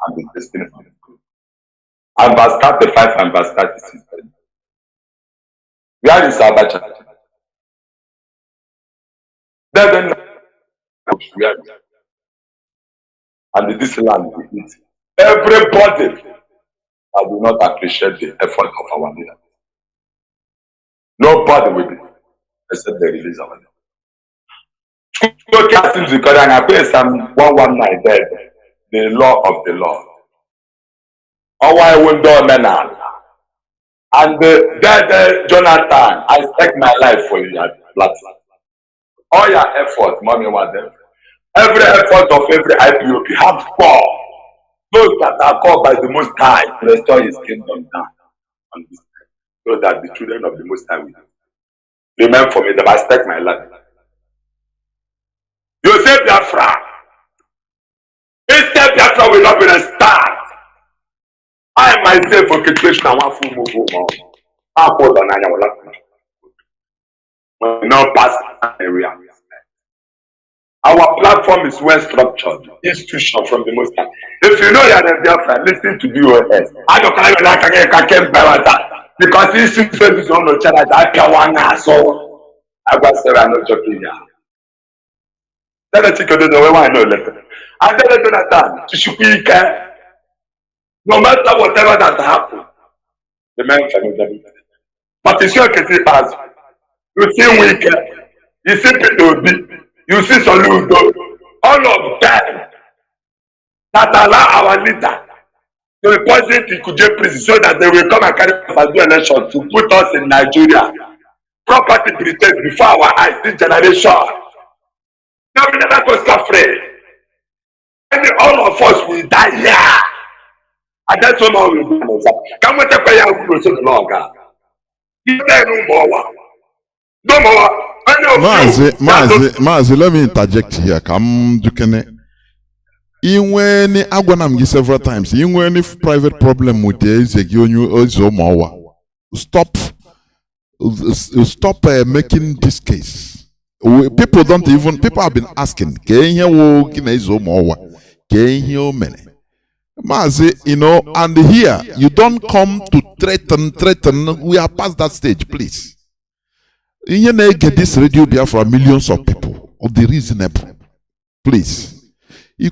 Speaker 9: and the destiny of the good. And verse 35 and verse 36. Where is Abacha? Then and this land will eat. Everybody that will not appreciate the effort of our leaders. Nobody will be except the release of our leaders. Look at him because I pay Psalm 119 there. The law of the Lord. Our window men and the Jonathan, I stake my life for your platform. All your effort, mommy was there. Every effort of every IPOP have four. Those that are called by the Most High to restore His kingdom down on this earth, so that the children of the Most High will remain for me. That I stake my life. You say Biafra. Instead, Biafra will not be a start. I myself for situation and one full move. I put on I will not pass area. Our platform is well structured, institution from the most high. If you know you're a Biafra, listen to BOS. I don't care like I can't bear that because this is on the channel. I can one so I was there. I'm not joking here. Tell the chicken the way I know letter. I tell the Jonathan to speak. No matter whatever that happens, the man can do that. But it's your case as you see weekend, you see P2B, you see Soludo, all of them that allow our leader to deposit the Kuje prison so that they will come and carry us and do election to put us in Nigeria. Property pretend before our eyes, this generation. Now we never go afraid. And all of us will die here. And that's what we will do. Come with the prayer we will say the Lord God. You say no more. No more.
Speaker 3: Mazi, let me interject here. Come, you can. When Agwanam give several times, when if private problem with the stop making this case. People don't even. People have been asking. Mazi, you know, and here you don't come to threaten. We are past that stage, please. You get this radio Biafra millions of people of the reasonable. Please. You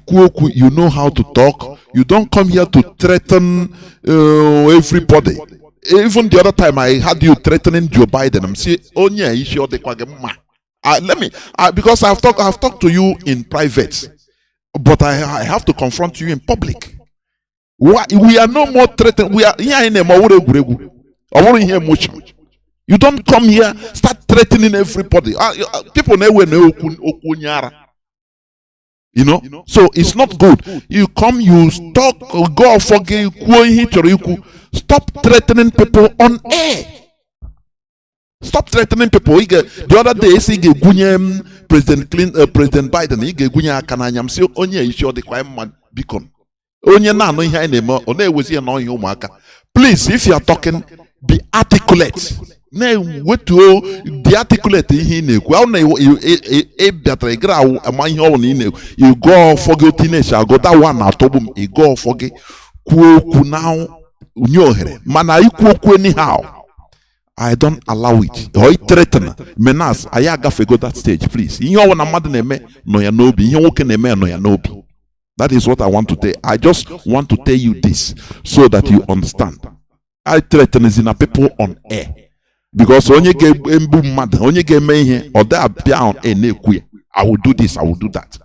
Speaker 3: know how to talk. You don't come here to threaten everybody. Even the other time I had you threatening Joe Biden. I'm saying, oh yeah, let me because I've talked to you in private, but I have to confront you in public. We are no more threatened. We are here in a emotion. You don't come here, start threatening everybody. People never know. You know, so it's not good. You come, you talk, go forget, stop threatening people on air. Stop threatening people. The other day, President Biden, please, if you are talking, be articulate. Wait to the articulate you go forget teenage, I got that one at Tobum, you go forget now mana anyhow. I don't allow it. Or threaten menace. I go that stage, please. You know when I'm mad no ya no be. You no ya no be. That is what I want to tell. I just want to tell you this so that you understand. I threaten is in a people on air. Because onye get mad, onye get me or that down I will do this, I will do that.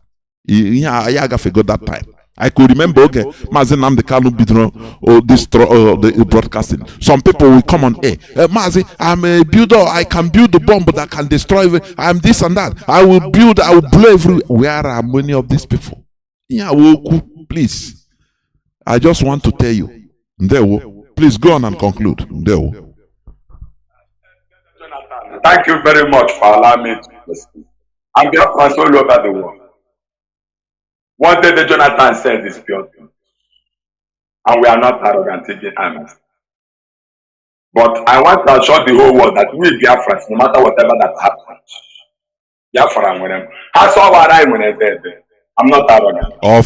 Speaker 3: I forgot that time. I could remember, okay, Mazi Nnamdi Kanu Bidro or the broadcasting. Some people will come on air. Mazi, I'm a builder, I can build the bomb that can destroy it. I'm this and that. I will blow everywhere. Where are many of these people? Please. I just want to tell you. Please go on and conclude.
Speaker 9: Thank you very much for allowing me to listen. I'm Biafrans all over the world. One day the Jonathan said is pure truth. And we are not arrogant, taking honest. But I want to assure the whole world that we Biafrans, no matter whatever that happens, Biafra with them. I saw what I when I said I'm not arrogant.
Speaker 3: Of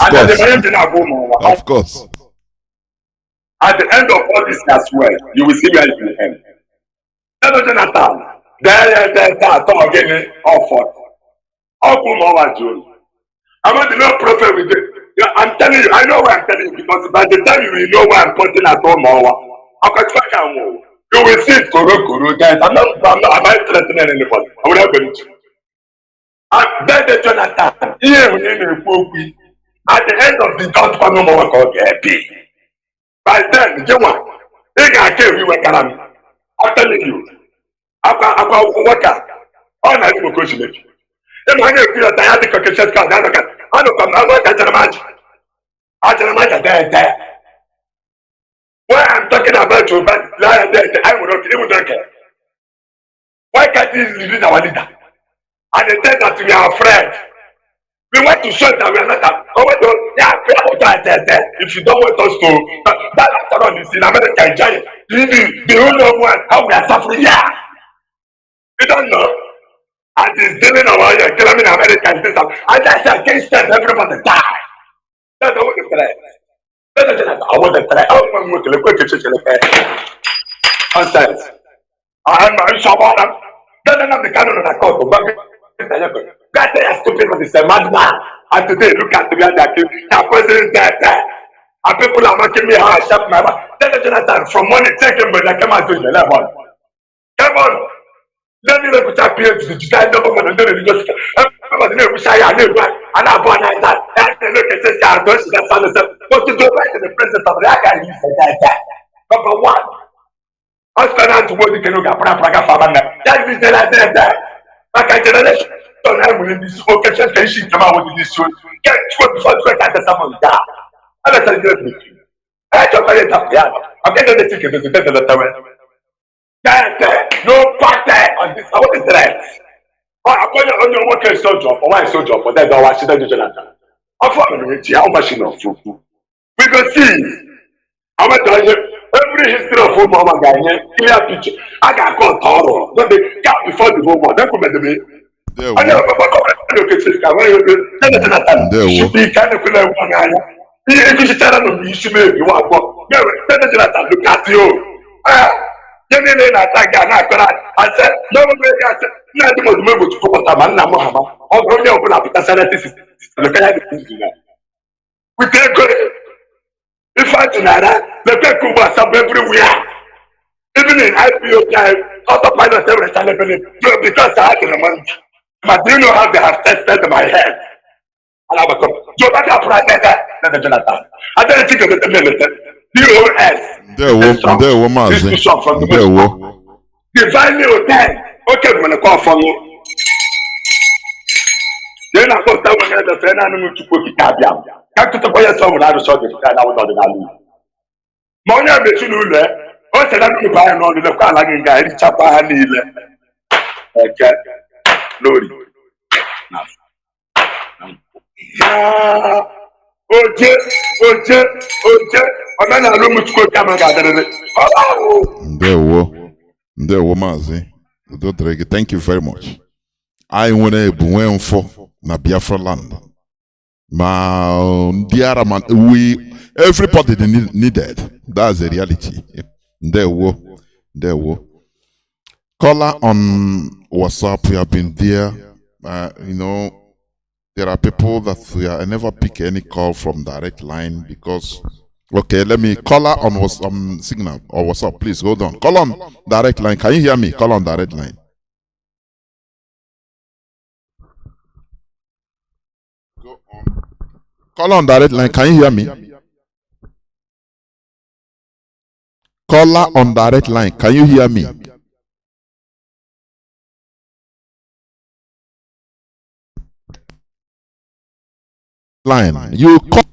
Speaker 3: course.
Speaker 9: At the end of all this as well, you will see where it will end. Jonathan. There, talk again, offer. I'm not the no prophet with it. I'm telling you, I know what I'm telling you because by the time you will know where I'm putting at home, you will see it. I'm not threatening anybody. I will not believe you. And then the Jonathan, at the end of the dot, by then, I'm telling you. Water. All I do is make. The man who feels that I think I can just come down. I don't come out. I don't know. When I'm talking about you, but I will not care. Why can't this lead our leader? And they say that we are afraid. We want to show that we are not. If you don't want us to, that after all is in America, giant. The whole of how we are suffering here. You don't know. And he's dealing around here, killing Americans. This and that's against them. Everybody die. That's what the threat. I want the threat. I want to look at the nonsense. I'm sure. Doesn't have the Kanu on the court. That they are stupid for this madman. And today, look at the other king. That president there. And people are making me how I shut my mouth. Jonathan, from money taken, but I come out to the level. Come on. Let me look at PhD. You guys know what I'm doing. Just everybody know which I know. And I bought that. And look at this guy. Don't see that son of them. But to go back to the president of the guy, he said that. Number one. I spent out to work the Kanu Praga Farmer. That is the last day there. Like a generation. Don't have with this occasion. Can she come out with this soon? Get 12 at the summer. I'm not telling you. I just got it up there. I'm getting the ticket to the death of the tower. No party on this. I want to threat. I'm going to work a soldier or why soldier for that. I was sitting in Jonathan. I'm following it. How much enough? We can see. I'm telling you, every history of football, clear picture. I got caught Toro. But they got before the war. Don't come at me. I never should be kind of one. If you tell them you should be, you want to look at you. I said, no, I said, nothing was moved to put a man. I'll go open up because we take good. If I do that, the people was up everywhere. Even in IPO time, autopilot every channel because I had the money. But do you know how they have tested my head? And I was like, Joe, that's a private Jonathan. I don't think of it a minute. DOS.
Speaker 3: There were Mazi. There were.
Speaker 9: Divinely ordained. Okay, I'm going to call for you. Then I got that one at the friend animal to put it down. Come to the boy, someone I saw the guy out of the alley. Monia Bechulu, what said I don't buy an order of Kalagan guy, Chapa and Neil. Okay, Lord. Okay. And then I don't go camera.
Speaker 3: There were Mazi. Thank you very much. I want to be for na Biafra land. Everybody needed. That's the reality. There were. Caller on WhatsApp. We have been there. There are people that I never pick any call from direct line because. Okay, let me caller on signal or WhatsApp. Please hold on. Call on direct line. Can you hear me? Call on direct line. Go on. Call on direct line. Can you hear me? Caller on direct line. Can you hear me? Line. You call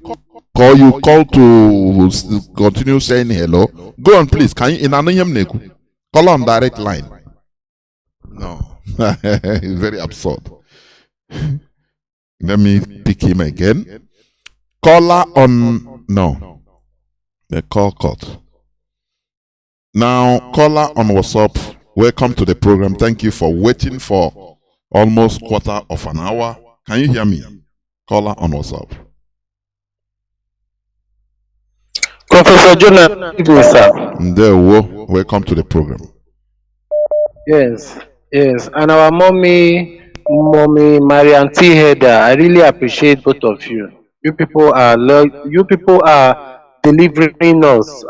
Speaker 3: to continue saying hello. Go on, please. Can you in anonym neku? Call on direct line. No, it's very absurd. Let me pick him again. Caller on no. The call cut. Now, caller on WhatsApp. Welcome to the program. Thank you for waiting for almost quarter of an hour. Can you hear me? Caller on WhatsApp.
Speaker 10: Professor Jonathan, sir.
Speaker 3: There, welcome to the program.
Speaker 10: Yes. And our mommy Marien Haider, I really appreciate both of you. You people are delivering us.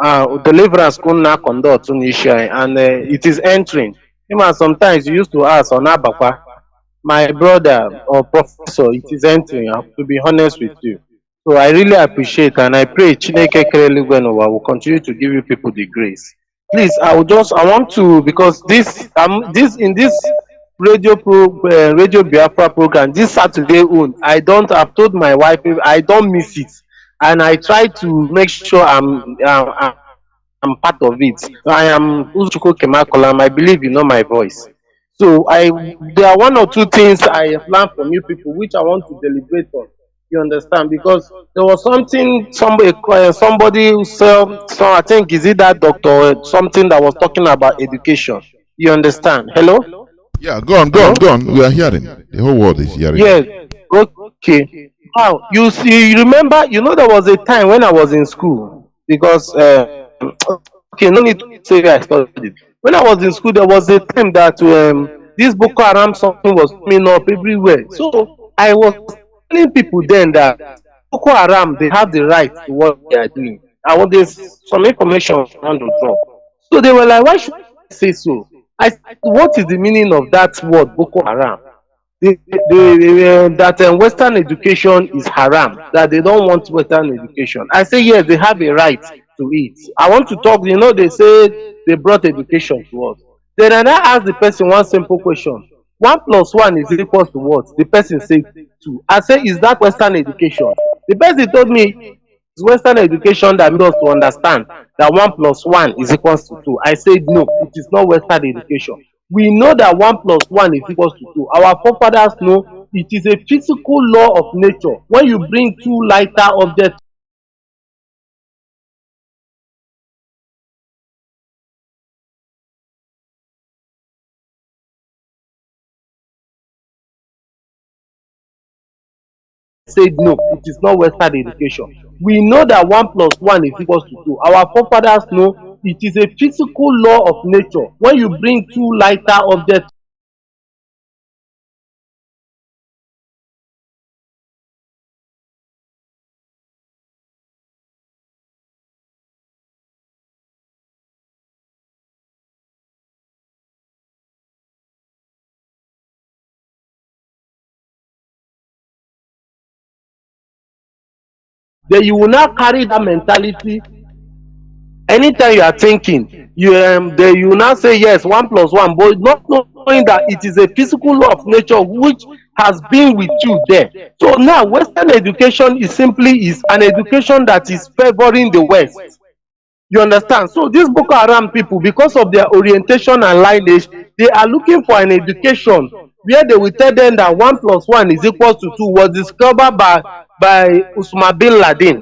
Speaker 10: Deliverance couldn't conduct and it is entering. Even sometimes you used to ask on Abakwa, my brother or professor, it is entering. I have to be honest with you. So I really appreciate and I pray Chineke Kereligwenova will continue to give you people the grace. Please, I want to because this in this radio Biafra program this Saturday I've told my wife I don't miss it, and I try to make sure I'm part of it. I am Uzuko Kemakolam. I believe you know my voice. So there are one or two things I have learned from you people which I want to deliberate on. You understand? Because there was something somebody who said, so I think is it that doctor something that was talking about education. You understand? Hello?
Speaker 3: Yeah, go on,
Speaker 10: Hello?
Speaker 3: go on. We are hearing. The whole world is hearing.
Speaker 10: Yes. Okay. Now you see, you remember, there was a time when I was in school because okay, no need to say where I studied. When I was in school, there was a time that this Boko Haram something was coming up everywhere. So I was telling people then that Boko Haram, they have the right to what they are doing. I want this some information on the drop. So they were like, why should I say so? I said, what is the meaning of that word Boko Haram? That Western education is haram, that they don't want Western education. I say yes, they have a right to it. I want to talk, they say they brought education to us. Then I now ask the person one simple question. 1 plus 1 is equal to what? The person say 2. I say, is that Western education? The person told me it's Western education that made us to understand that 1 plus 1 is equals to 2. I said no, it is not Western education. We know that 1 plus 1 is equals to 2. Our forefathers know it is a physical law of nature. When you bring two lighter objects, said no, it is not Western education. We know that 1 plus 1 is equals to 2. Our forefathers know it is a physical law of nature. When you bring two lighter objects, then you will not carry that mentality. Anytime you are thinking, you will now say yes, 1 plus 1, but not knowing that it is a physical law of nature which has been with you there. So now Western education is an education that is favoring the West. You understand? So these Boko Haram people, because of their orientation and lineage, they are looking for an education where they will tell them that 1 plus 1 is equal to 2 was discovered by Usman bin Laden.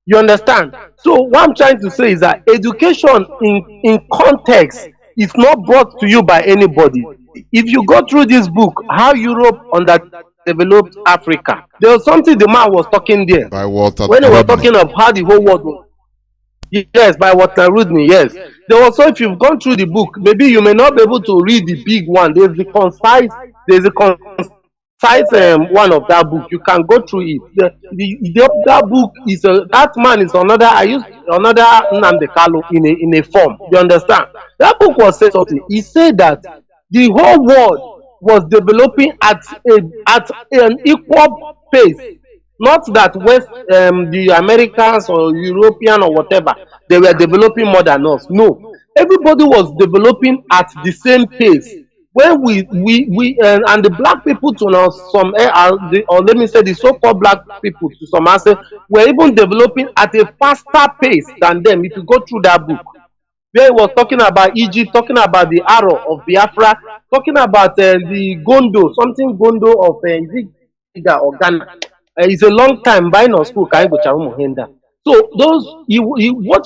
Speaker 10: You understand? So what I'm trying to say is that education in context is not brought to you by anybody. If you go through this book, How Europe Underdeveloped Africa, there was something the man was talking there
Speaker 3: By Walter
Speaker 10: when he was
Speaker 3: Rodney.
Speaker 10: talking of how the whole world was. Yes, by Walter Rodney, yes. There was, so if you've gone through the book, maybe you may not be able to read the big one. There's a concise one of that book. You can go through it. That book is that man is another. I use another Nnamdi Kanu in a form. You understand? That book was said something. He said that the whole world was developing at an equal pace. Not that the Americans or European or whatever, they were developing more than us. No, everybody was developing at the same pace. When and the black people to now or let me say the so-called black people to some extent were even developing at a faster pace than them. If you go through that book, where he was talking about Egypt, talking about the arrow of Biafra, talking about the Gondo, something Gondo of Ziga or Ghana. It's a long time buying of school. So what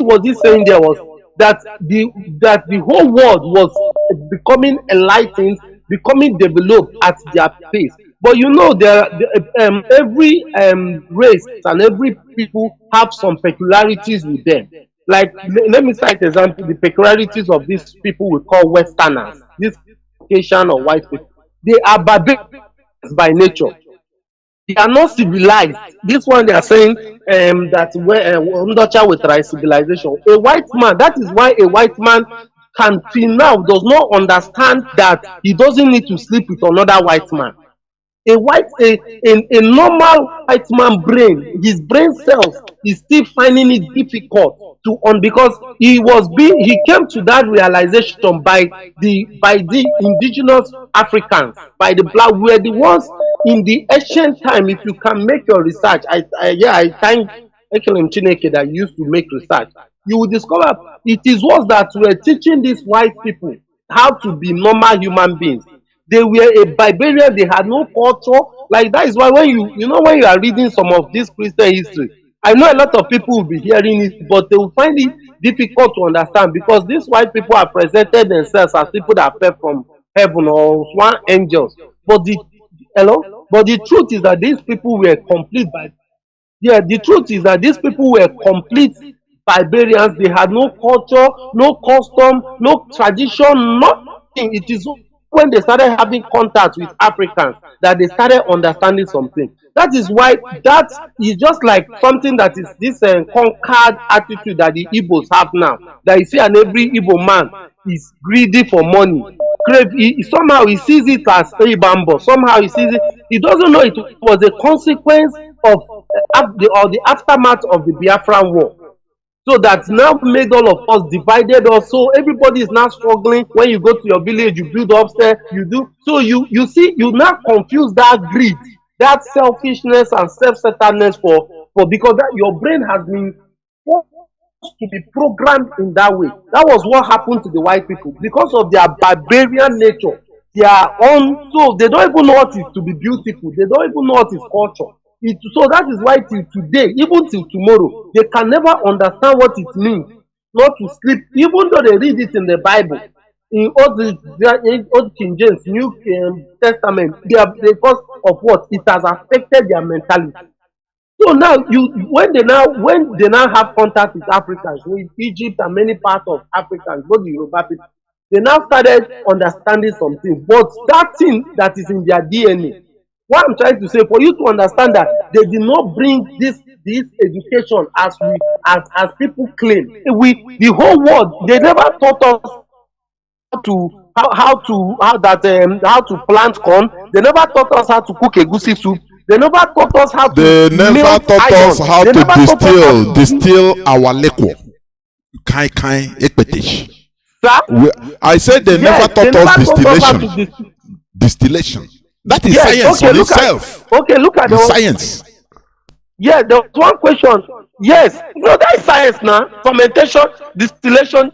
Speaker 10: was he saying there was that the whole world was becoming enlightened, becoming developed at their pace. But every race and every people have some peculiarities with them. Like let me cite example the peculiarities of these people we call Westerners, this Caucasian or white people. They are barbarians by nature. They are not civilized. This one they are saying that Ndocha will try civilization. A white man, that is why a white man can till now does not understand that he doesn't need to sleep with another white man. A normal white man brain, his brain cells is still finding it difficult to because he came to that realization by the indigenous Africans, by the black. We were the ones in the ancient time. If you can make your research, I thank Chineke that used to make research. You will discover it is us that were teaching these white people how to be normal human beings. They were a barbarian. They had no culture. Like that is why when when you are reading some of this Christian history, I know a lot of people will be hearing it, but they will find it difficult to understand because these white people have presented themselves as people that fell heaven or sworn angels. But the hello, but the truth is that these people were complete by yeah, the truth is that these people were complete barbarians. They had no culture, no custom, no tradition, nothing. It is when they started having contact with Africans that they started understanding something. That is why that is just like something that is this conquered attitude that the Igbos have now. That you see, and every Igbo man is greedy for money. Somehow he sees it as a bambo. Somehow he sees it. He doesn't know it was a consequence of the aftermath of the Biafran war. So that now made all of us divided us. So everybody is now struggling. When you go to your village, you build upstairs, you do. So you see, you now confuse that greed, that selfishness and self-centeredness for because that your brain has been to be programmed in that way. That was what happened to the white people because of their barbarian nature. Their own, so they don't even know what is to be beautiful. They don't even know what is culture. So that is why till today, even till tomorrow, they can never understand what it means not to sleep, even though they read it in the Bible, in old King James, New Testament. Because of what it has affected their mentality. So now when they now have contact with Africans, with Egypt and many parts of Africans, both the Yoruba people, they now started understanding something. But that thing that is in their DNA, what I'm trying to say, for you to understand that they did not bring this education as people claim. The whole world, they never taught us how to plant corn. They never taught us how to cook egusi soup. They never taught us how to
Speaker 3: They never
Speaker 10: melt
Speaker 3: taught
Speaker 10: iron.
Speaker 3: us how
Speaker 10: They
Speaker 3: to
Speaker 10: never taught us how to
Speaker 3: distill our liquor. Kai ekpetish.
Speaker 10: sir?
Speaker 3: I said they
Speaker 10: Yes,
Speaker 3: never
Speaker 10: they
Speaker 3: taught us
Speaker 10: never taught us how to
Speaker 3: distillation. Distillation. That is
Speaker 10: yes,
Speaker 3: science
Speaker 10: okay,
Speaker 3: on
Speaker 10: look at
Speaker 3: itself.
Speaker 10: okay, look at
Speaker 3: It's
Speaker 10: the
Speaker 3: science.
Speaker 10: yeah, there was one question. Yes, no, that is science now. Fermentation, distillation,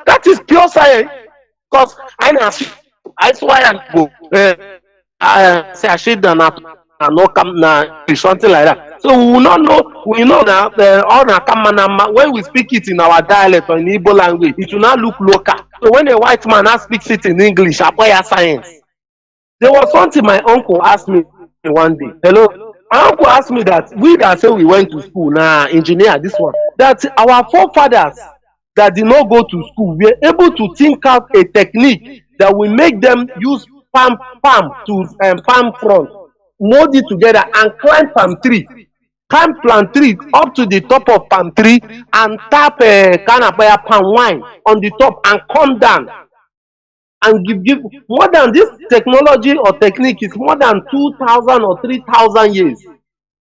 Speaker 10: that is pure science. Because I swear I go. I say I should no come na something like that. So we will not know. We know now. All na come na when we speak it in our dialect or in Igbo language, it will not look local. So when a white man now speaks it in English, acquire science. There was something my uncle asked me one day. Hello, my uncle asked me that we that say we went to school, nah, engineer, this one, that our forefathers that did not go to school were able to think out a technique that will make them use palm to palm front, mold it together and climb palm tree. Climb palm tree up to the top of palm tree and tap palm wine on the top and come down and give more than this technology or technique is more than 2,000 or 3,000 years.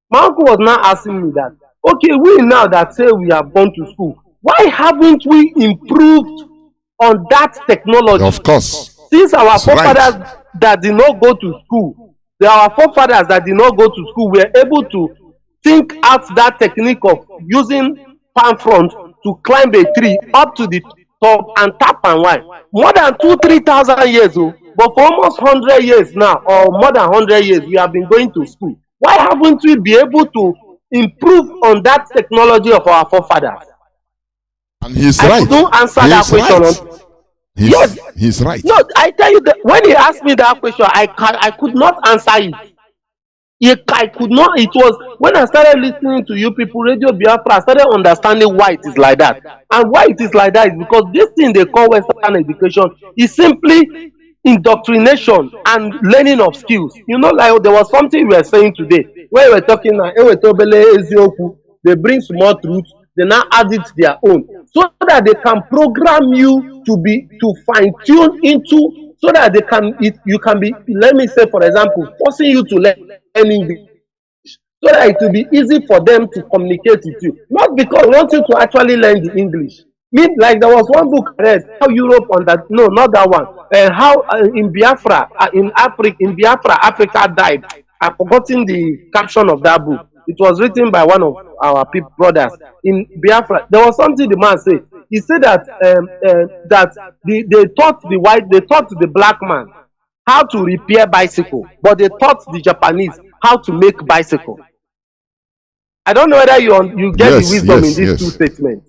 Speaker 10: My uncle was now asking me that, okay, we now that say we have gone to school, why haven't we improved on that technology?
Speaker 3: Of course.
Speaker 10: Since our
Speaker 3: It's right.
Speaker 10: forefathers that did not go to school, our forefathers that did not go to school were able to think out that technique of using palm front to climb a tree up to the top and tap and wine. More than 2,000-3,000 years, but for almost 100 years now, or more than 100 years, we have been going to school. Why haven't we been able to improve on that technology of our forefathers?
Speaker 3: And he's
Speaker 10: I
Speaker 3: right.
Speaker 10: couldn't answer that question.
Speaker 3: Right.
Speaker 10: Yes,
Speaker 3: He's right.
Speaker 10: no, I tell you that when he asked me that question, I could not answer it. I could not. It was when I started listening to you people, Radio Biafra, I started understanding why it is like that. And why it is like that is because this thing they call Western education is simply indoctrination and learning of skills. You know, like there was something we were saying today when we were talking now. They bring small truth, they now add it their own, so that they can program you to fine tune into, so that you can be, let me say for example, forcing you to learn English, so that it will be easy for them to communicate with you, not because they want you to actually learn the English. Like there was one book I read, how Europe on that, no, not that one, how in Biafra, in Biafra, Africa died. I've forgotten the caption of that book. It was written by one of our brothers in Biafra. There was something the man said. He said that they taught the black man how to repair bicycle, but they taught the Japanese how to make bicycle. I don't know whether you get the wisdom in these two statements.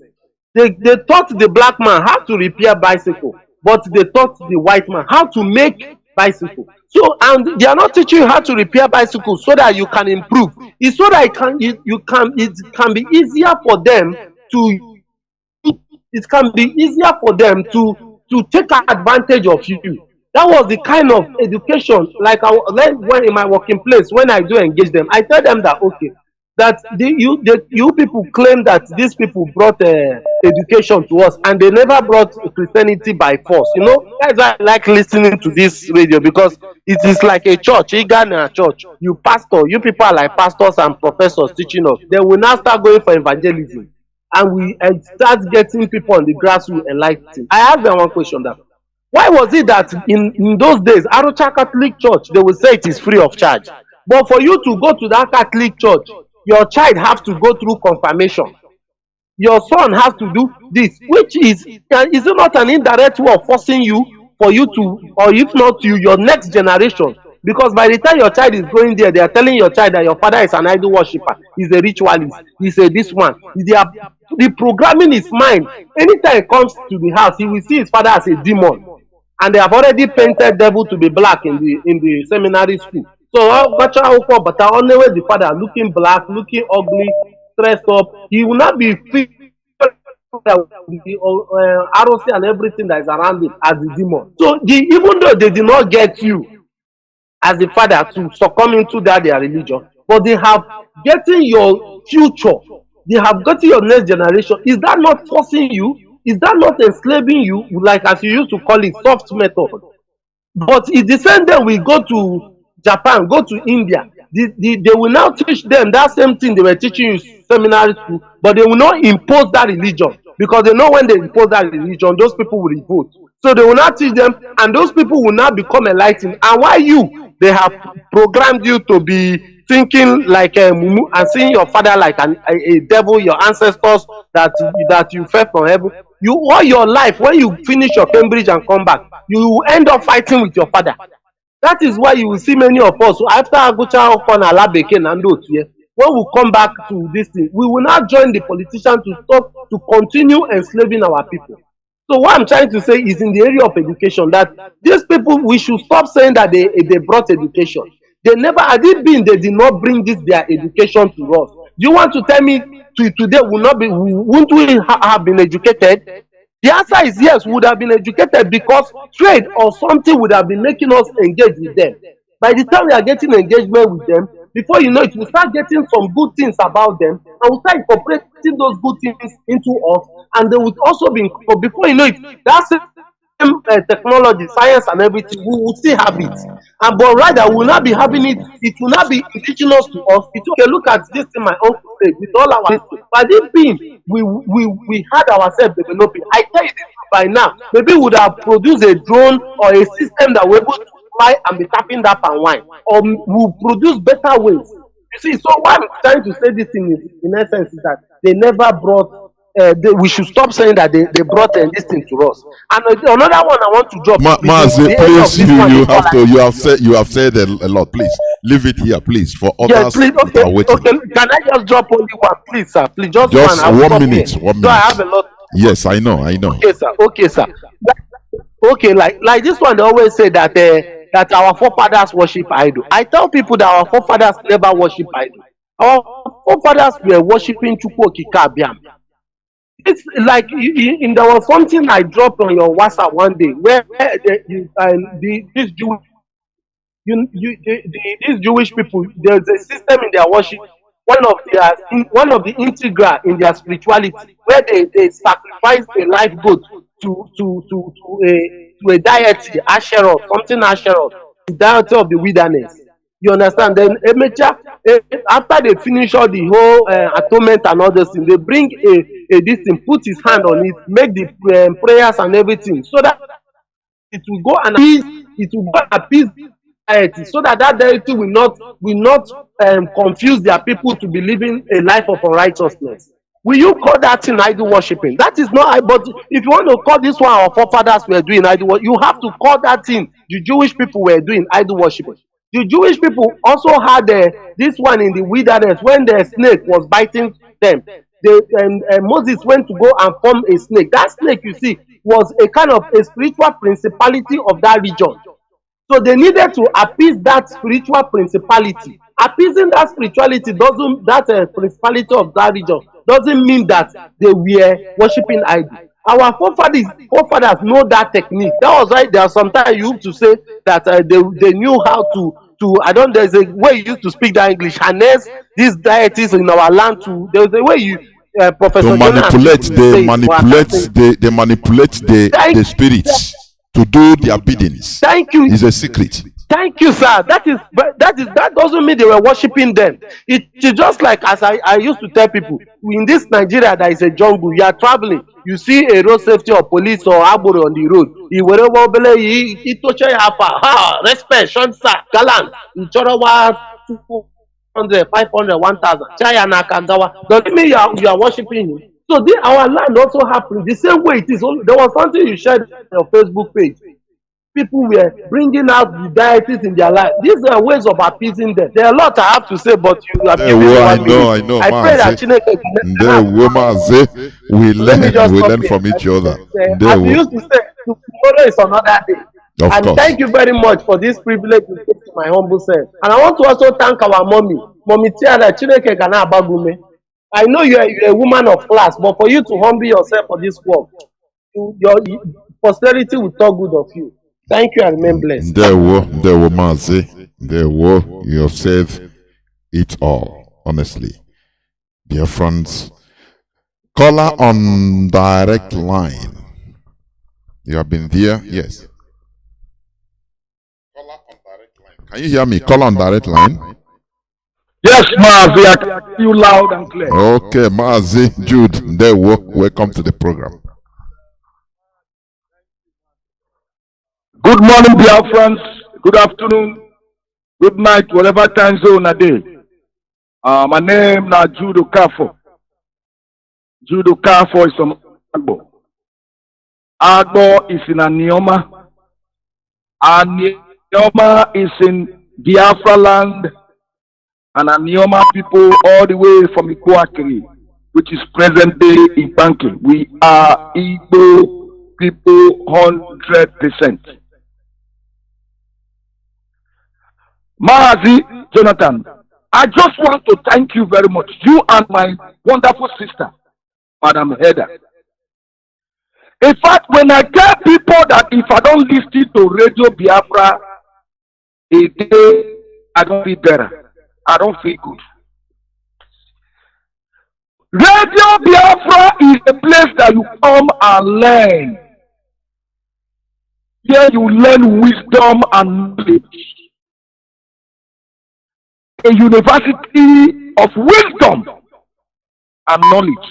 Speaker 10: They taught the black man how to repair bicycle, but they taught the white man how to make bicycle. So, and they are not teaching you how to repair bicycles so that you can improve. It's so that it can be easier for them to it can be easier for them to take advantage of you. That was the kind of education. Like when in my working place, when I do engage them, I tell them that okay, that you people claim that these people brought education to us, and they never brought Christianity by force. You know, that's why I like listening to this radio, because it is like a church, a church. You people are like pastors and professors teaching us. Then we now start going for evangelism, and we start getting people on the grassroots enlightened. I have one question: that why was it that in those days, Arocha Catholic Church, they will say it is free of charge, but for you to go to that Catholic church, your child have to go through confirmation, your son has to do this, which is it not an indirect way of forcing you, for you to, or if not you, your next generation? Because by the time your child is going there, they are telling your child that your father is an idol worshiper, he's a ritualist, he's a this one. The programming is mine. Anytime he comes to the house, he will see his father as a demon, and they have already painted devil to be black in the seminary school. So but always the father looking black, looking ugly, stressed up. He will not be free the ROC and everything that is around it as the demon. So even though they did not get you as the father to succumb into that their religion, but they have getting your future, they have gotten your next generation. Is that not forcing you? Is that not enslaving you, like as you used to call it, soft method? But it's the same day we go to Japan, go to India, they will now teach them that same thing they were teaching you in seminary school, but they will not impose that religion, because they know when they impose that religion, those people will revolt. So they will not teach them, and those people will not become enlightened. And why they have programmed you to be thinking like a mumu and seeing your father like a devil, your ancestors that you fell from heaven. You all your life, when you finish your Cambridge and come back, you will end up fighting with your father. That is why you will see many of us after Agucha Okon Alabeke Nando here, when we come back to this thing, we will not join the politicians to stop to continue enslaving our people. So what I'm trying to say is, in the area of education, that these people, we should stop saying that they brought education. They never, had it been, they did not bring their education to us. Do you want to tell me today won't we have been educated? The answer is yes, we would have been educated, because trade or something would have been making us engage with them. By the time we are getting engagement with them, before you know it, we start getting some good things about them, and we start incorporating those good things into us, and they would also be, before you know it, that same technology, science and everything, we will still have it. And but rather we will not be having it, it will not be indigenous to us. It's okay, look at this thing my uncle said, with all our history. By this being, we had ourselves developing. I tell you this, by now, maybe we would have produced a drone or a system that we're able to fly and be tapping that and wine, or we'll produce better ways. You see, so what I'm trying to say this thing is, in essence, is that they never brought we should stop saying that they brought this thing to us. And another one I want to drop.
Speaker 3: Mazi, please, you have said a lot. Please leave it here, please, for others.
Speaker 10: Yes, please. Okay,
Speaker 3: that are waiting.
Speaker 10: okay. Can I just drop only one, please, sir? Please, just
Speaker 3: one. 1 minute.
Speaker 10: Here.
Speaker 3: 1 minute.
Speaker 10: So I have a lot.
Speaker 3: Yes, I know.
Speaker 10: Okay, sir. Okay, sir. Okay, like this one, they always say that that our forefathers worship idol. I tell people that our forefathers never worship idol. Our forefathers were worshiping Chukwu Okike Abiam. It's like there was something I dropped on your WhatsApp one day where these Jewish people, there's a system in their worship, one of the integral in their spirituality, where they sacrifice a live goat to a deity, Asherah, something Asherah, the deity of the wilderness. You understand? Then after they finish all the whole atonement and all those things, they bring this thing, put his hand on it, make the prayers and everything, so that it will go and appease deity, so that deity will not confuse their people to be living a life of unrighteousness. Will you call that in idol worshiping? That is not. But if you want to call this one our forefathers were doing idol worship, you have to call that thing the Jewish people were doing idol worshiping. The Jewish people also had this one in the wilderness when the snake was biting them. Moses went to go and form a snake. That snake, you see, was a kind of a spiritual principality of that region. So they needed to appease that spiritual principality. Appeasing that spirituality doesn't, principality of that region doesn't mean that they were worshiping idol. Our forefathers know that technique. That was why there are sometimes you have to say that they knew how to there's a way you used to speak that English, harness these deities in our land to, there's a way you Professor
Speaker 3: They manipulate the spirits to do their biddings.
Speaker 10: Thank you.
Speaker 3: It's a secret.
Speaker 10: Thank you, sir. That doesn't mean they were worshiping them. It's just like, as I used to tell people, in this Nigeria there is a jungle. You are traveling, you see a road safety or police or agboro on the road. Respect, short sir, gallant. 200, 500, 1,000. Doesn't mean you are worshiping him. So our land also happens the same way it is. There was something you shared on your Facebook page. People were bringing out the deities in their life. These are ways of appeasing them. There are a lot I have to say, but you have given me 1 minute.
Speaker 3: I know.
Speaker 10: I pray that Chineke
Speaker 3: we learn from each other.
Speaker 10: As we used to say, tomorrow is another day.
Speaker 3: Of course.
Speaker 10: Thank you very much for this privilege to speak to my humble self. And I want to also thank our mommy Tiara Chineke Kana Abagume. I know you're a woman of class, but for you to humble yourself for this work, your posterity will talk good of you. Thank you and remain blessed.
Speaker 3: There were Mazi. You have said it all, honestly. Biafrans, caller on direct line. You have been there? Yes. Caller on direct line. Can you hear me? Caller on direct line.
Speaker 7: Yes, Mazi, I can hear you loud and clear.
Speaker 3: Okay, Mazi, Jude, welcome to the program.
Speaker 7: Good morning, Biafrans. Good afternoon. Good night, whatever time zone a day. My name is Jude Okafo. Jude Okafo is from Agbo. Agbo is in Anioma. Anioma is in Biafra land. And Anioma people all the way from Ikuakiri, which is present day in Banking. We are Igbo people 100%. Mazi, Jonathan, I just want to thank you very much. You and my wonderful sister, Madam Haider. In fact, when I tell people that if I don't listen to Radio Biafra a day, I don't feel better. I don't feel good. Radio Biafra is a place that you come and learn. Here you learn wisdom and knowledge. A university of wisdom and knowledge.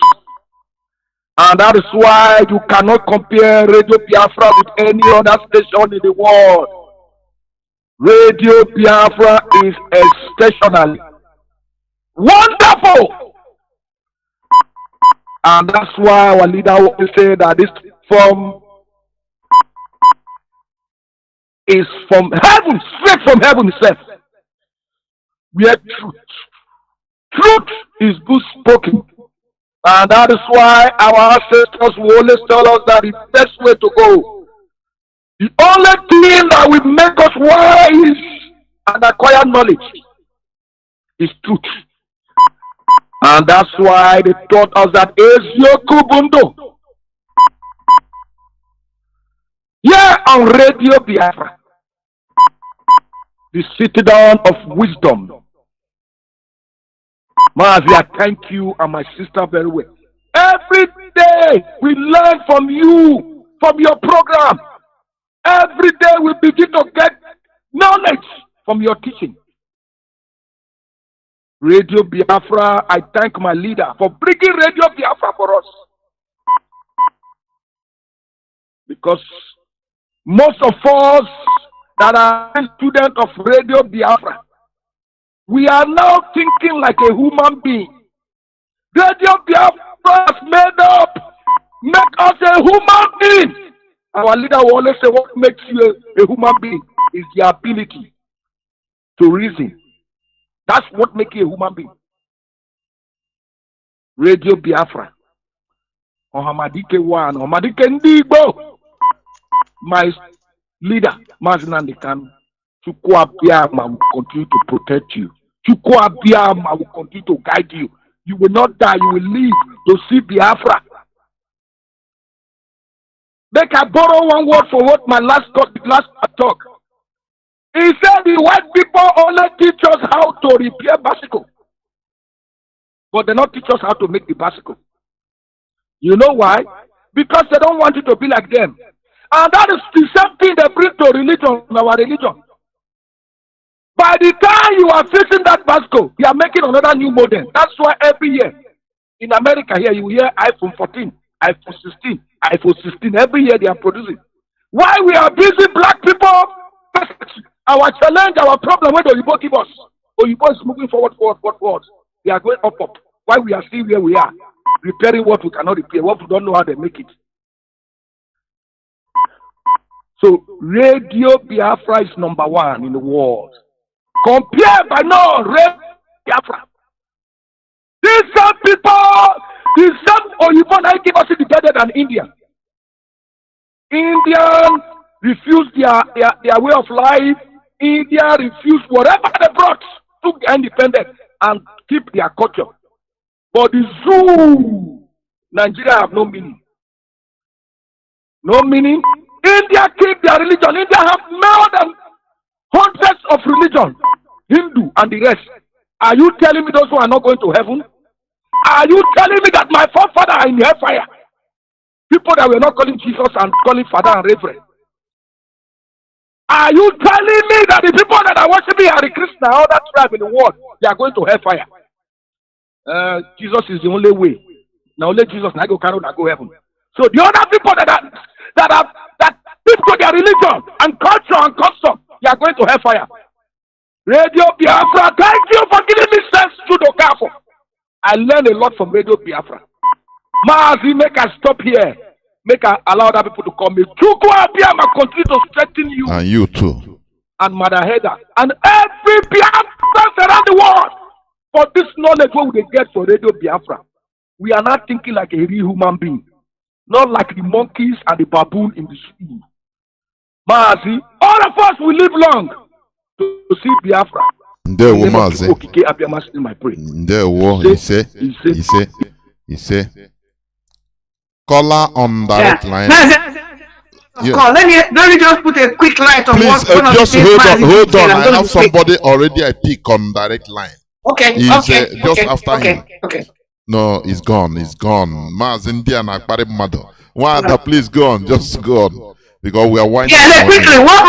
Speaker 7: And that is why you cannot compare Radio Biafra with any other station in the world. Radio Biafra is exceptionally wonderful. And that's why our leader will say that this form is from heaven, straight from heaven itself. Where truth is good spoken. And that is why our ancestors will always tell us that the best way to go, the only thing that will make us wise and acquire knowledge is truth. And that's why they taught us that Eziokubundo. Here on Radio Biafra, the citadel of wisdom. Mazi, I thank you and my sister very well. Every day we learn from you, from your program. Every day we begin to get knowledge from your teaching. Radio Biafra, I thank my leader for bringing Radio Biafra for us. Because most of us that are students of Radio Biafra, we are now thinking like a human being. Radio Biafra has make us a human being. Our leader will always say what makes you a human being is the ability to reason. That's what makes you a human being. Radio Biafra. Ohamadike 1, Ohamadike Ndibo, my leader, Mazi Nnamdi Kanu. Chukwu Abiyama will continue to protect you. Chukwu Abiyama will continue to guide you. You will not die, you will live to see Biafra. Make I borrow one word for what my last talk. He said the white people only teach us how to repair bicycle, but they don't teach us how to make the bicycle. You know why? Because they don't want you to be like them. And that is the same thing they bring to religion, our religion. By the time you are fixing that bicycle, you are making another new model. That's why every year in America here, you hear iPhone 14, iPhone 16, iPhone 16. Every year they are producing. Why we are busy, black people? Our challenge, our problem, where the Oyibo give us. Oyibo is moving forward. We are going up. Why we are still where we are? Repairing what we cannot repair, what we don't know how they make it. So, Radio Biafra is #1 in the world. Compare by now, Radio Biafra. These some people, these some Oyibo now give us it better than India. Indians refuse their way of life. India refused whatever they brought, took their independence and keep their culture. But the zoo, Nigeria have no meaning. No meaning. India keep their religion. India have more than hundreds of religions, Hindu and the rest. Are you telling me those who are not going to heaven? Are you telling me that my forefathers are in hellfire? People that were not calling Jesus and calling Father and Reverend. Are you telling me that the people that are worshiping Hare Krishna, all that tribe in the world, they are going to hellfire? Jesus is the only way. Now only Jesus now go carry and go heaven. So the other people that stick to their religion and culture and custom, they are going to hellfire. Radio Biafra, thank you for giving me sense to the careful. I learned a lot from Radio Biafra. Mazi, make us stop here. Make us allow other people to come in. Chukwu Abiyama continue to strengthen you.
Speaker 3: And you too.
Speaker 7: And Mother Haider. And every Biafra around the world. For this knowledge, what we get for Radio Biafra. We are not thinking like a real human being. Not like the monkeys and the baboon in the zoo. Mazi, all of us will live long to see Biafra.
Speaker 3: There was Mazi. There was, he say. Caller on direct line.
Speaker 4: Yeah. Let me just put a quick light on
Speaker 3: please, just hold on. I have somebody already I pick on direct line.
Speaker 4: Okay,
Speaker 3: just after him.
Speaker 4: Okay.
Speaker 3: No, he's gone. Maz India na Akpari Mado. Wanda, please go on. Just go on. Because we are winding.
Speaker 4: Yeah, quickly. What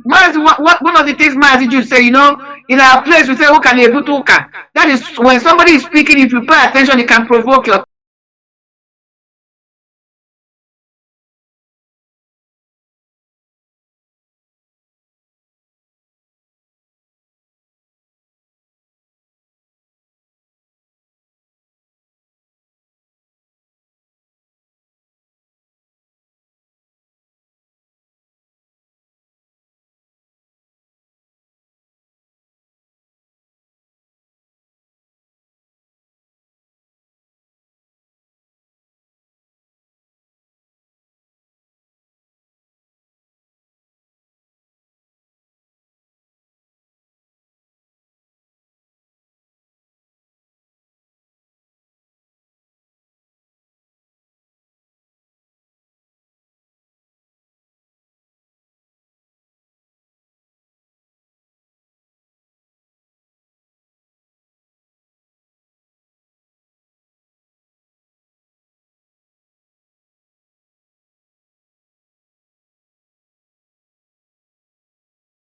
Speaker 4: Mazi, one of the things Mazi you say, in our place we say, that is when somebody is speaking, if you pay attention, it can provoke your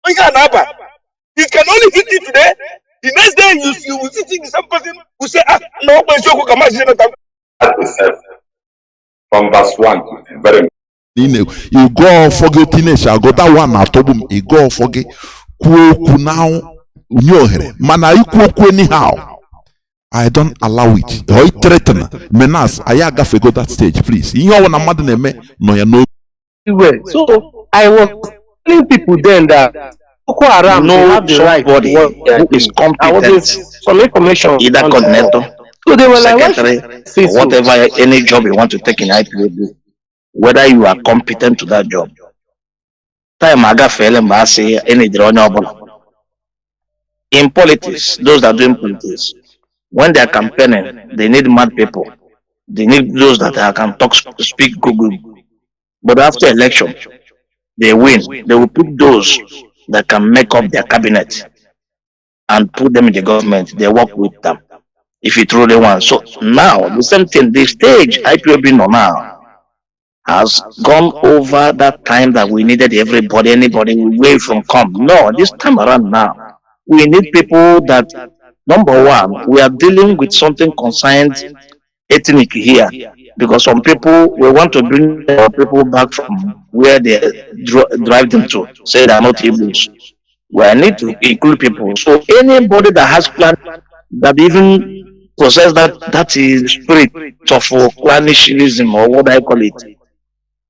Speaker 7: It can only hit you today. The next day you will see the same person who say, no,
Speaker 9: from verse 1. Very
Speaker 3: you go forget Tinesha, go that one at Tobum, you go forget Kuoku now, Unyohere. Man, I cook anyhow. I don't allow it. Or threaten menace. I go that stage, please. You know when I'm mad no, you know.
Speaker 10: So I was telling people then that Boko Haram have the right
Speaker 6: who is competent.
Speaker 10: Some information
Speaker 6: Either coordinator
Speaker 10: So they were like, why should
Speaker 11: secretary,
Speaker 10: I say
Speaker 11: or
Speaker 10: so?
Speaker 11: whatever, any job you want to take in IPOB, whether you are competent to that job. Time agafeela mgbe a sị enidere onye ọbụla. In politics, those that are doing politics, when they are campaigning, they need mad people. They need those that can talk, speak Google. But after election, they win. They will pick those that can make up their cabinet and put them in the government. They work with them if you truly want. So now the same thing, the stage IPOB now has gone over that time that we needed everybody, anybody away from come. No, this time around now, we need people that, number one, we are dealing with something concerned ethnic here, because some people, we want to bring people back from where they drive them to, say they are not Igbos. We need to include people. So anybody that has plan, that even possess that is spirit of clannism, or what I call it,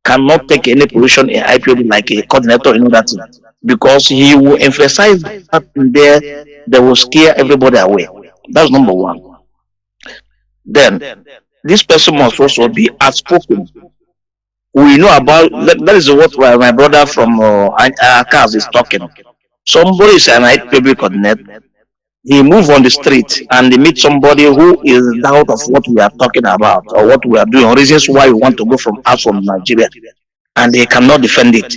Speaker 11: cannot take any position in IPOB like a coordinator in that thing, because he will emphasize that there, they will scare everybody away. That's number one. Then this person must also be outspoken. We know about that is what my brother from Akaz is talking. Somebody is an IPOB coordinator. He move on the street and they meet somebody who is doubt of what we are talking about or what we are doing, or reasons why we want to go out from Nigeria, and he cannot defend it.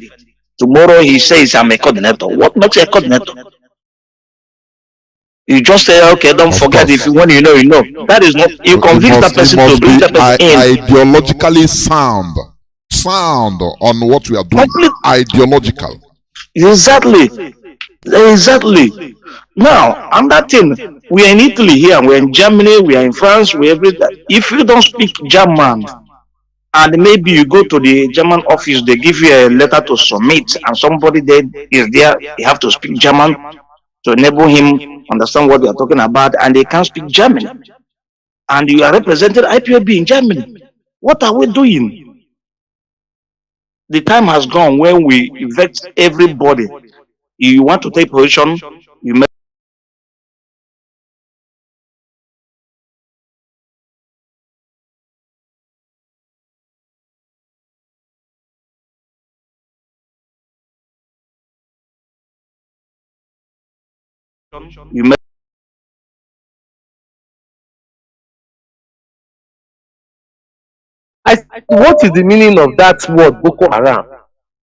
Speaker 11: Tomorrow he says I'm a coordinator. What makes a coordinator? You just say, okay, don't
Speaker 3: Of
Speaker 11: forget,
Speaker 3: course.
Speaker 11: if you want, you know, you know. That is not, you convince that person to bring that person in.
Speaker 3: Ideologically sound on what we are doing. Ideological.
Speaker 11: Exactly. Exactly. Now, and that thing, we are in Italy here, we're in Germany, we are in France, we everywhere. If you don't speak German, and maybe you go to the German office, they give you a letter to submit, and somebody there is there, you have to speak German to enable him understand what they are talking about, and they can't speak German. And you are representing IPOB in Germany. What are we doing? The time has gone when we vex everybody. You want to take position, you make you make
Speaker 10: What is the meaning of that word, Boko Haram?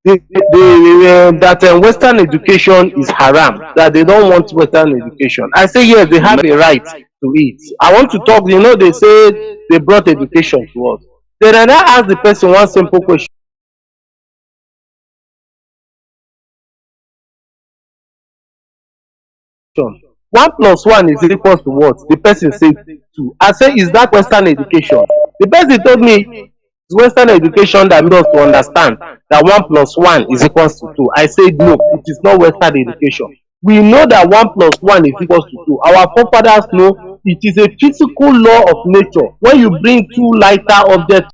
Speaker 10: That Western education is haram, that they don't want Western education. I say, yes, they have a right to it. I want to talk, they say they brought education to us. Then I now ask the person one simple question. 1 + 1 is equal to what? The person said 2. I say, is that Western education? The person told me it's Western education that made us to understand that 1 + 1 is equal to 2. I said, no, it is not Western education. We know that 1 + 1 is equal to 2. Our forefathers know it is a physical law of nature. When you bring two lighter objects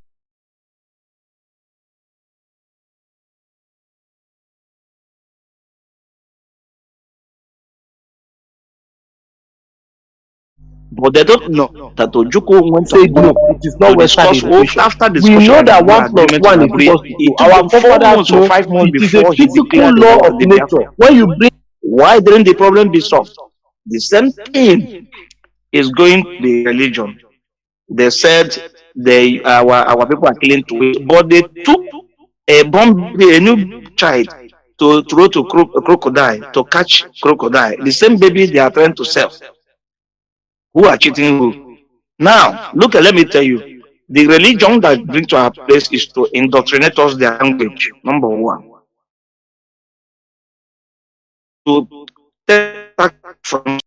Speaker 11: but they don't know that Ojukwu went
Speaker 10: say
Speaker 11: to
Speaker 10: no, it is not
Speaker 11: to
Speaker 10: Western
Speaker 11: discuss
Speaker 10: education.
Speaker 11: after
Speaker 10: We
Speaker 11: discussion
Speaker 10: know that
Speaker 11: and
Speaker 10: 1 +
Speaker 11: agreement
Speaker 10: 1
Speaker 11: and
Speaker 10: is
Speaker 11: agree.
Speaker 10: equal to 2.
Speaker 11: It took
Speaker 10: Our
Speaker 11: them 4
Speaker 10: forefathers
Speaker 11: months or
Speaker 10: know
Speaker 11: 5 months
Speaker 10: it is a
Speaker 11: before he
Speaker 10: physical
Speaker 11: declared
Speaker 10: law of
Speaker 11: the
Speaker 10: nature.
Speaker 11: Biafra.
Speaker 10: When you bring
Speaker 11: Why didn't the problem be solved? The same thing is going to the religion. They said our people are killing to it, but they took a bomb, a new child, to throw to crocodile, to catch crocodile. The same baby they are trying to sell. Who are cheating who? Now, look, let me tell you, the religion that brings to our place is to indoctrinate us their language. Number one, to take back from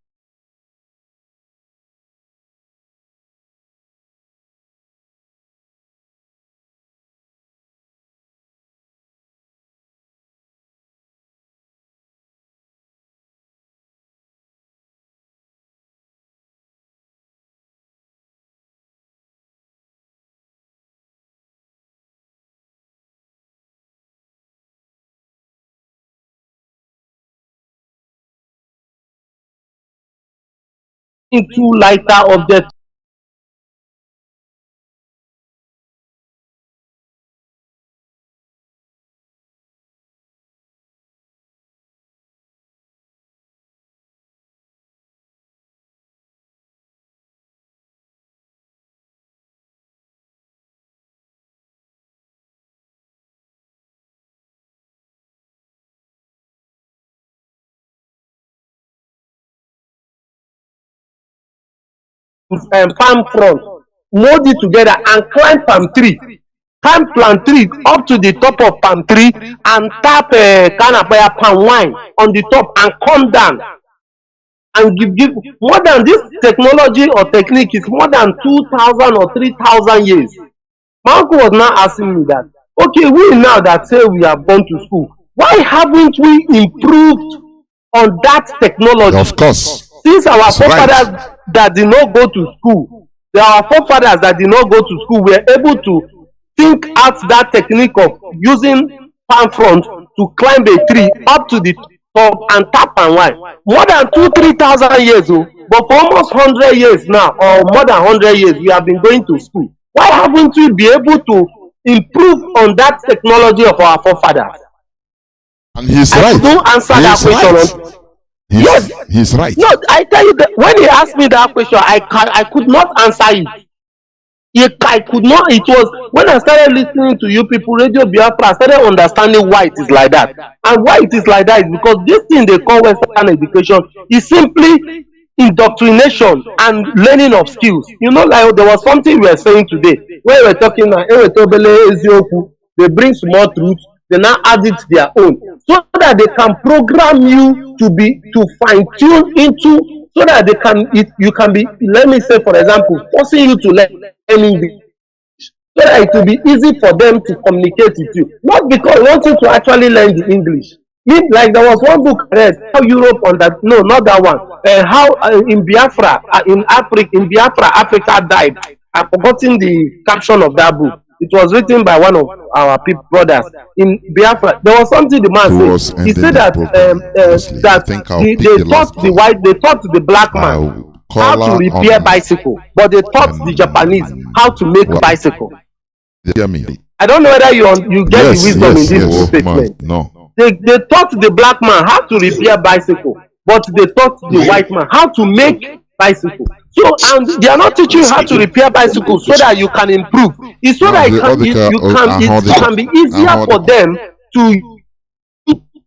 Speaker 10: two lighter objects palm frond, mold it together and climb palm tree. Climb palm tree up to the top of palm tree and tap palm wine on the top and come down and give more than this technology or technique is more than 2,000 or 3,000 years. My uncle was now asking me that, okay, we now that say we have gone to school, why haven't we improved on that technology?
Speaker 3: Of course.
Speaker 10: Since our
Speaker 3: That's
Speaker 10: forefathers
Speaker 3: right.
Speaker 10: that did not go to school, our forefathers that did not go to school were able to think out that technique of using palm frond to climb a tree up to the top and tap and wine. More than 2,000-3,000 years, but for almost 100 years now, or more than 100 years, we have been going to school. Why haven't we been able to improve on that technology of our forefathers?
Speaker 3: And he's
Speaker 10: I
Speaker 3: right.
Speaker 10: don't answer that question.
Speaker 3: Right.
Speaker 10: Yes,
Speaker 3: He's right.
Speaker 10: no, I tell you that when he asked me that question, I could not answer it. I could not. It was when I started listening to you people, Radio Biafra, I started understanding why it is like that. And why it is like that is because this thing they call Western education is simply indoctrination and learning of skills. You know, like there was something we were saying today when we were talking about they bring small truth, they now add it their own, so that they can program you to fine tune into, so that they can you can be, let me say for example, forcing you to learn English, so that it will be easy for them to communicate with you, not because they want you to actually learn the English. Like there was one book I read, how Europe on that, no, not that one, how in Biafra, in Biafra, Africa died. I've forgotten the caption of that book. It was written by one of our brothers in Biafra. There was something the man said. He said that they taught the black man how to repair bicycle, but they taught the Japanese how to make bicycle. I don't know whether you get the wisdom in this statement.
Speaker 3: No.
Speaker 10: They taught the black man how to repair bicycle, but they taught the white man how to make bicycle. So, and they are not teaching you how to repair bicycles so that you can improve. It's so that it can be easier for them to.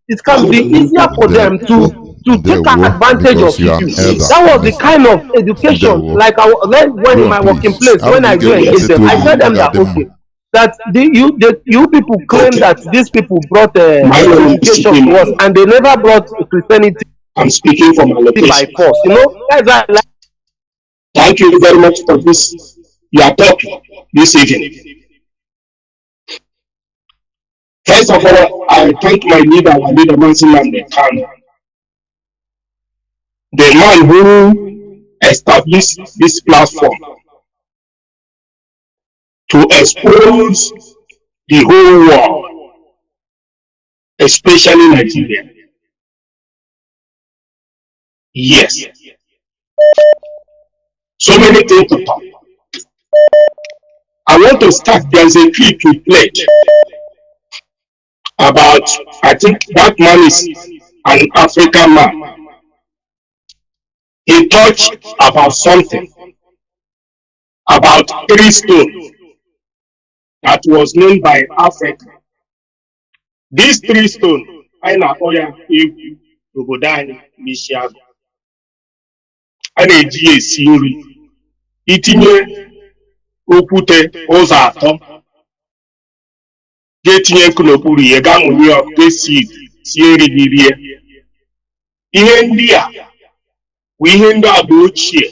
Speaker 10: It can be easier for them to take advantage of you. That was the kind of education. Like when in my working place, when I do engage them, I tell them that okay, that you people claim that these people brought education to us, and they never brought Christianity.
Speaker 12: I'm speaking from my location.
Speaker 10: By force, you know. That's
Speaker 12: thank you very much for this. You are talking this evening. First of all, I thank my leader, Mazi, Kanu, the man who established this platform to expose the whole world, especially Nigeria. Yes. So many things to talk. I want to start. There's a clip we played about, I think that man is an African man. He talked about something, about 3 stones that was known by Africa. These 3 stones, Aina Oya, Ugodani, Mishiago, ana-eji esi nri, itinye okwute ụzọ 3 ga-etinye nkụ n'okpuru ya, ga-amụnye ọkụte seed, sie nri gị rie. Ihe ndị a bụ ihe ndị agba ochie,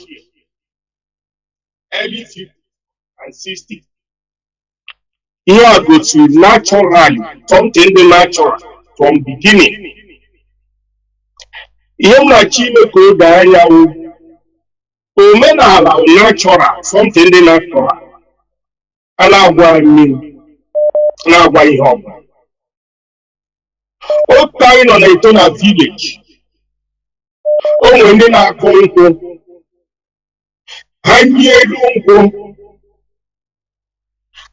Speaker 12: early 50s and 60s. Ihe a gosiri naturally, something dị natural from beginning. Ihe m na-achọ ime ka o daa ya omenala natural, something dị natural. A na-agwa mmiri, na-agwa ihe ọbụla. Otu anyị nọ na-eto na village, o nwere ndị na-akụ nkwụ, ha nye elu nkwụ,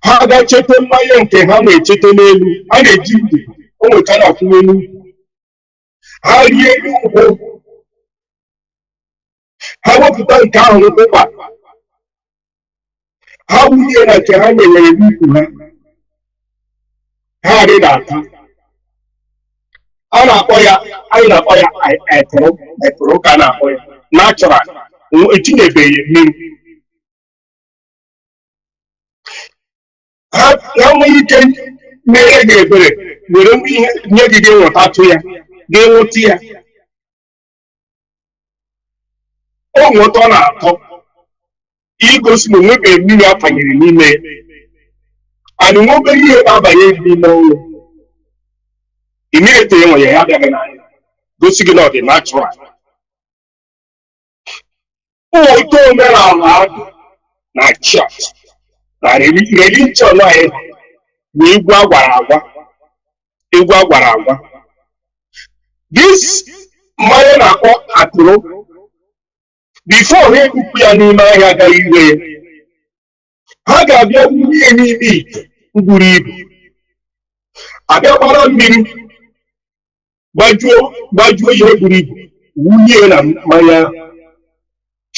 Speaker 12: ha ga-echete mmanya nke ha na-echete n'elu, ha na-eji ite, o nweta na-akwụ n'elu, ha rie elu nkwụ, ha wepụta nke ahụ nkwụkpa, ha wunye na nke ha nyere n'ukwu ha, ha adị na-ata. A na-akpọ ya, anyị na-akpọ ya ekpụrụ ka a na-akpọ ya natural, etinyebeghị mmiri. ha nwere ike mere gị ebere were ihe nye gị ga-enwetatụ ya ga-enweta ya o nweta ọ na-atọ igosi na onwebeghị mmiri abanyere n'ime ya and nwobere ihe na-abanye n'ime ọnwụ imirete enwe ya abịaghị n'anya gosi gị na ọ dị natural ụtọ omenala adụ na church na religion anyị bụ egwu agwara agwa this mmanya na-akpọ atụrụ before ha ekpupu ya n'ime ahịa agaghị ire ha ga-abịa wunye n'ime ite buru ibu abịa gbara mmiri gbajuo ihe buru ibu wunye na mmanya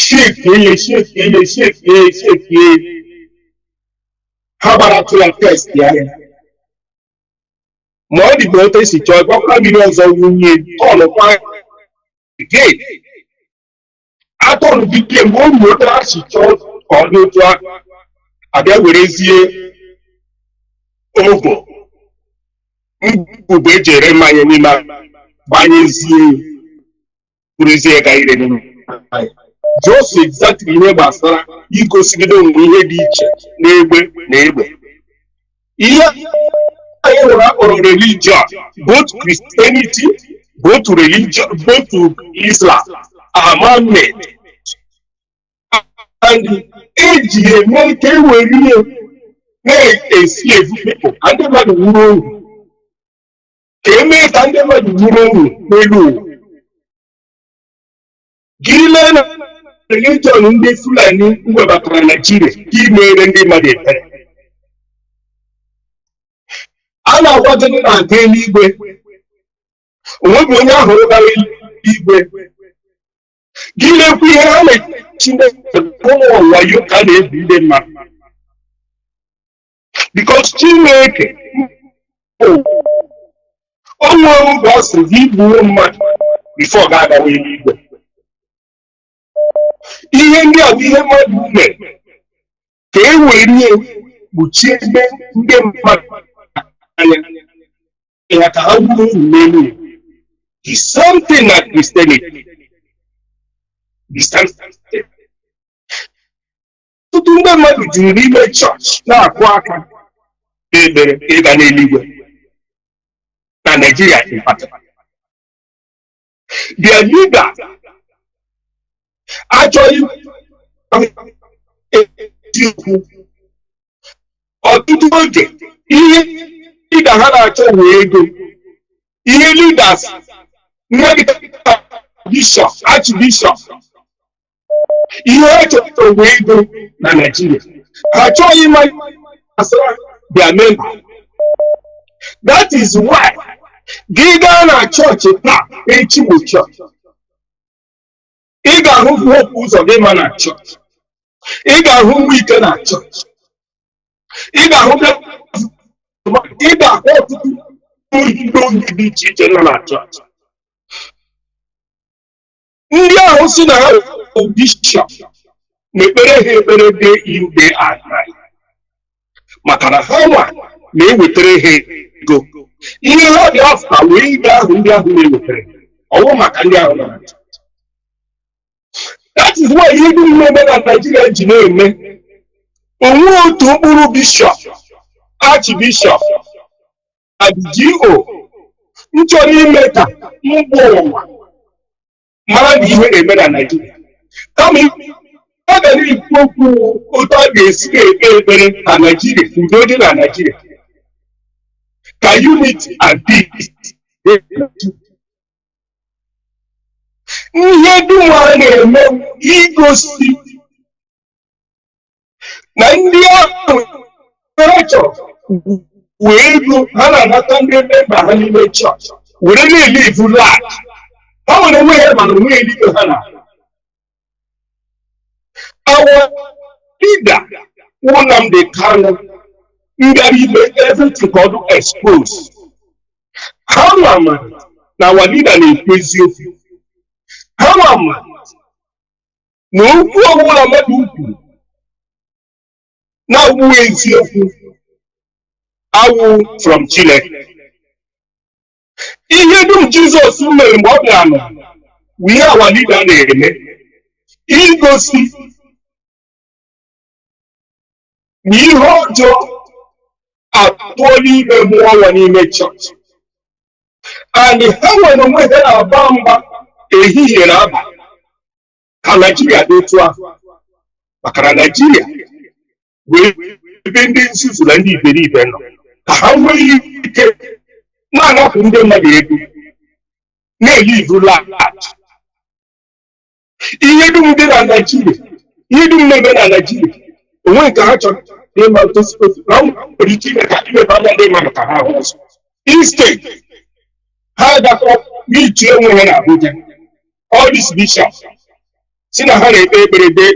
Speaker 12: shekie ha gbara tụ ya test ya ma ọ dị ka otu esi chọọ gbakwara mmiri ọzọ wunye tọnụkwa again atọnụ dike mgbe o ruo otu ha si chọọ ka ọ dị otu ahụ abịa werezie ogo ngwugwu eji ere mmanya n'ime banyezie burezie ga ire n'ime just exactly ihe gbasara igosigide onwe ihe dị iche n'egbe na egbe ihe anyị hụrụ akpọrọ religion both Christianity both religion both Islam are man-made and eji eme ka e were ihe na-esi evu people ka ndị mmadụ wuru ohu ka emee ka ndị mmadụ wuru ohu n'elu ụwa gị lee na religion ndị Fulani webatara Nigeria ka imere ndị mmadụ ebere a na-agwa gị na-aga eluigwe onweghị onye ahụ gara igwe gị lekwa ihe ha na-Chineke ụmụ wayo ka na-ebi ndị mmadụ because Chineke o nwere oge ọ sị gị gbuo mmadụ bifo ọ ga-agawa eluigwe ihe ndị a bụ ihe mmadụ mere ka e were ihe kpuchie ebe ndị mmadụ anya ya ka ha gbuo uru n'elu is something na Christianity ọtụtụ ndị mmadụ juru n'ime chọọchị na-akụ aka ekpere ịga n'eluigwe na Nigeria in particular. Their leader achọghị eziokwu ọtụtụ oge ihe leader ha na-achọ wee ego ihe leaders bishop archbishop ihe ha chọrọ wee ego na Nigeria ha achọghị ịma gbasara their member. That is why gị gaa na chọọchị taa echi bụ chọọchị ị ga-ahụ Hope ụzọ gị ma na chọọchị ị ga-ahụ Wike na chọọchị ị ga-ahụ ọtụtụ oge dị iche iche nọ na chọọchị ndị ahụ si na ha bụ bishọp na-ekpere ha ekpere dị inde anaghị maka na ha nwa na-ewetara ha ego ihe ha dị afọ wee ige ahụ ndị ahụ na-ewetara ọwụ maka ndị ahụ na that is why ihe dị mmemme na Nigeria ji na-eme onwe otu mkpụrụ bishọp archbishọp na GO nchọrọ ime ka mba ụwa mara na ihe na-eme na Nigeria kama ọ ga na-ekwu okwu otu a ga-esi ekpe ekpere na Nigeria udo dị na Nigeria ka unity and peace ihe dum a na-eme igosi na ndị ahụ ha chọrọ wee ego ha na-anata ndị memba ha n'ime chọọchị were na-ele ivu lag ha nwere onwe ha mana onwe eluigwe ha na our leader Nnamdi Kanu mbịara ime everything ka ọ dị expose ha ma na our leader na-ekwu eziokwu ha ma na okwu ọbụla mmadụ kwuru na-abụghị eziokwu awụ from Chineke. Ihe dum Jizọs mere mgbe ọ bịara ihe awa leader na-eme igosi na ihe ọjọọ atụọla ime mmụọ nwa n'ime chọọchị. And ha nwere onwe ha na-aba mba ehihie na abalị ka Naijiria dị otu ahụ, maka na Naijiria wee ebe ndị nzuzu na ndị iberibe nọ, ka ha nwee ike na-anapụ ndị mmadụ ego na-eyi ivula ihe dum dị na Naijiria, ihe dum na-eme na Naijiria onwe nke ha chọrọ ịma otu na nwere ike ime ka imepe anya ndị mmadụ ka ha hụ ụzọ. Instead, ha gakọ n'iche onwe ha na Abuja, all these bishops si na ha na-ekpe ekperede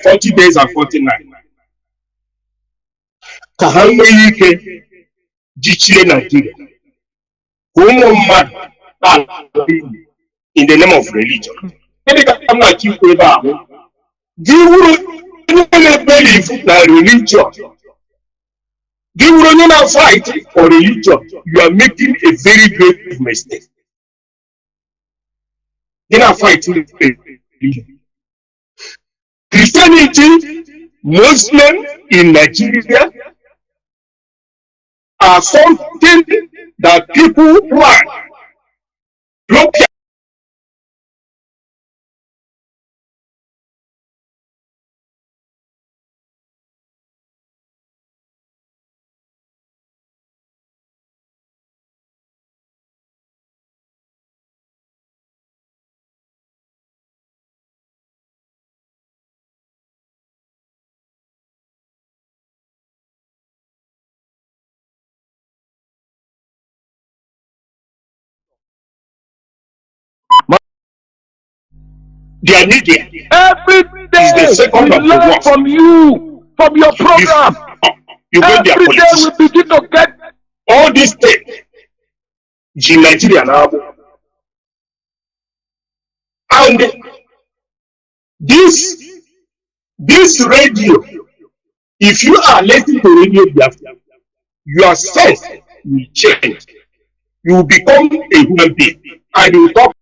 Speaker 12: 40 days and 40 nights ka ha nwee ike jichie Nigeria ka ụmụ mmadụ in the name of religion. Gịnị ka m na-achọ ikwu ebe ahụ? Gị wuru onye na-ekpere ifu na religion, gị wuru onye na-fight for religion, you are making a very great mistake. Gị na-fight religion. Christianity, Muslim in Nigeria are something that people want. Look at their media.
Speaker 7: Every day
Speaker 12: Is the second
Speaker 7: we
Speaker 12: of the
Speaker 7: learn
Speaker 12: worst.
Speaker 7: from you, from your program.
Speaker 12: You go their
Speaker 7: Every day we
Speaker 12: politicians.
Speaker 7: begin to get
Speaker 12: All these things, Nigeria now. And this radio, if you are listening to Radio Biafra, your sense will change. You will become a human being and you will talk.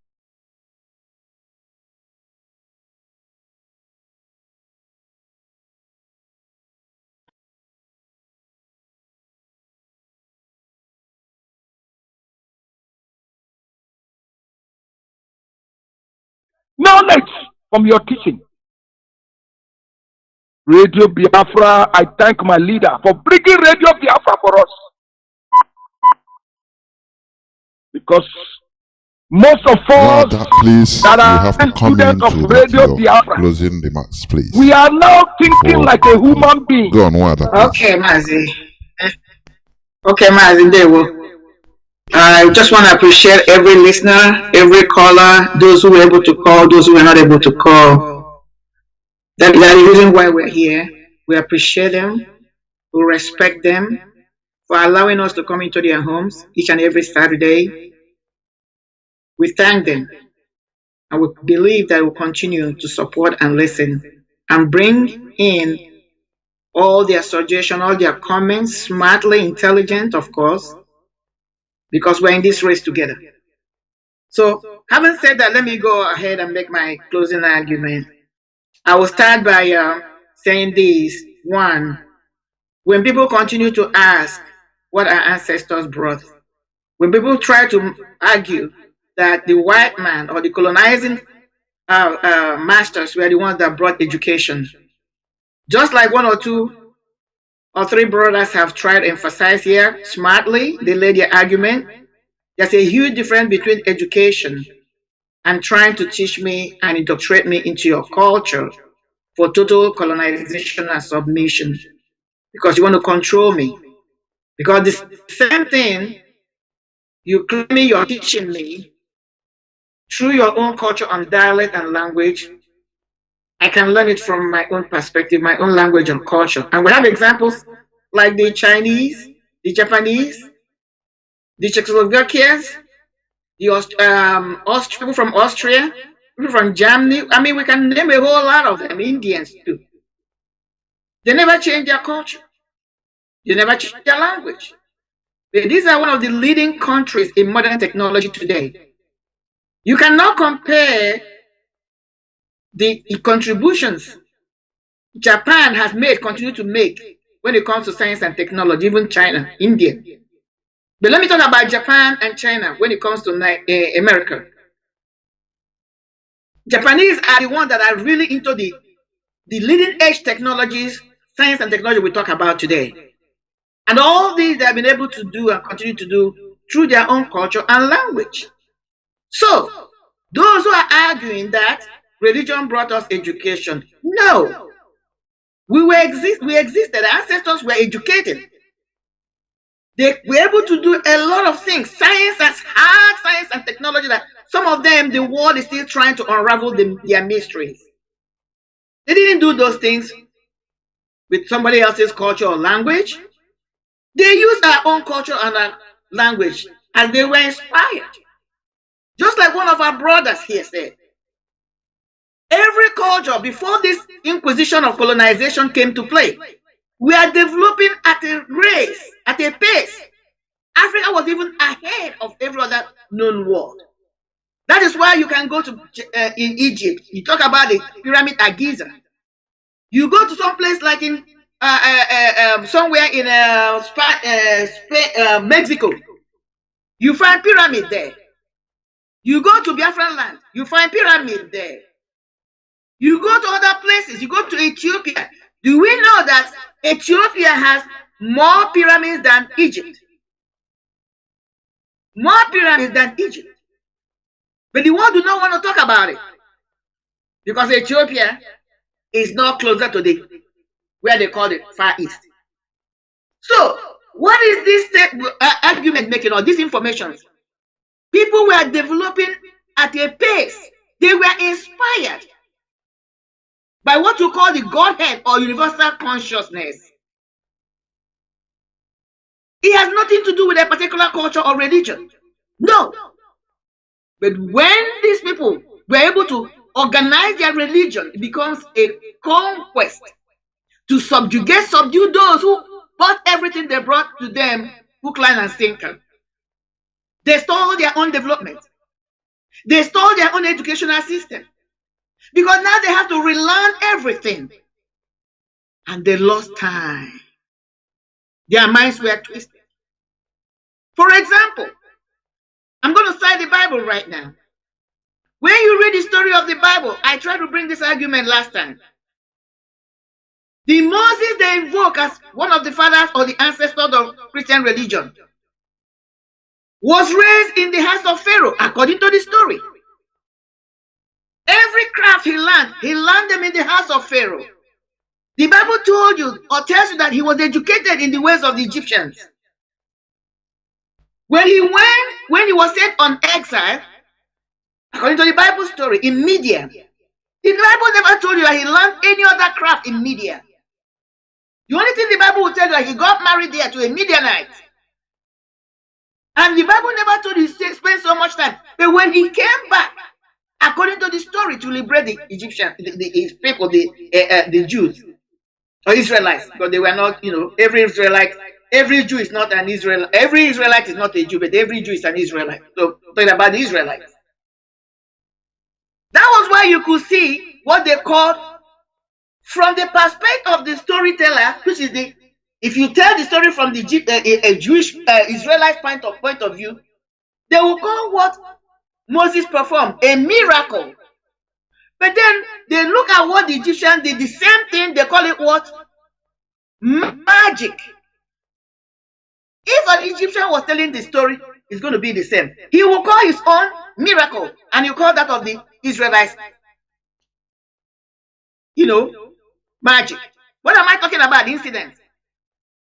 Speaker 7: knowledge from your teaching. Radio Biafra, I thank my leader for bringing Radio Biafra for us. Because most of us
Speaker 3: Rather, please,
Speaker 7: that
Speaker 3: you
Speaker 7: are
Speaker 3: have to come
Speaker 7: students of
Speaker 3: into
Speaker 7: Radio
Speaker 3: your
Speaker 7: Biafra,
Speaker 3: closing remarks, please.
Speaker 7: we are now thinking
Speaker 3: For-
Speaker 7: like a human being.
Speaker 3: Go on, what other, please.
Speaker 4: Okay, Mazi. Okay, Mazi, there will. I just want to appreciate every listener, every caller, those who were able to call, those who were not able to call. That is the reason why we're here. We appreciate them. We respect them for allowing us to come into their homes each and every Saturday. We thank them. And we believe that we'll continue to support and listen and bring in all their suggestions, all their comments, smartly, intelligent, of course, because we're in this race together. So, having said that, let me go ahead and make my closing argument. I will start by saying this. One, when people continue to ask what our ancestors brought, when people try to argue that the white man or the colonizing masters were the ones that brought education, just like one or two or three brothers have tried to emphasize here smartly, they laid their argument. There's a huge difference between education and trying to teach me and indoctrinate me into your culture for total colonization and submission, because you want to control me. Because the same thing you claim you're teaching me through your own culture and dialect and language, I can learn it from my own perspective, my own language and culture. And we have examples like the Chinese, the Japanese, the Czechoslovakians, the people from Austria, people from Germany. I mean, we can name a whole lot of them, Indians too. They never change their culture. They never change their language. These are one of the leading countries in modern technology today. You cannot compare the contributions Japan has made, continue to make when it comes to science and technology, even China, India. But let me talk about Japan and China when it comes to America. Japanese are the ones that are really into the leading edge technologies, science and technology we talk about today. And all these they have been able to do and continue to do through their own culture and language. So, those who are arguing that religion brought us education, no. We existed, our ancestors were educated. They were able to do a lot of things. Science as hard science and technology that some of them, the world is still trying to unravel their mysteries. They didn't do those things with somebody else's culture or language. They used our own culture and our language and they were inspired. Just like one of our brothers here said, every culture before this inquisition of colonization came to play, we are developing at a race, at a pace. Africa was even ahead of every other known world. That is why you can go to in Egypt. You talk about the pyramid at Giza. You go to some place like in somewhere in Mexico. You find pyramid there. You go to Biafran land. You find pyramid there. You go to other places. You go to Ethiopia. Do we know that Ethiopia has more pyramids than Egypt? More pyramids than Egypt. But the world do not want to talk about it. Because Ethiopia is now closer to the where they call it Far East. So, what is this argument making or this information? People were developing at a pace. They were inspired by what you call the Godhead or universal consciousness. It has nothing to do with a particular culture or religion. No. But when these people were able to organize their religion, it becomes a conquest to subdue those who bought everything they brought to them, hook, line, and sinker. They stole their own development. They stole their own educational system. Because now they have to relearn everything. And they lost time. Their minds were twisted. For example, I'm going to cite the Bible right now. When you read the story of the Bible, I tried to bring this argument last time. The Moses they invoke as one of the fathers or the ancestors of Christian religion was raised in the house of Pharaoh, according to the story. Every craft he learned them in the house of Pharaoh. The Bible told you or tells you that he was educated in the ways of the Egyptians. When he was sent on exile, according to the Bible story, in Media, the Bible never told you that he learned any other craft in Media. The only thing the Bible will tell you that he got married there to a Midianite. And the Bible never told you he spent so much time. But when he came back, according to the story, to liberate the Egyptians, his people, the Jews, or Israelites, because they were not, every Jew is not an Israelite. Every Israelite is not a Jew, but every Jew is an Israelite. So, talking about the Israelites. That was why you could see what they called, from the perspective of the storyteller, which is if you tell the story from the Jewish Israelite point of view, they will call what Moses performed a miracle. But then they look at what the Egyptians did, the same thing, they call it what? Magic. If an Egyptian was telling the story, it's going to be the same. He will call his own miracle, and you call that of the Israelites, magic. What am I talking about? Incidents.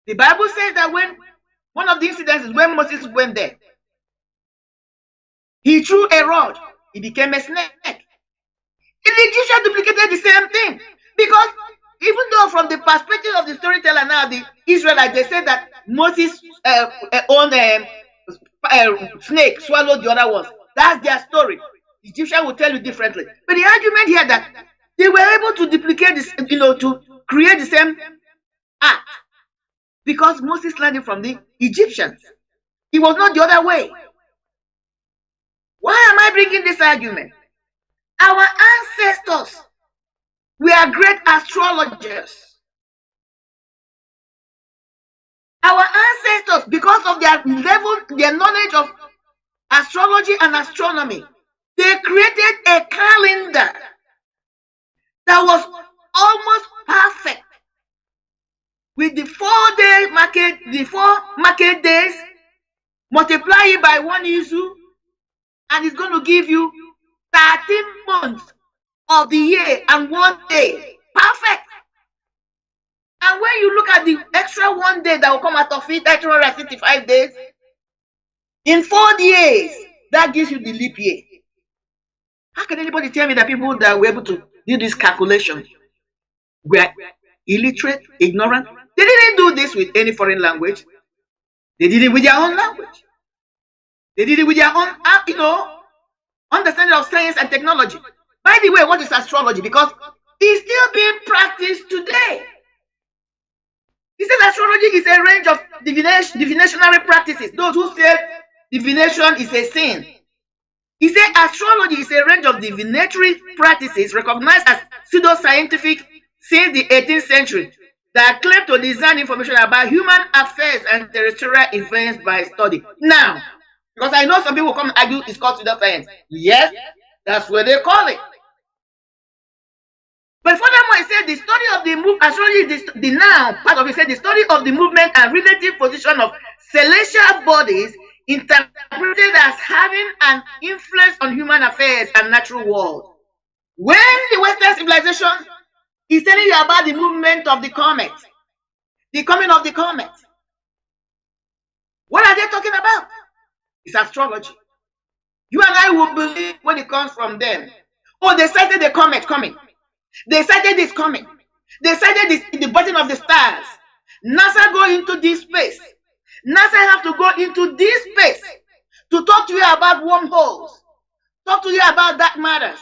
Speaker 4: The Bible says that when one of the incidents is when Moses went there, he threw a rod, he became a snake. And the Egyptians duplicated the same thing. Because even though from the perspective of the storyteller now, the Israelites, they said that Moses' own snake swallowed the other ones. That's their story. The Egyptian will tell you differently. But the argument here that they were able to duplicate this, to create the same act. Because Moses learned it from the Egyptians. It was not the other way. Why am I bringing this argument? Our ancestors were great astrologers. Our ancestors, because of their level, their knowledge of astrology and astronomy, they created a calendar that was almost perfect. With the 4-day market, the 4 market days, multiply it by 1 Izu, and it's going to give you 13 months of the year and 1 day. Perfect. And when you look at the extra 1 day that will come out of it, 365 days, in 4 years, that gives you the leap year. How can anybody tell me that people that were able to do this calculation were illiterate, ignorant? They didn't do this with any foreign language. They did it with their own language. They did it with their own, understanding of science and technology. By the way, what is astrology? Because it's still being practiced today. He says astrology is a range of divinationary practices. Those who say divination is a sin. He said astrology is a range of divinatory practices recognized as pseudoscientific since the 18th century that claim to discern information about human affairs and terrestrial events by study. Now, because I know some people come and argue it's called pseudoscience. Yes, that's what they call it. But furthermore, he said the study of the astrology is the now part of it said the study of the movement and relative position of celestial bodies interpreted as having an influence on human affairs and natural world. When the Western civilization is telling you about the movement of the comet, the coming of the comet, what are they talking about? It's astrology. You and I will believe when it comes from them. Oh, they cited the comet coming. They cited this coming. They cited this in the bottom of the stars. NASA go into this space. NASA have to go into this space to talk to you about wormholes, talk to you about dark matters,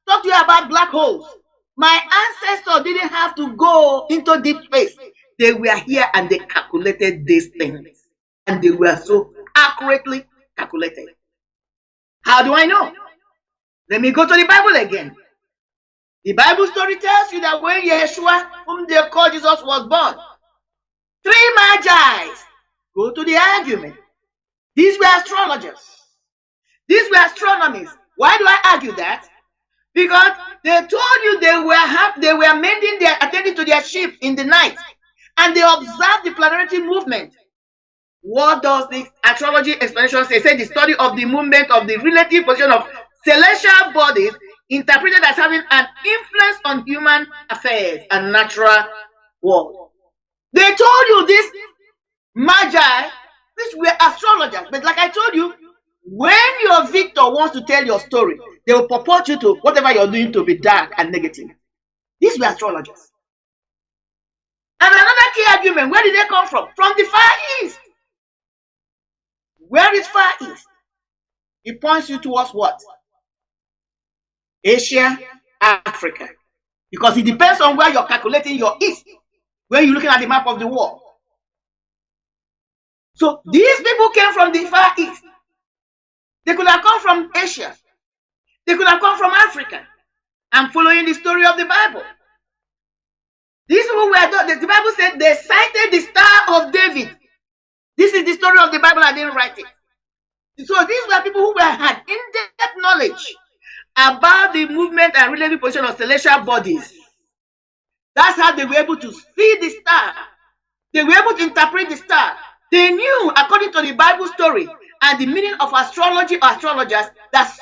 Speaker 4: talk to you about black holes. My ancestors didn't have to go into deep space. They were here and they calculated these things. And they were so accurately calculated. How do I know? Let me go to the Bible again. The Bible story tells you that when Yeshua, whom they call Jesus, was born, 3 magi go to the argument. These were astrologers. These were astronomers. Why do I argue that? Because they told you they were attending to their sheep in the night, and they observed the planetary movement. What does the astrology explanation say? It says the study of the movement of the relative position of celestial bodies interpreted as having an influence on human affairs and natural world. They told you this magi, these were astrologers, but like I told you, when your victor wants to tell your story, they will purport you to whatever you're doing to be dark and negative. These were astrologers. And another key argument, where did they come from? From the Far East. Where is Far East? It points you towards what? Asia, Africa. Because it depends on where you're calculating your east, when you're looking at the map of the world. So these people came from the Far East. They could have come from Asia. They could have come from Africa. I'm following the story of the Bible. These people were, the Bible said they cited the Star of David. This is the story of the Bible, I didn't write it. So these were people who had in-depth knowledge about the movement and relative position of celestial bodies. That's how they were able to see the star. They were able to interpret the star. They knew, according to the Bible story and the meaning of astrology or astrologers, that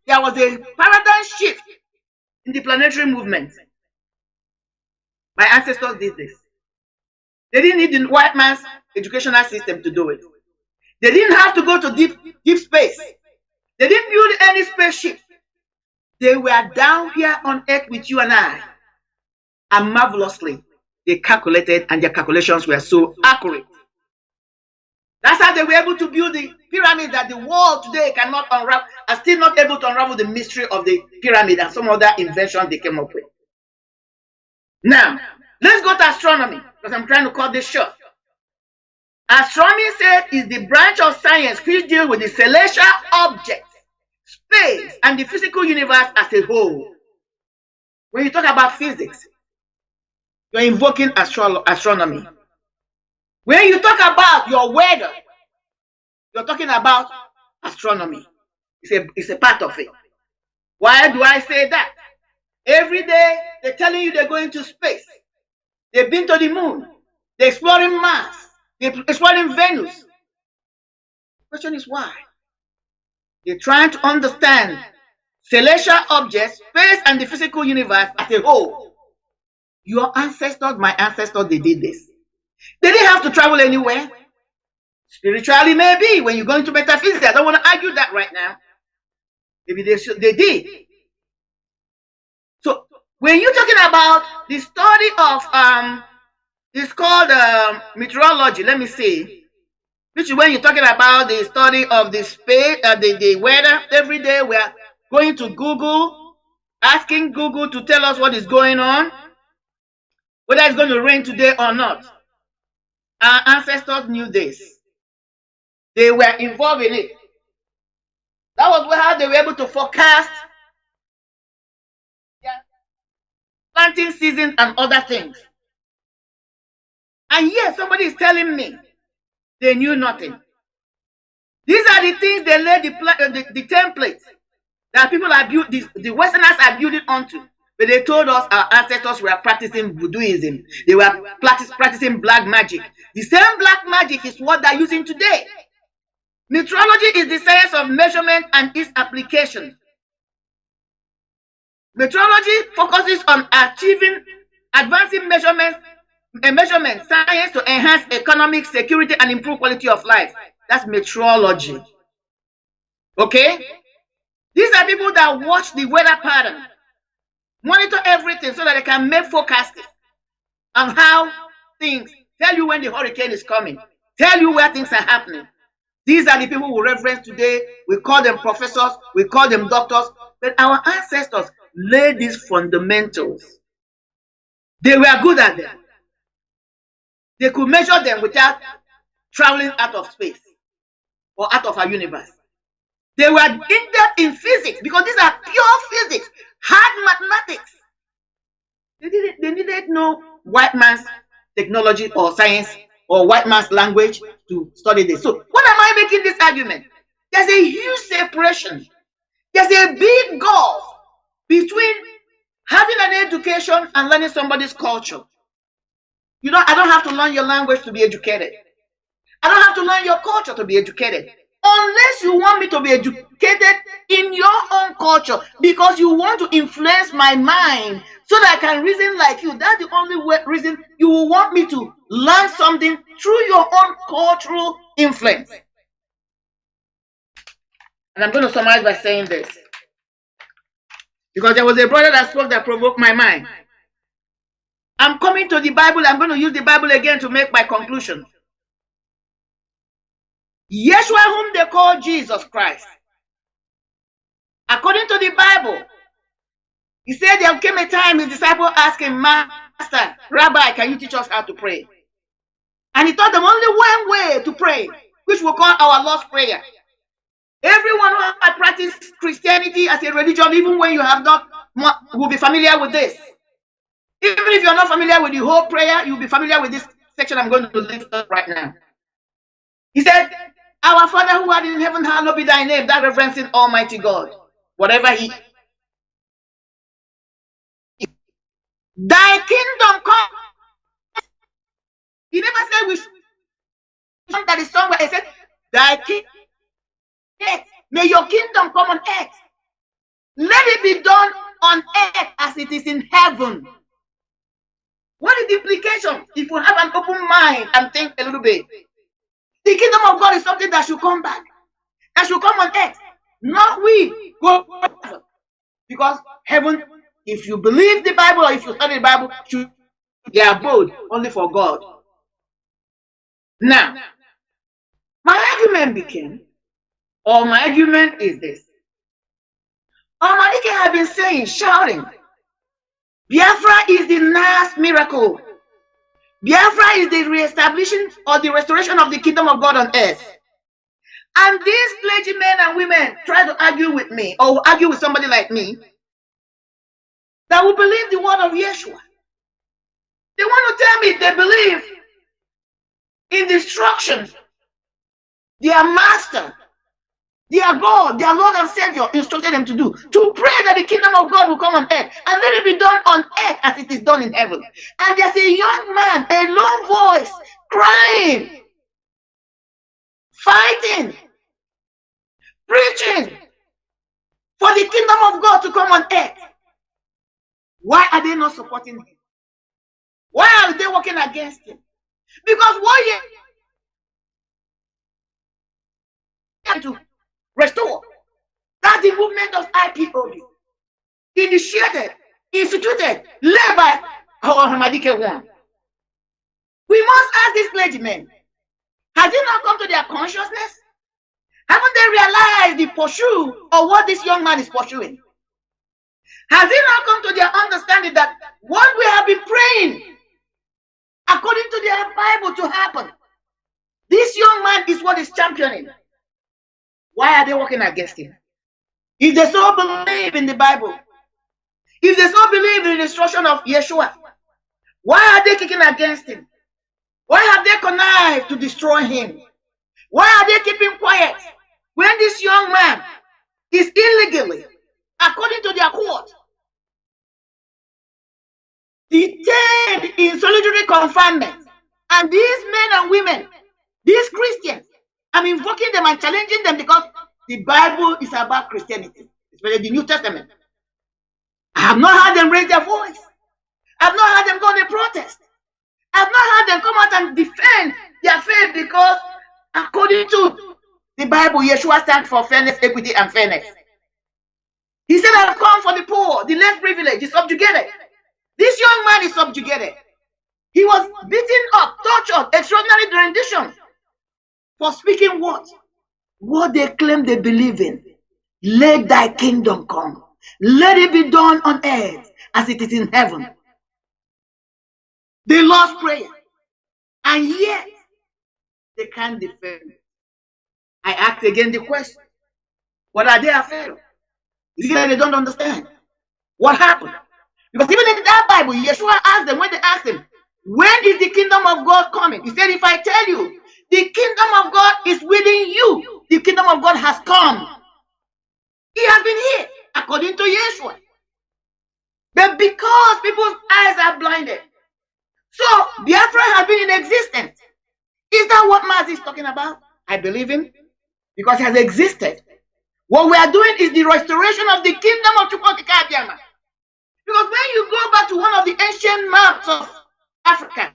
Speaker 4: there was a paradigm shift in the planetary movement. My ancestors did this. They didn't need the white man's educational system to do it. They didn't have to go to deep space. They didn't build any spaceship. They were down here on earth with you and I. And marvelously, they calculated, and their calculations were so accurate. That's how they were able to build the pyramid that the world today cannot unravel, are still not able to unravel the mystery of the pyramid and some other inventions they came up with. Now, let's go to astronomy, because I'm trying to cut this short. Astronomy said is the branch of science which deals with the celestial objects, space, and the physical universe as a whole. When you talk about physics, you're invoking astronomy. When you talk about your weather, you're talking about astronomy. It's a part of it. Why do I say that? Every day, they're telling you they're going to space. They've been to the moon. They're exploring Mars. They're exploring Venus. The question is why? They're trying to understand celestial objects, space, and the physical universe as a whole. Your ancestors, my ancestors, they did this. They didn't have to travel anywhere. Spiritually, maybe, when you go into metaphysics, I don't want to argue that right now. Maybe they did. So, when you're talking about the study of, it's called meteorology, let me see. Which is when you're talking about the study of the space, the weather. Every day we are going to Google, asking Google to tell us what is going on, whether it's going to rain today or not. Our ancestors knew this. They were involved in it. That was how they were able to forecast planting season and other things. And yet somebody is telling me they knew nothing. These are the things they laid the templates that people are built, the Westerners are building onto. But they told us our ancestors were practicing voodooism. They were practicing black magic. The same black magic is what they're using today. Meteorology is the science of measurement and its application. Meteorology focuses on advancing measurement science to enhance economic security and improve quality of life. That's meteorology. Okay? These are people that watch the weather pattern, monitor everything so that they can make forecasts on how things, tell you when the hurricane is coming, tell you where things are happening. These are the people we reference today. We call them professors, we call them doctors, but our ancestors laid these fundamentals. They were good at them. They could measure them without traveling out of space or out of our universe. They were in-depth in physics because these are pure physics, hard mathematics. They needed no white man's technology or science or white man's language to study this. So what am I making this argument? There's a huge separation. There's a big gulf between having an education and learning somebody's culture. You know, I don't have to learn your language to be educated. I don't have to learn your culture to be educated. Unless you want me to be educated in your own culture because you want to influence my mind so that I can reason like you. That's the only reason you will want me to learn something through your own cultural influence. And I'm going to summarize by saying this. Because there was a brother that spoke that provoked my mind. I'm coming to the Bible. I'm going to use the Bible again to make my conclusion. Yeshua, whom they call Jesus Christ, according to the Bible, he said there came a time his disciples asked him, Master, Rabbi, can you teach us how to pray? And he taught them only one way to pray, which we call our Lord's Prayer. Everyone who has practiced Christianity as a religion, even when you have not, will be familiar with this. Even if you're not familiar with the whole prayer, you'll be familiar with this section I'm going to lift up right now. He said, Our Father who art in heaven, hallowed be thy name. That referencing Almighty God. Whatever he... Thy kingdom come. He never said we should... That is somewhere. He said, thy kingdom... May your kingdom come on earth. Let it be done on earth as it is in heaven. What is the implication? If you have an open mind and think a little bit, the kingdom of God is something that should come back, that should come on earth, not we go. Because heaven, if you believe the Bible or if you study the Bible, should be abode only for God. Now, my argument is this. Almighty have been saying, shouting, Biafra is the last miracle. Biafra is the reestablishing or the restoration of the kingdom of God on earth. And these clergymen and women try to argue with me or argue with somebody like me that will believe the word of Yeshua. They want to tell me they believe in the instructions their master, their God, their Lord and Savior instructed them to do, to pray that the kingdom of God will come on earth and let it be done on earth as it is done in heaven. And there's a young man, a low voice, crying, fighting, preaching for the kingdom of God to come on earth. Why are they not supporting him? Why are they working against him? Because what you have to restore, that's the movement of IPOB, initiated, instituted, led by our Hamadike one. We must ask these clergymen, has it not come to their consciousness? Haven't they realized the pursuit of what this young man is pursuing? Has it not come to their understanding that what we have been praying according to their Bible to happen, this young man is what is championing? Why are they working against him? If they so believe in the Bible, if they so believe in the instruction of Yeshua, why are they kicking against him? Why have they connived to destroy him? Why are they keeping quiet when this young man is illegally, according to their court, detained in solitary confinement? And these men and women, these Christians, I'm invoking them and challenging them because the Bible is about Christianity, especially the New Testament. I have not heard them raise their voice. I have not heard them go on a protest. I have not heard them come out and defend their faith because according to the Bible, Yeshua stands for fairness, equity, and fairness. He said, I've come for the poor, the less privileged, the subjugated. This young man is subjugated. He was beaten up, tortured, extraordinary rendition for speaking what? What they claim they believe in. Let thy kingdom come. Let it be done on earth as it is in heaven. They lost prayer. And yet, they can't defend it. I ask again the question. What are they afraid of? Is it that they don't understand? What happened? Because even in that Bible, Yeshua asked them, when they asked him, when is the kingdom of God coming? He said, if I tell you, the kingdom of God is within you. The kingdom of God has come. He has been here, according to Yeshua. But because people's eyes are blinded, so Biafra has been in existence. Is that what Mazi is talking about? I believe him, because it has existed. What we are doing is the restoration of the kingdom of Chukwuka. Because when you go back to one of the ancient maps of Africa,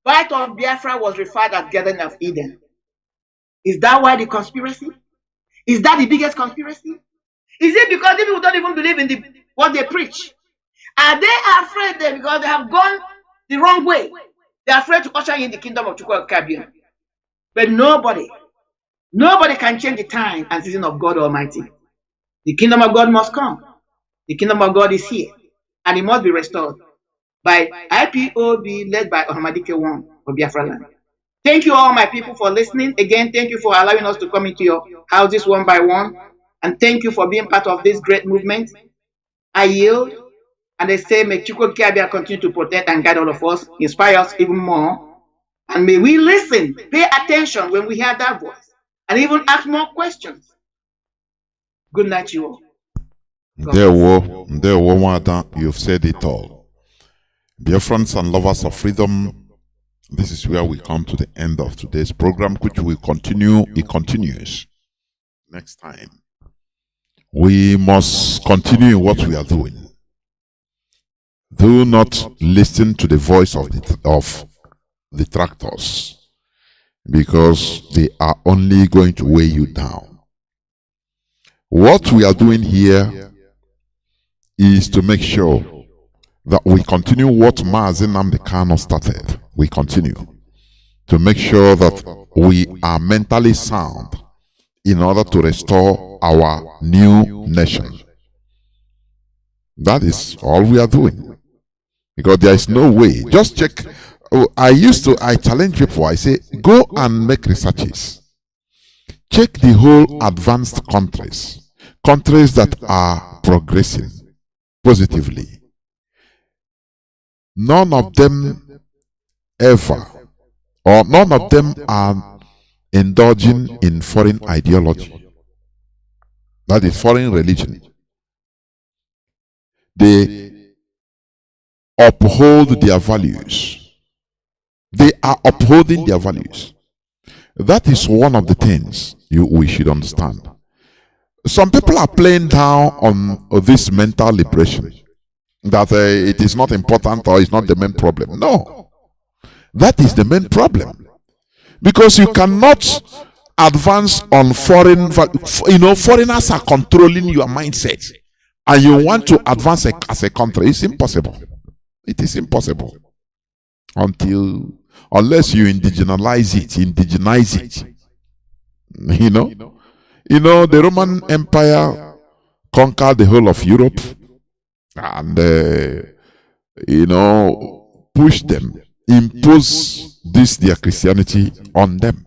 Speaker 4: Bight of Biafra was referred as Garden of Eden. Is that why the conspiracy? Is that the biggest conspiracy? Is it because people don't even believe in what they preach? Are they afraid then because they have gone the wrong way? They're afraid to usher in the kingdom of Chukwuka. But nobody can change the time and season of God Almighty. The kingdom of God must come. The kingdom of God is here, and it must be restored by IPOB led by Hamadike one of Biafra land. Thank you all my people for listening. Again, thank you for allowing us to come into your houses one by one. And thank you for being part of this great movement. I yield. And I say, may Chukwuka continue to protect and guide all of us, inspire us even more. And may we listen, pay attention when we hear that voice, and even ask more questions. Good night, you all.
Speaker 3: There, Wada, you've said it all. Dear friends and lovers of freedom, this is where we come to the end of today's program, which will continue. It continues next time. We must continue what we are doing. Do not listen to the voice of the detractors, because they are only going to weigh you down. What we are doing here is to make sure that we continue what Mazi Nnamdi Kanu started. We continue to make sure that we are mentally sound in order to restore our new nation. That is all we are doing. Because there is no way. Just check I challenge people. I say, go and make researches. Check the whole advanced countries that are progressing positively. None of them ever, or none of them are indulging in foreign ideology. That is foreign religion. They uphold their values. They are upholding their values. That is one of the things we should understand. Some people are playing down on this mental liberation, that it is not important or it's not the main problem. No, that is the main problem, because you cannot advance on foreign. Foreigners are controlling your mindset, and you want to advance as a country. It's impossible. It is impossible unless you indigenize it. The Roman Empire conquered the whole of Europe and pushed them, imposed their Christianity on them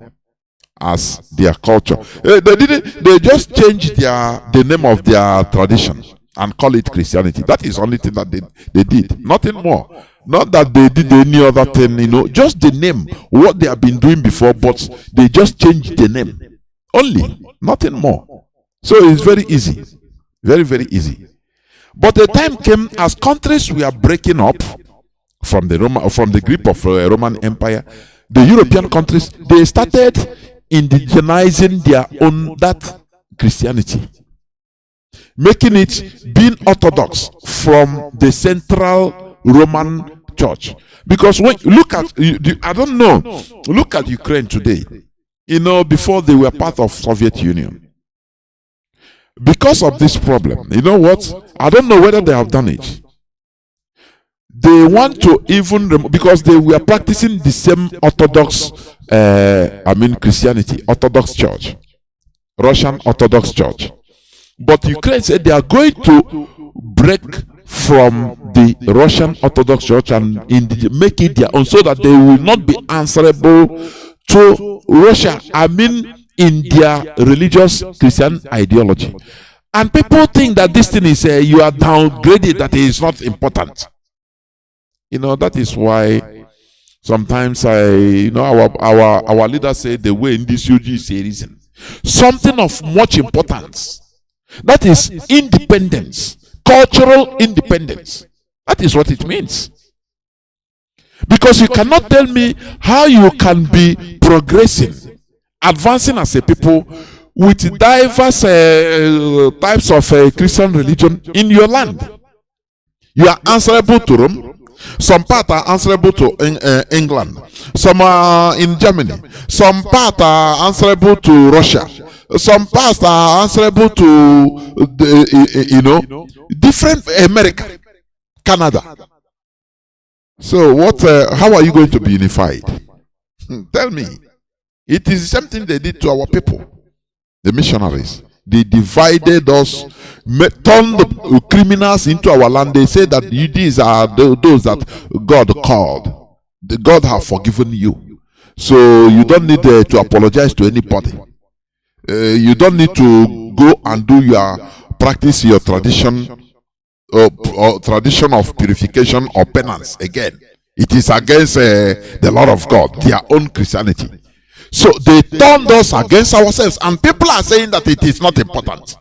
Speaker 3: as their culture. They just changed the name of their tradition and call it Christianity. That is the only thing that they did. Nothing more. Not that they did any other thing, just the name, what they have been doing before, but they just changed the name. Only, nothing more. So it's very easy. Very, very easy. But the time came as countries were breaking up from the grip of Roman Empire. The European countries, they started indigenizing their own that Christianity, making it being orthodox from the central Roman Church. Because when you look at, I don't know, look at Ukraine today. Before they were part of Soviet Union. Because of this problem, you know what? I don't know whether they have done it. They want to even because they were practicing the same Orthodox, Christianity, Orthodox Church, Russian Orthodox Church. But Ukraine said they are going to break from the Russian Orthodox Church and make it their own, so that they will not be answerable to Russia, in their religious Christian ideology. And people think that this thing is you are downgraded, that it is not important. That is why sometimes our leaders say the way in this UG is a reason. Something of much importance. That is independence, cultural independence. That is what it means. Because you cannot tell me how you can be progressing, advancing as a people with diverse types of Christian religion in your land. You are answerable to Rome. Some part are answerable to England. Some are in Germany. Some part are answerable to Russia. Some parts are answerable to different America, Canada. So what? How are you going to be unified? Tell me. It is something they did to our people, the missionaries. They divided us, turned the criminals into our land. They said that these are those that God called. God have forgiven you, so you don't need to apologize to anybody. You don't need to go and do practice your tradition. Or tradition of purification or penance again. It is against the law of God, their own Christianity. So they turned us against ourselves, and people are saying that it is not important.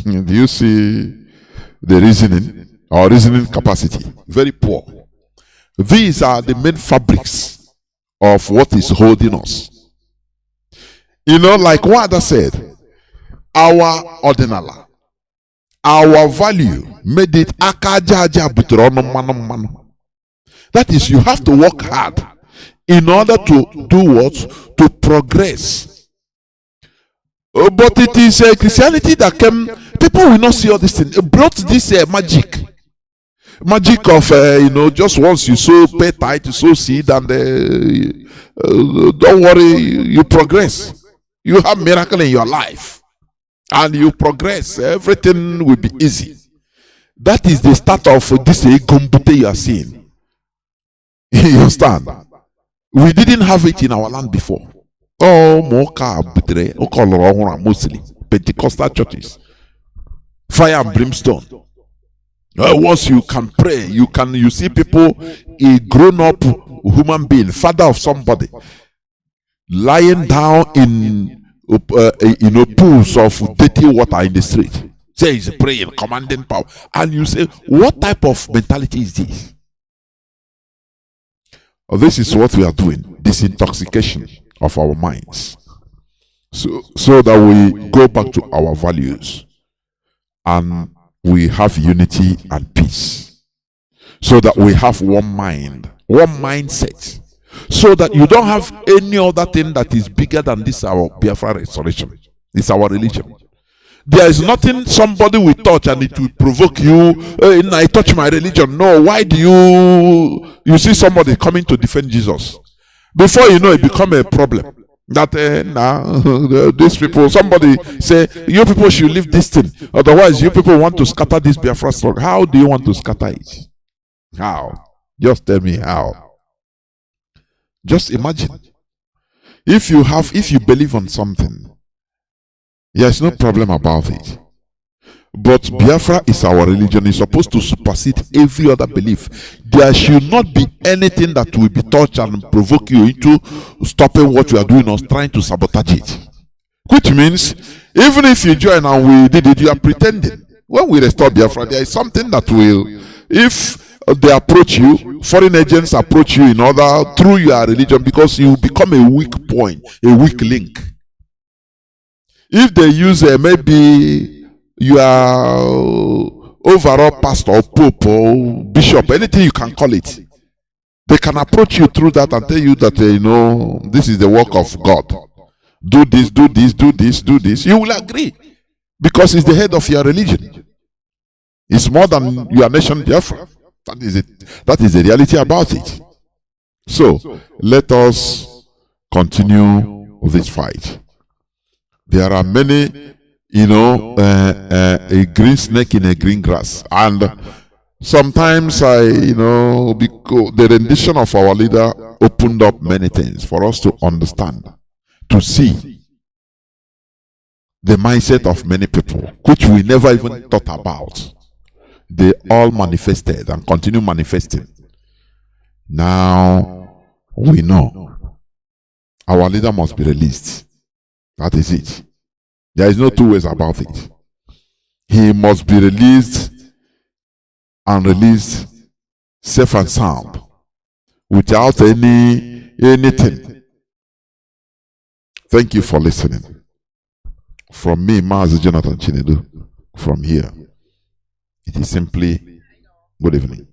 Speaker 3: Do you see the reasoning capacity? Very poor. These are the main fabrics of what is holding us. Like what I said, our ordinala, our value made it akajaja butrono manu. That is, you have to work hard in order to do what? To progress. But it is Christianity that came. People will not see all this thing. It brought this magic of just once you sow, pay tithe, you sow seed, and don't worry, you progress. You have miracle in your life, and you progress. Everything will be easy. That is the start of this gombute you are seeing. You understand? We didn't have it in our land before. Oh, mostly Pentecostal churches, fire and brimstone. Once you can pray, you see people, a grown-up human being, father of somebody, lying down in pools of dirty water in the street. Say he's praying, commanding power, and you say, what type of mentality is this? This is what we are doing: disintoxication of our minds, so that we go back to our values and we have unity and peace, so that we have one mind, one mindset, so that you don't have any other thing that is bigger than this, our Biafra restoration. It's our religion. There is nothing somebody will touch and it will provoke you. I touch my religion. No, why do you see somebody coming to defend Jesus? Before you know, it become a problem. That these people, somebody say, you people should leave this thing. Otherwise, you people want to scatter this Biafra struggle. How do you want to scatter it? How? Just tell me how. Just imagine. If you believe on something, there's no problem about it. But Biafra is our religion. It's supposed to supersede every other belief. There should not be anything that will be touched and provoke you into stopping what you are doing or trying to sabotage it. Which means, even if you join and we did it, you are pretending. When we restore Biafra, there is something that will, if they approach you, foreign agents approach you in order through your religion, because you become a weak point, a weak link. If they use maybe you are overall pastor or pope or bishop, anything you can call it, they can approach you through that and tell you that this is the work of God. Do this, do this, do this, do this. You will agree, because it's the head of your religion. It's more than your nation, Biafra. That is it. That is the reality about it. So let us continue this fight. There are many, a green snake in a green grass. And sometimes because the rendition of our leader opened up many things for us to understand, to see the mindset of many people, which we never even thought about. They all manifested and continue manifesting. Now we know our leader must be released. That is it. There is no two ways about it. He must be released, and released safe and sound, without anything. Thank you for listening. From me, Mazi Jonathan Chinedu, from here, it is simply good evening.